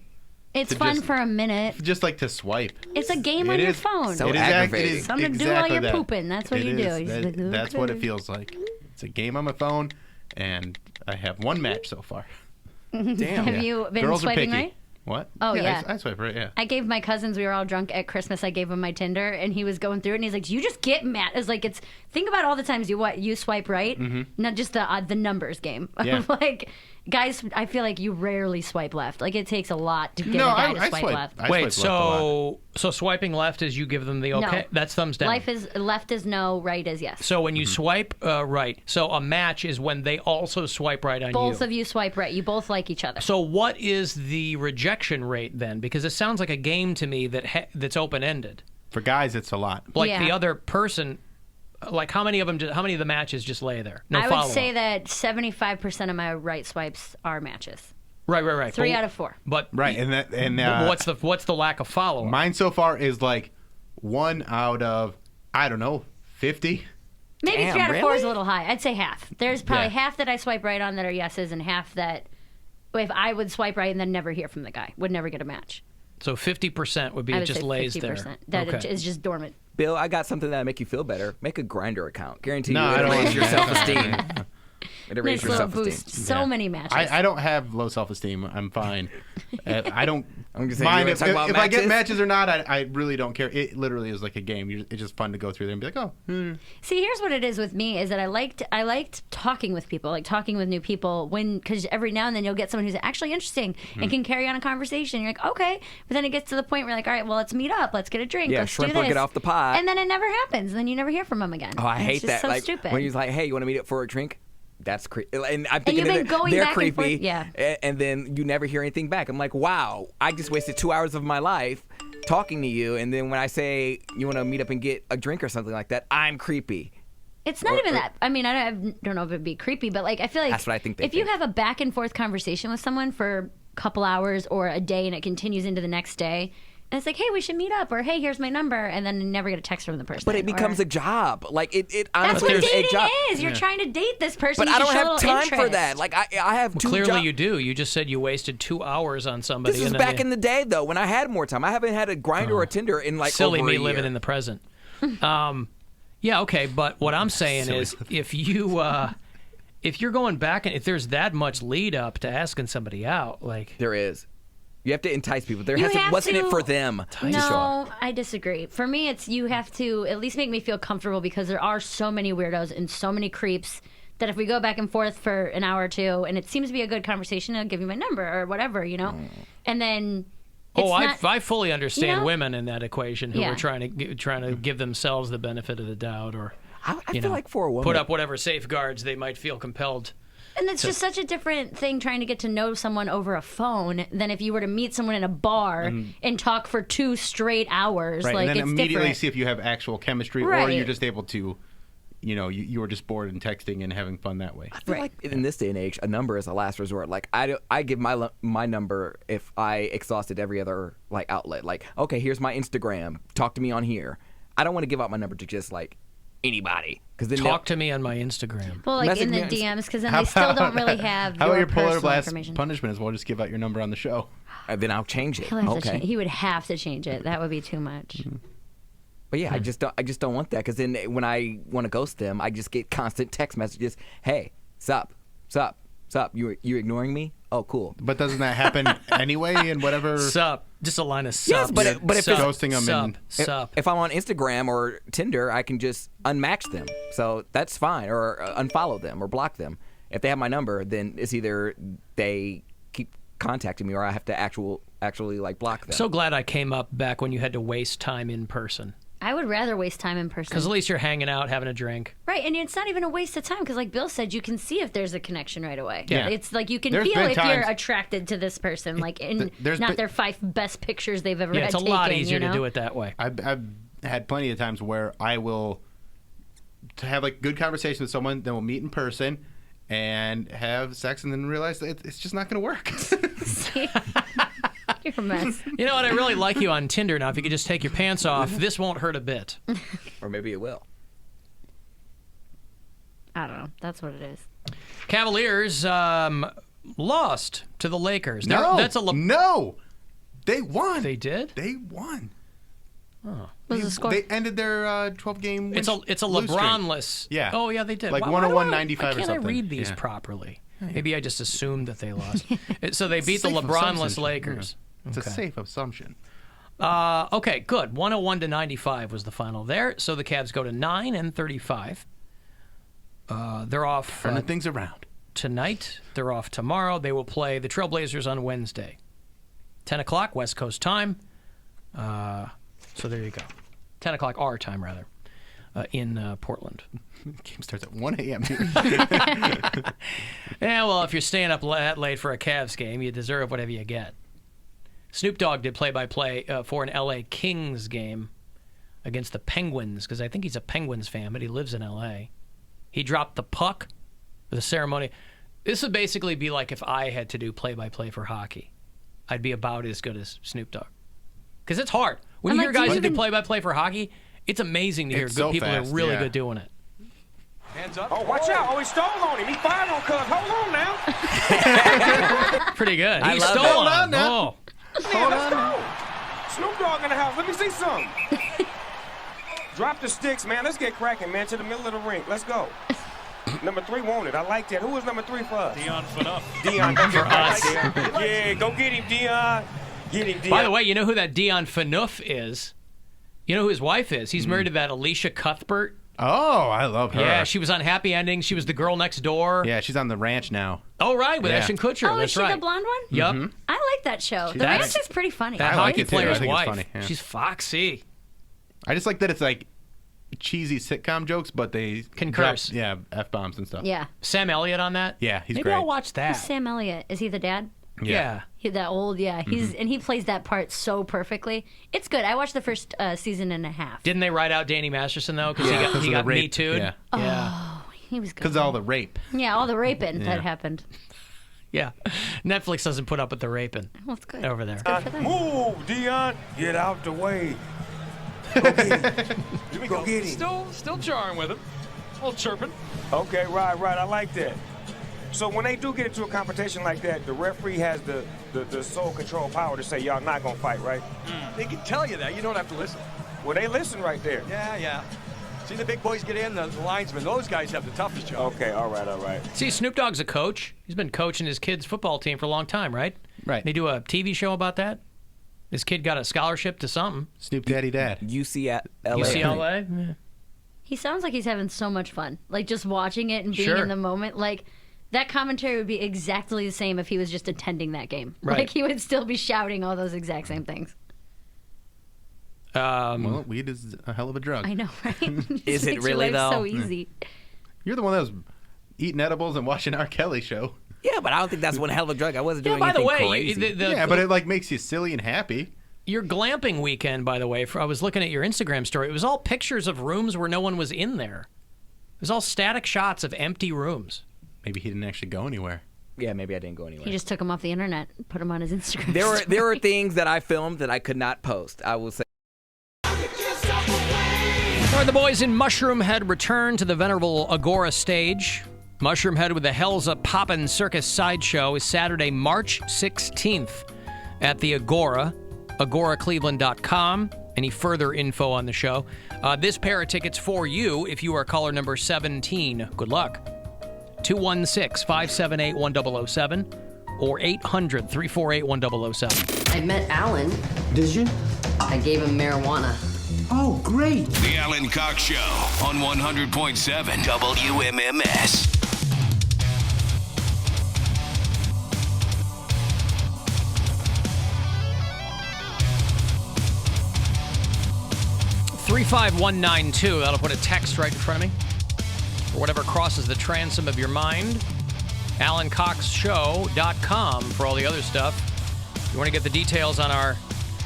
It's to fun just- for a minute. Just like to swipe. It's a game It on your is- phone. So it is aggravating. it is Something to do while exactly you're that. pooping. That's what It you do. is. You just That- like, that's what it okay. feels like. It's a game on my phone, and I have one match so far. Damn. Have you been Girls are swiping picky. right? What? Oh, yeah. I swipe right, yeah. I gave my cousins, we were all drunk at Christmas, I gave him my Tinder, and he was going through it, and he's like, you just get mad. It's like, think about all the times you swipe right, not just the numbers game. Yeah. Like, guys, I feel like you rarely swipe left. Like, it takes a lot to get No, a guy to I swipe swipe. left. I Wait, swipe left a lot. so swiping left is you give them the okay? No. That's thumbs down. Left is no, right is yes. So when you swipe right, so a match is when they also swipe right on Both you. of you swipe right. You both like each other. So what is the rejection rate then? Because it sounds like a game to me that's open-ended. For guys, it's a lot. Like Yeah. the other person, like how many of the matches just lay there? No I would follow-up. say that 75% of my right swipes are matches. Right. 3 But- out of 4. But Right, and what's the lack of follow-up? Mine so far is like 1 out of, I don't know, 50. Maybe Damn, 3 out of 4 is really? a little high. I'd say half. There's probably Yeah. half that I swipe right on that are yeses, and half that if I would swipe right and then never hear from the guy, would never get a match. So 50% would be I it would just say lays 50%. there. That is just dormant. Bill, I got something that'll make you feel better. Make a Grinder account. Guarantee No, you I it'll don't raise your want that. self-esteem. It'll raise Nice your little self-esteem. boost. So many matches. I don't have low self-esteem. I'm fine. I don't I'm just saying, you mind wanna if talk about I get matches? matches or not. I really don't care. It literally is like a game. It's just fun to go through there and be like, oh. See, here's what it is with me is that I liked talking with people, like talking with new people because every now and then you'll get someone who's actually interesting and can carry on a conversation. You're like, okay. But then it gets to the point where you're like, all right, well, let's meet up. Let's get a drink. Yeah, let's shrimp do or this. get off the pot. And then it never happens. And then you never hear from them again. Oh, I And hate it's just that. so Like stupid. when he's like, "Hey, you want to meet up for a drink?" That's creepy. And I'm thinking you've been going they're back and creepy. forth, yeah. And then you never hear anything back. I'm like, wow, I just wasted 2 hours of my life talking to you. And then when I say you want to meet up and get a drink or something like that, I'm creepy. It's not even that. I mean, I don't know if it'd be creepy, but like I feel like That's what I think they if you think. have a back and forth conversation with someone for a couple hours or a day and it continues into the next day, and it's like, hey, we should meet up, or hey, here's my number, and then you never get a text from the person. But it becomes or, a job. Like it that's honestly what is a dating job. is. You're trying to date this person. But you I don't should show a have little time for interest. that. Like I have two Clearly jobs. you do. You just said you wasted 2 hours on somebody. This is and then back in the day though, when I had more time. I haven't had a Grinder or a Tinder in like silly over me a living year. in the present. Yeah, okay, but what I'm saying is if you're going back and if there's that much lead up to asking somebody out, like there is. You have to entice people. Wasn't it for them to show No, up? I disagree. For me, it's you have to at least make me feel comfortable because there are so many weirdos and so many creeps that if we go back and forth for an hour or two and it seems to be a good conversation, I'll give you my number or whatever, and then. I fully understand women in that equation who Yeah. are trying to give themselves the benefit of the doubt, or I feel like for a woman, put up whatever safeguards they might feel compelled. And it's just such a different thing trying to get to know someone over a phone than if you were to meet someone in a bar and talk for 2 straight hours. Right, Like, and then it's immediately different. see if you have actual chemistry, or Right. you're just able to, you were just bored and texting and having fun that way. I feel like in this day and age, a number is a last resort. Like I give my number if I exhausted every other outlet. Like, okay, here's my Instagram. Talk to me on here. I don't want to give out my number to just anybody, because then Talk to me on my Instagram. Well, like in the DMs, because then they still don't really have How about your polar personal blast information. punishment is we'll just give out your number on the show. And then I'll change it. He'll have to Okay. he would have to change it. That would be too much. But yeah, I just don't want that, because then when I want to ghost them, I just get constant text messages. Hey, sup, you ignoring me? Oh, cool. But doesn't that happen anyway in whatever? Sup, just a line of sup. Yes, but if it's ghosting them if I'm on Instagram or Tinder, I can just unmatch them. So that's fine, or unfollow them or block them. If they have my number, then it's either they keep contacting me or I have to actually block them. So glad I came up back when you had to waste time in person. I would rather waste time in person. Because at least you're hanging out, having a drink. Right, and it's not even a waste of time because, like Bill said, you can see if there's a connection right away. Yeah. It's like you can There's feel been if you're times- attracted to this person, like in There's not been- their 5 best pictures they've ever Yeah, had it's a taken. lot easier you know? to do it that way. I've had plenty of times where I will have good conversation with someone, then we'll meet in person and have sex, and then realize that it's just not going to work. You're a mess. You know what? I really like you on Tinder now. If you could just take your pants off, this won't hurt a bit. Or maybe it will. I don't know. That's what it is. Cavaliers lost to the Lakers. No, No, they won. They did? They won. Oh. What's the score? They ended their 12-game It's a LeBron-less. Yeah. Oh, yeah, they did. Like Why 101-95 why or can't something. I read these Yeah. properly? Maybe I just assumed that they lost. So they beat the Safe LeBron-less assumption. Lakers. It's Okay. a safe assumption. Okay, good. 101-95 was the final there. So the Cavs go to 9-35. They're off. Turning things around. Tonight. They're off tomorrow. They will play the Trailblazers on Wednesday. 10 o'clock West Coast time. So there you go. 10 o'clock our time, rather, in Portland. Game starts at 1 a.m. here. Yeah, well, if you're staying up that late for a Cavs game, you deserve whatever you get. Snoop Dogg did play-by-play for an L.A. Kings game against the Penguins, because I think he's a Penguins fan, but he lives in L.A. He dropped the puck for the ceremony. This would basically be like if I had to do play-by-play for hockey. I'd be about as good as Snoop Dogg. Because it's hard. When you hear guys who do play-by-play for hockey, it's amazing to hear It's good so people fast, that are really yeah. good doing it. Hands up. Oh, watch out. Oh, he stole on him. He fired on Cuz. Hold on now. Pretty good. I He love stole that. on Hold him. Oh. Man, let's go. Snoop Dogg in the house. Let me see something. Drop the sticks, man. Let's get cracking, man, to the middle of the rink. Let's go. Number 3 wanted. I like that. Who was number 3 for us? Dion Phaneuf. Dion. For us. Yeah, go get him, Dion. Get him, Dion. By the way, you know who that Dion Phaneuf is? You know who his wife is? He's married to that Alicia Cuthbert. Oh, I love her. Yeah, she was on Happy Endings. She was the girl next door. Yeah, she's on the ranch now. Oh, right, with Yeah. Ashton Kutcher. Oh, That's is she right. the blonde one? Yep. Mhm. I like that show. The That's- ranch is pretty funny. That I like hockey it, too. I player's think it's wife. funny, yeah. She's foxy. I just like that it's like cheesy sitcom jokes, but they Can drop- curse. Yeah, F-bombs and stuff. Yeah. Sam Elliott on that? Yeah, he's Maybe great. I'll watch that. Who's Sam Elliott? Is he the dad? Yeah. That old, yeah. He's and he plays that part so perfectly. It's good. I watched the first season and a half. Didn't they write out Danny Masterson, though? Because Yeah, he 'cause got, of he the got rape. Me Too'd? Yeah. Oh, he was good. Because of all the rape. Yeah, all the raping Yeah. that happened. Yeah. Netflix doesn't put up with the raping Well, it's good. over there. It's good for them. Move, Dion. Get out the way. Go get him. Go get him. Still jarring with him. A little chirping. Okay, right. I like that. So when they do get into a competition like that, the referee has the sole control power to say y'all not gonna fight, right? They can tell you that. You don't have to listen. Well, they listen right there. Yeah. See the big boys get in, the linesmen. Those guys have the toughest job. Okay, all right. See, Snoop Dogg's a coach. He's been coaching his kid's football team for a long time, right? Right. They do a TV show about that. His kid got a scholarship to something. Snoop Daddy Dad. UCLA. UCLA? Yeah. He sounds like he's having so much fun. Like, just watching it and being Sure. in the moment. Like, that commentary would be exactly the same if he was just attending that game. Right. Like, he would still be shouting all those exact same things. Well, weed is a hell of a drug. I know, right? Is it Makes really, your life though? so easy. You're the one that was eating edibles and watching R. Kelly show. Yeah, but I don't think that's one hell of a drug. I wasn't doing by the anything way, crazy. Yeah, but it like makes you silly and happy. Your glamping weekend, by the way, I was looking at your Instagram story. It was all pictures of rooms where no one was in there. It was all static shots of empty rooms. Maybe he didn't actually go anywhere. Yeah, maybe I didn't go anywhere. He just took them off the internet, put them on his Instagram. There were things that I filmed that I could not post. I will say. All right, the boys in Mushroom Head return to the venerable Agora stage. Mushroom Head with the Hell's a Poppin' Circus Sideshow is Saturday, March 16th at the Agora, agoracleveland.com. Any further info on the show? This pair of tickets for you if you are caller number 17. Good luck. 216-578-1007 or 800-348-1007. I met Alan. Did you? I gave him marijuana. Oh, great. The Alan Cox Show on 100.7 WMMS. $35192. That'll put a text right in front of me. Or whatever crosses the transom of your mind. AlanCoxShow.com for all the other stuff. If you want to get the details on our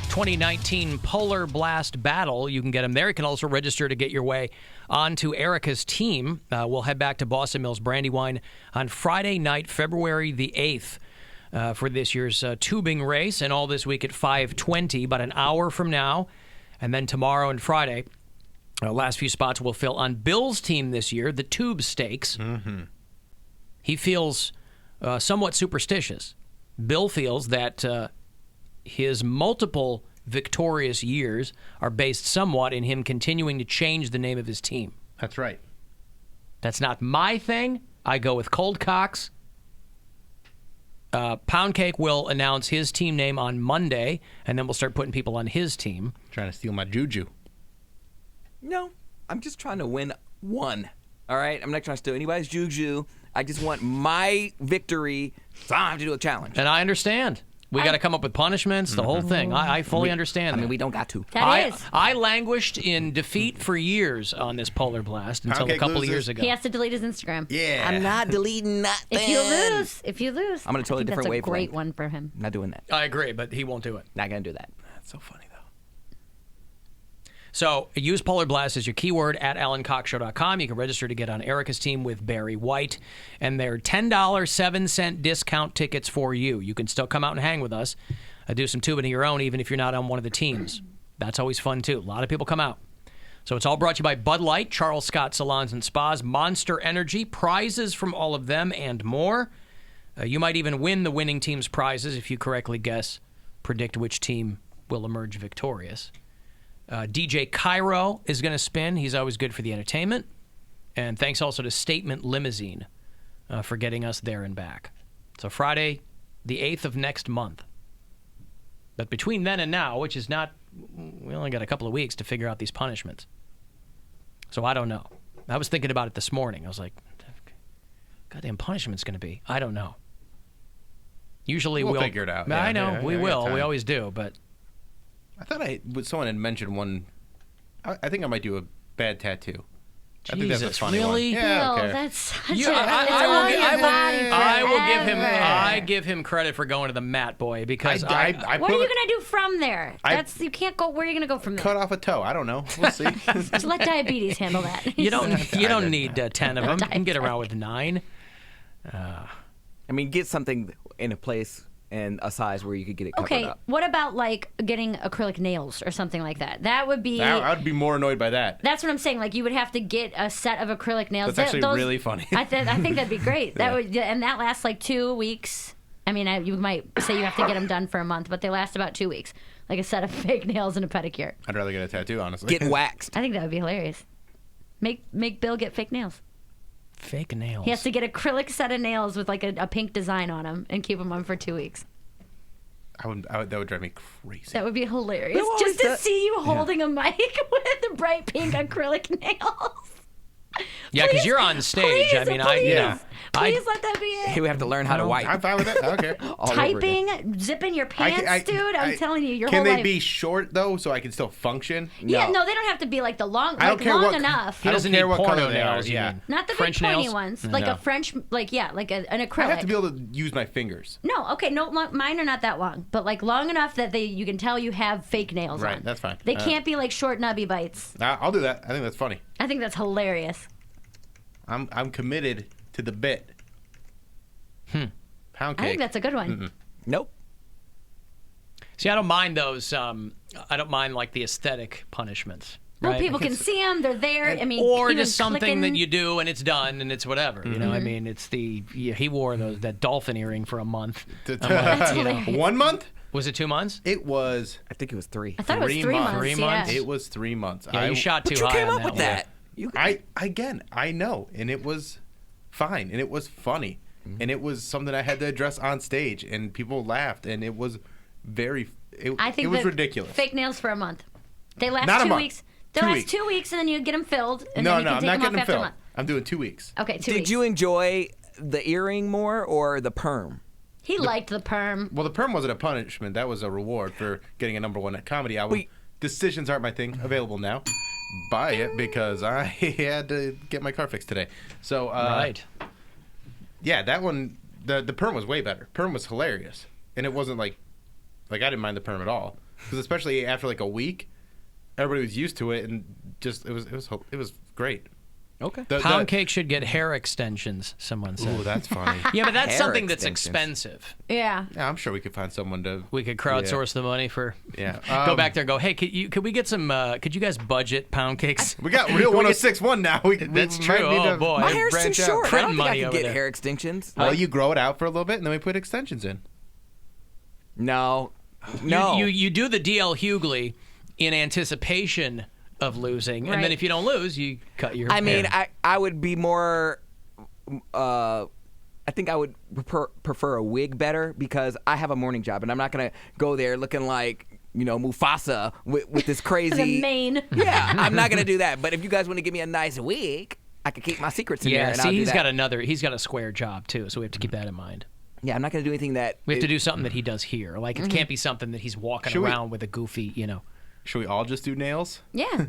2019 Polar Blast Battle, you can get them there. You can also register to get your way onto Erica's team. We'll head back to Boston Mills Brandywine on Friday night, February the 8th, for this year's tubing race, and all this week at 5:20, about an hour from now. And then tomorrow and Friday, last few spots will fill on Bill's team this year, the Tube Stakes. Mm-hmm. He feels somewhat superstitious. Bill feels that his multiple victorious years are based somewhat in him continuing to change the name of his team. That's right. That's not my thing. I go with Cold Cox. Pound Cake will announce his team name on Monday, and then we'll start putting people on his team. Trying to steal my juju. No, I'm just trying to win one. All right? I'm not trying to steal anybody's juju. I just want my victory, so I don't have to do a challenge. And I understand. We got to come up with punishments, the whole thing. I fully understand that. I mean, we don't got to. I languished in defeat for years on this Polar Blast until a couple of years ago. He has to delete his Instagram. Yeah. I'm not deleting nothing. If you lose, I'm on a totally different wavelength. That's a wavelength. great one for him. I'm not doing that. I agree, but he won't do it. Not going to do that. That's so funny, though. So use Polar Blast as your keyword at AlanCoxShow.com. You can register to get on Erica's team with Barry White. And they're $10, 7-cent discount tickets for you. You can still come out and hang with us. Do some tubing of your own, even if you're not on one of the teams. That's always fun, too. A lot of people come out. So it's all brought to you by Bud Light, Charles Scott Salons and Spas, Monster Energy, prizes from all of them, and more. You might even win the winning team's prizes if you correctly predict which team will emerge victorious. DJ Cairo is going to spin. He's always good for the entertainment. And thanks also to Statement Limousine for getting us there and back. So Friday, the 8th of next month. But between then and now, which is not, we only got a couple of weeks to figure out these punishments. So I don't know. I was thinking about it this morning. I was like, goddamn punishment's going to be. I don't know. Usually we'll figure it out. I know, we will. time. We always do, but I thought someone had mentioned one. I think I might do a bad tattoo. I think that's a Jesus, funny really? one. Yeah, Bill, okay. that's such I give him credit for going to the mat, boy, because what are you gonna do from there? You can't go. Where are you gonna go from there? Cut off a toe. I don't know. We'll see. Just let diabetes handle that. You don't need 10 of them. You can get around with 9. I mean, get something in a place and a size where you could get it covered up. What about like getting acrylic nails or something like that? That would be. I would be more annoyed by that. That's what I'm saying. Like you would have to get a set of acrylic nails. That's actually really funny. I think that'd be great. That would, and that lasts like 2 weeks. I mean, you might say you have to get them done for a month, but they last about 2 weeks. Like a set of fake nails and a pedicure. I'd rather get a tattoo, honestly. Get waxed. I think that would be hilarious. Make Bill get fake nails. Fake nails. He has to get acrylic set of nails with like a pink design on them and keep them on for 2 weeks. That would drive me crazy. That would be hilarious. Just to see you holding a mic with the bright pink acrylic nails. Yeah, because you're on stage. Please, I mean, please let that be it. Hey, we have to learn how to wipe. I'm fine with it. I don't care. Typing, zipping your pants, dude. I'm telling you, your whole life. Can life. they be short though, so I can still function? Yeah, no, they don't have to be like the long. I don't care long what, enough. He doesn't need porno nails. Yeah, not the French big pointy nails? ones. Like No. a French, like an acrylic. I have to be able to use my fingers. No, okay, no, mine are not that long, but like long enough that you can tell you have fake nails Right, on. that's fine. They can't be like short nubby bites. I'll do that. I think that's funny. I think that's hilarious. I'm committed to the bit. Pound cake. I think that's a good one. Mm-mm. Nope. See, I don't mind those. I don't mind like the aesthetic punishments. Well, right? people can see them; they're there. I mean, or even just something clicking. that you do and it's done and it's whatever. You know, I mean, it's he wore that dolphin earring for a month. That's hilarious. 1 month? Was it 2 months? It was. I think it was 3. I thought it was 3 months. 3 months. It was 3 months. Yeah, you shot too But you high came on up with one. that. I know, and it was fine, and it was funny, and it was something I had to address on stage, and people laughed, and it was I think it was that ridiculous. Fake nails for a month. They last Not a 2 month. weeks. They 2 last weeks. 2 weeks, and then you get them filled, and No, then you can I'm take not them off getting them after a filled. month. I'm doing 2 weeks. Okay, 2 weeks. Did you enjoy the earring more or the perm? He liked the perm. Well, the perm wasn't a punishment. That was a reward for getting a #1 at comedy album. Decisions aren't my thing. Available now. Buy it because I had to get my car fixed today. So, right. Yeah, that one, the perm was way better. Perm was hilarious. And it wasn't like I didn't mind the perm at all. Because especially after like a week, everybody was used to it and just, it was great. Okay. Pound cake should get hair extensions, someone said. Ooh, that's funny. Yeah, but that's Hair something that's extensions. expensive. Yeah. Yeah, I'm sure we could find someone to. We could crowdsource the money for. Yeah. Go back there and go, hey, could we get some? Could you guys budget pound cakes? We got real 106.1 now. That's we true. might need Oh to boy, My hair's too branch out. short. I Print don't think money I over can get there. hair extensions. Well, you grow it out for a little bit, and then we put extensions in. No. No. You do the DL Hughley in anticipation of losing, and then Right. if you don't lose, you cut your. I mean, hair. I would be more. I think I would prefer a wig better because I have a morning job and I'm not gonna go there looking like Mufasa with this crazy The mane. Yeah, I'm not gonna do that. But if you guys want to give me a nice wig, I can keep my secrets in there. Yeah, And see, I'll do that. he's got a square job too, so we have to keep that in mind. Yeah, I'm not gonna do anything that We have to do something that he does here. Like it can't be something that he's walking Should we- around with a goofy, Should we all just do nails? Yeah.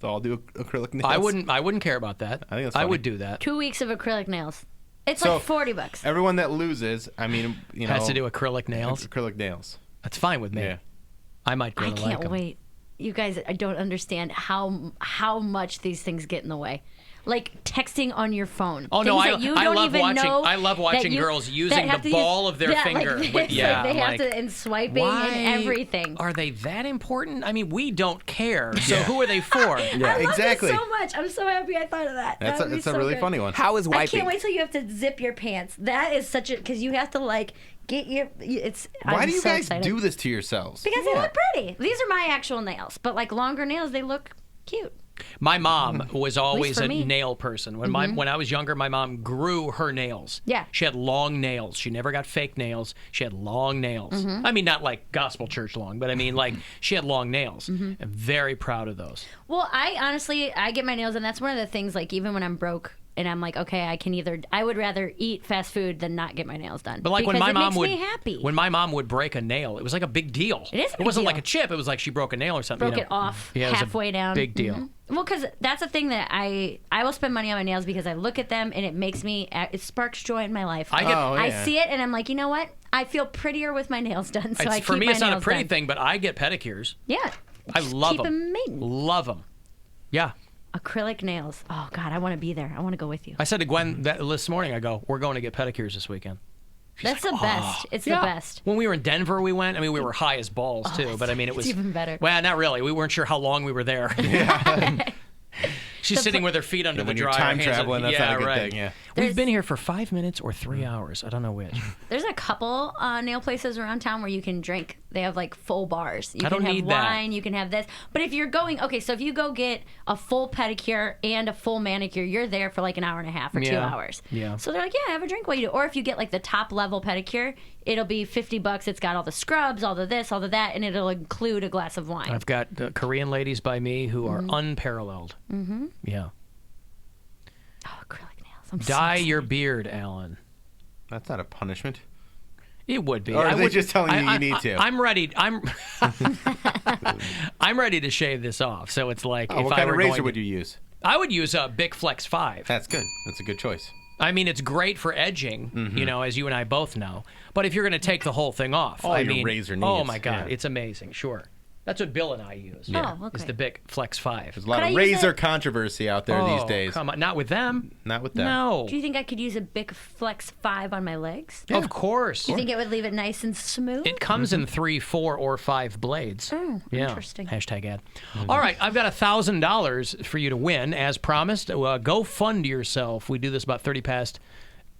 So all do acrylic nails. I wouldn't care about that. I think that's I funny. would do that. 2 weeks of acrylic nails. It's So, like $40. Everyone that loses, I mean, Has to do acrylic nails. Acrylic nails. That's fine with me. Yeah. I might I really like can't them. wait. You guys, I don't understand how much these things get in the way. Like texting on your phone. Oh no, Things that you I don't love even watching. know I love that watching you- girls that using have the to ball use- of their yeah, finger. Like, with, it's yeah, like they I'm have like, to and swiping why and everything. Are they that important? I mean, we don't care. So who are they for? I love exactly. this so much. I'm so happy I thought of that. That's That would be it's a so really good. funny one. How is I wiping? can't wait till you have to zip your pants. That is such a because you have to like get your. It's. Why I'm do you so guys excited. do this to yourselves? Because they look pretty. These are my actual nails, but like longer nails, they look cute. My mom was always for a me. nail person. When when I was younger, my mom grew her nails. Yeah. She had long nails. She never got fake nails. She had long nails. I mean, not like gospel church long, but I mean like she had long nails. I'm very proud of those. Well, I honestly, I get my nails, and that's one of the things. Like even when I'm broke. And I'm like, okay, I would rather eat fast food than not get my nails done. But like when because my it mom makes would me happy. when my mom would break a nail, it was like a big deal. It is a It big wasn't deal. like a chip. It was like she broke a nail or something. broke it off Yeah, it was a halfway down. Big deal. Mhm. Well, because that's the thing that I will spend money on my nails because I look at them and it makes me it sparks joy in my life. I see it and I'm like, you know what? I feel prettier with my nails done. So I For keep me, my it's not a nails pretty done. thing, but I get pedicures. Yeah, I love keep them. 'em maiden. Love them. Yeah. Acrylic nails. Oh God, I want to be there. I want to go with you. I said to Gwen this morning, I go, we're going to get pedicures this weekend. That's the best. It's the best. When we were in Denver, we went. I mean, we were high as balls too, but I mean, it was it's even better. Well, not really. We weren't sure how long we were there. She's sitting with her feet under the when you're dryer. time hands up- traveling, that's yeah, not a good right. thing, yeah. We've been here for 5 minutes or 3 hours. I don't know which. There's a couple nail places around town where you can drink. They have like full bars. You I don't can have need that. wine, you can have this. But if you're going, okay, so if you go get a full pedicure and a full manicure, you're there for like an hour and a half or 2 hours. Yeah. So they're like, yeah, have a drink while you do. Or if you get like the top level pedicure, it'll be $50. It's got all the scrubs, all the this, all the that, and it'll include a glass of wine. I've got Korean ladies by me who are unparalleled. Mm-hmm. Yeah. Oh, acrylic nails. I'm Dye so your beard, Alan. That's not a punishment. It would be. Or are they just telling you need to? I'm ready. I'm ready to shave this off. So it's like, if what I kind were of razor going would you use? I would use a Bic Flex 5. That's good. That's a good choice. I mean, it's great for edging, you know, as you and I both know. But if you're going to take the whole thing off, All I your mean, razor oh needs, my God, yeah. it's amazing. Sure. That's what Bill and I use. Yeah. Oh, okay. Is the Bic Flex 5. There's a lot of razor controversy out there these days. Come on. Not with them. Not with them. No. Do you think I could use a Bic Flex 5 on my legs? Of course. Do you think it would leave it nice and smooth? It comes in 3, 4, or 5 blades. Oh, Yeah. interesting. Hashtag ad. All right, I've got $1,000 for you to win, as promised. Go fund yourself. We do this about 30 past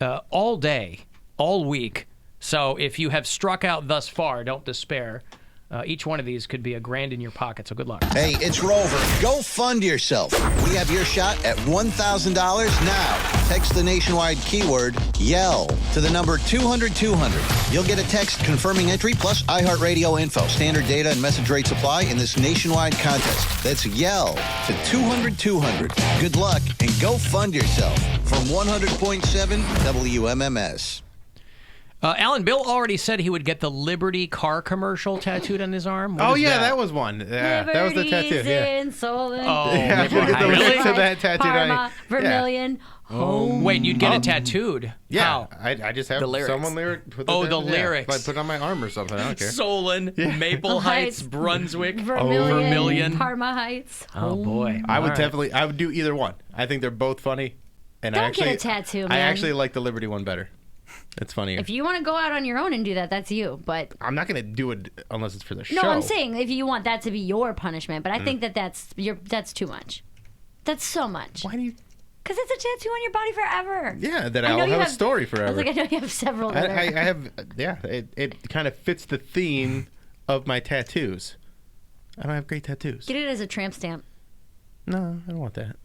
all day, all week. So if you have struck out thus far, don't despair. Each one of these could be $1,000 in your pocket, so good luck. Hey, it's Rover. Go fund yourself. We have your shot at $1,000 now. Text the nationwide keyword YELL to the number 200-200. You'll get a text confirming entry plus iHeartRadio info. Standard data and message rate supply in this nationwide contest. That's YELL to 200-200. Good luck and go fund yourself from 100.7 WMMS. Alan, Bill already said he would get the Liberty car commercial tattooed on his arm. What Oh, is yeah, that? that was one. Yeah, that was the tattoo. Liberty's Yeah. in Solon. Oh, Yeah, Liberty. we'll get the Really? lyrics of that tattooed on Parma, you. Vermilion, home. Wait, you'd get it tattooed? Yeah, How? I just have The lyrics. someone lyric. Put Oh, that- the yeah, lyrics. Like put it on my arm or something. I don't care. Solon, Maple Heights, Brunswick, Vermilion, Parma Heights. Oh, boy. I would All right. definitely. I would do either one. I think they're both funny. And Don't I actually, get a tattoo, I man. actually like the Liberty one better. It's funnier. If you want to go out on your own and do that, that's you. But I'm not gonna do it unless it's for the show. no, I'm saying if you want that to be your punishment. But I think that's too much. That's so much. Why do you? Because it's a tattoo on your body forever. Yeah, that I know I'll you have a story forever. I was like, I know you have several. That I are- have. Yeah, it kind of fits the theme of my tattoos. I don't have great tattoos. Get it as a tramp stamp. No, I don't want that.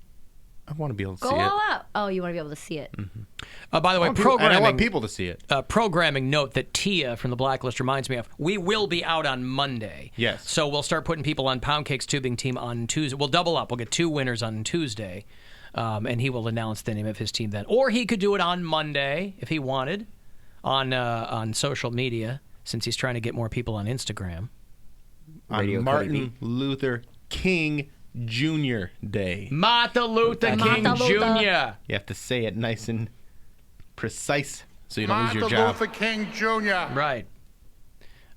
I want to be able to Go see all it. out. Oh, you want to be able to see it. By the way, And programming. I want people to see it. Programming note that Tia from the Blacklist reminds me of. We will be out on Monday. Yes. So we'll start putting people on Pound Cake's tubing team on Tuesday. We'll double up. We'll get 2 winners on Tuesday, and he will announce the name of his team then. Or he could do it on Monday if he wanted, on social media, since he's trying to get more people on Instagram. On Martin Luther King Jr. Day. Martin Luther King Jr. You have to say it nice and precise so you don't lose Martin your job. Luther King Jr. Right.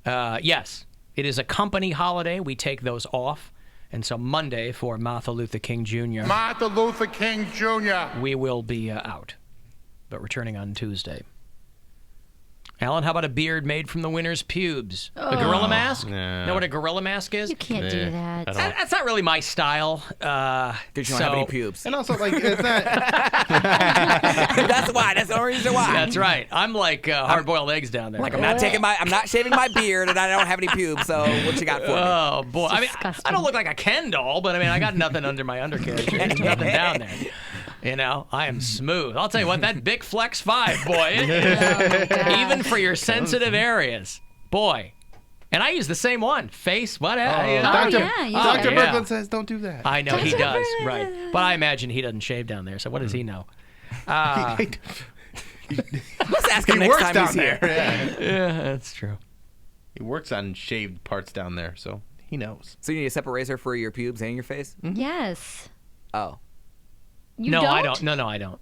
Yes, it is a company holiday. We take those off. And so Monday for Martin Luther King Jr. Martin Luther King Jr. we will be out, but returning on Tuesday. Alan, how about a beard made from the winner's pubes? A gorilla mask? No. Know what a gorilla mask is? You can't do that. That's not really my style. Did you not have any pubes? And also, like, it's not. That's why. That's the only reason why. That's right. I'm like hard-boiled eggs down there. Like I'm not shaving my beard, and I don't have any pubes. So what you got for me? Oh boy! I mean, I don't look like a Ken doll, but I mean, I got nothing under my undercarriage. There's nothing down there. You know, I am smooth. I'll tell you what, that Bic Flex 5, boy. Even for your sensitive areas, boy. And I use the same one. Face, whatever. Dr. Brooklyn says don't do that. I know he does, right? But I imagine he doesn't shave down there. So what does he know? Let's ask him He next works time down he's here. there. Yeah, that's true. He works on shaved parts down there, so he knows. So you need a separate razor for your pubes and your face? Yes. Oh. You no, don't? I don't. No, I don't.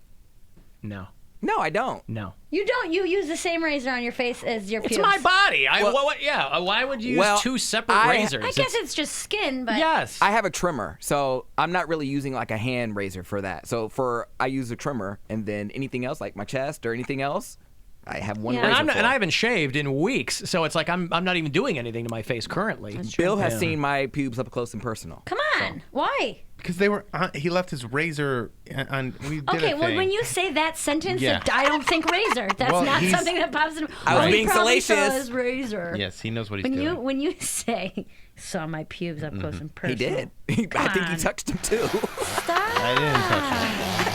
No. No, I don't. No. You don't. You use the same razor on your face as your pubes. It's my body. Why would you use 2 separate razors? I guess it's just skin, but yes. I have a trimmer, so I'm not really using like a hand razor for that. So I use a trimmer, and then anything else like my chest or anything else, I have one razor. And I haven't shaved in weeks, so it's like I'm not even doing anything to my face currently. Bill has seen my pubes up close and personal. Come on. Why? Because they were. He left his razor on. We did Okay, a well, thing. when you say that sentence, Yeah. I don't think razor. That's Well, not he's- something that pops in. I was being probably salacious. saw his razor. Yes, he knows what he's When doing. when you say saw my pubes up close and He personal. did. I think he on. touched him too. I didn't touch him.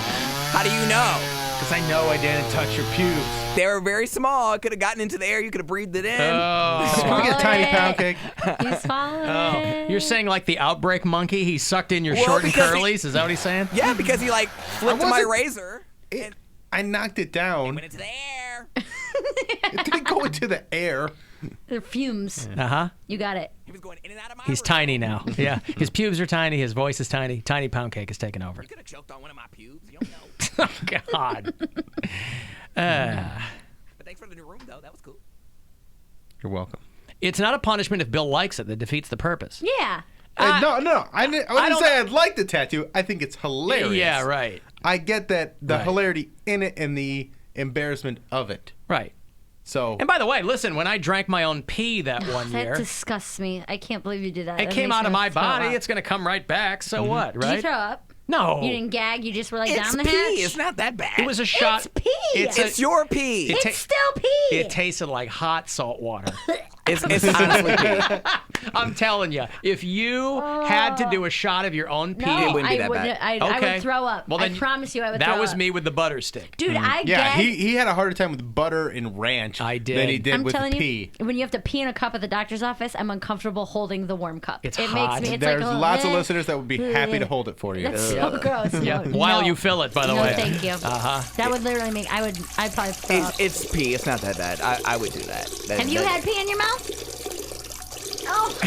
How do you know? Because I know I didn't touch your pubes. They were very small. It could have gotten into the air. You could have breathed it in. Can we get a tiny pound cake? You swallowed Oh, it. you're saying like the outbreak monkey? He sucked in your Well, short and because curlies? Is that what he's saying? Yeah, because he like flipped my razor. I knocked it down. Went into the air. It didn't go into the air. They're fumes. Uh-huh. You got it. He was going in and out of my He's tiny now. Yeah. His pubes are tiny. His voice is tiny. Tiny pound cake is taken over. You could have choked on one of my pubes. You don't know. Oh, God. But thanks for the new room, though. That was cool. You're welcome. It's not a punishment if Bill likes it that defeats the purpose. Yeah. No. I didn't don't say I'd like the tattoo. I think it's hilarious. Yeah, right. I get that the Right. hilarity in it and the embarrassment of it. Right. So. And by the way, listen, when I drank my own pee that one That year, disgusts me. I can't believe you did that. it That came makes out of me my throw body. up. It's going to come right back. So what, right? Did you throw up? No. You didn't gag. You just were like It's down the pee. hatch. It's not that bad. It was a shot. It's pee. It's your pee. It's still pee. It tasted like hot salt water. It's honestly pee. I'm telling you, if you had to do a shot of your own pee, No, it wouldn't be I that wouldn't. bad. I would throw up. Well, then I promise you I would throw That up. was me with the butter stick. Dude, I Yeah, gagged. he had a harder time with butter and ranch than he did I'm with telling pee. you, when you have to pee in a cup at the doctor's office, I'm uncomfortable holding the warm cup. It's it hot. makes me. It's There's like, lots of listeners that would be happy to hold it for you. That's so gross. Yeah. No, While no. you fill it, by the No, way. thank you. Uh-huh. That would literally make. I'd probably throw up. It's pee. It's not that bad. I would do that. Have you had pee in your mouth? Oh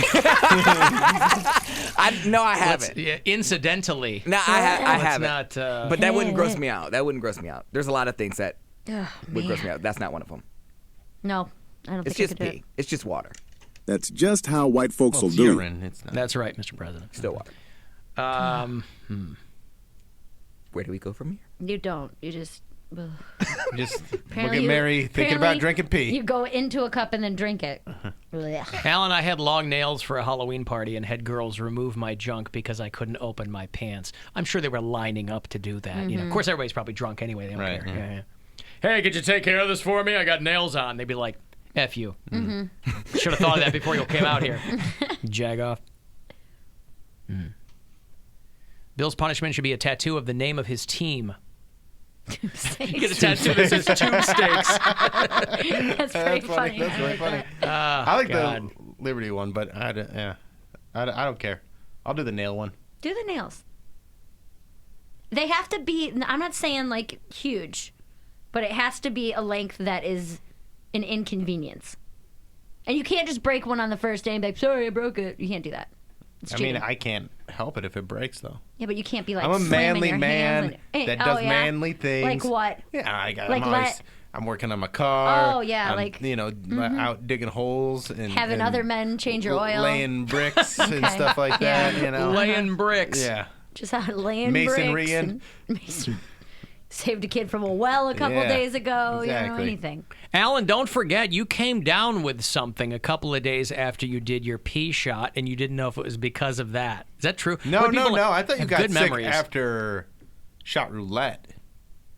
my No, I haven't. Yeah, incidentally. No, I Let's haven't. not, but that wouldn't gross me out. That wouldn't gross me out. There's a lot of things that would gross me out. That's not one of them. No, I don't It's think just I could do pee. It's just water. That's just how white folks will it's do urine. it. It's not. That's right, Mr. President. Still water. Where do we go from here? it. You don't. You just. Ugh. Just look Apparently at you- Mary thinking about apparently drinking pee. You go into a cup and then drink it. Blech. Al and I had long nails for a Halloween party and had girls remove my junk because I couldn't open my pants. I'm sure they were lining up to do that. You know, of course, everybody's probably drunk anyway. They don't Right, care. yeah. Yeah. Hey, could you take care of this for me? I got nails on. They'd be like, F you. Should have thought of that before you came out here. Jag off. Bill's punishment should be a tattoo of the name of his team. You get a tattoo that says Tube Steaks. That's pretty funny. That's really funny. I like the Liberty one, but I don't care. I'll do the nail one. Do the nails. They have to be. I'm not saying like huge, but it has to be a length that is an inconvenience. And you can't just break one on the first day and be like, "Sorry, I broke it." You can't do that. It's I mean, cheating. I can't help it if it breaks, though. Yeah, but you can't be like. I'm a slamming manly your man hands and- that Oh, does yeah? manly things. Like what? Yeah, Like I'm working on my car. Oh, yeah, I'm, like- out digging holes and Having and other men change your oil. laying bricks and Okay. stuff like that. Yeah. You know, Laying bricks. Yeah, Just out laying masonry bricks and masonry. Saved a kid from a well a couple Yeah, days ago. You know, exactly. anything. Alan, don't forget, you came down with something a couple of days after you did your pee shot, and you didn't know if it was because of that. Is that true? No. I thought you have got good sick memories. after shot roulette.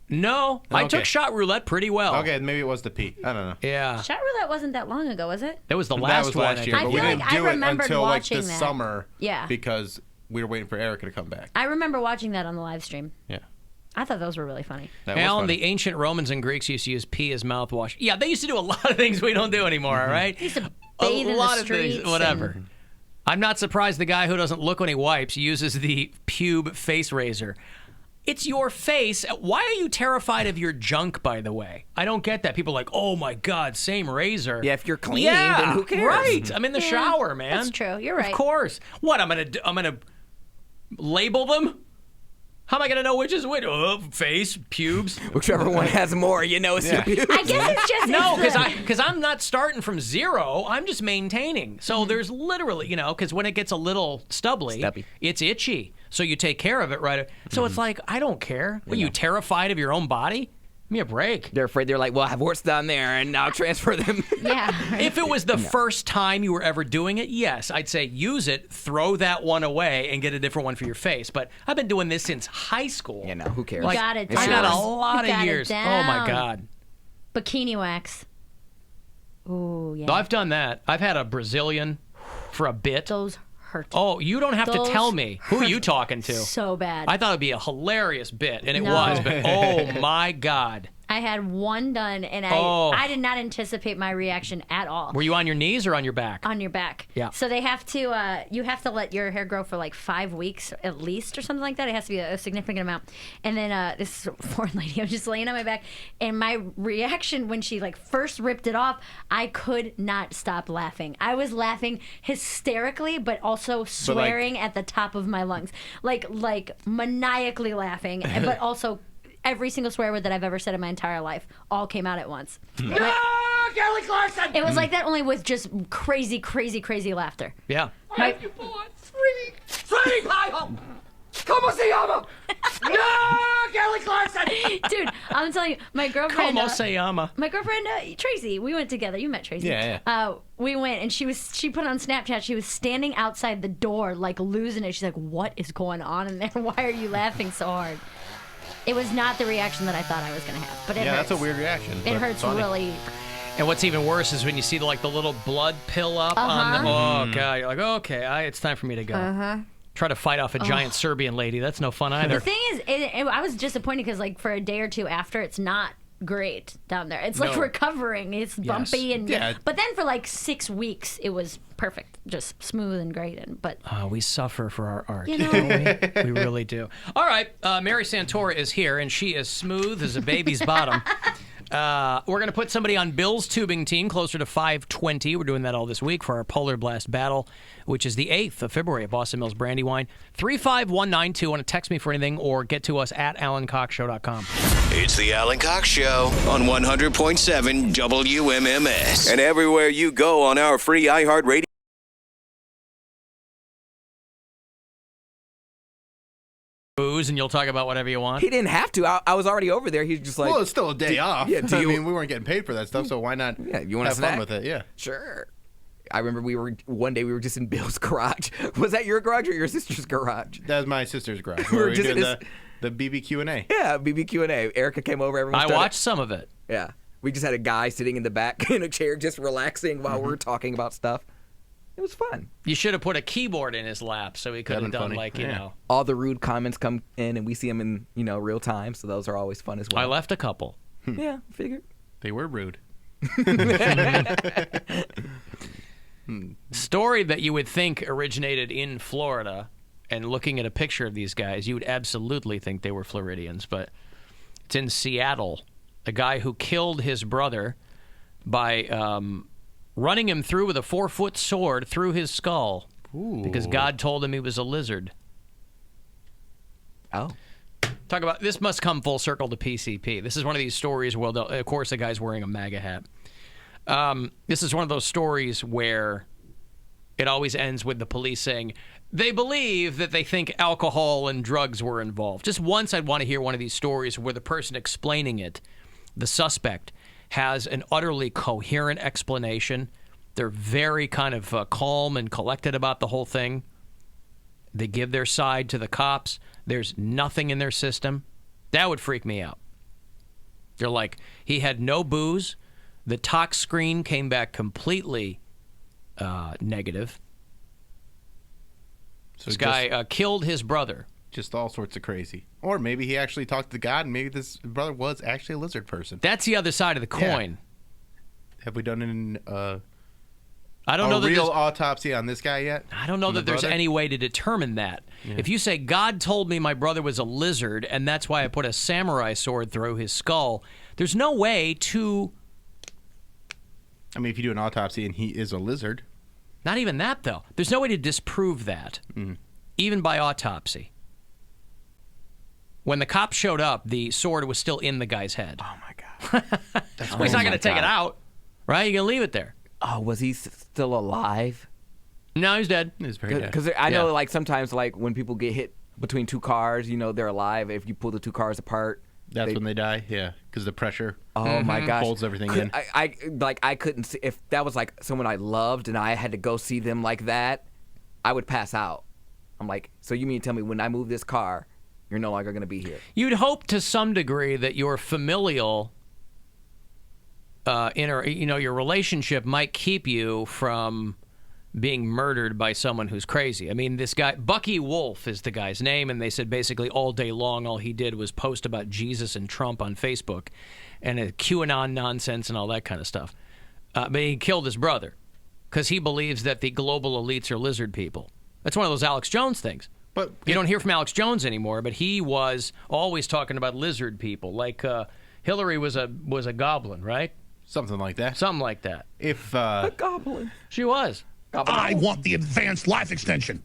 No, I Okay. took shot roulette pretty well. Okay, maybe it was the pee. I don't know. Yeah. Shot roulette wasn't that long ago, was it? That was the That last was one. last year, I but we feel didn't like I do it remembered until like watching the that. summer. Yeah. Because we were waiting for Erica to come back. I remember watching that on the live stream. Yeah. I thought those were really funny. That was Alan, funny. the ancient Romans and Greeks used to use pee as mouthwash. Yeah, they used to do a lot of things we don't do anymore, all right? They used to bathe in the lot of streets things, whatever. and- I'm not surprised the guy who doesn't look when he wipes uses the pube face razor. It's your face. Why are you terrified of your junk, by the way? I don't get that. People are like, oh my God, same razor. Yeah, if you're clean, yeah, then who cares? Right. I'm in the Yeah, shower, man. that's true. You're right. Of course. What, I'm gonna label them? How am I gonna know which is which? Oh, face, pubes. Whichever one has more, you know it's your pubes. I guess it's just No, it's the- because I'm not starting from zero. I'm just maintaining. So there's literally, because when it gets a little stubbly, it's itchy. So you take care of it, right? So it's like, I don't care. Are you terrified of your own body? me a break. They're afraid. They're like, well, I have warts down there, and I'll transfer them. Yeah. If it was the first time you were ever doing it, yes, I'd say use it, throw that one away, and get a different one for your face. But I've been doing this since high school. Yeah, no, who cares? Like, Got it I got down. a lot You of got it years. Oh down. my God. Bikini wax. Ooh, yeah. I've done that. I've had a Brazilian for a bit. Those hurt. Oh, you don't have Those to tell me. Who are you talking to? So bad. I thought it'd be a hilarious bit, and it No. was, but oh my God. I had one done, and I did not anticipate my reaction at all. Were you on your knees or on your back? On your back. Yeah. So they have to, you have to let your hair grow for like 5 weeks at least or something like that. It has to be a significant amount. And then this is a foreign lady. I'm just laying on my back, and my reaction when she like first ripped it off, I could not stop laughing. I was laughing hysterically, but also swearing at the top of my lungs, like maniacally laughing, but also. Every single swear word that I've ever said in my entire life all came out at once. No, Kelly Clarkson! It was like that, only with just crazy, crazy, crazy laughter. Yeah. I have you bored. Sweetie pie home. Como se llama? No, Kelly Clarkson! Dude, I'm telling you, my girlfriend. Como se llama? My girlfriend Tracy, we went together. You met Tracy. Yeah. We went, and she put on Snapchat. She was standing outside the door, like losing it. She's like, "What is going on in there? Why are you laughing so hard?" It was not the reaction that I thought I was going to have, but it hurts. That's a weird reaction. It hurts really. And what's even worse is when you see the little blood pill up on the. Oh God! You're like, okay, it's time for me to go. Try to fight off a giant Serbian lady. That's no fun either. The thing is, I was disappointed because like for a day or two after, it's not great down there. It's like recovering. It's bumpy and but then for like 6 weeks, it was perfect, just smooth and great. But we suffer for our art. You know? We really do. All right, Mary Santora is here, and she is smooth as a baby's bottom. We're going to put somebody on Bill's tubing team closer to 520. We're doing that all this week for our Polar Blast Battle, which is the 8th of February at Boston Mills Brandywine. 35192. Want to text me for anything or get to us at AlanCoxShow.com. It's the Alan Cox Show on 100.7 WMMS. And everywhere you go on our free iHeartRadio. Booze, and you'll talk about whatever you want. He didn't have to. I was already over there. He's just like, well, it's still a day off. Yeah, I mean, we weren't getting paid for that stuff, so why not you want have to fun with it? Yeah. Sure. I remember one day we were just in Bill's garage. Was that your garage or your sister's garage? That was my sister's garage. We were just doing the BBQ&A. Yeah, BBQ&A. Erica came over. Everyone watched some of it. Yeah. We just had a guy sitting in the back in a chair just relaxing while we were talking about stuff. It was fun. You should have put a keyboard in his lap so he could have done you know. All the rude comments come in and we see them in, real time, so those are always fun as well. I left a couple. Yeah, figured. They were rude. Story that you would think originated in Florida, and looking at a picture of these guys, you would absolutely think they were Floridians, but it's in Seattle. A guy who killed his brother by running him through with a 4-foot sword through his skull because God told him he was a lizard. Oh. Talk about, this must come full circle to PCP. This is one of these stories where, of course, the guy's wearing a MAGA hat. This is one of those stories where it always ends with the police saying they believe that they think alcohol and drugs were involved. Just once I'd want to hear one of these stories where the person explaining it, the suspect, has an utterly coherent explanation. They're very kind of calm and collected about the whole thing. They give their side to the cops. There's nothing in their system. That would freak me out. They're like, he had no booze. The tox screen came back completely negative. So this guy killed his brother. Just all sorts of crazy. Or maybe he actually talked to God, and maybe this brother was actually a lizard person. That's the other side of the coin. Yeah. Have we done I don't know that real autopsy on this guy yet? I don't know that there's any way to determine that. Yeah. If you say, God told me my brother was a lizard, and that's why I put a samurai sword through his skull, there's no way to... I mean, if you do an autopsy and he is a lizard... Not even that, though. There's no way to disprove that, even by autopsy. When the cops showed up, the sword was still in the guy's head. Oh, my God. Well, he's not going to take it out, right? You're going to leave it there. Oh, was he still alive? No, he's dead. He's very dead. Because I know, like, sometimes, like, when people get hit between two cars, they're alive. If you pull the two cars apart, That's when they die? Yeah, because the pressure Oh my gosh, holds everything in. I couldn't see if that was like someone I loved and I had to go see them like that. I would pass out. I'm like, so you mean to tell me when I move this car, you're no longer going to be here? You'd hope to some degree that your familial, your relationship might keep you from being murdered by someone who's crazy. I mean, this guy, Bucky Wolf is the guy's name, and they said basically all day long all he did was post about Jesus and Trump on Facebook and QAnon nonsense and all that kind of stuff. But he killed his brother because he believes that the global elites are lizard people. That's one of those Alex Jones things. But you don't hear from Alex Jones anymore, but he was always talking about lizard people. Like Hillary was a goblin, right? Something like that. Something like that. If A goblin. She was. I want the advanced life extension.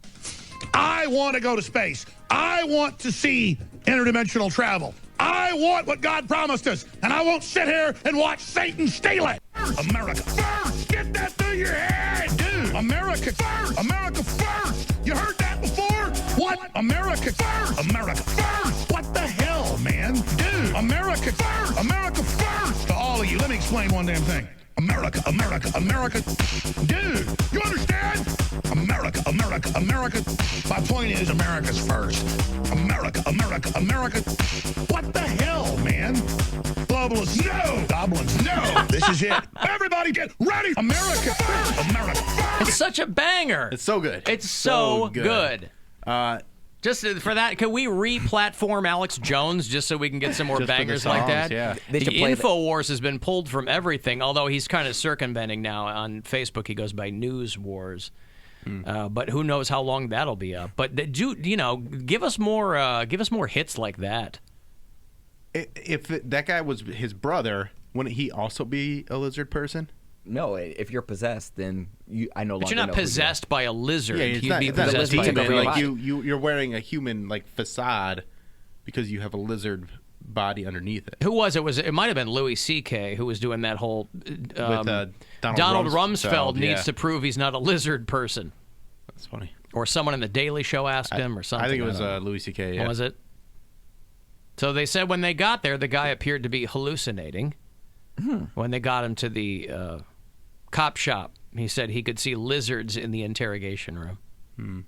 I want to go to space. I want to see interdimensional travel. I want what God promised us, and I won't sit here and watch Satan steal it. America first. Get that through your head, dude. America first. America first. You heard that before? What? America first. America first. What the hell, man? Dude. America first. America first. To all of you, let me explain one damn thing. America, America, America. Dude, you understand? America, America, America. My point is America's first. America, America, America. What the hell, man? Globalists, no. Goblins, no. This is it. Everybody get ready. America first. America first. It's such a banger. It's so good. It's so good. Just for that, can we re-platform Alex Jones just so we can get some more Just for the bangers like songs, that? yeah. They The should play InfoWars has been pulled from everything, although he's kind of circumventing now on Facebook. He goes by News Wars. But who knows how long that'll be up. But give us more hits like that. If that guy was his brother, wouldn't he also be a lizard person? No, if you're possessed, then I no longer. But you're not know who you are. possessed by a lizard. Yeah, it's You'd not, be it's not a possessed by a demon. demon. Like you're wearing a human like facade because you have a lizard body underneath it. Who was it? It might have been Louis C.K. who was doing that whole. With Donald Rumsfeld needs yeah. to prove he's not a lizard person. That's funny. Or someone in the Daily Show asked him, or something. I think it was don't know. Louis C.K. Yeah. Was it? So they said when they got there, the guy appeared to be hallucinating. When they got him to the cop shop, he said he could see lizards in the interrogation room.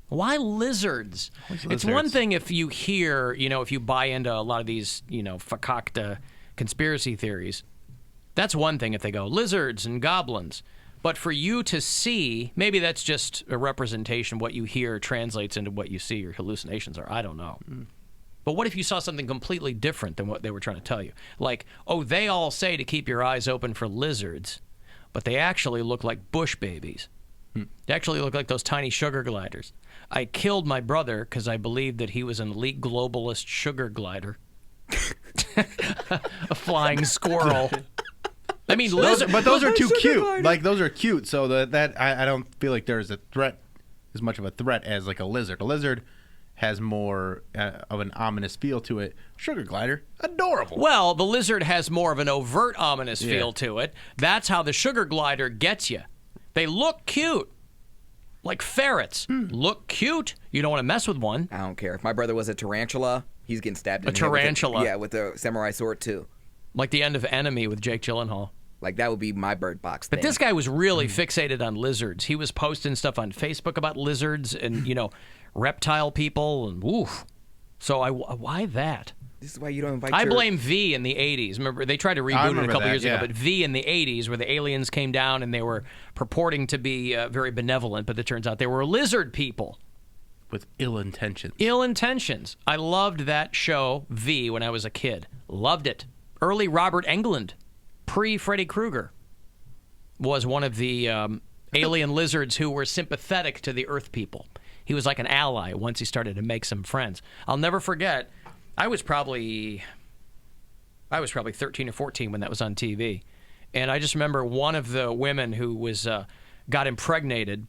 Why lizards? It's one thing if you hear, if you buy into a lot of these, fakakta conspiracy theories. That's one thing if they go lizards and goblins. But for you to see, maybe that's just a representation. What you hear translates into what you see. Your hallucinations are. I don't know. But what if you saw something completely different than what they were trying to tell you? Like, they all say to keep your eyes open for lizards, but they actually look like bush babies. They actually look like those tiny sugar gliders. I killed my brother because I believed that he was an elite globalist sugar glider. A flying squirrel. I mean, lizard. But those are too cute. Glider. Like, those are cute, so that I don't feel like there's a threat, as much of a threat as like a lizard. A lizard has more of an ominous feel to it. Sugar glider, adorable. Well, the lizard has more of an overt ominous feel to it. That's how the sugar glider gets you. They look cute. Like ferrets. Look cute. You don't want to mess with one. I don't care. If my brother was a tarantula, he's getting stabbed in A the head with tarantula? with a samurai sword, too. Like the end of Enemy with Jake Gyllenhaal. Like, that would be my Bird Box thing. But this guy was really fixated on lizards. He was posting stuff on Facebook about lizards and, reptile people, and woof. So why that? This is why you don't invite I blame V in the 80s. Remember, they tried to reboot it a couple years ago, yeah. but V in the 80s, where the aliens came down and they were purporting to be very benevolent, but it turns out they were lizard people. With ill intentions. Ill intentions. I loved that show, V, when I was a kid. Loved it. Early Robert Englund, pre-Freddy Krueger, was one of the alien lizards who were sympathetic to the Earth people. He was like an ally once he started to make some friends. I'll never forget, I was probably 13 or 14 when that was on TV. And I just remember one of the women who was got impregnated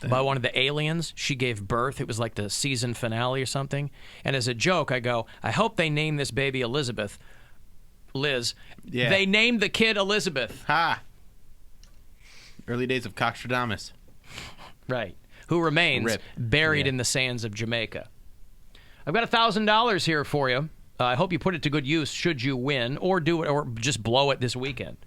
by one of the aliens. She gave birth. It was like the season finale or something. And as a joke, I go, I hope they name this baby Elizabeth. Liz. Yeah. They named the kid Elizabeth. Ha! Early days of Coxtradamus. Right. Who remains buried in the sands of Jamaica. I've got $1,000 here for you. I hope you put it to good use should you win, or do it, or just blow it this weekend.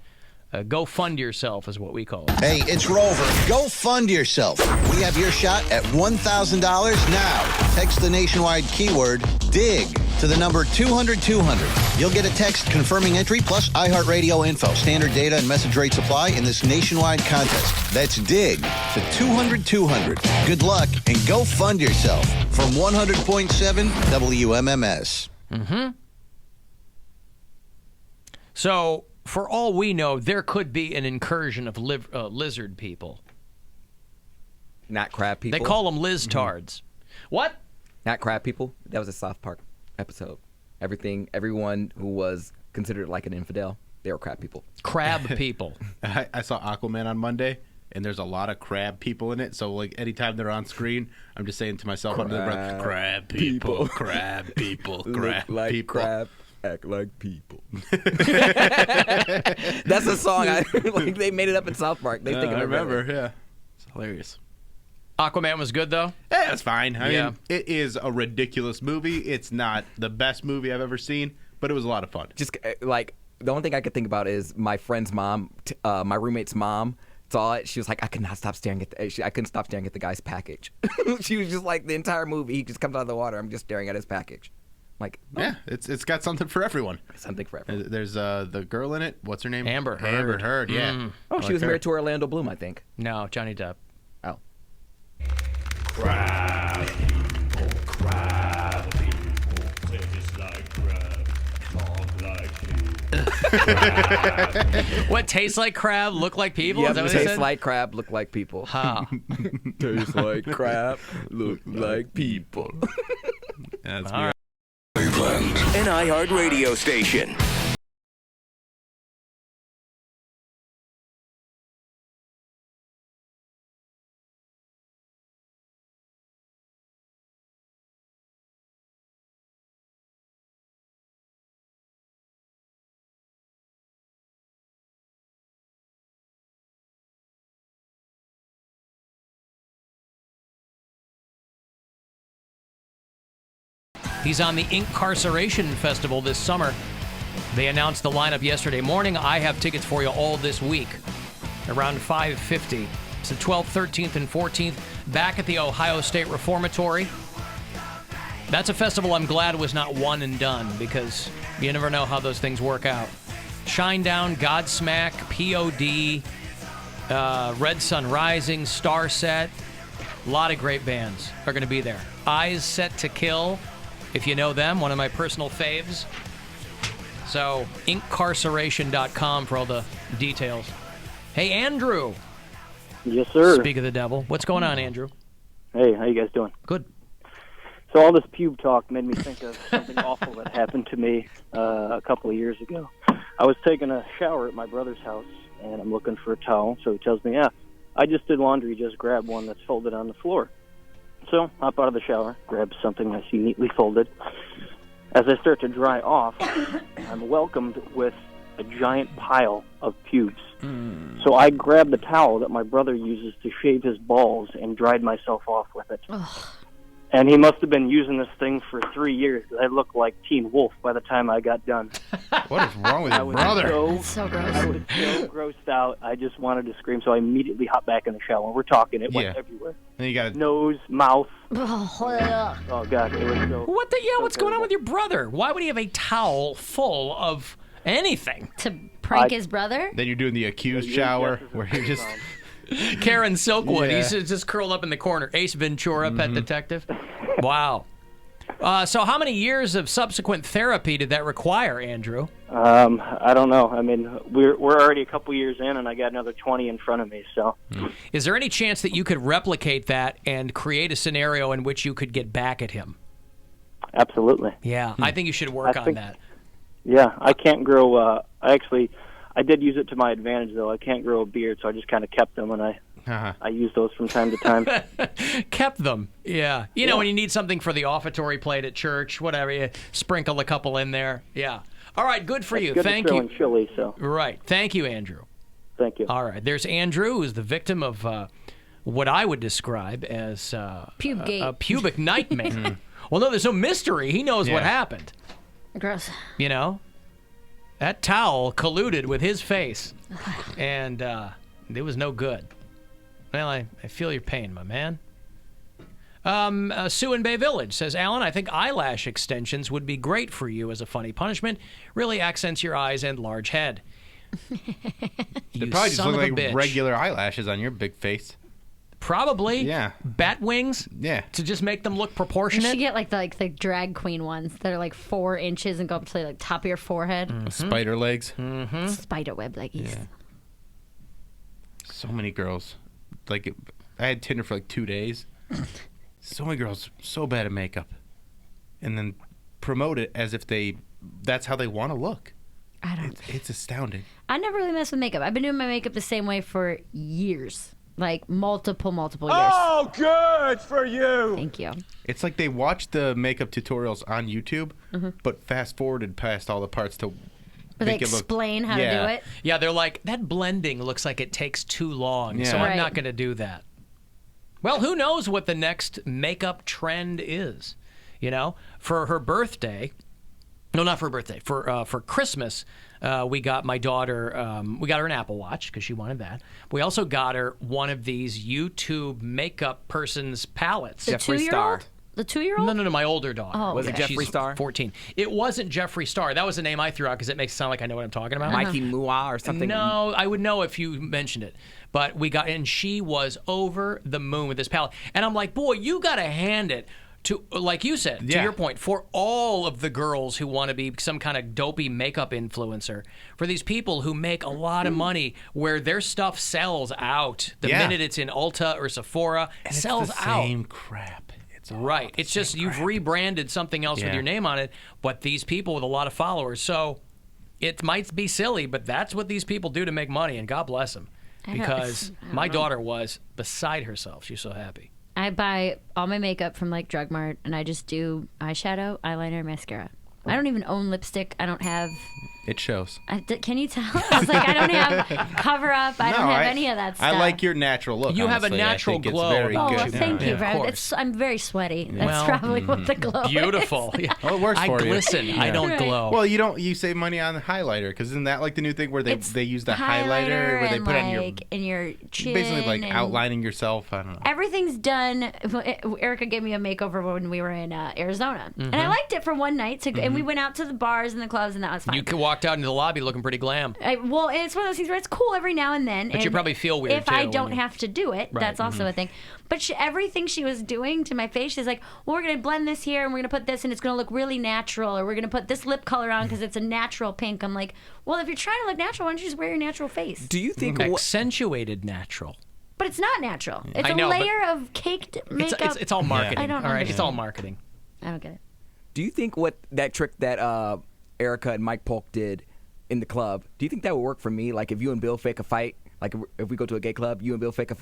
Go fund yourself is what we call it. Hey, it's Rover. Go fund yourself. We have your shot at $1,000 now. Text the nationwide keyword DIG to the number 200-200. You'll get a text confirming entry plus iHeartRadio info. Standard data and message rates apply in this nationwide contest. That's DIG to 200-200. Good luck and go fund yourself from 100.7 WMMS. Mm-hmm. So, for all we know, there could be an incursion of lizard people. Not crab people. They call them liztards. What? Not crab people. That was a South Park episode. Everyone who was considered like an infidel, they were crab people. Crab people. I saw Aquaman on Monday, and there's a lot of crab people in it. So, like, anytime they're on screen, I'm just saying to myself under the breath, crab people, crab people, crab Look like people. Crab, act like people. That's a song. Like, they made it up in South Park. They think I of remember, yeah. It's hilarious. Aquaman was good, though? Yeah, it's fine. I mean, it is a ridiculous movie. It's not the best movie I've ever seen, but it was a lot of fun. Just, like, the only thing I could think about is my friend's mom, my roommate's mom, saw it. She was like, I couldn't stop staring at the guy's package. She was just like, the entire movie, he just comes out of the water. I'm just staring at his package. Like, oh. Yeah, it's got something for everyone. Something for everyone. There's the girl in it. What's her name? Amber Heard. Amber Heard, yeah. Mm. Oh, she was married to Orlando Bloom, I think. No, Johnny Depp. Oh. Crab people, crab people, they just like crab, talk like people. What, tastes like crab, look like people? Yep, Is that what they tastes said? like crab, look like people. Huh. Tastes like crab, look like people. That's All right. An iHeart radio station. He's on the Incarceration Festival this summer. They announced the lineup yesterday morning. I have tickets for you all this week, around 5:50. It's the 12th, 13th, and 14th, back at the Ohio State Reformatory. That's a festival I'm glad was not one and done, because you never know how those things work out. Shinedown, Godsmack, POD, Red Sun Rising, Starset, a lot of great bands are going to be there. Eyes Set to Kill, if you know them, one of my personal faves. So, incarceration.com for all the details. Hey, Andrew. Yes, sir. Speak of the devil. What's going on, Andrew? Hey, how you guys doing? Good. So all this pube talk made me think of something awful that happened to me a couple of years ago. I was taking a shower at my brother's house, and I'm looking for a towel. So he tells me, yeah, I just did laundry. Just grab one that's folded on the floor. So hop out of the shower, grab something I see neatly folded. As I start to dry off, I'm welcomed with a giant pile of pubes. So I grabbed the towel that my brother uses to shave his balls and dried myself off with it. And he must have been using this thing for 3 years, because I looked like Teen Wolf by the time I got done. What is wrong with your brother? That's so gross. I was so grossed out, I just wanted to scream, so I immediately hopped back in the shower. We're talking, it went everywhere. And you got nose, mouth. Oh, God, it was so... What the, what's going on with your brother? Why would he have a towel full of anything? To prank his brother? Then you're doing the accused shower, where you're just... Karen Silkwood, Yeah. he's just curled up in the corner. Ace Ventura, pet detective. Wow. So how many years of subsequent therapy did that require, Andrew? I don't know. I mean, we're already a couple years in, and I got another 20 in front of me, so... Is there any chance that you could replicate that and create a scenario in which you could get back at him? Absolutely. Yeah, I think you should work on that. Yeah, I can't grow... I did use it to my advantage, though. I can't grow a beard, so I just kind of kept them, and I use those from time to time. Kept them, yeah. You know, when you need something for the offertory plate at church, whatever, you sprinkle a couple in there. Yeah. All right, good for you. Good Thank to throw you. in chili, so... Right. Thank you, Andrew. Thank you. All right. There's Andrew, who's the victim of what I would describe as Pubegate. a pubic nightmare. Well, no, there's no mystery. He knows what happened. Gross. You know? That towel colluded with his face. And it was no good. Well, I feel your pain, my man. Sue in Bay Village says, Alan, I think eyelash extensions would be great for you as a funny punishment. Really accents your eyes and large head. They probably just look like regular eyelashes on your big face. Probably. Yeah. Bat wings? Yeah. To just make them look You proportionate? should get like the drag queen ones that are like 4 inches and go up to like top of your forehead. Spider legs. Mm-hmm. Spider web leggies. Yeah. So many girls. Like, I had Tinder for like 2 days. So many girls so bad at makeup. And then promote it as if that's how they want to look. It's astounding. I never really mess with makeup. I've been doing my makeup the same way for years. Like multiple years. Oh, good for you. Thank you. It's like they watch the makeup tutorials on YouTube, but fast forwarded past all the parts to But make they it look. explain how to do it. Yeah, they're like, that blending looks like it takes too long, so Yeah. I'm Right. not going to do that. Well, who knows what the next makeup trend is? You know, for her birthday, no, not for her birthday, for Christmas, we got my daughter, we got her an Apple Watch because she wanted that. We also got her one of these YouTube makeup person's palettes. The Jeffree 2-year-old? Star. The 2-year-old? No, my older daughter. Oh, Was it okay. Jeffree She's Star? 14. It wasn't Jeffree Star. That was the name I threw out because it makes it sound like I know what I'm talking about. Mikey Mua or something? No, I would know if you mentioned it. But we got, and she was over the moon with this palette. And I'm like, boy, you got to hand it to, like you said, to Yeah. your point, for all of the girls who want to be some kind of dopey makeup influencer, for these people who make a lot of money where their stuff sells out the Yeah. minute it's in Ulta or Sephora, And sells it's the out. same crap. It's all Right. the It's just same you've crap. rebranded something else with Yeah. your name on it, but these people with a lot of followers. So it might be silly, but that's what these people do to make money, and God bless them. I know, Because I don't my know. daughter was beside herself. She's so happy. I buy all my makeup from like Drug Mart, and I just do eyeshadow, eyeliner, mascara. I don't even own lipstick. I don't have. It shows. Can you tell? I was like, I don't have cover up. I don't have any of that stuff. I like your natural look. You have a honestly. natural I think glow It's very about Oh, good. well, thank you, of Brad. course. I'm very sweaty. That's Well, probably what the glow is. Beautiful. Yeah. Well, it works I for you. glisten. I don't Right. glow. Well, you save money on the highlighter because isn't that like the new thing where they use the highlighter where they and put on your like in your chin, basically like and outlining yourself. I don't know. Everything's done. Erica gave me a makeover when we were in Arizona, and I liked it for one night. And we went out to the bars and the clubs, and that was fine. You walked out into the lobby looking pretty glam. Well, it's one of those things where it's cool every now and then. But and you probably feel weird, if I too, don't when you- have to do it. Right, That's also a thing. But everything she was doing to my face, she's like, "Well, we're gonna blend this here, and we're gonna put this, and it's gonna look really natural, or we're gonna put this lip color on because it's a natural pink." I'm like, "Well, if you're trying to look natural, why don't you just wear your natural face?" Do you think accentuated natural? But it's not natural. It's I a know, but layer of caked makeup. It's all marketing. I don't all right, it's understand. all marketing. I don't get it. Do you think what that trick that Erica and Mike Polk did in the club, do you think that would work for me? Like if you and Bill fake a fight, like if we go to a gay club, you and Bill fake a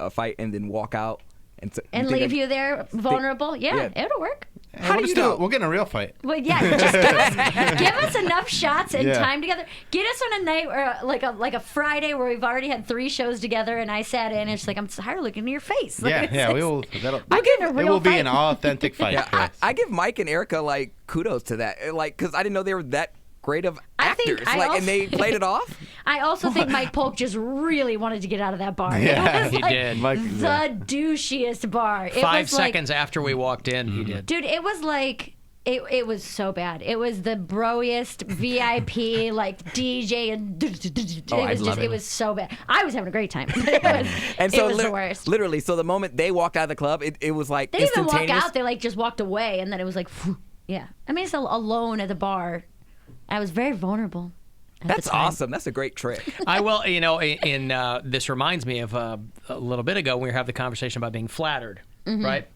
fight and then walk out and Leave you there vulnerable? Yeah, it'll work. How do you know? We'll get in a real fight. Well, yeah, just give us enough shots and Yeah. time together. Get us on a night where, like a Friday where we've already had 3 shows together, and I sat in, and it's like I'm tired of looking at your face. Like, Yeah, we will. We'll get in a It real will be fight. an authentic fight. Yeah, yes. I give Mike and Erica like kudos to that, like because I didn't know they were that great of I think actors, I like also- and they played it off. I also think Mike Polk just really wanted to get out of that bar. Yeah, it was he like did. the douchiest bar. It 5 was like- seconds after we walked in, he did. Dude, it was like it was so bad. It was the broiest VIP like DJ and it was so bad. I was having a great time. It was, And it so was the worst. literally, so the moment they walked out of the club, it was like They didn't even walk instantaneous. out. They like just walked away, and then it was like, phew. Yeah. I mean, it's alone at the bar. I was very vulnerable. at the That's time. awesome. That's a great trick. I will, in this reminds me of a little bit ago when we were having the conversation about being flattered, right?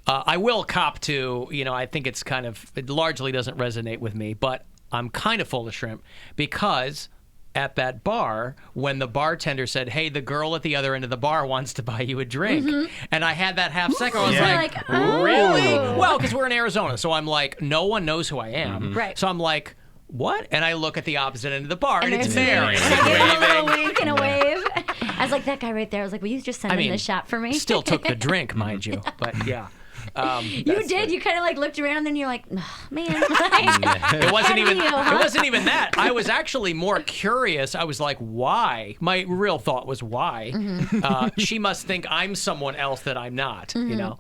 I will cop to, I think it largely doesn't resonate with me, but I'm kind of full of shrimp because at that bar, when the bartender said, "Hey, the girl at the other end of the bar wants to buy you a drink," and I had that half second, I was You're like, like, oh. really? Well, because we're in Arizona, so I'm like, no one knows who I am. Right. So I'm like, what? And I look at the opposite end of the bar, and it's there's there. me. And And I I'm gave him a little waving. wink and a wave. I was like, that guy right there. I was like, will you just send him the shot for me? Still took the drink, mind you. But yeah. You did. You kind of like looked around, and then you're like, oh, man. It wasn't even that. I was actually more curious. I was like, why? My real thought was why. She must think I'm someone else that I'm not. You know.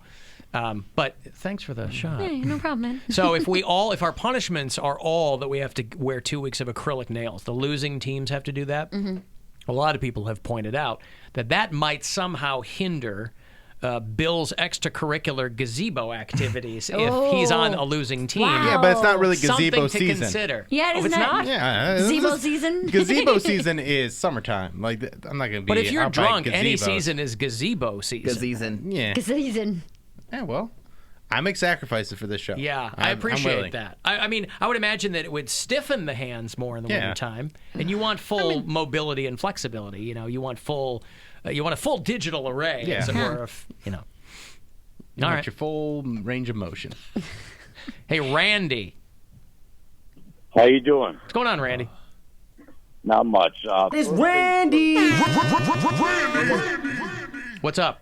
But thanks for the shot. Hey, no problem, man. So if our punishments are all that we have to wear 2 weeks of acrylic nails, the losing teams have to do that. A lot of people have pointed out that might somehow hinder Bill's extracurricular gazebo activities if he's on a losing team. Wow. Yeah, but it's not really gazebo Something to season. consider. Yeah, it's not. Yeah, Gazebo season? Gazebo season is summertime. Like, I'm not going to be. But if you're out by drunk, any gazebos. season is gazebo season. Yeah. Season. Yeah, well, I make sacrifices for this show. Yeah, I I'm appreciate willing. that. I mean, I would imagine that it would stiffen the hands more in the wintertime, and you want full mobility and flexibility. You know, you want a full digital array, as it were. Of, you know, you want your full range of motion. Hey, Randy. How you doing? What's going on, Randy? Not much. It's Randy. What's up?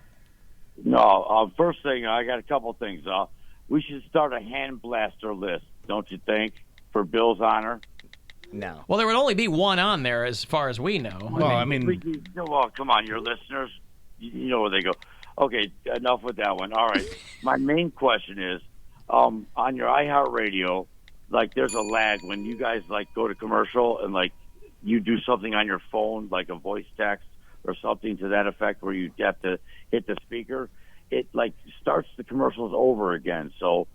No, first thing, I got a couple things. We should start a hand blaster list, don't you think, for Bill's honor? No. Well, there would only be one on there as far as we know. Well, come on, your listeners, you know where they go. Okay, enough with that one. All right. My main question is, on your iHeartRadio, like, there's a lag when you guys, like, go to commercial and, like, you do something on your phone, like a voice text or something to that effect where you have to hit the speaker. It, like, starts the commercials over again. So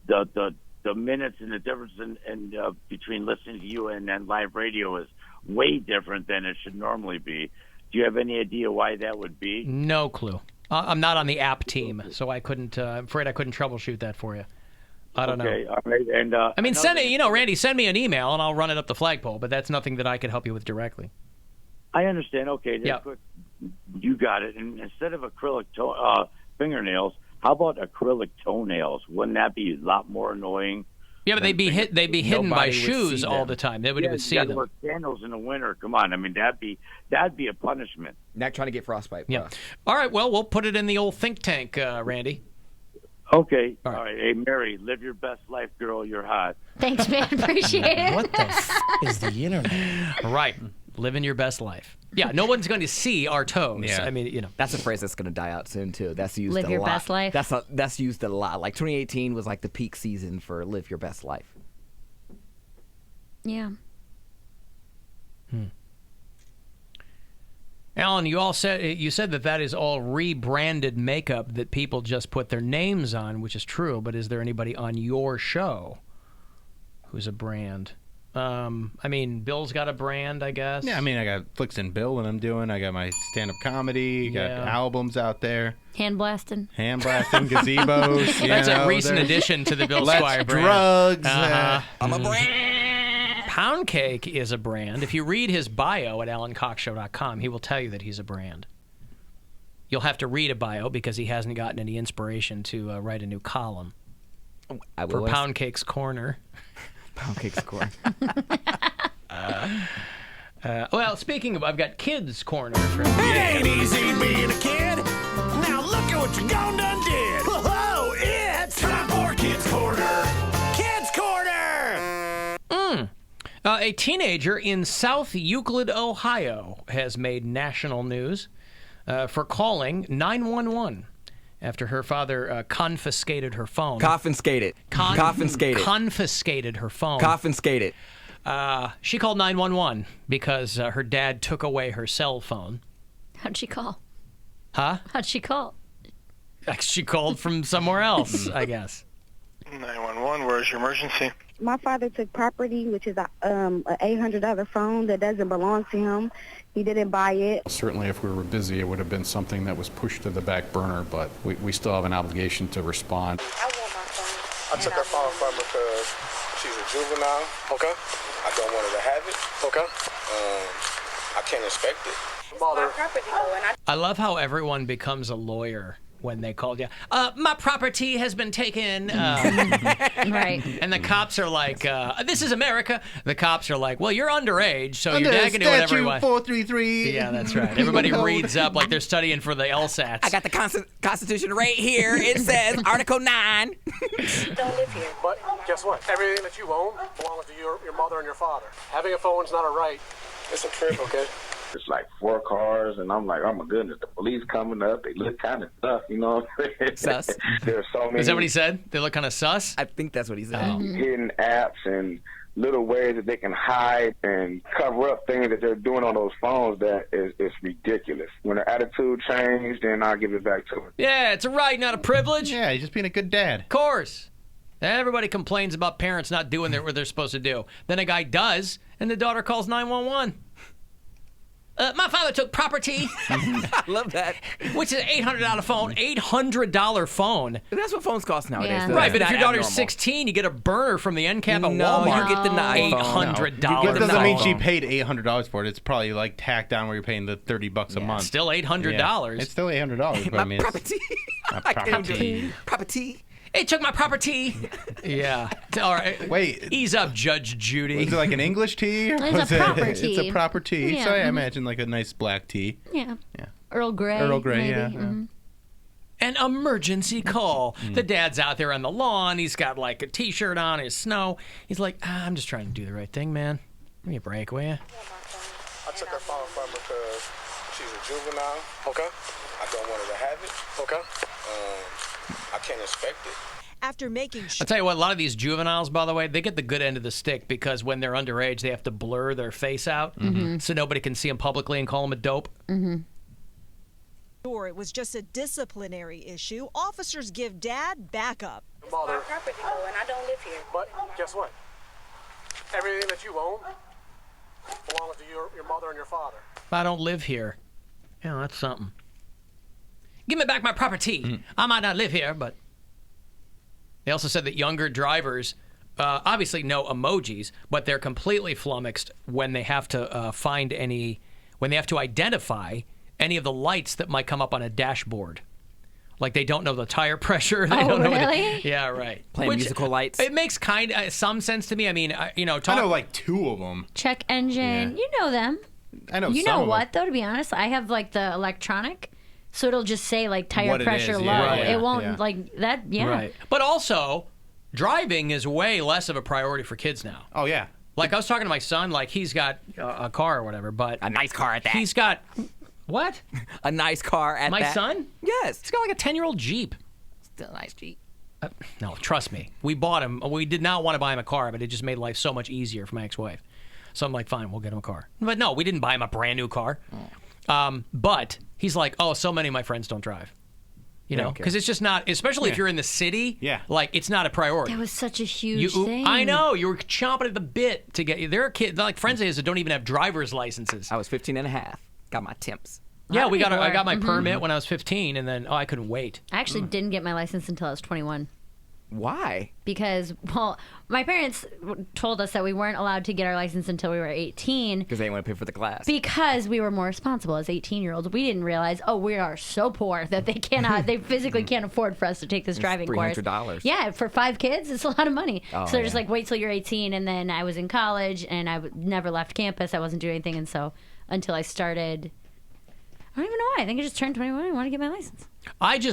the minutes and the difference in between listening to you and then live radio is way different than it should normally be. Do you have any idea why that would be? No clue. I'm not on the app team, so I couldn't. I'm afraid I couldn't troubleshoot that for you. I don't know. All right. And I mean, Randy, send me an email and I'll run it up the flagpole. But that's nothing that I could help you with directly. I understand. Okay. Yeah. Quick, you got it. And instead of acrylic fingernails, how about acrylic toenails? Wouldn't that be a lot more annoying? Yeah, but they'd be hidden by shoes all the time. Nobody would see them. Wear sandals in the winter. Come on. I mean, that'd be a punishment. Not trying to get frostbite. Yeah. All right. Well, we'll put it in the old think tank, Randy. Okay. All right. Hey, Mary, live your best life, girl. You're hot. Thanks, man. Appreciate it. What the is the internet? Right. Living your best life. Yeah, no one's going to see our toes. Yeah. I mean, that's a phrase that's going to die out soon too. That's used live a your lot. Best life. That's used a lot. Like 2018 was like the peak season for live your best life. Yeah. Alan, you said that is all rebranded makeup that people just put their names on, which is true. But is there anybody on your show who's a brand? I mean, Bill's got a brand, I guess. Yeah, I mean, I got Flicks and Bill that I'm doing. I got my stand-up comedy. Got albums out there. Hand blasting, gazebos. That's a recent addition to the Bill Squire brand. Drugs. I'm a brand. Pound Cake is a brand. If you read his bio at AlanCockShow.com, he will tell you that he's a brand. You'll have to read a bio because he hasn't gotten any inspiration to write a new column for Pound Cake's Corner. Pound Cake's Corner. Well, speaking of, I've got Kids Corner. It ain't easy being a kid. Now look at what you gone done did. Whoa, it's time for Kids Corner. Kids Corner. A teenager in South Euclid, Ohio, has made national news for calling 911 after her father confiscated her phone. Confiscated Confiscated her phone. Confiscated. She called 911 because her dad took away her cell phone. How'd she call? Huh? How'd she call? She called from somewhere else, I guess. 911, where's your emergency? My father took property, which is a $800 phone that doesn't belong to him. He didn't buy it. Certainly if we were busy, it would have been something that was pushed to the back burner, but we still have an obligation to respond. I took her phone from her because she's a juvenile. Okay. I don't want her to have it. Okay. I can't inspect it. I love how everyone becomes a lawyer when they called you. My property has been taken. Right. And the cops are like, this is America. The cops are like, well, you're underage, so Under your dad can do whatever he statute wants. 433. Yeah, that's right. Everybody reads up like they're studying for the LSATs. I got the Constitution right here. It says Article 9. Don't live here. But guess what? Everything that you own belongs to your mother and your father. Having a phone's not a right. It's a trip, okay? It's like 4 cars, and I'm like, oh my goodness, the police coming up. They look kind of tough, you know what I'm saying? Sus. There's so many. Is that what he said? They look kind of sus? I think that's what he said. Hidden apps and little ways that they can hide and cover up things that they're doing on those phones that is ridiculous. When their attitude changed, then I'll give it back to them. Yeah, it's a right, not a privilege. Yeah, he's just being a good dad. Of course. Everybody complains about parents not doing what they're supposed to do. Then a guy does, and the daughter calls 911. My father took property. I love that. Which is $800 phone. $800 phone. That's what phones cost nowadays. Yeah. Though. Right, but if That's your not daughter's abnormal. 16, you get a burner from the end cap at No, Walmart. you get the iPhone. $800. That doesn't No. mean she paid $800 for it. It's probably like tacked down where you're paying the $30 a month. Still $800. Yeah. It's still $800. But I mean, property. My I can't do property. it. Property. It took my property. Yeah. All right. Wait. Ease up, Judge Judy. Was it like an English tea? It's Was a proper It's tea. a proper tea. Yeah. So I imagine like a nice black tea. Yeah. Yeah. Earl Grey. Earl Grey, maybe. yeah. Mhm. An emergency call. The dad's out there on the lawn. He's got like a T-shirt on. It's snow. He's like, I'm just trying to do the right thing, man. Give me a break, will you? I took her phone from her because she's a juvenile. Okay. I don't want her to have it. Okay. I can't inspect it. After making I'll tell you what, a lot of these juveniles, by the way, they get the good end of the stick because when they're underage, they have to blur their face out so nobody can see them publicly and call them a dope. sure it was just a disciplinary issue, officers give Dad backup. Mother. My property, though, and I don't live here. But guess what? Everything that you own belongs to your mother and your father. If I don't live here, yeah, that's something. Give me back my property. I might not live here, but... They also said that younger drivers obviously know emojis, but they're completely flummoxed when they have to when they have to identify any of the lights that might come up on a dashboard. Like they don't know the tire pressure. They don't know really? Yeah, right. Playing musical lights. It makes kind of some sense to me. I mean, I know like 2 of them. Check engine. Yeah. You know them. I know You some know of what, though, to be honest? I have, like, the electronic, so it'll just say, like, tire What it pressure is, low. yeah, yeah, It won't, yeah. like, that, yeah. Right. But also, driving is way less of a priority for kids now. Oh, yeah. Like, I was talking to my son, like, he's got a car or whatever, but... A nice car at that. He's got... What? A nice car at My that. son? Yes. He's got like a 10-year-old Jeep. Still a nice Jeep. No, trust me. We bought him. We did not want to buy him a car, but it just made life so much easier for my ex-wife. So I'm like, fine, we'll get him a car. But no, we didn't buy him a brand new car. But he's like, oh, so many of my friends don't drive. You know, because it's just not, especially if you're in the city, like, it's not a priority. That was such a huge thing. I know. You were chomping at the bit to get, there are kids, like friends of his that don't even have driver's licenses. I was 15 and a half. Got my temps. Yeah, I got my permit when I was 15, and then, I couldn't wait. I actually didn't get my license until I was 21. Why? Because, well, my parents told us that we weren't allowed to get our license until we were 18. Because they didn't want to pay for the class. Because we were more responsible as 18-year-olds. We didn't realize, we are so poor that they physically can't afford for us to take this driving course. $300. Yeah, for 5 kids, it's a lot of money. Oh, so they're just like, wait till you're 18. And then I was in college, and I never left campus. I wasn't doing anything. And so until I started... I don't even know why. I think I just turned 21. I want to get my license.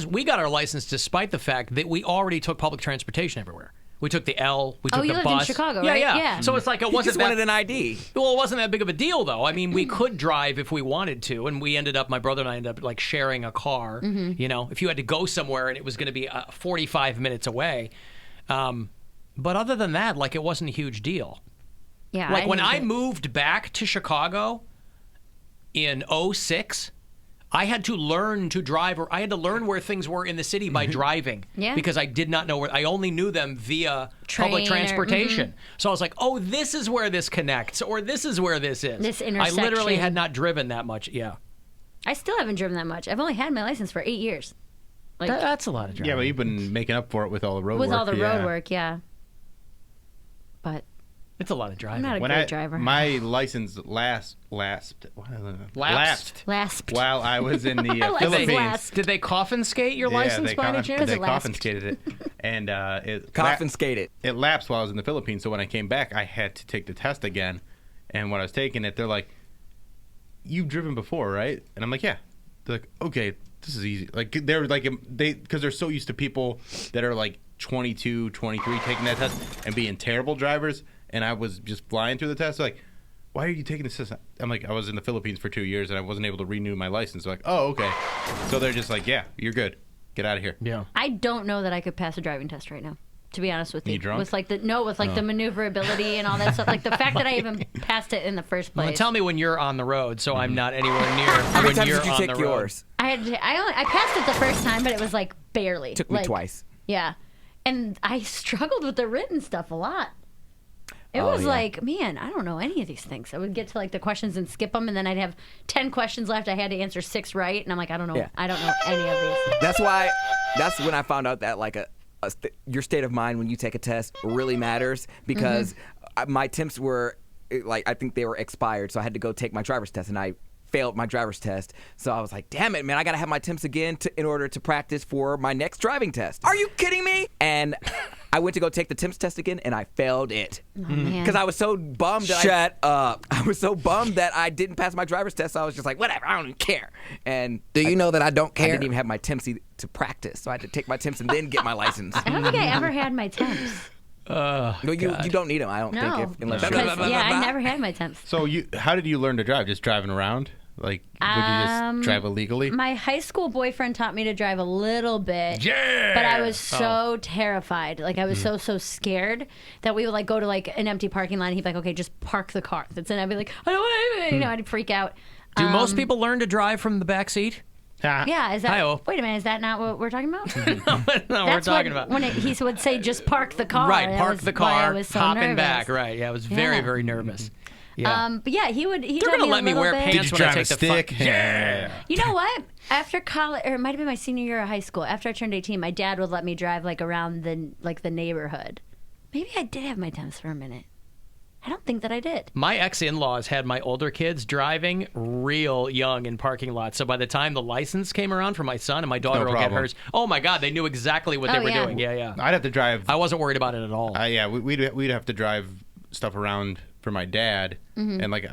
We got our license despite the fact that we already took public transportation everywhere. We took the L, we took the you bus. lived in Chicago, right? Yeah. So it's like it You wasn't just wanted an ID. Well, it wasn't that big of a deal, though. I mean, we could drive if we wanted to, and my brother and I ended up like sharing a car. You know, if you had to go somewhere and it was going to be 45 minutes away. But other than that, like, it wasn't a huge deal. Yeah. Like when I moved back to Chicago in 2006, I had to learn to drive, or I had to learn where things were in the city by driving. Yeah. Because I did not know where. I only knew them via public Train transportation. So I was like, oh, this is where this connects, or this is where this is. This I literally intersection. had not driven that much. Yeah. I still haven't driven that much. I've only had my license for 8 years. Like, That's a lot of driving. Yeah, but you've been making up for it with all the road work. with all the road work, yeah. But It's a lot of driving. I'm not a When great driver. My license lapsed while I was in the My license Philippines. lapsed. Did they confiscate your license by any chance? They confiscated it, and it Confiscated. It lapsed while I was in the Philippines. So when I came back, I had to take the test again. And when I was taking it, they're like, "You've driven before, right?" And I'm like, "Yeah." They're like, "Okay, this is easy." Like they're like because they're so used to people that are like 22, 23 taking that test and being terrible drivers. And I was just flying through the test. Like, why are you taking this test? I'm like, I was in the Philippines for 2 years and I wasn't able to renew my license. They're like, oh, okay. So they're just like, yeah, you're good. Get out of here. Yeah. I don't know that I could pass a driving test right now. To be honest with you, You drunk? with like the maneuverability and all that stuff, like the fact that I even passed it in the first place. Well, tell me when you're on the road, so I'm not anywhere near How many when times you're did you on take the road. yours? I passed it the first time, but it was like barely. Took me Like, twice. Yeah, and I struggled with the written stuff a lot. It Oh, was yeah. like, man, I don't know any of these things. I would get to like the questions and skip them, and then I'd have 10 questions left. I had to answer 6 right, and I'm like, I don't know. Yeah. I don't know any of these. That's when I found out that like your state of mind when you take a test really matters because my temps were like I think they were expired, so I had to go take my driver's test and I failed my driver's test. So I was like, damn it, man, I gotta have my temps again in order to practice for my next driving test. Are you kidding me? And I went to go take the temps test again and I failed it. man. Because I was so bummed that Shut up. I was so bummed that I didn't pass my driver's test, so I was just like, whatever, I don't even care. And Do you know that I don't care? I didn't even have my temps to practice, so I had to take my temps and then get my license. I don't think I ever had my temps. No, you don't need them. I don't No, think unless because, you're. I never had my temps. So how did you learn to drive? Just driving around? Like, would you just drive illegally? My high school boyfriend taught me to drive a little bit. Yeah! But I was so terrified. Like, I was so scared that we would, like, go to, like, an empty parking lot and he'd be like, okay, just park the car. That's it. I'd be like, I don't want to, you know, I'd freak out. Do most people learn to drive from the back seat? Yeah, is that? Hi-oh. Wait a minute, is that not what we're talking about? No, we're talking about. When he would say, just park the car. Right, That park was the why I car, was so hopping nervous. back. Right, yeah, I was very, Yeah. very nervous. Yeah. But yeah, he They're taught gonna me let a me little wear bit. pants Did you when I drive take a the stick? Yeah. You know what? After college, or it might have been my senior year of high school. After I turned 18, my dad would let me drive like around the neighborhood. Maybe I did have my temps for a minute. I don't think that I did. My ex-in-laws had my older kids driving real young in parking lots. So by the time the license came around for my son and my daughter No will get problem. hers, oh my God, they knew exactly what they were doing. Yeah. I'd have to drive. I wasn't worried about it at all. Yeah, we'd have to drive stuff around for my dad, and like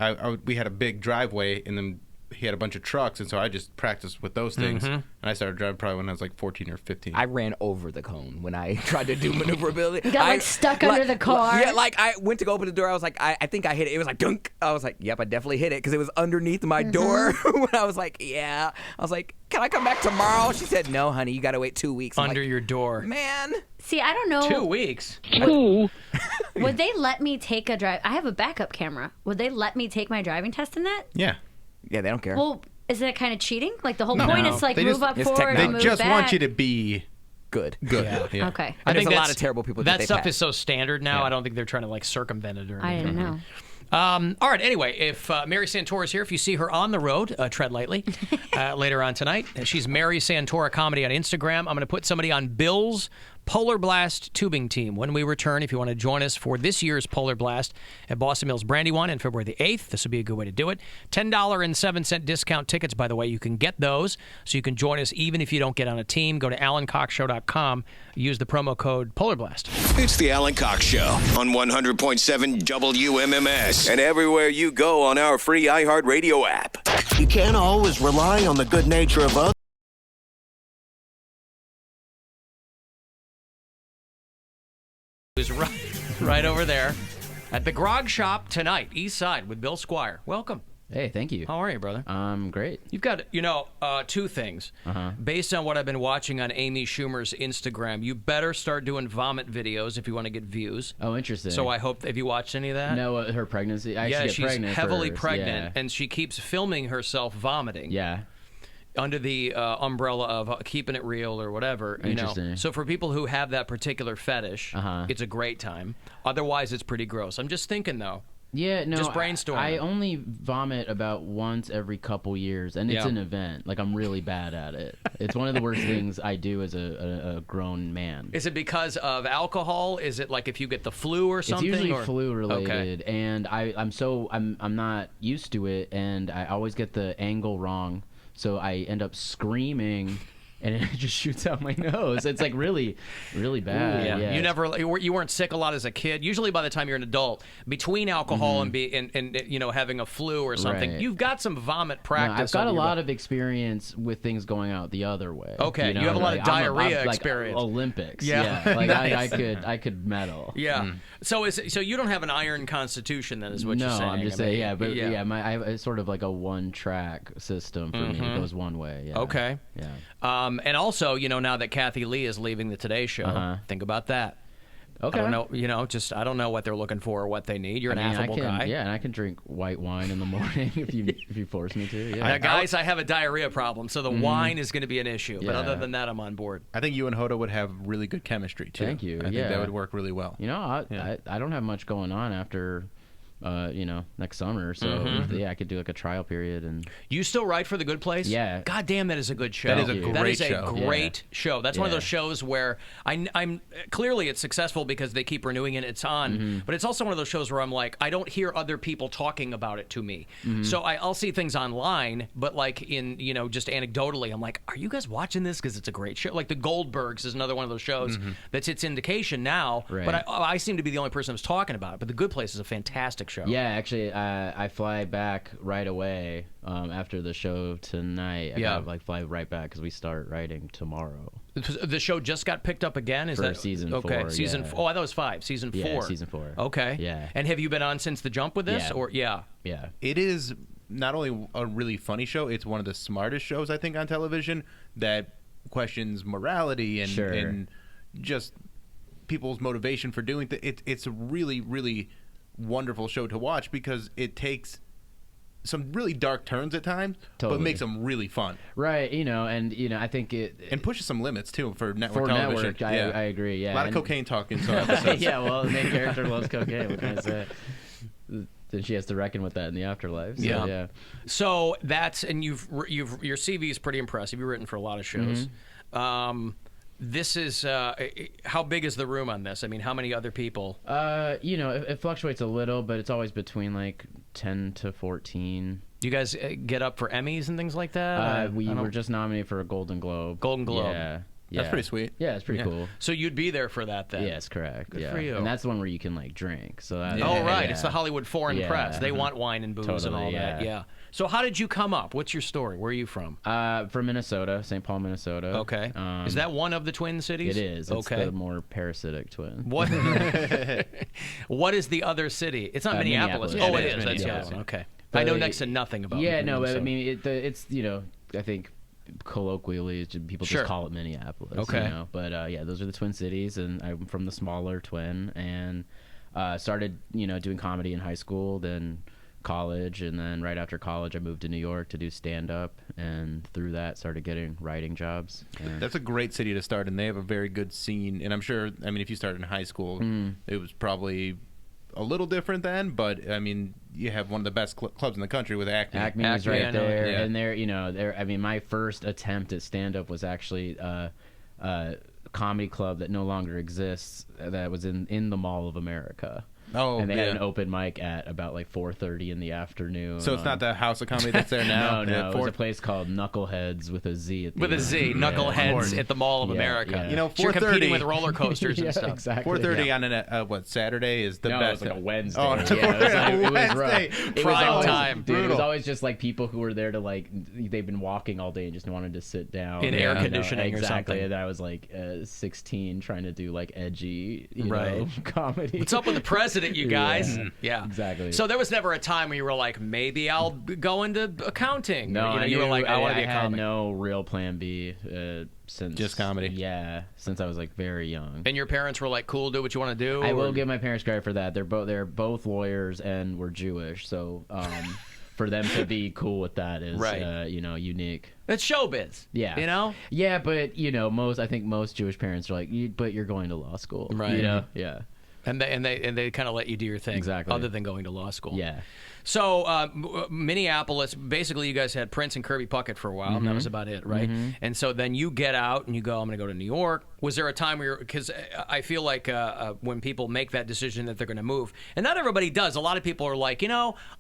we had a big driveway, and then he had a bunch of trucks, and so I just practiced with those things. And I started driving probably when I was like 14 or 15. I ran over the cone when I tried to do maneuverability. You got like stuck under the car. Yeah, like I went to go open the door. I was like, I think I hit it. It was like dunk. I was like, yep, I definitely hit it because it was underneath my door. When I was like, yeah, I was like, can I come back tomorrow? She said, no, honey, you got to wait 2 weeks. I'm Under like, your door. man. See, I don't know. 2 weeks. Would they let me take a drive? I have a backup camera. Would they let me take my driving test in that? Yeah. Yeah, they don't care. Well, is that kind of cheating? Like the whole No. point No. is like They move just- up it's forward They and move just back. want you to be good. good. Yeah. Okay. I think there's a lot that's- of terrible people That they stuff pass. is so standard now. I don't think they're trying to like circumvent it or I anything. didn't know. All right. Anyway, if Mary Santora is here, if you see her on the road, tread lightly. Later on tonight, she's Mary Santora Comedy on Instagram. I'm going to put somebody on Bill's Polar Blast tubing team. When we return, if you want to join us for this year's Polar Blast at Boston Mills Brandywine on February the 8th, this would be a good way to do it. $10.07 discount tickets, by the way. You can get those, so you can join us even if you don't get on a team. Go to AlanCoxShow.com. Use the promo code Polar Blast. It's the Alan Cox Show on 100.7 WMMS and everywhere you go on our free iHeartRadio app. You can't always rely on the good nature of others. Is right over there at the Grog Shop tonight, East Side, with Bill Squire. Welcome. Hey, thank you. How are you, brother? Great. You've got, two things. Based on what I've been watching on Amy Schumer's Instagram, you better start doing vomit videos if you want to get views. Oh, interesting. So I hope, have you watched any of that? No, her pregnancy. I yeah, actually get she's pregnant heavily first. pregnant, Yeah. and she keeps filming herself vomiting. Yeah. Under the umbrella of keeping it real or whatever. Interesting. So for people who have that particular fetish, it's a great time. Otherwise, it's pretty gross. I'm just thinking, though, Yeah, no. Just brainstorm. I only vomit about once every couple years, and it's Yeah. an event. Like, I'm really bad at it. It's one of the worst things I do as a grown man. Is it because of alcohol? Is it like if you get the flu or something? It's usually or? flu related, Okay. and I'm not used to it, and I always get the angle wrong, so I end up screaming. And it just shoots out my nose. It's like really, really bad. Yeah. Yeah. You weren't sick a lot as a kid. Usually by the time you're an adult, between alcohol and having a flu or something, Right. you've got some vomit No, practice. I've got a under your lot belt. of experience with things going out the other way. Okay, you you have a lot of I'm diarrhea like experience. Olympics. Yeah. Yeah, like Nice. I could medal. Yeah. So you don't have an iron constitution then, is what no, you're saying? I'm just I mean, saying. Yeah, but I have a sort of like a one-track system for me. It goes one way. Yeah. Okay. Yeah. And also, now that Kathy Lee is leaving the Today Show, think about that. Okay. I don't know, I don't know what they're looking for or what they need. You're an affable guy. Yeah, and I can drink white wine in the morning if you force me to. Yeah. Now, guys, I have a diarrhea problem, so the wine is going to be an issue. But Yeah. other than that, I'm on board. I think you and Hoda would have really good chemistry too. Thank you. I think Yeah. that would work really well. I don't have much going on after, next summer. So yeah, I could do like a trial period and. You still write for The Good Place? Yeah. God damn, that is a good show. That is a great a show. great show. That's one of Yeah. those shows where I'm clearly it's successful because they keep renewing it. It's on, but it's also one of those shows where I'm like, I don't hear other people talking about it to me. So I'll see things online, but like in just anecdotally, I'm like, are you guys watching this? Because it's a great show. Like The Goldbergs is another one of those shows that's its indication now. Right. But I seem to be the only person who's talking about it. But The Good Place is a fantastic show. Yeah, actually, I fly back right away after the show tonight. I gotta fly right back because we start writing tomorrow. The show just got picked up again. Is For that season okay? 4, Season yeah. Oh, I thought it was 5. Season 4. Yeah, season 4. Okay. Yeah. And have you been on since the jump with this? Yeah. Or yeah. It is not only a really funny show, it's one of the smartest shows I think on television that questions morality and just people's motivation for doing things. It's a really, really wonderful show to watch because it takes some really dark turns at times, but makes them really fun. Right, I think it and pushes some limits too for network for television. network. I agree. Yeah, a lot of cocaine talk in some episodes. Yeah, well, the main character loves cocaine. What can I say? Then she has to reckon with that in the afterlife. So, yeah. So that's and your CV is pretty impressive. You've written for a lot of shows. This is how big is the room on this? I mean, how many other people? It fluctuates a little, but it's always between like 10 to 14. You guys get up for Emmys and things like that? We were just nominated for a Golden Globe. Golden Globe. Yeah. That's pretty sweet. Yeah, it's pretty cool. So you'd be there for that then? Yes, correct. Good yeah. for you. And that's the one where you can like drink. So that, right. It's the Hollywood Foreign Yeah. Press. They want wine and booze and all that. Yeah. So how did you come up? What's your story? Where are you from? From Minnesota, St. Paul, Minnesota. Okay. Is that one of the Twin Cities? It is. It's okay. the more parasitic twin. What? What is the other city? It's not Minneapolis. Minneapolis. Oh, Yeah, it is. That's the other one. Okay. I know next to nothing about. Yeah, no, but so. I mean, it's I think colloquially people just call it Minneapolis. Okay. But those are the Twin Cities, and I'm from the smaller Twin, and started doing comedy in high school, then college, and then right after college I moved to New York to do stand-up, and through that started getting writing jobs. That's a great city to start, and they have a very good scene, and I'm sure, I mean, if you started in high school, it was probably a little different then, but I mean, you have one of the best clubs in the country with Acme. Acme is right there, yeah. and there. I mean, my first attempt at stand-up was actually a comedy club that no longer exists. That was in the Mall of America. Oh, and they had an open mic at about like 4:30 in the afternoon. So it's not the House of Comedy that's there now? No, it was a place called Knuckleheads with a Z at the with end. a Z, Knuckleheads at the Mall of America. Yeah. You know, 4:30. So you're competing with roller coasters and stuff. Exactly. 4:30 on an Saturday is the no, best. it was like a Wednesday. Oh, it was rough. It was Prime always, time. Dude, it was always just like people who were there to like they've been walking all day and just wanted to sit down in air conditioning exactly. or something. And I was like 16 trying to do like edgy, you Right. know, comedy. What's up with the president, you guys? Yeah. Exactly. So there was never a time where you were like, maybe I'll go into accounting. No, you were like, I want to be a had comic. no real plan B since just comedy. Yeah, since I was like very young. And your parents were like, cool, do what you want to do? I will give my parents credit for that. They're both lawyers and were Jewish, so for them to be cool with that is right. Unique. It's showbiz. Yeah. You know? Yeah, but I think most Jewish parents are like, but you're going to law school. Right. Yeah. And they kind of let you do your thing, Exactly. other than going to law school. Yeah. So Minneapolis, basically, you guys had Prince and Kirby Puckett for a while, and that was about it, right? And so then you get out and you go, I'm going to go to New York. Was there a time where because I feel like when people make that decision that they're going to move, and not everybody does. A lot of people are like,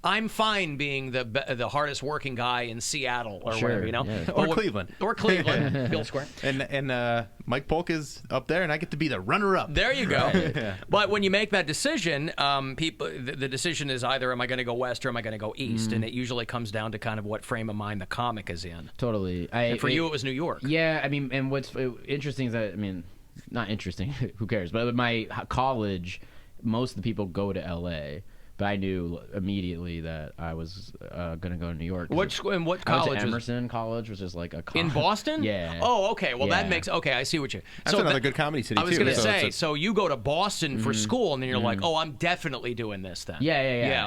I'm fine being the hardest working guy in Seattle or whatever, Yeah. But Or Cleveland. Or Cleveland, Bill Square. And Mike Polk is up there, and I get to be the runner-up. There you go. Yeah. But when you make that decision, people, the decision is either am I going to go west or am I going to go east, and it usually comes down to kind of what frame of mind the comic is in. Totally. And for you, it was New York. Yeah, I mean, and what's interesting is that, not interesting, who cares? But at my college, most of the people go to L.A., but I knew immediately that I was going to go to New York. What college? I went to Emerson College, which is like a in Boston? Yeah. Oh, okay. Well, Yeah. that makes I see what you. That's another good comedy city, I was too. going to So say, it's so you go to Boston for school, and then you're like, oh, I'm definitely doing this then. Yeah.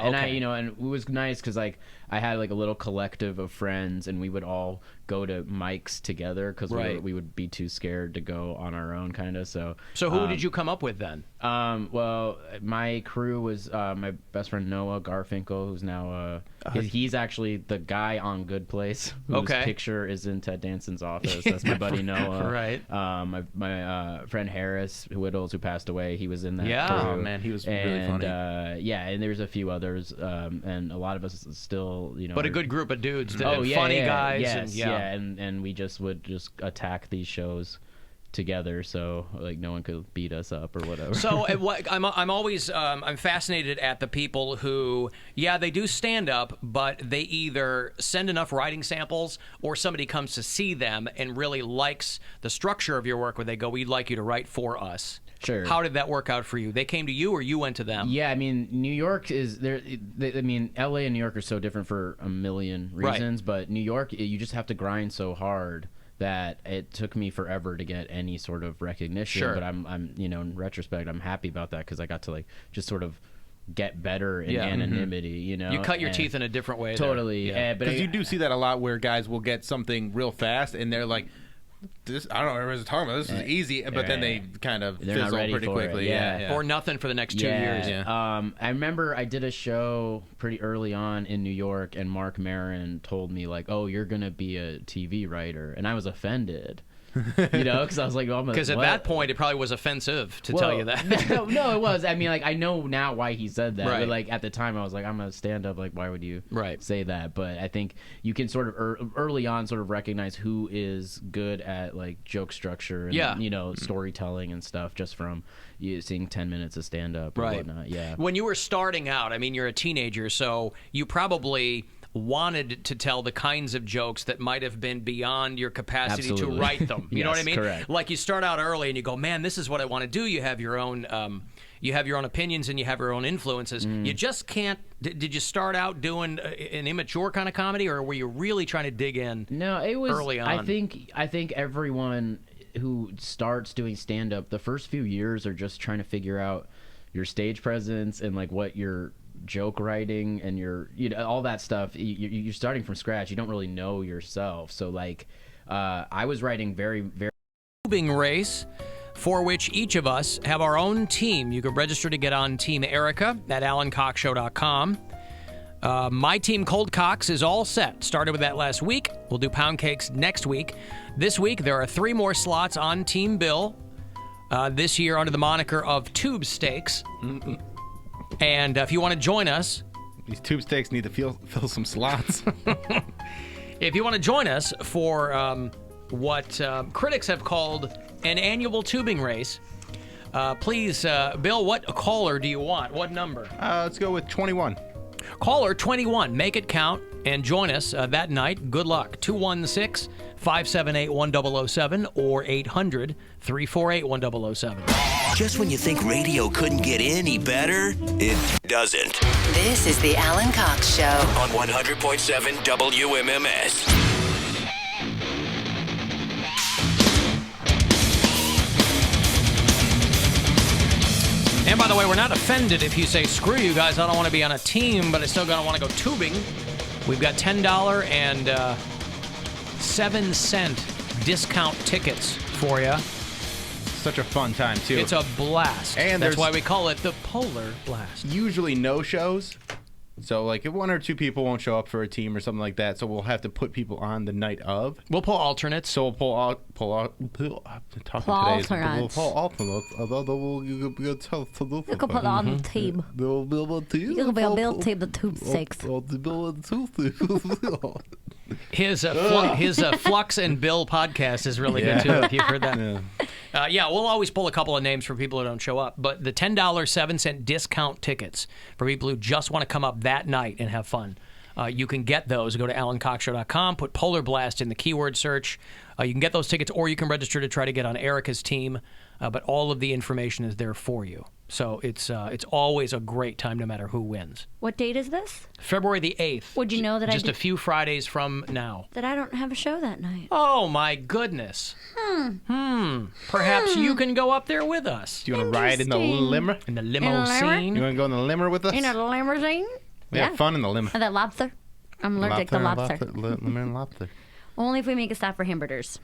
And okay. and it was nice because like I had like a little collective of friends, and we would all go to Mike's together because we would be too scared to go on our own, kind of. So who did you come up with then? Well, my crew was my best friend Noah Garfinkel, who's now he's actually the guy on Good Place whose picture is in Ted Danson's office. That's my buddy Noah. Right. My friend Harris Whittles, who passed away, he was in that. Yeah. crew. Oh, man, he was really funny. And there's a few others, and a lot of us still, But a good group of dudes, funny guys. Yes, and we would attack these shows together, so like no one could beat us up or whatever. So I'm always I'm fascinated at the people who they do stand up, but they either send enough writing samples or somebody comes to see them and really likes the structure of your work where they go, we'd like you to write for us. Sure. How did that work out for you? They came to you or you went to them? Yeah, I mean, New York is there. I mean, LA and New York are so different for a million reasons, but New York, you just have to grind so hard that it took me forever to get any sort of recognition. Sure. But I'm in retrospect, I'm happy about that because I got to like just sort of get better in anonymity. You cut your teeth in a different way. Totally. Because you do see that a lot where guys will get something real fast and they're like, this, I don't know what everyone's talking about. This is easy, but then they kind of fizzle pretty quickly. Or nothing for the next 2 years. I remember I did a show pretty early on in New York, and Mark Maron told me like, "Oh, you're gonna be a TV writer," and I was offended. Because I was like, because at that point it probably was offensive to tell you that. no, it was. I mean, like I know now why he said that. Right. But like at the time, I was like, I'm a stand-up. Like, why would you say that? But I think you can sort of early on sort of recognize who is good at like joke structure and storytelling and stuff just from seeing 10 minutes of stand-up or whatnot. Yeah. When you were starting out, I mean, you're a teenager, so you probably wanted to tell the kinds of jokes that might have been beyond your capacity to write them. You know what I mean? Correct. Like you start out early and you go, man, this is what I want to do. You have your own opinions and you have your own influences. You just can't. Did you start out doing an immature kind of comedy, or were you really trying to dig in? No, it was early on. I think everyone who starts doing stand-up, the first few years are just trying to figure out your stage presence and like what your joke writing and your all that stuff. You're starting from scratch. You don't really know yourself. So like I was writing very very tubing race for which each of us have our own team. You can register to get on Team Erica at AlanCockShow.com. My team Cold Cocks is all set. Started with that last week. We'll do pound cakes next week. This week there are 3 more slots on Team Bill. This year under the moniker of Tube Steaks. And if you want to join us... These tube steaks need to fill some slots. If you want to join us for what critics have called an annual tubing race, please, Bill, what caller do you want? What number? Let's go with 21. Caller 21. Make it count and join us that night. Good luck. 216-578-1007 or 800-348-1007. Just when you think radio couldn't get any better, it doesn't. This is the Alan Cox Show On 100.7 WMMS. And by the way, we're not offended if you say, screw you guys, I don't want to be on a team, but I still want to go tubing. We've got $10 and 7 cent discount tickets for you. such a fun time, too. It's a blast. And that's there's why we call it the Polar Blast. Usually no shows. So, like, if one or two people won't show up for a team or something like that, so we'll have to put people on the night of. We'll pull alternates. So we'll pull alternates. You can put on the team. You can be a build team, the Tube 6. His Flux and Bill podcast is really good, too, if you've heard that. Yeah, we'll always pull a couple of names for people who don't show up. But the $10, 7-cent discount tickets for people who just want to come up that night and have fun. You can get those. Go to AlanCockShow.com, put Polar Blast in the keyword search. You can get those tickets, or you can register to try to get on Erica's team. But all of the information is there for you. So it's always a great time no matter who wins. What date is this? February the 8th. Would you know that just a few Fridays from now. That I don't have a show that night? Oh, my goodness. Perhaps you can go up there with us. Do you want to ride in the limo? In the limousine? You want to go in the limo with us? In a limousine? We have fun in the limo. And that lobster? I'm allergic to lobster. Lobster. Only if we make a stop for hamburgers.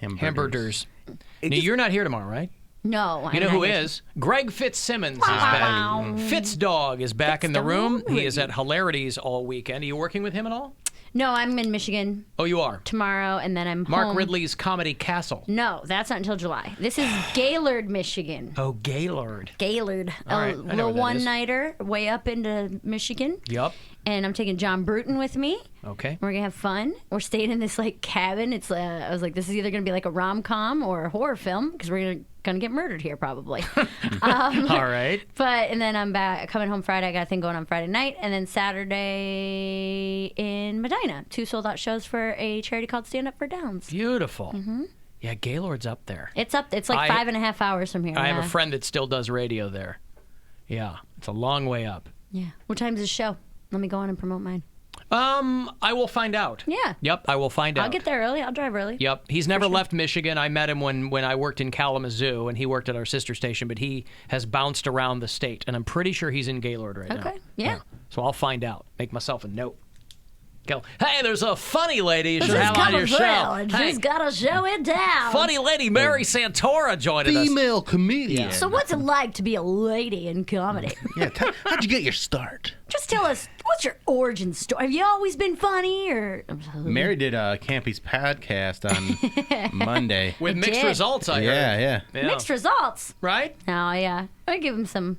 Hamburgers. Now, you're not here tomorrow, right? No. You know who is? Greg Fitzsimmons is back. Fitzdog is back in the room. He is at Hilarities all weekend. Are you working with him at all? No, I'm in Michigan. Oh, you are? Tomorrow, and then I'm Mark home. Ridley's Comedy Castle. No, that's not until July. This is Gaylord, Michigan. Oh, Gaylord. Gaylord. All right, A I know little where that is. one-nighter way up into Michigan. Yup. And I'm taking John Bruton with me. Okay. We're going to have fun. We're staying in this, like, cabin. It's I was like, this is either going to be like a rom-com or a horror film, because we're going to get murdered here, probably. All right. And then I'm back, coming home Friday. I got a thing going on Friday night. And then Saturday in Medina. 2 sold-out shows for a charity called Stand Up for Downs. Beautiful. Yeah, Gaylord's up there. It's up. It's like 5.5 hours from here. I have a friend that still does radio there. Yeah, it's a long way up. Yeah. What time's the show? Let me go on and promote mine. I will find out. Yeah. Yep, I will find out. I'll get there early. I'll drive early. Yep. He's never left Michigan. I met him when I worked in Kalamazoo, and he worked at our sister station, but he has bounced around the state, and I'm pretty sure he's in Gaylord right now. Okay. Yeah. So I'll find out. Make myself a note. Go, hey, there's a funny lady you should She's have on your show. and she's got to show it down. Funny lady Mary Santora joined us. Female comedian. So what's it like to be a lady in comedy? Yeah, how'd you get your start? Just tell us, what's your origin story? Have you always been funny, or? Mary did Campy's podcast on Monday. With mixed results, I heard. Yeah. Mixed results. Right? Oh, yeah. I give him some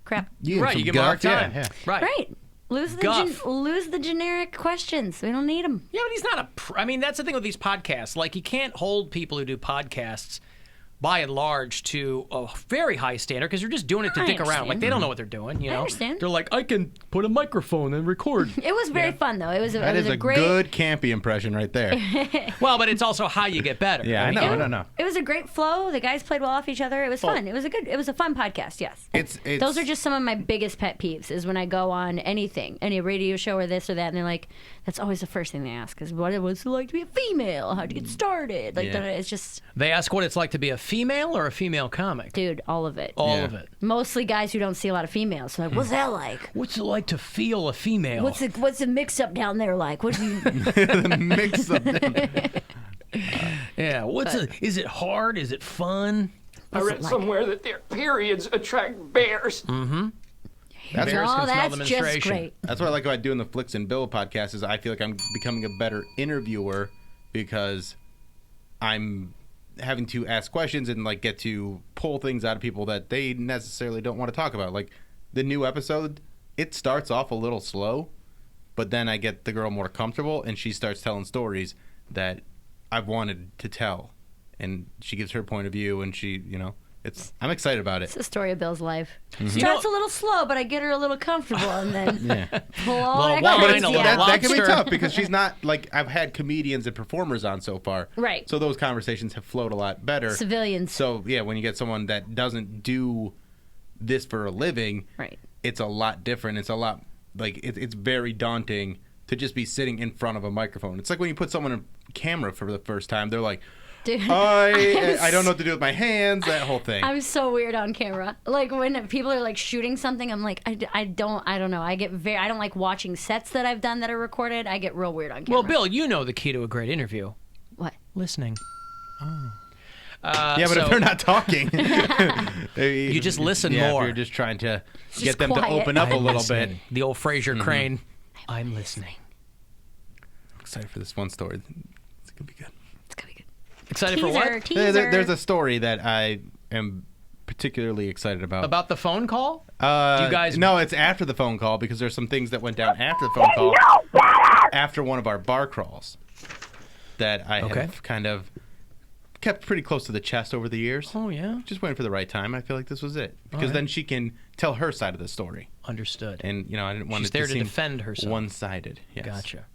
crap. Right, you give him a hard time. Yeah. Right. Lose the generic questions. We don't need them. Yeah, but he's not I mean, that's the thing with these podcasts. Like, you can't hold people who do podcasts, by and large, to a very high standard, because they're just doing it to dick around. Like, they don't know what they're doing, you know? I understand. They're like, I can put a microphone and record. It was very fun, though. It was That is a great... good Campy impression right there. Well, but it's also how you get better. Yeah, I know. It was a great flow. The guys played well off each other. It was fun. It was a fun podcast, yes. Those are just some of my biggest pet peeves, is when I go on anything, any radio show or this or that, and they're like, that's always the first thing they ask, is what's it like to be a female? How'd you get started? Like, it's just... They ask what it's like to be a female or a female comic. Dude, all of it. All of it. Mostly guys who don't see a lot of females. So like, what's that like? What's it like to feel a female? What's the mix-up down there like? What do you... The mix-up down there. Yeah, is it hard? Is it fun? I read somewhere that their periods attract bears. Mm-hmm. That's just great. That's what I like about doing the Flicks and Bill podcast, is I feel like I'm becoming a better interviewer, because I'm having to ask questions and like get to pull things out of people that they necessarily don't want to talk about. Like the new episode, it starts off a little slow, but then I get the girl more comfortable and she starts telling stories that I've wanted to tell, and she gives her point of view, and she, I'm excited about it. It's the story of Bill's life. Mm-hmm. Starts a little slow, but I get her a little comfortable, and then pull all that that can be tough, because she's not like, I've had comedians and performers on so far. Right. So those conversations have flowed a lot better. Civilians. So yeah, when you get someone that doesn't do this for a living, right, it's a lot different. It's a lot, like, it's very daunting to just be sitting in front of a microphone. It's like when you put someone on camera for the first time, they're like, dude, I don't know what to do with my hands, that whole thing. I'm so weird on camera. Like when people are like shooting something, I'm like, I don't know. I don't like watching sets that I've done that are recorded. I get real weird on camera. Well, Bill, you know the key to a great interview. What? Listening. Yeah, but if they're not talking, you just listen more. If you're just trying to Just get them quiet. to open up a I'm little listening. bit. The old Fraser Mhm. Crane. I'm listening. I'm excited for this one story. It's gonna be good. Excited for what? There's a story that I am particularly excited about. About the phone call? Do you guys? No, it's after the phone call because there's some things that went down after the phone call, after one of our bar crawls, that I have kind of kept pretty close to the chest over the years. Oh, yeah? Just waiting for the right time. I feel like this was it. Because right. then she can tell her side of the story. Understood. And, I didn't want She's it there to to seem defend herself. one-sided. Yes. Gotcha.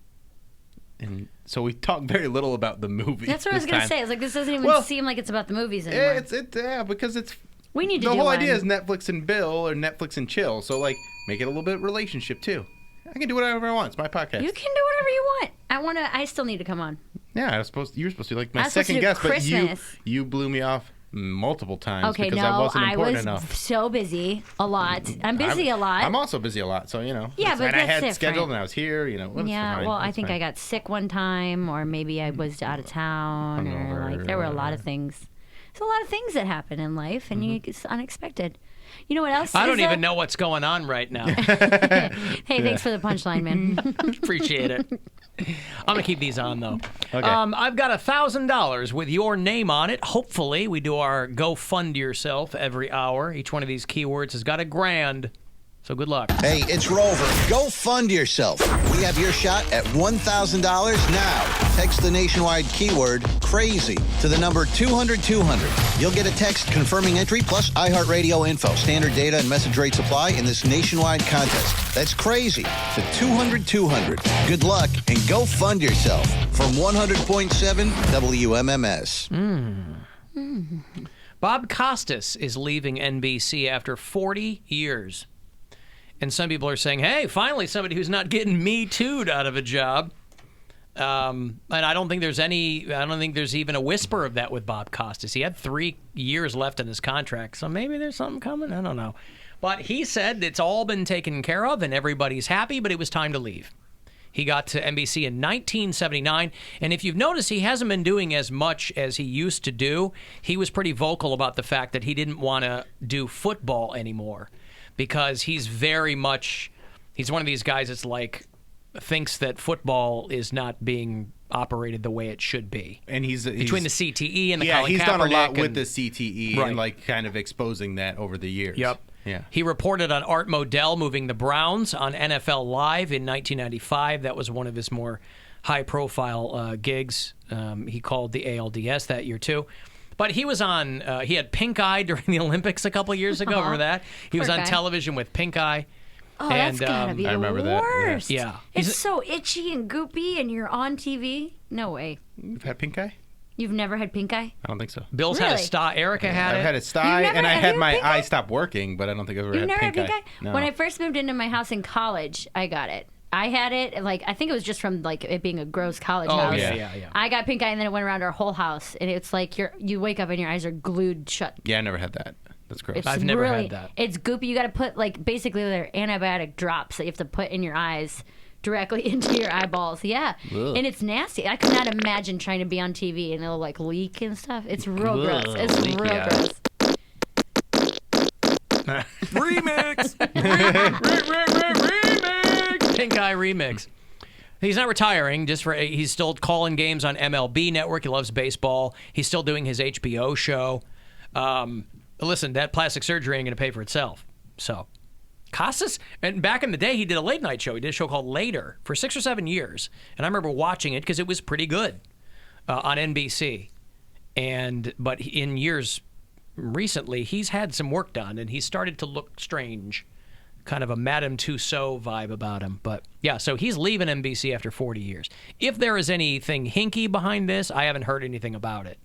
And so we talked very little about the movie. That's what I was going to say. I was like, this doesn't even seem like it's about the movies anymore. Because it's... We need to the do whole one. idea is Netflix and Bill or Netflix and chill. So, make it a little bit relationship, too. I can do whatever I want. It's my podcast. You can do whatever you want. I still need to come on. Yeah, you were supposed to be like my I was supposed to second do guest, but Christmas. you blew me off multiple times Okay, because no, I wasn't I important was enough. so busy a lot. I'm busy a lot. I'm also busy a lot, so Yeah, but and I that's had different. scheduled and I was here. Well, yeah, fine. well, I It's think fine. I got sick one time, or maybe I was out of town, or there were a lot of things. There's a lot of things that happen in life, and it's unexpected. You know what else? I don't even know what's going on right now. Hey, thanks for the punchline, man. Appreciate it. I'm going to keep these on, though. Okay. I've got $1,000 with your name on it. Hopefully, we do our Go Fund Yourself every hour. Each one of these keywords has got $1,000. So good luck. Hey, it's Rover. Go fund yourself. We have your shot at $1,000 now. Text the nationwide keyword CRAZY to the number 200-200. You'll get a text confirming entry plus iHeartRadio info. Standard data and message rates apply in this nationwide contest. That's CRAZY to 200-200. Good luck and go fund yourself from 100.7 WMMS. Bob Costas is leaving NBC after 40 years. And some people are saying, hey, finally somebody who's not getting Me Too'd out of a job. And I don't think there's even a whisper of that with Bob Costas. He had 3 years left in his contract, so maybe there's something coming. I don't know. But he said it's all been taken care of and everybody's happy, but it was time to leave. He got to NBC in 1979, and if you've noticed, he hasn't been doing as much as he used to do. He was pretty vocal about the fact that he didn't want to do football anymore, because he's one of these guys that's thinks that football is not being operated the way it should be. And he's between the CTE and the Colin he's done a lot Kaepernick with the CTE and kind of exposing that over the years. Yep. Yeah. He reported on Art Modell moving the Browns on NFL Live in 1995. That was one of his more high-profile gigs. He called the ALDS that year too. But he was on. He had pink eye during the Olympics a couple years ago. Remember that? He was Poor on guy. television with pink eye. Oh, that's gotta be I the remember that, yeah. worst. Yeah. It's so itchy and goopy, and you're on TV. No way. You've had pink eye? You've never had pink eye? I don't think so. Bill's had a Really? sty. Erica had I've it. had a sty, You've never and I had had my pink eye eye? stop working, but I don't think I've ever You've had never pink had pink eye. eye? No. When I first moved into my house in college, I got it. I had it, I think it was just from, it being a gross college Oh, house. yeah. I got pink eye, and then it went around our whole house, and it's like you wake up and your eyes are glued shut. Yeah, I never had that. That's gross. It's I've never really, had that. It's goopy. You got to put basically they're antibiotic drops that you have to put in your eyes directly into your eyeballs. Yeah, Ugh. and it's nasty. I could not imagine trying to be on TV and it'll leak and stuff. It's real gross. It's leaky real eyes. gross. Remix. Remix. Pink eye remix. He's not retiring. He's still calling games on MLB Network. He loves baseball. He's still doing his HBO show. Listen, that plastic surgery ain't going to pay for itself. So, Costas, and back in the day, he did a late night show. He did a show called Later for 6 or 7 years. And I remember watching it because it was pretty good on NBC. But in years recently, he's had some work done, and he's started to look strange. Kind of a Madame Tussauds vibe about him. But yeah, so he's leaving NBC after 40 years. If there is anything hinky behind this, I haven't heard anything about it.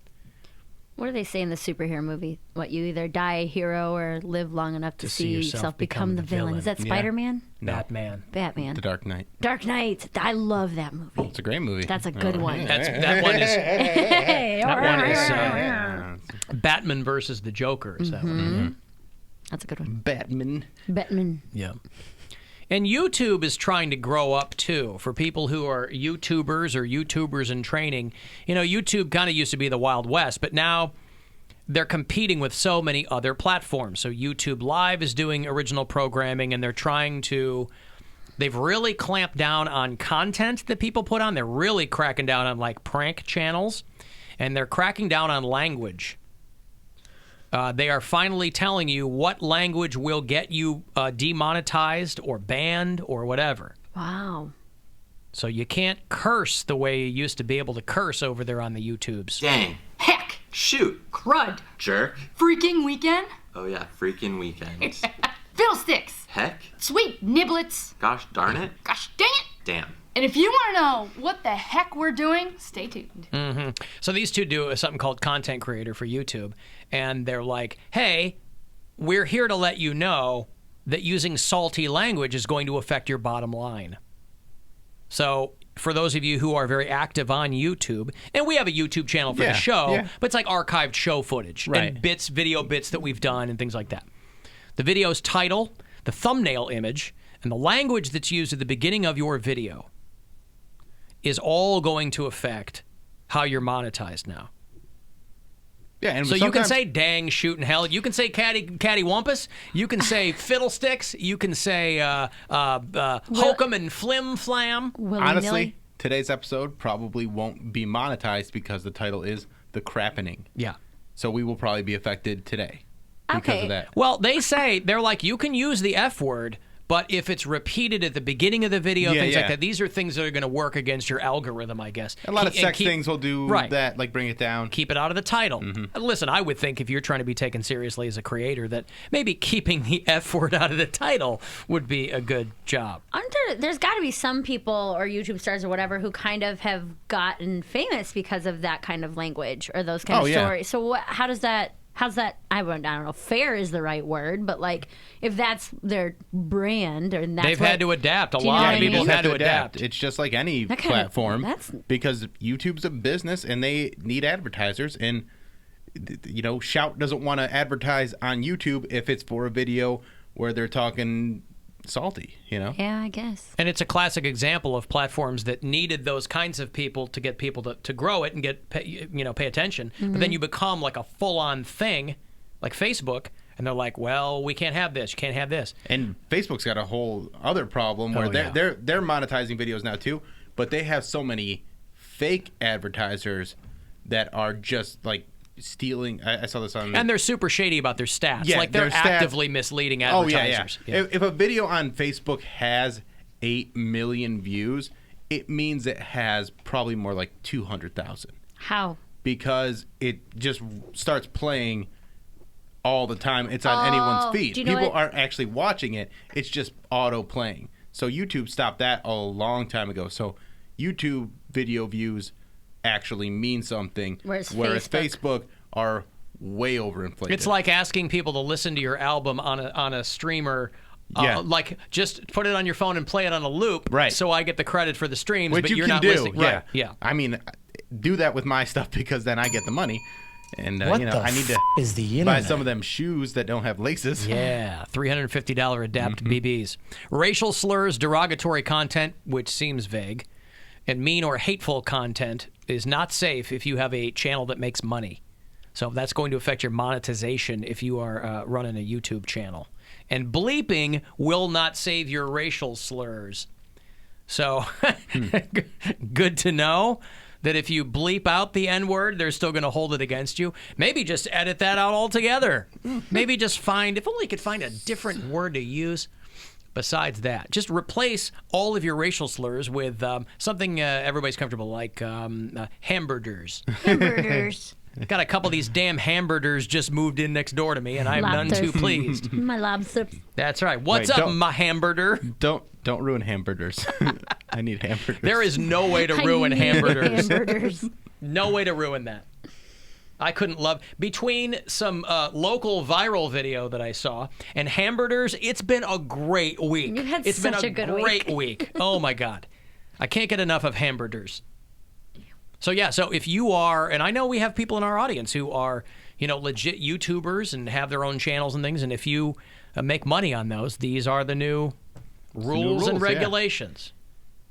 What do they say in the superhero movie? What, you either die a hero or live long enough to see yourself become the villain. Is that Yeah. Spider-Man? No. Batman. Batman. The Dark Knight. Dark Knight. I love that movie. It's a great movie. That's a good one. That one is. Hey, That one is Batman versus the Joker. Is that one? That's a good one. Batman. Yeah. And YouTube is trying to grow up, too, for people who are YouTubers or YouTubers in training. You know, YouTube kind of used to be the Wild West, but now they're competing with so many other platforms. So YouTube Live is doing original programming, and they've really clamped down on content that people put on. They're really cracking down on like prank channels, and they're cracking down on language. They are finally telling you what language will get you demonetized or banned or whatever. Wow. So you can't curse the way you used to be able to curse over there on the YouTubes. Dang. Heck. Shoot. Crud. Jerk. Freaking weekend. Oh yeah, freaking weekend. Fiddlesticks. Heck. Sweet niblets. Gosh darn it. Gosh dang it. Damn. And if you want to know what the heck we're doing, stay tuned. Mm-hmm. So these two do something called content creator for YouTube, and they're like, hey, we're here to let you know that using salty language is going to affect your bottom line. So for those of you who are very active on YouTube, and we have a YouTube channel for the show, but it's like archived show footage and video bits that we've done and things like that. The video's title, the thumbnail image, and the language that's used at the beginning of your video is all going to affect how you're monetized now. Yeah, and so you can say dang, shooting hell. You can say cattywampus. You can say fiddlesticks. You can say hokum and flim flam. Honestly, today's episode probably won't be monetized because the title is The Crappening. Yeah. So we will probably be affected today because of that. Well, they're like, you can use the F word, but if it's repeated at the beginning of the video, things like that, these are things that are going to work against your algorithm, I guess. A lot of sex things will do that, like bring it down. Keep it out of the title. Listen, I would think if you're trying to be taken seriously as a creator, that maybe keeping the F word out of the title would be a good job. There's got to be some people or YouTube stars or whatever who kind of have gotten famous because of that kind of language or those kind of stories. So how's that, I don't know, fair is the right word, but like if that's their brand and that's they've had to adapt. A lot of people have had to adapt. It's just like any platform because YouTube's a business and they need advertisers, and Shout doesn't want to advertise on YouTube if it's for a video where they're talking salty, Yeah, I guess. And it's a classic example of platforms that needed those kinds of people to get people to grow it and pay attention. But then you become like a full-on thing, like Facebook, and they're like, well, we can't have this. You can't have this. And Facebook's got a whole other problem where they're monetizing videos now too, but they have so many fake advertisers that are just like stealing. I saw this on, and they're super shady about their stats. Yeah, like they're actively misleading advertisers. If a video on Facebook has 8 million views, it means it has probably more like 200,000. How? Because it just starts playing all the time. It's on anyone's feed. People aren't actually watching it. It's just auto playing. So YouTube stopped that a long time ago. So YouTube video views actually mean something, whereas Facebook are way overinflated. It's like asking people to listen to your album on a streamer. Like just put it on your phone and play it on a loop, so I get the credit for the streams, which but you you're can not do. listening. Yeah. I mean, do that with my stuff because then I get the money. And I need to buy some of them shoes that don't have laces. Yeah, $350 Adapt BBs. Racial slurs, derogatory content, which seems vague, and mean or hateful content is not safe if you have a channel that makes money. So that's going to affect your monetization if you are running a YouTube channel. And bleeping will not save your racial slurs. So good to know that if you bleep out the N-word, they're still going to hold it against you. Maybe just edit that out altogether. Maybe just if only you could find a different word to use besides that. Just replace all of your racial slurs with something everybody's comfortable, like hamburgers. Hamburgers. Got a couple of these damn hamburgers just moved in next door to me, and I'm none too pleased. My lobster. That's right. What's up, my hamburger? Don't ruin hamburgers. I need hamburgers. There is no way to ruin hamburgers. No way to ruin that. I couldn't love between some local viral video that I saw and hamburgers. It's been a great week. You had it's such been a good great week. Oh my God, I can't get enough of hamburgers. So if you are, and I know we have people in our audience who are, legit YouTubers and have their own channels and things, and if you make money on those, these are the new rules and regulations.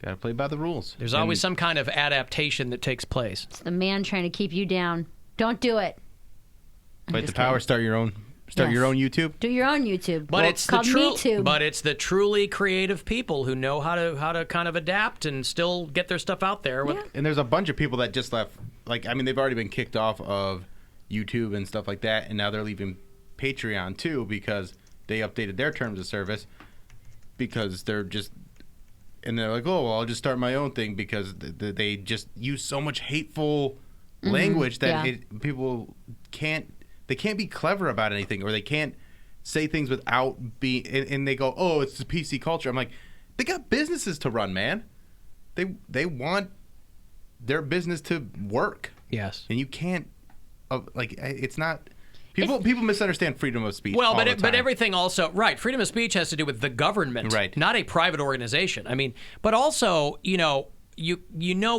Gotta play by the rules. There's always some kind of adaptation that takes place. It's the man trying to keep you down. Don't do it. Wait, the power, start your own YouTube? Do your own YouTube. But it's called MeTube. But it's the truly creative people who know how to kind of adapt and still get their stuff out there. And there's a bunch of people that just left. Like, I mean, they've already been kicked off of YouTube and stuff like that, and now they're leaving Patreon too because they updated their terms of service because they're like, oh, well, I'll just start my own thing because they just use so much hateful language that people can't be clever about anything, or they can't say things without being, and they go, oh, it's the PC culture. I'm like, they got businesses to run, man. They want their business to work. Yes. And you can't, it's not, people misunderstand freedom of speech. Well, all the time. but everything also, right, freedom of speech has to do with the government, right, not a private organization. I mean, but also, you know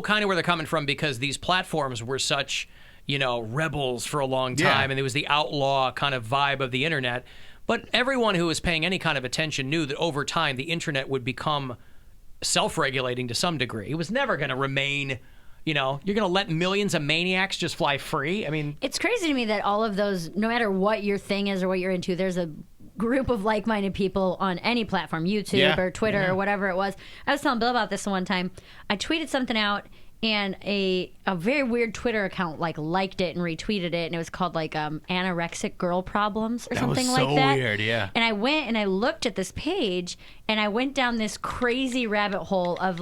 kind of where they're coming from because these platforms were such, rebels for a long time, and there was the outlaw kind of vibe of the internet. But everyone who was paying any kind of attention knew that over time the internet would become self-regulating to some degree. It was never going to remain, you're going to let millions of maniacs just fly free. I mean, it's crazy to me that all of those, no matter what your thing is or what you're into, there's a group of like-minded people on any platform, YouTube or Twitter or whatever it was. I was telling Bill about this one time. I tweeted something out, and a very weird Twitter account liked it and retweeted it, and it was called anorexic girl problems or something like that. That was so weird, yeah. And I went and I looked at this page, and I went down this crazy rabbit hole of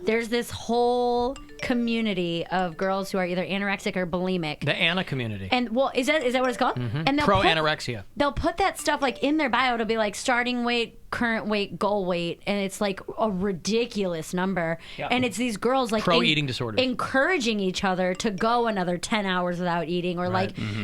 there's this whole community of girls who are either anorexic or bulimic. The Anna community. And is that what it's called? Mm-hmm. And pro anorexia. They'll put that stuff in their bio. It'll be starting weight, current weight, goal weight, and it's a ridiculous number. Yeah. And it's these girls pro eating disorders encouraging each other to go another 10 hours without eating, or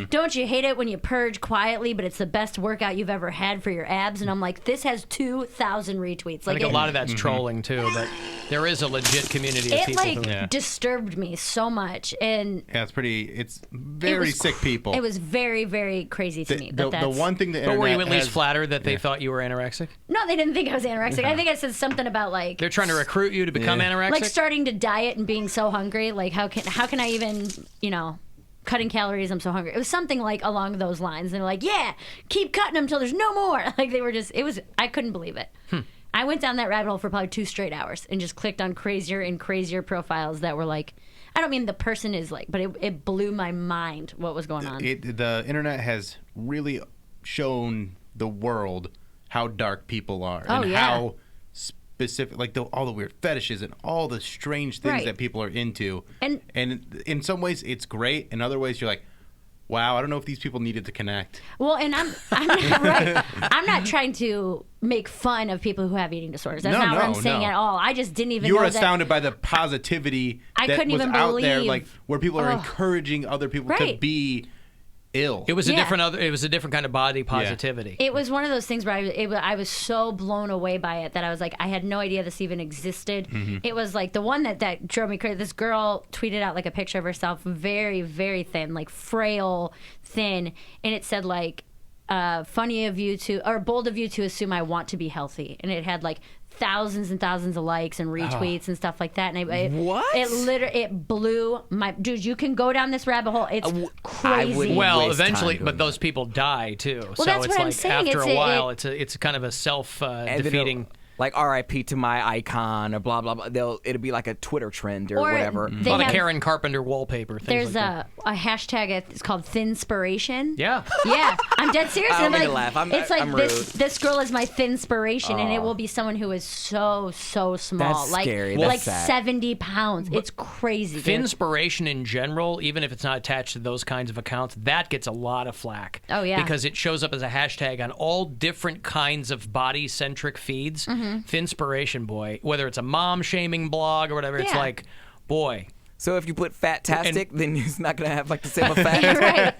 don't you hate it when you purge quietly, but it's the best workout you've ever had for your abs? And I'm like, this has 2,000 retweets. I think a lot of that's trolling too, but there is a legit community of people who disturbed me so much. And it's very sick people. It was very, very crazy to me. The one thing that but were you at least flattered that they thought you were anorexic? No, they didn't think I was anorexic. I think I said something about they're trying to recruit you to become anorexic? Starting to diet and being so hungry. How can I even, cutting calories, I'm so hungry. It was something along those lines. And they're like, yeah, keep cutting them till there's no more. They were just, I couldn't believe it. I went down that rabbit hole for probably 2 straight hours and just clicked on crazier and crazier profiles that were I don't mean the person is but it blew my mind what was going on. The internet has really shown the world how dark people are how specific, all the weird fetishes and all the strange things that people are into. And in some ways it's great. In other ways you're like, wow, I don't know if these people needed to connect. Well, and I'm not right. I'm not trying to make fun of people who have eating disorders. That's not what I'm saying at all. I just didn't even know that. You were astounded by the positivity that was out there, where people are encouraging other people to be ill. It was a different kind of body positivity. It was one of those things where I was so blown away by it that I was I had no idea this even existed. Mm-hmm. It was the one that drove me crazy. This girl tweeted out a picture of herself, very, very thin, frail, thin, and it said funny of you to, or bold of you to assume I want to be healthy, and it had thousands and thousands of likes and retweets and stuff like that. And it blew my dude. You can go down this rabbit hole. It's crazy. Well, eventually, but those people die too. Well, so that's it's what I'm saying. After a while, it's kind of a self-defeating. RIP to my icon or blah blah blah. It'll be a Twitter trend or whatever. A lot of Karen Carpenter wallpaper. There's a hashtag. It's called Thinspiration. Yeah. Yeah. I'm dead serious. I don't mean to laugh. I'm rude. This girl is my Thinspiration, and it will be someone who is so small. That's scary. That's sad. 70 pounds. It's crazy. Thinspiration in general, even if it's not attached to those kinds of accounts, that gets a lot of flack. Oh yeah. Because it shows up as a hashtag on all different kinds of body-centric feeds. Mm-hmm. Thinspiration, boy. Whether it's a mom-shaming blog or whatever, it's boy. So if you put fat-tastic, then it's not going to have the same effect? Right.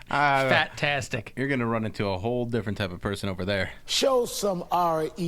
Fat-tastic. You're going to run into a whole different type of person over there. Show some RESPICT.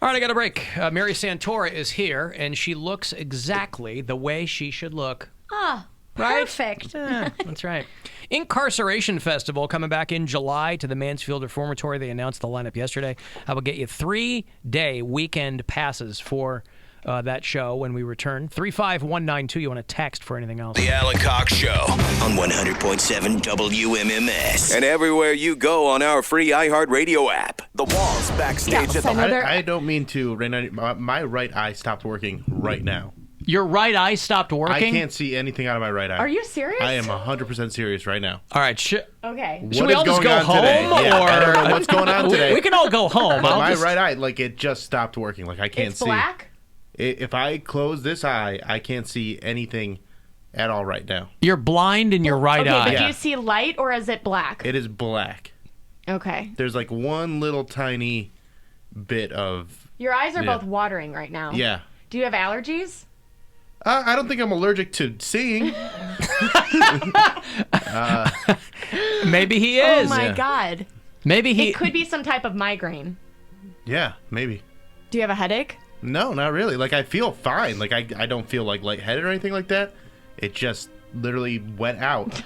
All right, I got a break. Mary Santora is here, and she looks exactly the way she should look. Oh, right? Perfect. That's right. Incarceration Festival coming back in July to the Mansfield Reformatory. They announced the lineup yesterday. I will get you 3-day weekend passes for that show when we return. 35192. You want to text for anything else? The Alan Cox Show on 100.7 WMMS. And everywhere you go on our free iHeartRadio app. The Walls backstage at the... I don't mean to, Raina. My right eye stopped working right now. Your right eye stopped working? I can't see anything out of my right eye. Are you serious? I am 100% serious right now. All right. Okay. Should we all just go home? Yeah, or I don't know what's going on today. We can all go home. But my right eye, like, it just stopped working. Like, I can't It's see. black? If I close this eye, I can't see anything at all right now. You're blind in your right okay, eye. but do you see light or is it black? It is black. Okay. There's like one little tiny bit of... Your eyes are both watering right now. Yeah. Do you have allergies? I don't think I'm allergic to seeing. Maybe he is. Oh my God. Maybe he... It could be some type of migraine. Yeah, maybe. Do you have a headache? No, not really. Like, I feel fine. Like, I don't feel like lightheaded or anything like that. It just literally went out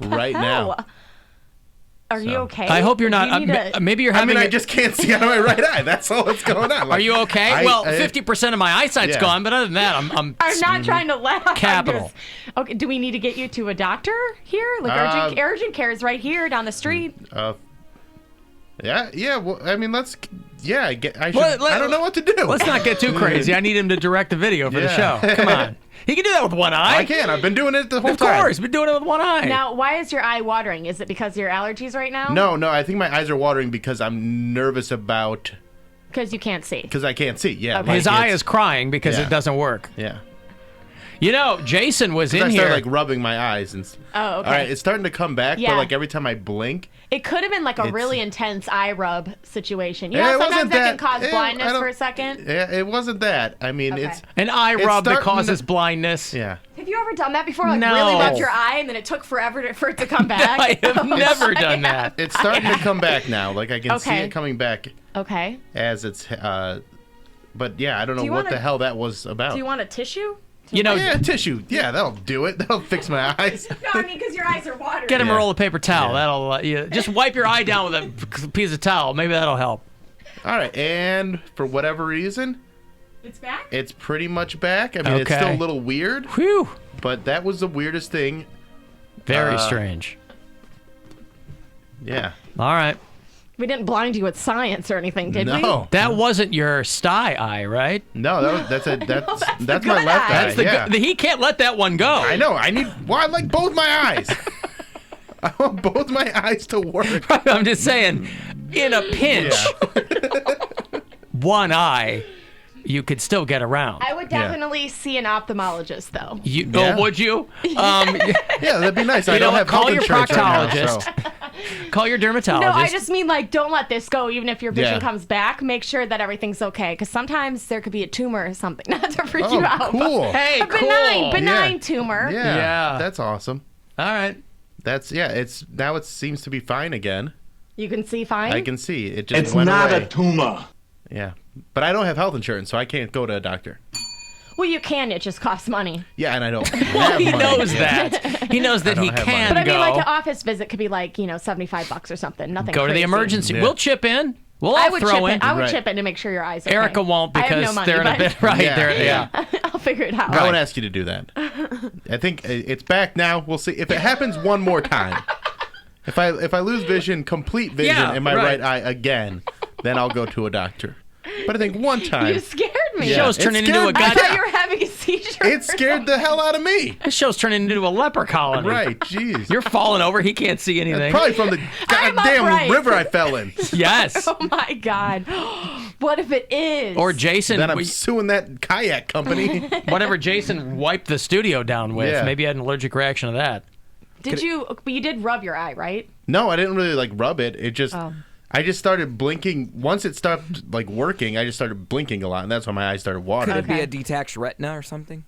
right now. Are you okay? I hope you're not. Maybe you're having. I just can't see out of my right eye. That's all that's going on. Are you okay? 50% of my eyesight's gone, but other than that, I'm not trying to laugh. Capital. Okay. Do we need to get you to a doctor here? Like urgent care is right here down the street. Yeah. Well, I mean, let's. Yeah, I don't know what to do. Let's not get too crazy. I need him to direct the video for the show. Come on. He can do that with one eye. I can. I've been doing it the whole time. Of course, been doing it with one eye. Now, why is your eye watering? Is it because of your allergies right now? No. I think my eyes are watering because I'm nervous about. Because you can't see. Because I can't see. Yeah. Okay. His eye is crying because it doesn't work. Yeah. You know, Jason was in I here. started like rubbing my eyes and. Oh, okay. All right, it's starting to come back, Yeah. but like every time I blink. It could have been like a really intense eye rub situation. You Yeah, know, it sometimes wasn't that can that- cause yeah, I blindness don't- for a second. Yeah, it wasn't that. I mean, Okay. it's an eye it's rub that starting causes to- blindness. Yeah. Have you ever done that before? Like No. really rubbed your eye and then it took forever for it to come back? I have never done that. It's starting to come back now. Like I can see Okay. it coming back Okay. as it's. But yeah, I don't know Do you what wanna- the hell that was about. Do you want a tissue? You know, yeah, tissue. Yeah, that'll do it. That'll fix my eyes. No, I mean because your eyes are watering. get him a Yeah. roll of paper towel. That'll just wipe your eye down with a piece of towel. Maybe that'll help. All right, and for whatever reason, It's back? it's pretty much back. I mean, it's Okay. still a little weird. Whew. But that was the weirdest thing. Very strange. Yeah. All right. We didn't blind you with science or anything, did we? No. That wasn't your sty eye, right? No, that's my the left good eye. eye. That's the yeah. he can't let that one go. I know. I like both my eyes. I want both my eyes to work. I'm just saying, in a pinch, one eye, you could still get around. I would definitely see an ophthalmologist though. You, Yeah. Oh, would you? Yeah, that'd be nice. I You know don't what? have Call health your insurance right now, proctologist. so- Call your dermatologist. No, I just mean like don't let this go even if your vision Yeah. comes back. Make sure that everything's okay because sometimes there could be a tumor or something. Not to freak Oh, you out. but cool. Hey, a cool. benign Yeah. tumor. Yeah, that's awesome. All right. That's It's now it seems to be fine again. You can see fine. I can see it just went away. tumor. Yeah, but I don't have health insurance, so I can't go to a doctor. Well, you can. It just costs money. Yeah, and I don't. Well, have he money. knows Yeah. that. He knows I that don't he have can money. But I mean, go. like an office visit could be like $75 or something. Nothing. Go to the crazy. emergency. Yeah. We'll chip in. We'll all I would throw chip in. in. I would Right. chip in to make sure your eyes. Are Erica okay. won't I have because no money, they're in a but bit right. Yeah, They're, yeah. I'll figure it out. I won't ask you to do that. I think it's back now. We'll see if it happens one more time. If I lose vision, complete vision Yeah, in my right. right eye again, then I'll go to a doctor. But I think one time. You scared me. Show's It turning into scared a me. I goddamn. thought you were having a seizure. It scared the hell out of me. This show's turning into a leper colony. Right, jeez. You're falling over. He can't see anything. Probably from the I'm goddamn upright. river I fell in. Yes. Oh my God. What if it is? Or Jason. Then I'm suing that kayak company. Whatever Jason wiped the studio down with. Yeah. Maybe you had an allergic reaction to that. But you did rub your eye, right? No, I didn't really like rub it. It just, Oh. I just started blinking. Once it stopped like working, I just started blinking a lot, and that's when my eyes started watering. Could it be Okay. a detached retina or something?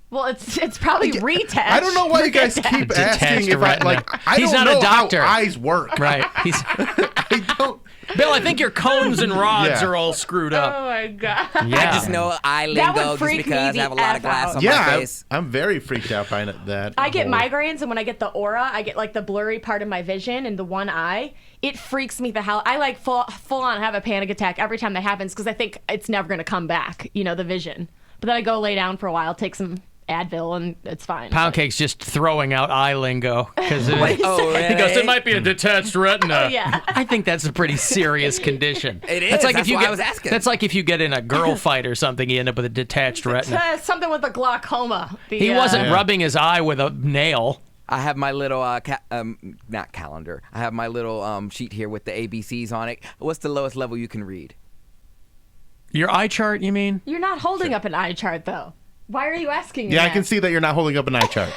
Well, it's probably retouched. I don't know why you guys keep Detached asking if I retina. like. I He's don't not a know doctor. how eyes work. Right. He's. I don't. Bill, I think your cones and rods Yeah. are all screwed up. Oh my God. Yeah. I just know eye That would lingo just freak me because I have a the lot of F glass out. on my Yeah, face. I'm very freaked out by that. I get whole- migraines, and when I get the aura, I get like the blurry part of my vision in the one eye. It freaks me the hell. I like full on have a panic attack every time that happens because I think it's never going to come back. You know, the vision. But then I go lay down for a while, take some Advil, and it's fine. Pound Cake's just throwing out eye lingo. Because he really? goes, it might be a detached retina. Oh, yeah. I think that's a pretty serious condition. It is. That's like That's if you why I get, was asking. That's like if you get in a girl fight or something, you end up with a detached retina. Something with a glaucoma. He wasn't rubbing his eye with a nail. I have my little not calendar. I have my little sheet here with the ABCs on it. What's the lowest level you can read? Your eye chart, you mean? You're not holding up an eye chart, though. Why are you asking me Yeah, that? I can see that you're not holding up an eye chart.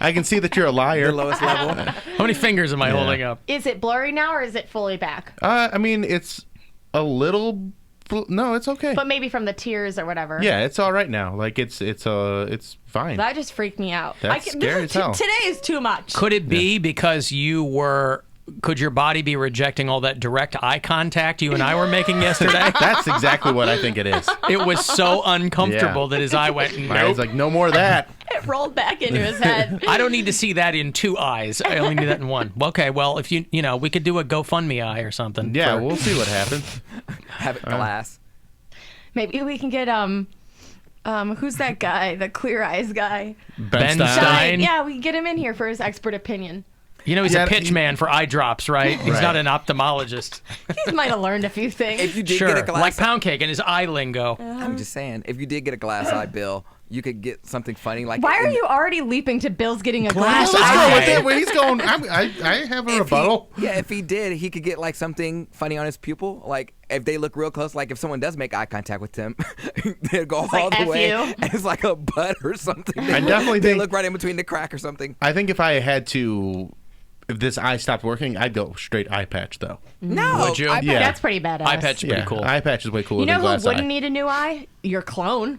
I can see that you're a liar. The lowest level. How many fingers am I holding up? Is it blurry now, or is it fully back? I mean, it's a little. No, it's okay. But maybe from the tears or whatever. Yeah, it's all right now. Like it's fine. That just freaked me out. That's scary as hell. Today is too much. Could it be because could your body be rejecting all that direct eye contact you and I were making yesterday? That's exactly what I think it is. It was so uncomfortable that his eye went, nope. I was like, no more of that. It rolled back into his head. I don't need to see that in two eyes. I only need that in one. Okay, well, if we could do a GoFundMe eye or something. Yeah, we'll see what happens. Have it glass. Maybe we can get who's that guy? The Clear Eyes guy. Ben Stein. Yeah, we can get him in here for his expert opinion. You know, he's a pitch man for eye drops, right? He's Right. not an ophthalmologist. He might have learned a few things. If you did Sure, get a glass, like Pound Cake and his eye lingo. I'm just saying, if you did get a glass eye, Bill, you could get something funny like. Why are you already leaping to Bill's getting a glass Let's eye? go with it. When he's going, I have a rebuttal. If he did, he could get like something funny on his pupil. Like if they look real close, like if someone does make eye contact with him, they'll go all like the F way. you. And it's like a butt or something. I definitely they think- look right in between the crack or something. I think if I had to, if this eye stopped working, I'd go straight eye patch though. No, Would you? eye patch- Yeah. That's pretty badass. Eye patch is pretty cool. Eye patch is way cooler You know than who glass wouldn't eye. need a new eye? Your clone.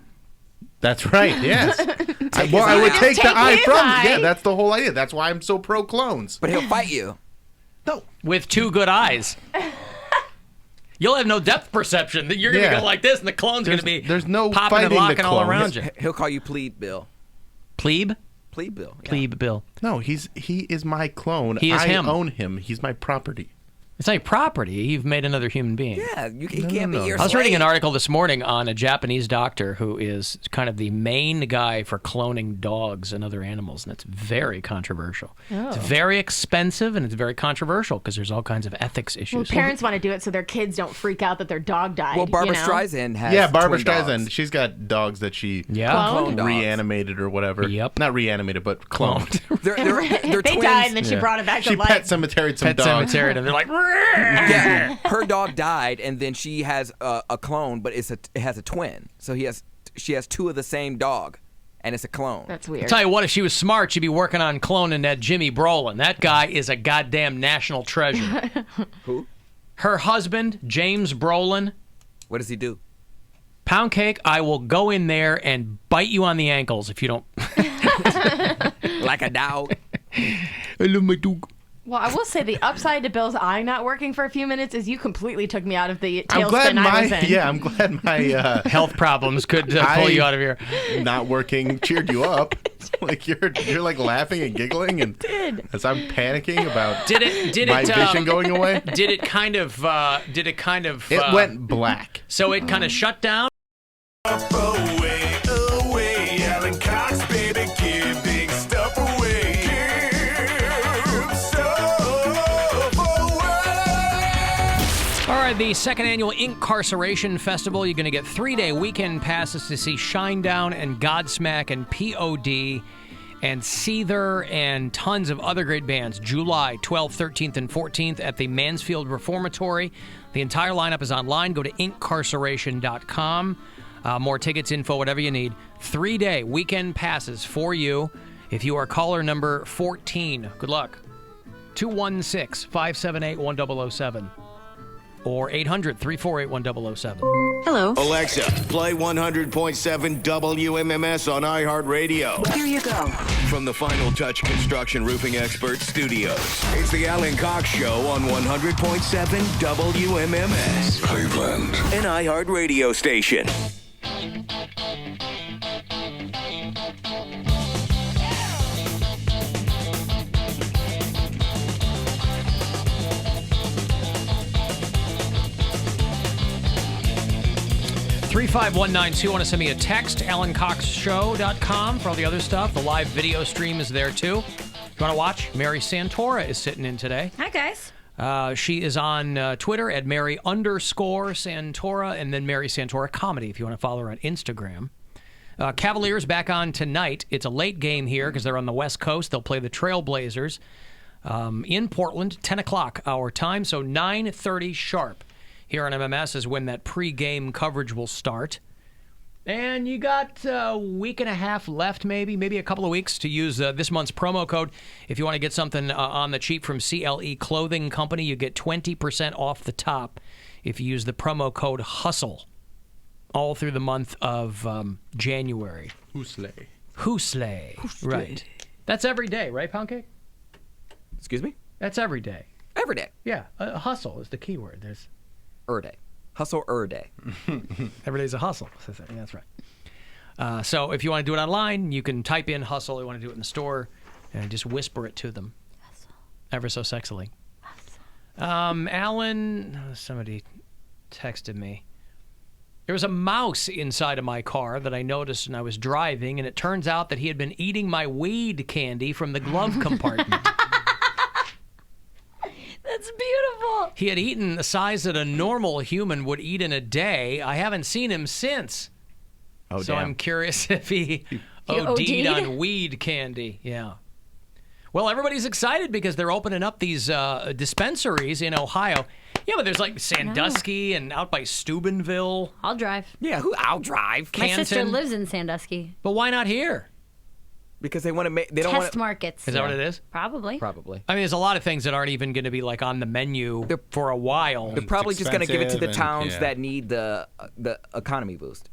That's right. Yes. I would eye. take the Take eye his from. eye. Yeah, that's the whole idea. That's why I'm so pro clones. But he'll fight you. With two good eyes. You'll have no depth perception. You're going to Yeah. go like this, and the clone's going to be There's no popping and fighting the locking all clone. around you. He'll call you Plebe Bill. Plebe? Plebe Bill. Yeah. Plebe Bill. No, he is my clone. He is I him. own him. He's my property. It's not your property. You've made another human being. Yeah, he can't be your I was slave. reading an article this morning on a Japanese doctor who is kind of the main guy for cloning dogs and other animals, and it's very controversial. Oh. It's very expensive, and it's very controversial because there's all kinds of ethics issues. Well, parents want to do it so their kids don't freak out that their dog died. Well, Barbara you know? Streisand has Yeah, Barbara twin dogs. Streisand. She's got dogs that she Clone dogs. reanimated or whatever. Yep. Not reanimated, but cloned. They're they twins. died and then she Yeah. brought it back to She life. pet cemeteried some Pet dogs. cemetery, and they're like, Yeah, her dog died, and then she has a clone, but it has a twin. So she has two of the same dog, and it's a clone. That's I'll weird. tell you what, if she was smart, she'd be working on cloning that Jimmy Brolin. That guy is a goddamn national treasure. Who? Her husband, James Brolin. What does he do? Pound Cake, I will go in there and bite you on the ankles if you don't. Like a dog. I love my dog. Well, I will say the upside to Bill's eye not working for a few minutes is you completely took me out of the I'm glad tailspin I was in. I'm glad my health problems could pull you out of here. Not working cheered you up. Like you're like laughing and giggling, and did. as I'm panicking about Did my it vision going away. Did it kind of It went black. So it kind of shut down. Away, away, Alan Cox, baby, give big stuff away. Give stuff away. All right, the second annual Incarceration Festival. You're going to get 3-day weekend passes to see Shinedown and Godsmack and POD and Seether and tons of other great bands. July 12th, 13th, and 14th at the Mansfield Reformatory. The entire lineup is online. Go to incarceration.com. More tickets, info, whatever you need. 3-day weekend passes for you if you are caller number 14. Good luck. 216-578-1007 or 800-348-1007. Hello. Alexa, play 100.7 WMMS on iHeartRadio. Here you go. From the Final Touch Construction Roofing Expert Studios, it's the Alan Cox Show on 100.7 WMMS. Cleveland. An iHeartRadio station. 35192. Want to send me a text? AlanCoxShow.com for all the other stuff. The live video stream is there too. If you want to watch, Mary Santora is sitting in today. Hi, guys. She is on Twitter at Mary_Santora, and then Mary Santora Comedy if you want to follow her on Instagram. Cavaliers back on tonight. It's a late game here because they're on the West Coast. They'll play the Trailblazers in Portland, 10 o'clock our time, so 9:30 sharp. Here on MMS is when that pre-game coverage will start. And you got a week and a half left, maybe a couple of weeks to use this month's promo code. If you want to get something on the cheap from CLE Clothing Company, you get 20% off the top if you use the promo code HUSTLE all through the month of January. Hoosley. Right. That's every day, right, Pound Cake? Excuse me? That's every day. Every day. Yeah. Hustle is the key word. There's day. Hustle day. Every day's a hustle. That's right. So if you want to do it online, you can type in hustle. You want to do it in the store and just whisper it to them. Hustle. Ever so sexily. Hustle. Alan, somebody texted me. There was a mouse inside of my car that I noticed when I was driving, and it turns out that he had been eating my weed candy from the glove compartment. That's beautiful. He had eaten the size that a normal human would eat in a day. I haven't seen him since. Oh, so damn. I'm curious if he OD'd on weed candy. Yeah. Well, everybody's excited because they're opening up these dispensaries in Ohio. Yeah, but there's like Sandusky and out by Steubenville. I'll drive. Yeah, I'll drive. My Canton. sister lives in Sandusky. But why not here? Because they want to make. They don't Test want markets. Is that what it is? Probably. Probably. I mean, there's a lot of things that aren't even going to be like on the menu for a while. They're probably just going to give it to the expensive towns and- that need the economy boost.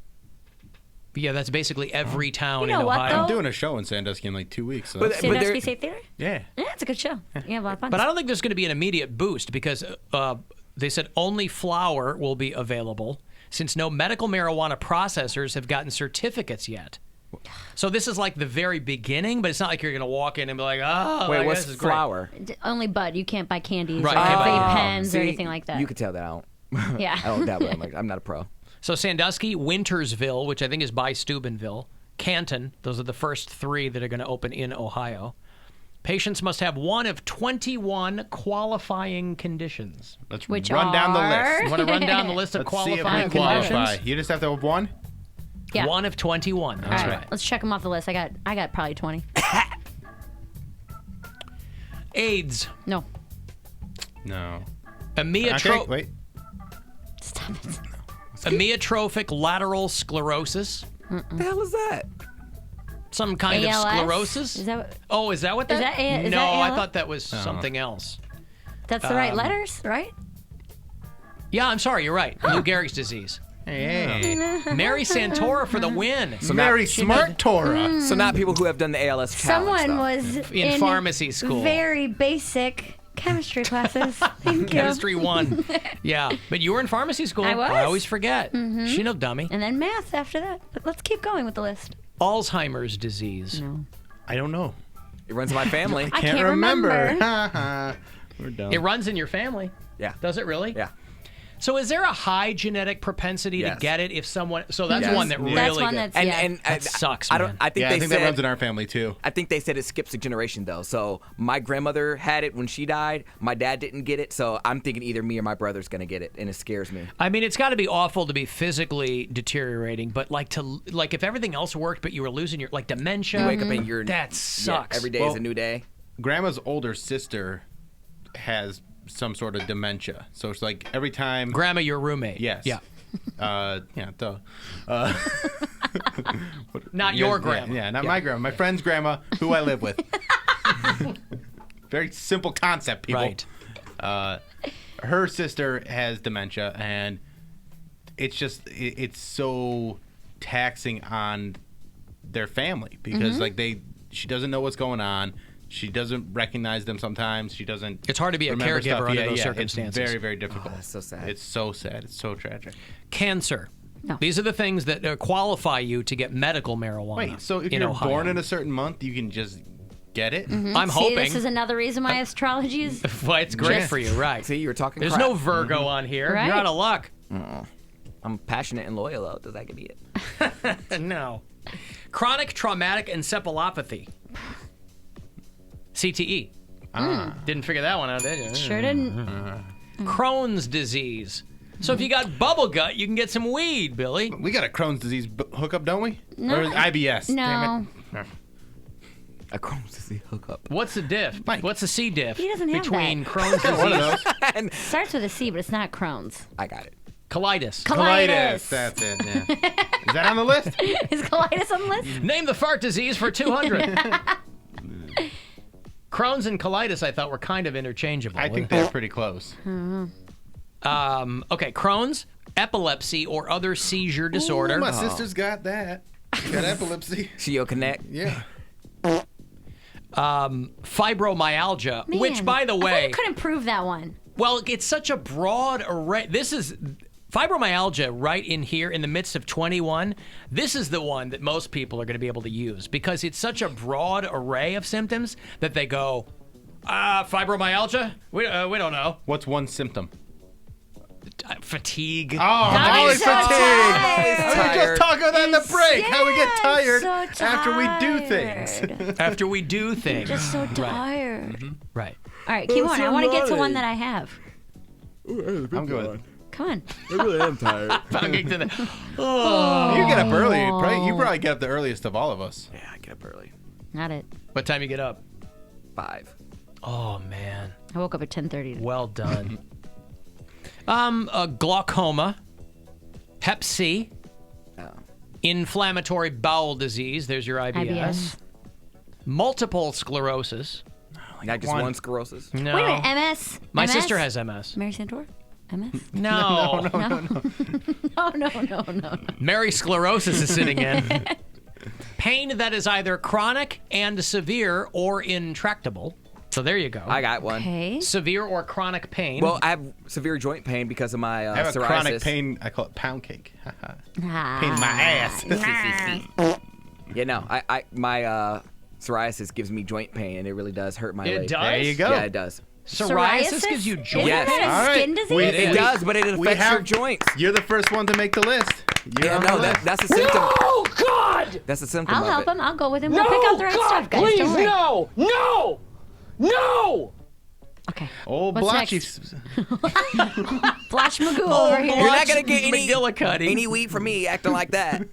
Yeah, that's basically every town You know in what, Ohio. though? I'm doing a show in Sandusky in like 2 weeks. So But- that's- Sandusky they're- State Theater? yeah. Yeah, it's a good show. You have a lot of fun. But I don't think there's going to be an immediate boost because they said only flour will be available since no medical marijuana processors have gotten certificates yet. So this is like the very beginning, but it's not like you're going to walk in and be like, oh, Wait, like, what's this is great. flour? Only bud. You can't buy candies Right, or can't buy vape candy. pens See, or anything like that. You could tell that I don't. Yeah. I don't dabble. I'm not a pro. So Sandusky, Wintersville, which I think is by Steubenville, Canton, those are the first three that are going to open in Ohio. Patients must have one of 21 qualifying conditions. Let's Which run down the are? list. You want to run down the list of Let's see if we qualifying qualify. conditions? You just have to have one? Yeah. One of 21. That's All right, right. let's check them off the list. I got probably 20. AIDS. No. No. Amyotrophic Stop it. amyotrophic lateral sclerosis. The hell is that? Some kind ALS? of sclerosis. Is that what, Oh, is that what that? Is that A- is no, that I ALS? thought that was something else. that's the right letters, right? Yeah, I'm sorry. You're right. Lou Gehrig's disease. Hey. Mary Santora for the win. So Mary not, Smart Tora. So not people who have done the ALS challenge. Someone though. was In pharmacy school. Very basic chemistry classes. Thank you. Chemistry 1. Yeah, but you were in pharmacy school. I was. I always forget. She no dummy. And then math after that. But let's keep going with the list. Alzheimer's disease. No. I don't know. It runs in my family. I can't remember. We're done. It runs in your family. Yeah. Does it really? Yeah. So is there a high genetic propensity Yes. to get it if someone? So that's Yes. one that really That's one gets. that's, yeah. That sucks, I man. don't. I think Yeah, they I think said that runs in our family too. I think they said it skips a generation though. So my grandmother had it when she died. My dad didn't get it. So I'm thinking either me or my brother's gonna get it, and it scares me. I mean, it's got to be awful to be physically deteriorating, but like if everything else worked, but you were losing your dementia. You wake up and you're that sucks. every day is a new day. Grandma's older sister has some sort of dementia. So it's like every time. Grandma, your roommate. Yes. Yeah. Yeah, duh. Not You your guys- grandma. Yeah, not my grandma. My friend's grandma, who I live with. Very simple concept, people. Right. Her sister has dementia, and it's just it's so taxing on their family because she doesn't know what's going on. She doesn't recognize them sometimes. She doesn't. It's hard to be a remember caregiver stuff. under Yeah, those yeah, circumstances. It's very, very difficult. That's so sad. It's so sad. It's so tragic. Cancer. No. These are the things that qualify you to get medical marijuana. Wait, so if in you're Ohio. born in a certain month, you can just get it? I'm See, hoping. this is another reason why astrology is. Well, it's great Just- for you, right? See, you were talking. There's crap. no Virgo on here. Right. You're out of luck. I'm passionate and loyal, though. Does that give me it? No. Chronic traumatic encephalopathy. CTE. Didn't figure that one out, did you? Sure didn't. Crohn's disease. So if you got bubble gut, you can get some weed, Billy. We got a Crohn's disease hookup, don't we? No. Or IBS. No. Damn it. A Crohn's disease hookup. What's the diff? What's the C diff? He doesn't have between that. Crohn's disease? One of those. Starts with a C, but it's not Crohn's. I got it. Colitis. Colitis. That's it. Yeah. Is that on the list? Is colitis on the list? Name the fart disease for 200. Crohn's and colitis, I thought, were kind of interchangeable. I think they're pretty close. Okay, Crohn's, epilepsy, or other seizure disorder. Ooh, my sister's got that. Got epilepsy. She'll connect. Yeah. Fibromyalgia, Man, which, by the I thought way, you couldn't prove that one. well, it's such a broad array. This is fibromyalgia right in here in the midst of 21. This is the one that most people are going to be able to use because it's such a broad array of symptoms that they go, fibromyalgia? We don't know. What's one symptom? Fatigue. Oh, always so fatigue. tired. We were just talking about that in the break. How we get tired so after we do tired. things. After we do things. Just so tired. Right. All right, keep on. I want to get to one that I have. I'm good. Come on. I really am tired. Talking to the- You get up early. Right? You probably get up the earliest of all of us. Yeah, I get up early. Not it. What time you get up? 5. Oh, man. I woke up at 10:30. Well done. Glaucoma, Hep C, inflammatory bowel disease. There's your IBS. Multiple sclerosis. Not just one sclerosis. No. Wait a minute, MS? My MS? sister has MS. Mary Santor? MS? No. No. Mary sclerosis is sitting in. Pain that is either chronic and severe or intractable. So there you go. I got one. Okay. Severe or chronic pain. Well, I have severe joint pain because of my I have a psoriasis. chronic pain. I call it pound cake. Pain in my ass. Yeah, no. My psoriasis gives me joint pain, and it really does hurt my It leg. does? There you go. Yeah, it does. Psoriasis gives you joint Yes. Isn't that a skin disease? It does, but it affects your joints. You're the first one to make the list. You're on the list. That's a symptom. Oh, God! That's a symptom I'll of help it. him. I'll go with him. No, We'll pick out the right God, stuff, guys. please, Don't worry. no! Okay. Old What's Blotchy. Blotch Magoo over here. You're not gonna get McGillicuddy. any weed from me acting like that.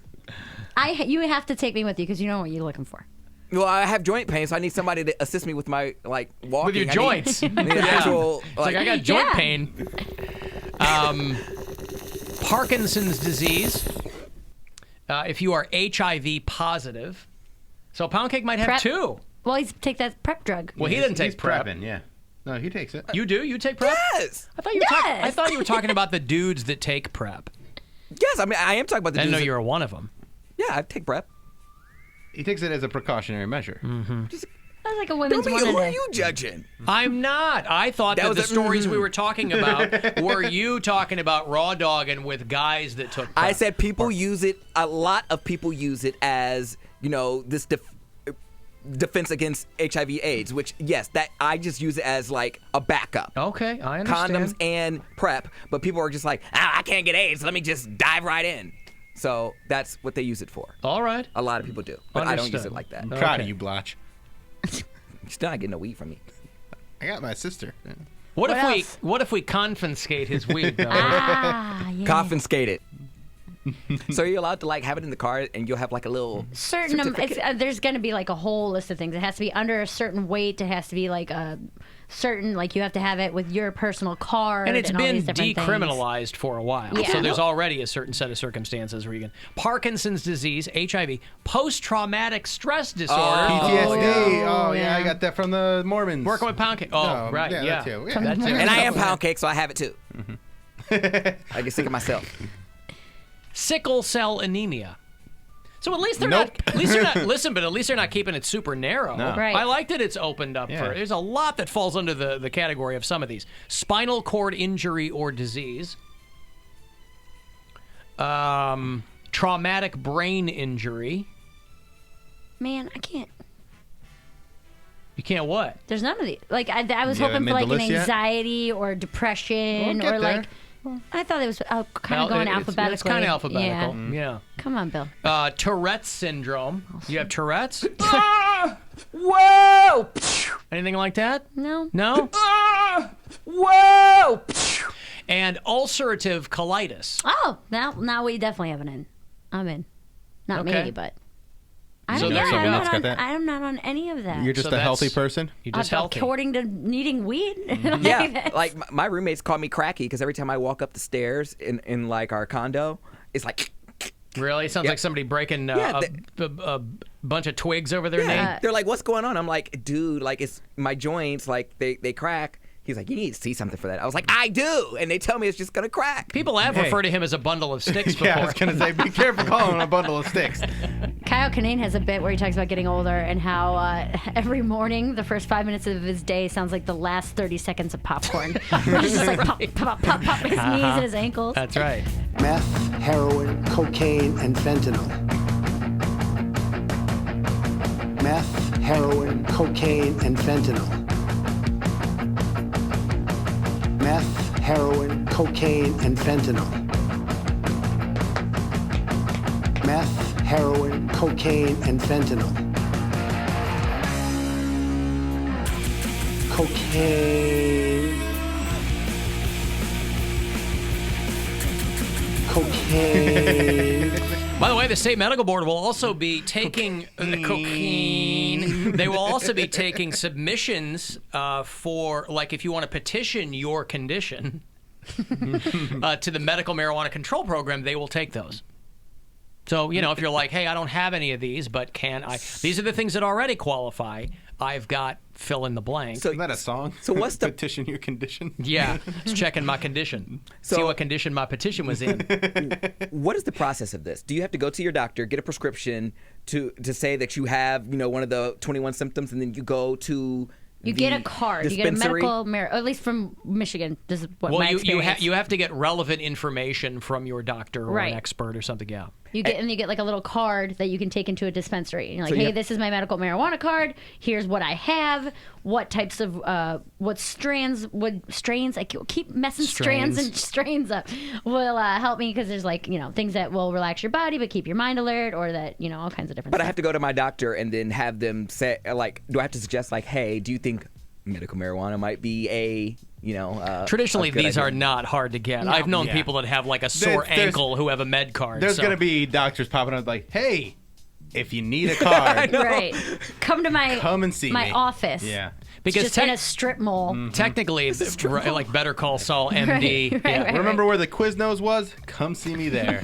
You have to take me with you because you know what you're looking for. Well, I have joint pain, so I need somebody to assist me with my walking. With your joints. I need an actual. It's like I got joint pain. Parkinson's disease. If you are HIV positive. So Pound Cake might have Prep. 2. Well, he's take that prep drug. Well, he doesn't take He's prep. prepping, yeah. No, he takes it. You do? You take prep? Yes. I thought you were talking about the dudes that take prep. Yes, I mean I am talking about the. I didn't know dudes you were one of them. Yeah, I take prep. He takes it as a precautionary measure. That's like a women's Who one a are day. you judging? I'm not. I thought That that was the a- stories we were talking about were you talking about raw dogging with guys that took prep. I said people use it. A lot of people use it as this defense against HIV/AIDS. Which yes, that I just use it as like a backup. Okay, I understand. Condoms and prep, but people are just like, I can't get AIDS. Let me just dive right in. So that's what they use it for. All right. A lot of people do, but I don't use Understood. it like that. I'm proud of you, Blotch. You're still not getting no weed from me. I got my sister. What What else? if we confiscate his weed? Though? Yeah. Confiscate it. So you're allowed to like have it in the car, and you'll have like a little Certain, there's going to be like a whole list of things. It has to be under a certain weight. It has to be like a certain, like you have to have it with your personal card. And it's all been these different things. decriminalized for a while. Yeah. So there's already a certain set of circumstances where you can. Parkinson's disease, HIV, post-traumatic stress disorder. PTSD. Oh, yeah, yeah. I got that from the Mormons. Working with Pound Cake. Oh, No, right, yeah, yeah. that too. Yeah. From the That too. Mormons. And I am pound cake, so I have it too. I get sick of myself. Sickle cell anemia. So at least they're Nope. not. At least they're not. Listen, but at least they're not keeping it super narrow. No. Right. I like that it's opened up Yeah. for. There's a lot that falls under the category of some of these: spinal cord injury or disease, traumatic brain injury. Man, I can't. You can't what? There's none of these. Like I was You hoping haven't for made like the an list yet? anxiety or depression We'll get or like. there. alphabetical? I thought it was kind of going alphabetically. It's kind of alphabetical. Yeah. Yeah. Come on, Bill. Tourette's syndrome. You have Tourette's? Whoa! Anything like that? No. No? Whoa! And ulcerative colitis. Oh, now we definitely have an in. I'm in. Not Okay. me, but So there you go. I'm not on any of that. You're just a healthy person? You're just healthy. According to needing weed? Yeah, like my roommates call me cracky because every time I walk up the stairs in like our condo, it's like. Really? Sounds like somebody breaking a bunch of twigs over their knee. They're like, "What's going on?" I'm like, "Dude, like it's my joints, like they crack." He's like, "You need to see something for that." I was like, "I do," and they tell me it's just gonna crack. People have referred to him as a bundle of sticks before. Yeah, I was gonna say, be careful calling him a bundle of sticks. Kyle Kinane has a bit where he talks about getting older and how every morning the first 5 minutes of his day sounds like the last 30 seconds of popcorn. Where he's just like pop, pop, pop, pop, his knees and his ankles. That's right. Meth, heroin, cocaine, and fentanyl. Meth, heroin, cocaine, and fentanyl. Meth, heroin, cocaine, and fentanyl. Meth, heroin, cocaine, and fentanyl. Cocaine. Cocaine. By the way, the state medical board will also be taking cocaine. They will also be taking submissions for, like, if you want to petition your condition to the medical marijuana control program, they will take those. So, you know, if you're like, hey, I don't have any of these, but can I? These are the things that already qualify. I've got fill in the blank. So, isn't that a song? So what's the petition your condition? Yeah, it's checking my condition. See what condition my petition was in. What is the process of this? Do you have to go to your doctor, get a prescription to say that you have, you know, one of the 21 symptoms, and then you go to You get a card. You get a medical, at least from Michigan. This is what my experience. You have to get relevant information from your doctor or Right. an expert or something. Yeah. You get like a little card that you can take into a dispensary. And you're like, So you hey, have- this is my medical marijuana card. Here's what I have. What types of what strains? I keep messing strands and strains up. Will help me because there's like things that will relax your body but keep your mind alert, or that all kinds of different. But stuff. I have to go to my doctor and then have them say, like, do I have to suggest, like, hey, do you think medical marijuana might be a, Traditionally, a good these idea? are not hard to get. No. I've known Yeah. people that have like a sore There's- ankle who have a med card. There's so. going to be doctors popping up like, hey, if you need a card, right, come to my come and see my me. office. Yeah. Because it's just in a strip mall. Technically, like Better Call Saul, MD. Right, Remember where the Quiznos was? Come see me there.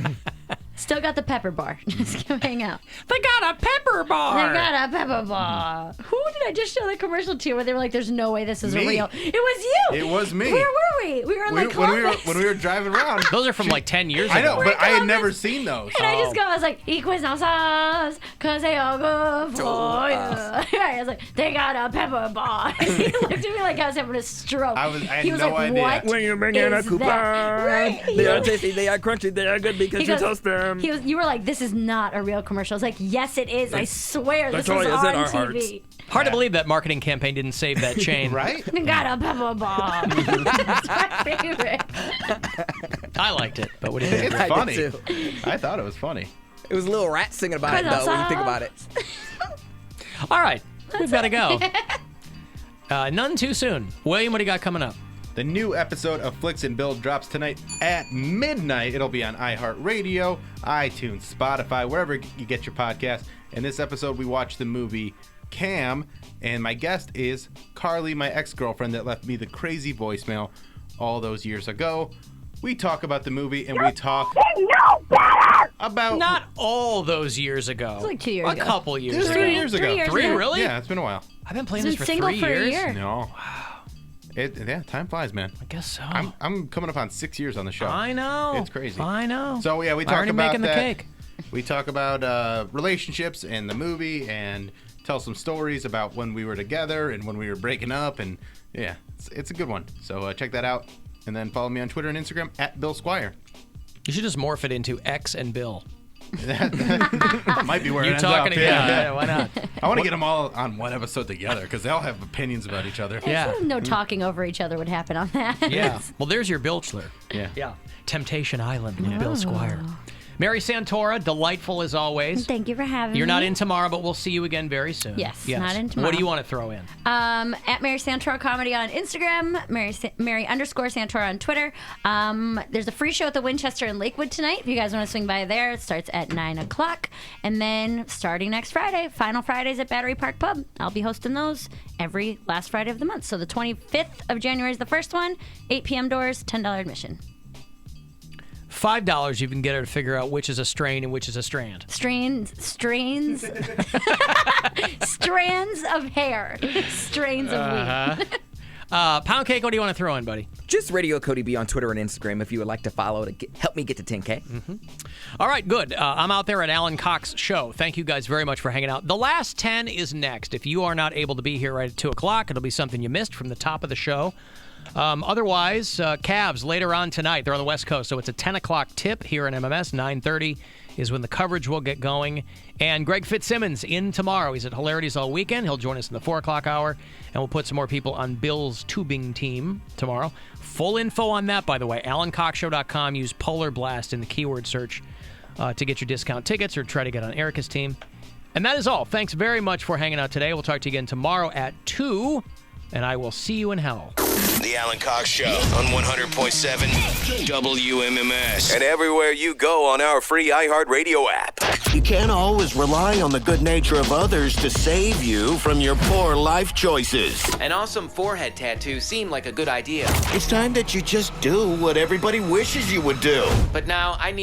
Still got the pepper bar. Just come hang out. They got a pepper bar. They got a pepper bar. Who did I just show the commercial to where they were like, there's no way this is Me. real? It was you. It was me. Where were we? We were in like when Columbus. we were driving around. Those are from like 10 years ago. I know, We're but in I had Columbus. never seen those. And I just go, I was like, equals no sauce, cause they all good for you. I was like, they got a pepper bar. And he looked at me like I was having a stroke. I had he was no like, idea. What When you bring is in a coupon, that? Right. they are tasty, they are crunchy, they are good because He you goes- toast them. You were like, this is not a real commercial. I was like, yes, it is. I swear this was on TV. Hard to believe that marketing campaign didn't save that chain. Right? Got a pepper bar. That's my favorite. I liked it, but what do you think? It's I did funny. too. I thought it was funny. It was a little rat singing about it, though, when you think about it. All right, we've got to go. None too soon. William, what do you got coming up? The new episode of Flicks and Bill drops tonight at midnight. It'll be on iHeartRadio, iTunes, Spotify, wherever you get your podcast. In this episode, we watch the movie Cam, and my guest is Carly, my ex-girlfriend that left me the crazy voicemail all those years ago. We talk about the movie, and we talk about... Not all those years ago. It's like 2 years a ago. couple years ago. 3 years ago. 3 years Three, ago. really? Yeah, it's been a while. I've been playing He's this been for single 3 for a years. year. No. Yeah, time flies, man. I guess so. I'm coming up on 6 years on the show. I know. It's crazy. I know. So yeah, we talk Already about making that. the cake. We talk about relationships and the movie, and tell some stories about when we were together and when we were breaking up, and yeah, it's a good one. So check that out, and then follow me on Twitter and Instagram at Bill Squire. You should just morph it into X and Bill. Might be where You it ends talking up. to- yeah, why not? I want to get them all on one episode together because they all have opinions about each other. No talking over each other would happen on that. Yeah. Well, there's your Bilchler. Yeah. Yeah. Temptation Island with Bill Squire. Mary Santora, delightful as always. Thank you for having You're me. not in tomorrow, but we'll see you again very soon. Yes, not in tomorrow. What do you want to throw in? At Mary Santora Comedy on Instagram, Mary_Santora on Twitter. There's a free show at the Winchester in Lakewood tonight. If you guys want to swing by there, it starts at 9 o'clock. And then starting next Friday, Final Fridays at Battery Park Pub. I'll be hosting those every last Friday of the month. So the 25th of January is the first one, 8 p.m. doors, $10 admission. $5 you can get her to figure out which is a strain and which is a strand. Strands strands of hair. Strains of weed. Pound Cake, what do you want to throw in, buddy? Just Radio Cody B on Twitter and Instagram if you would like to follow to help me get to 10K. All right, good. I'm out there at Alan Cox Show. Thank you guys very much for hanging out. The last 10 is next. If you are not able to be here right at 2 o'clock, it'll be something you missed from the top of the show. Otherwise, Cavs later on tonight. They're on the West Coast, so it's a 10 o'clock tip here in MMS. 9:30 is when the coverage will get going. And Greg Fitzsimmons in tomorrow. He's at Hilarities all weekend. He'll join us in the 4 o'clock hour, and we'll put some more people on Bill's tubing team tomorrow. Full info on that, by the way, AlanCoxShow.com. Use Polar Blast in the keyword search to get your discount tickets or try to get on Erica's team. And that is all. Thanks very much for hanging out today. We'll talk to you again tomorrow at 2, and I will see you in hell. The Alan Cox Show on 100.7 WMMS. And everywhere you go on our free iHeartRadio app. You can't always rely on the good nature of others to save you from your poor life choices. An awesome forehead tattoo seemed like a good idea. It's time that you just do what everybody wishes you would do. But now I need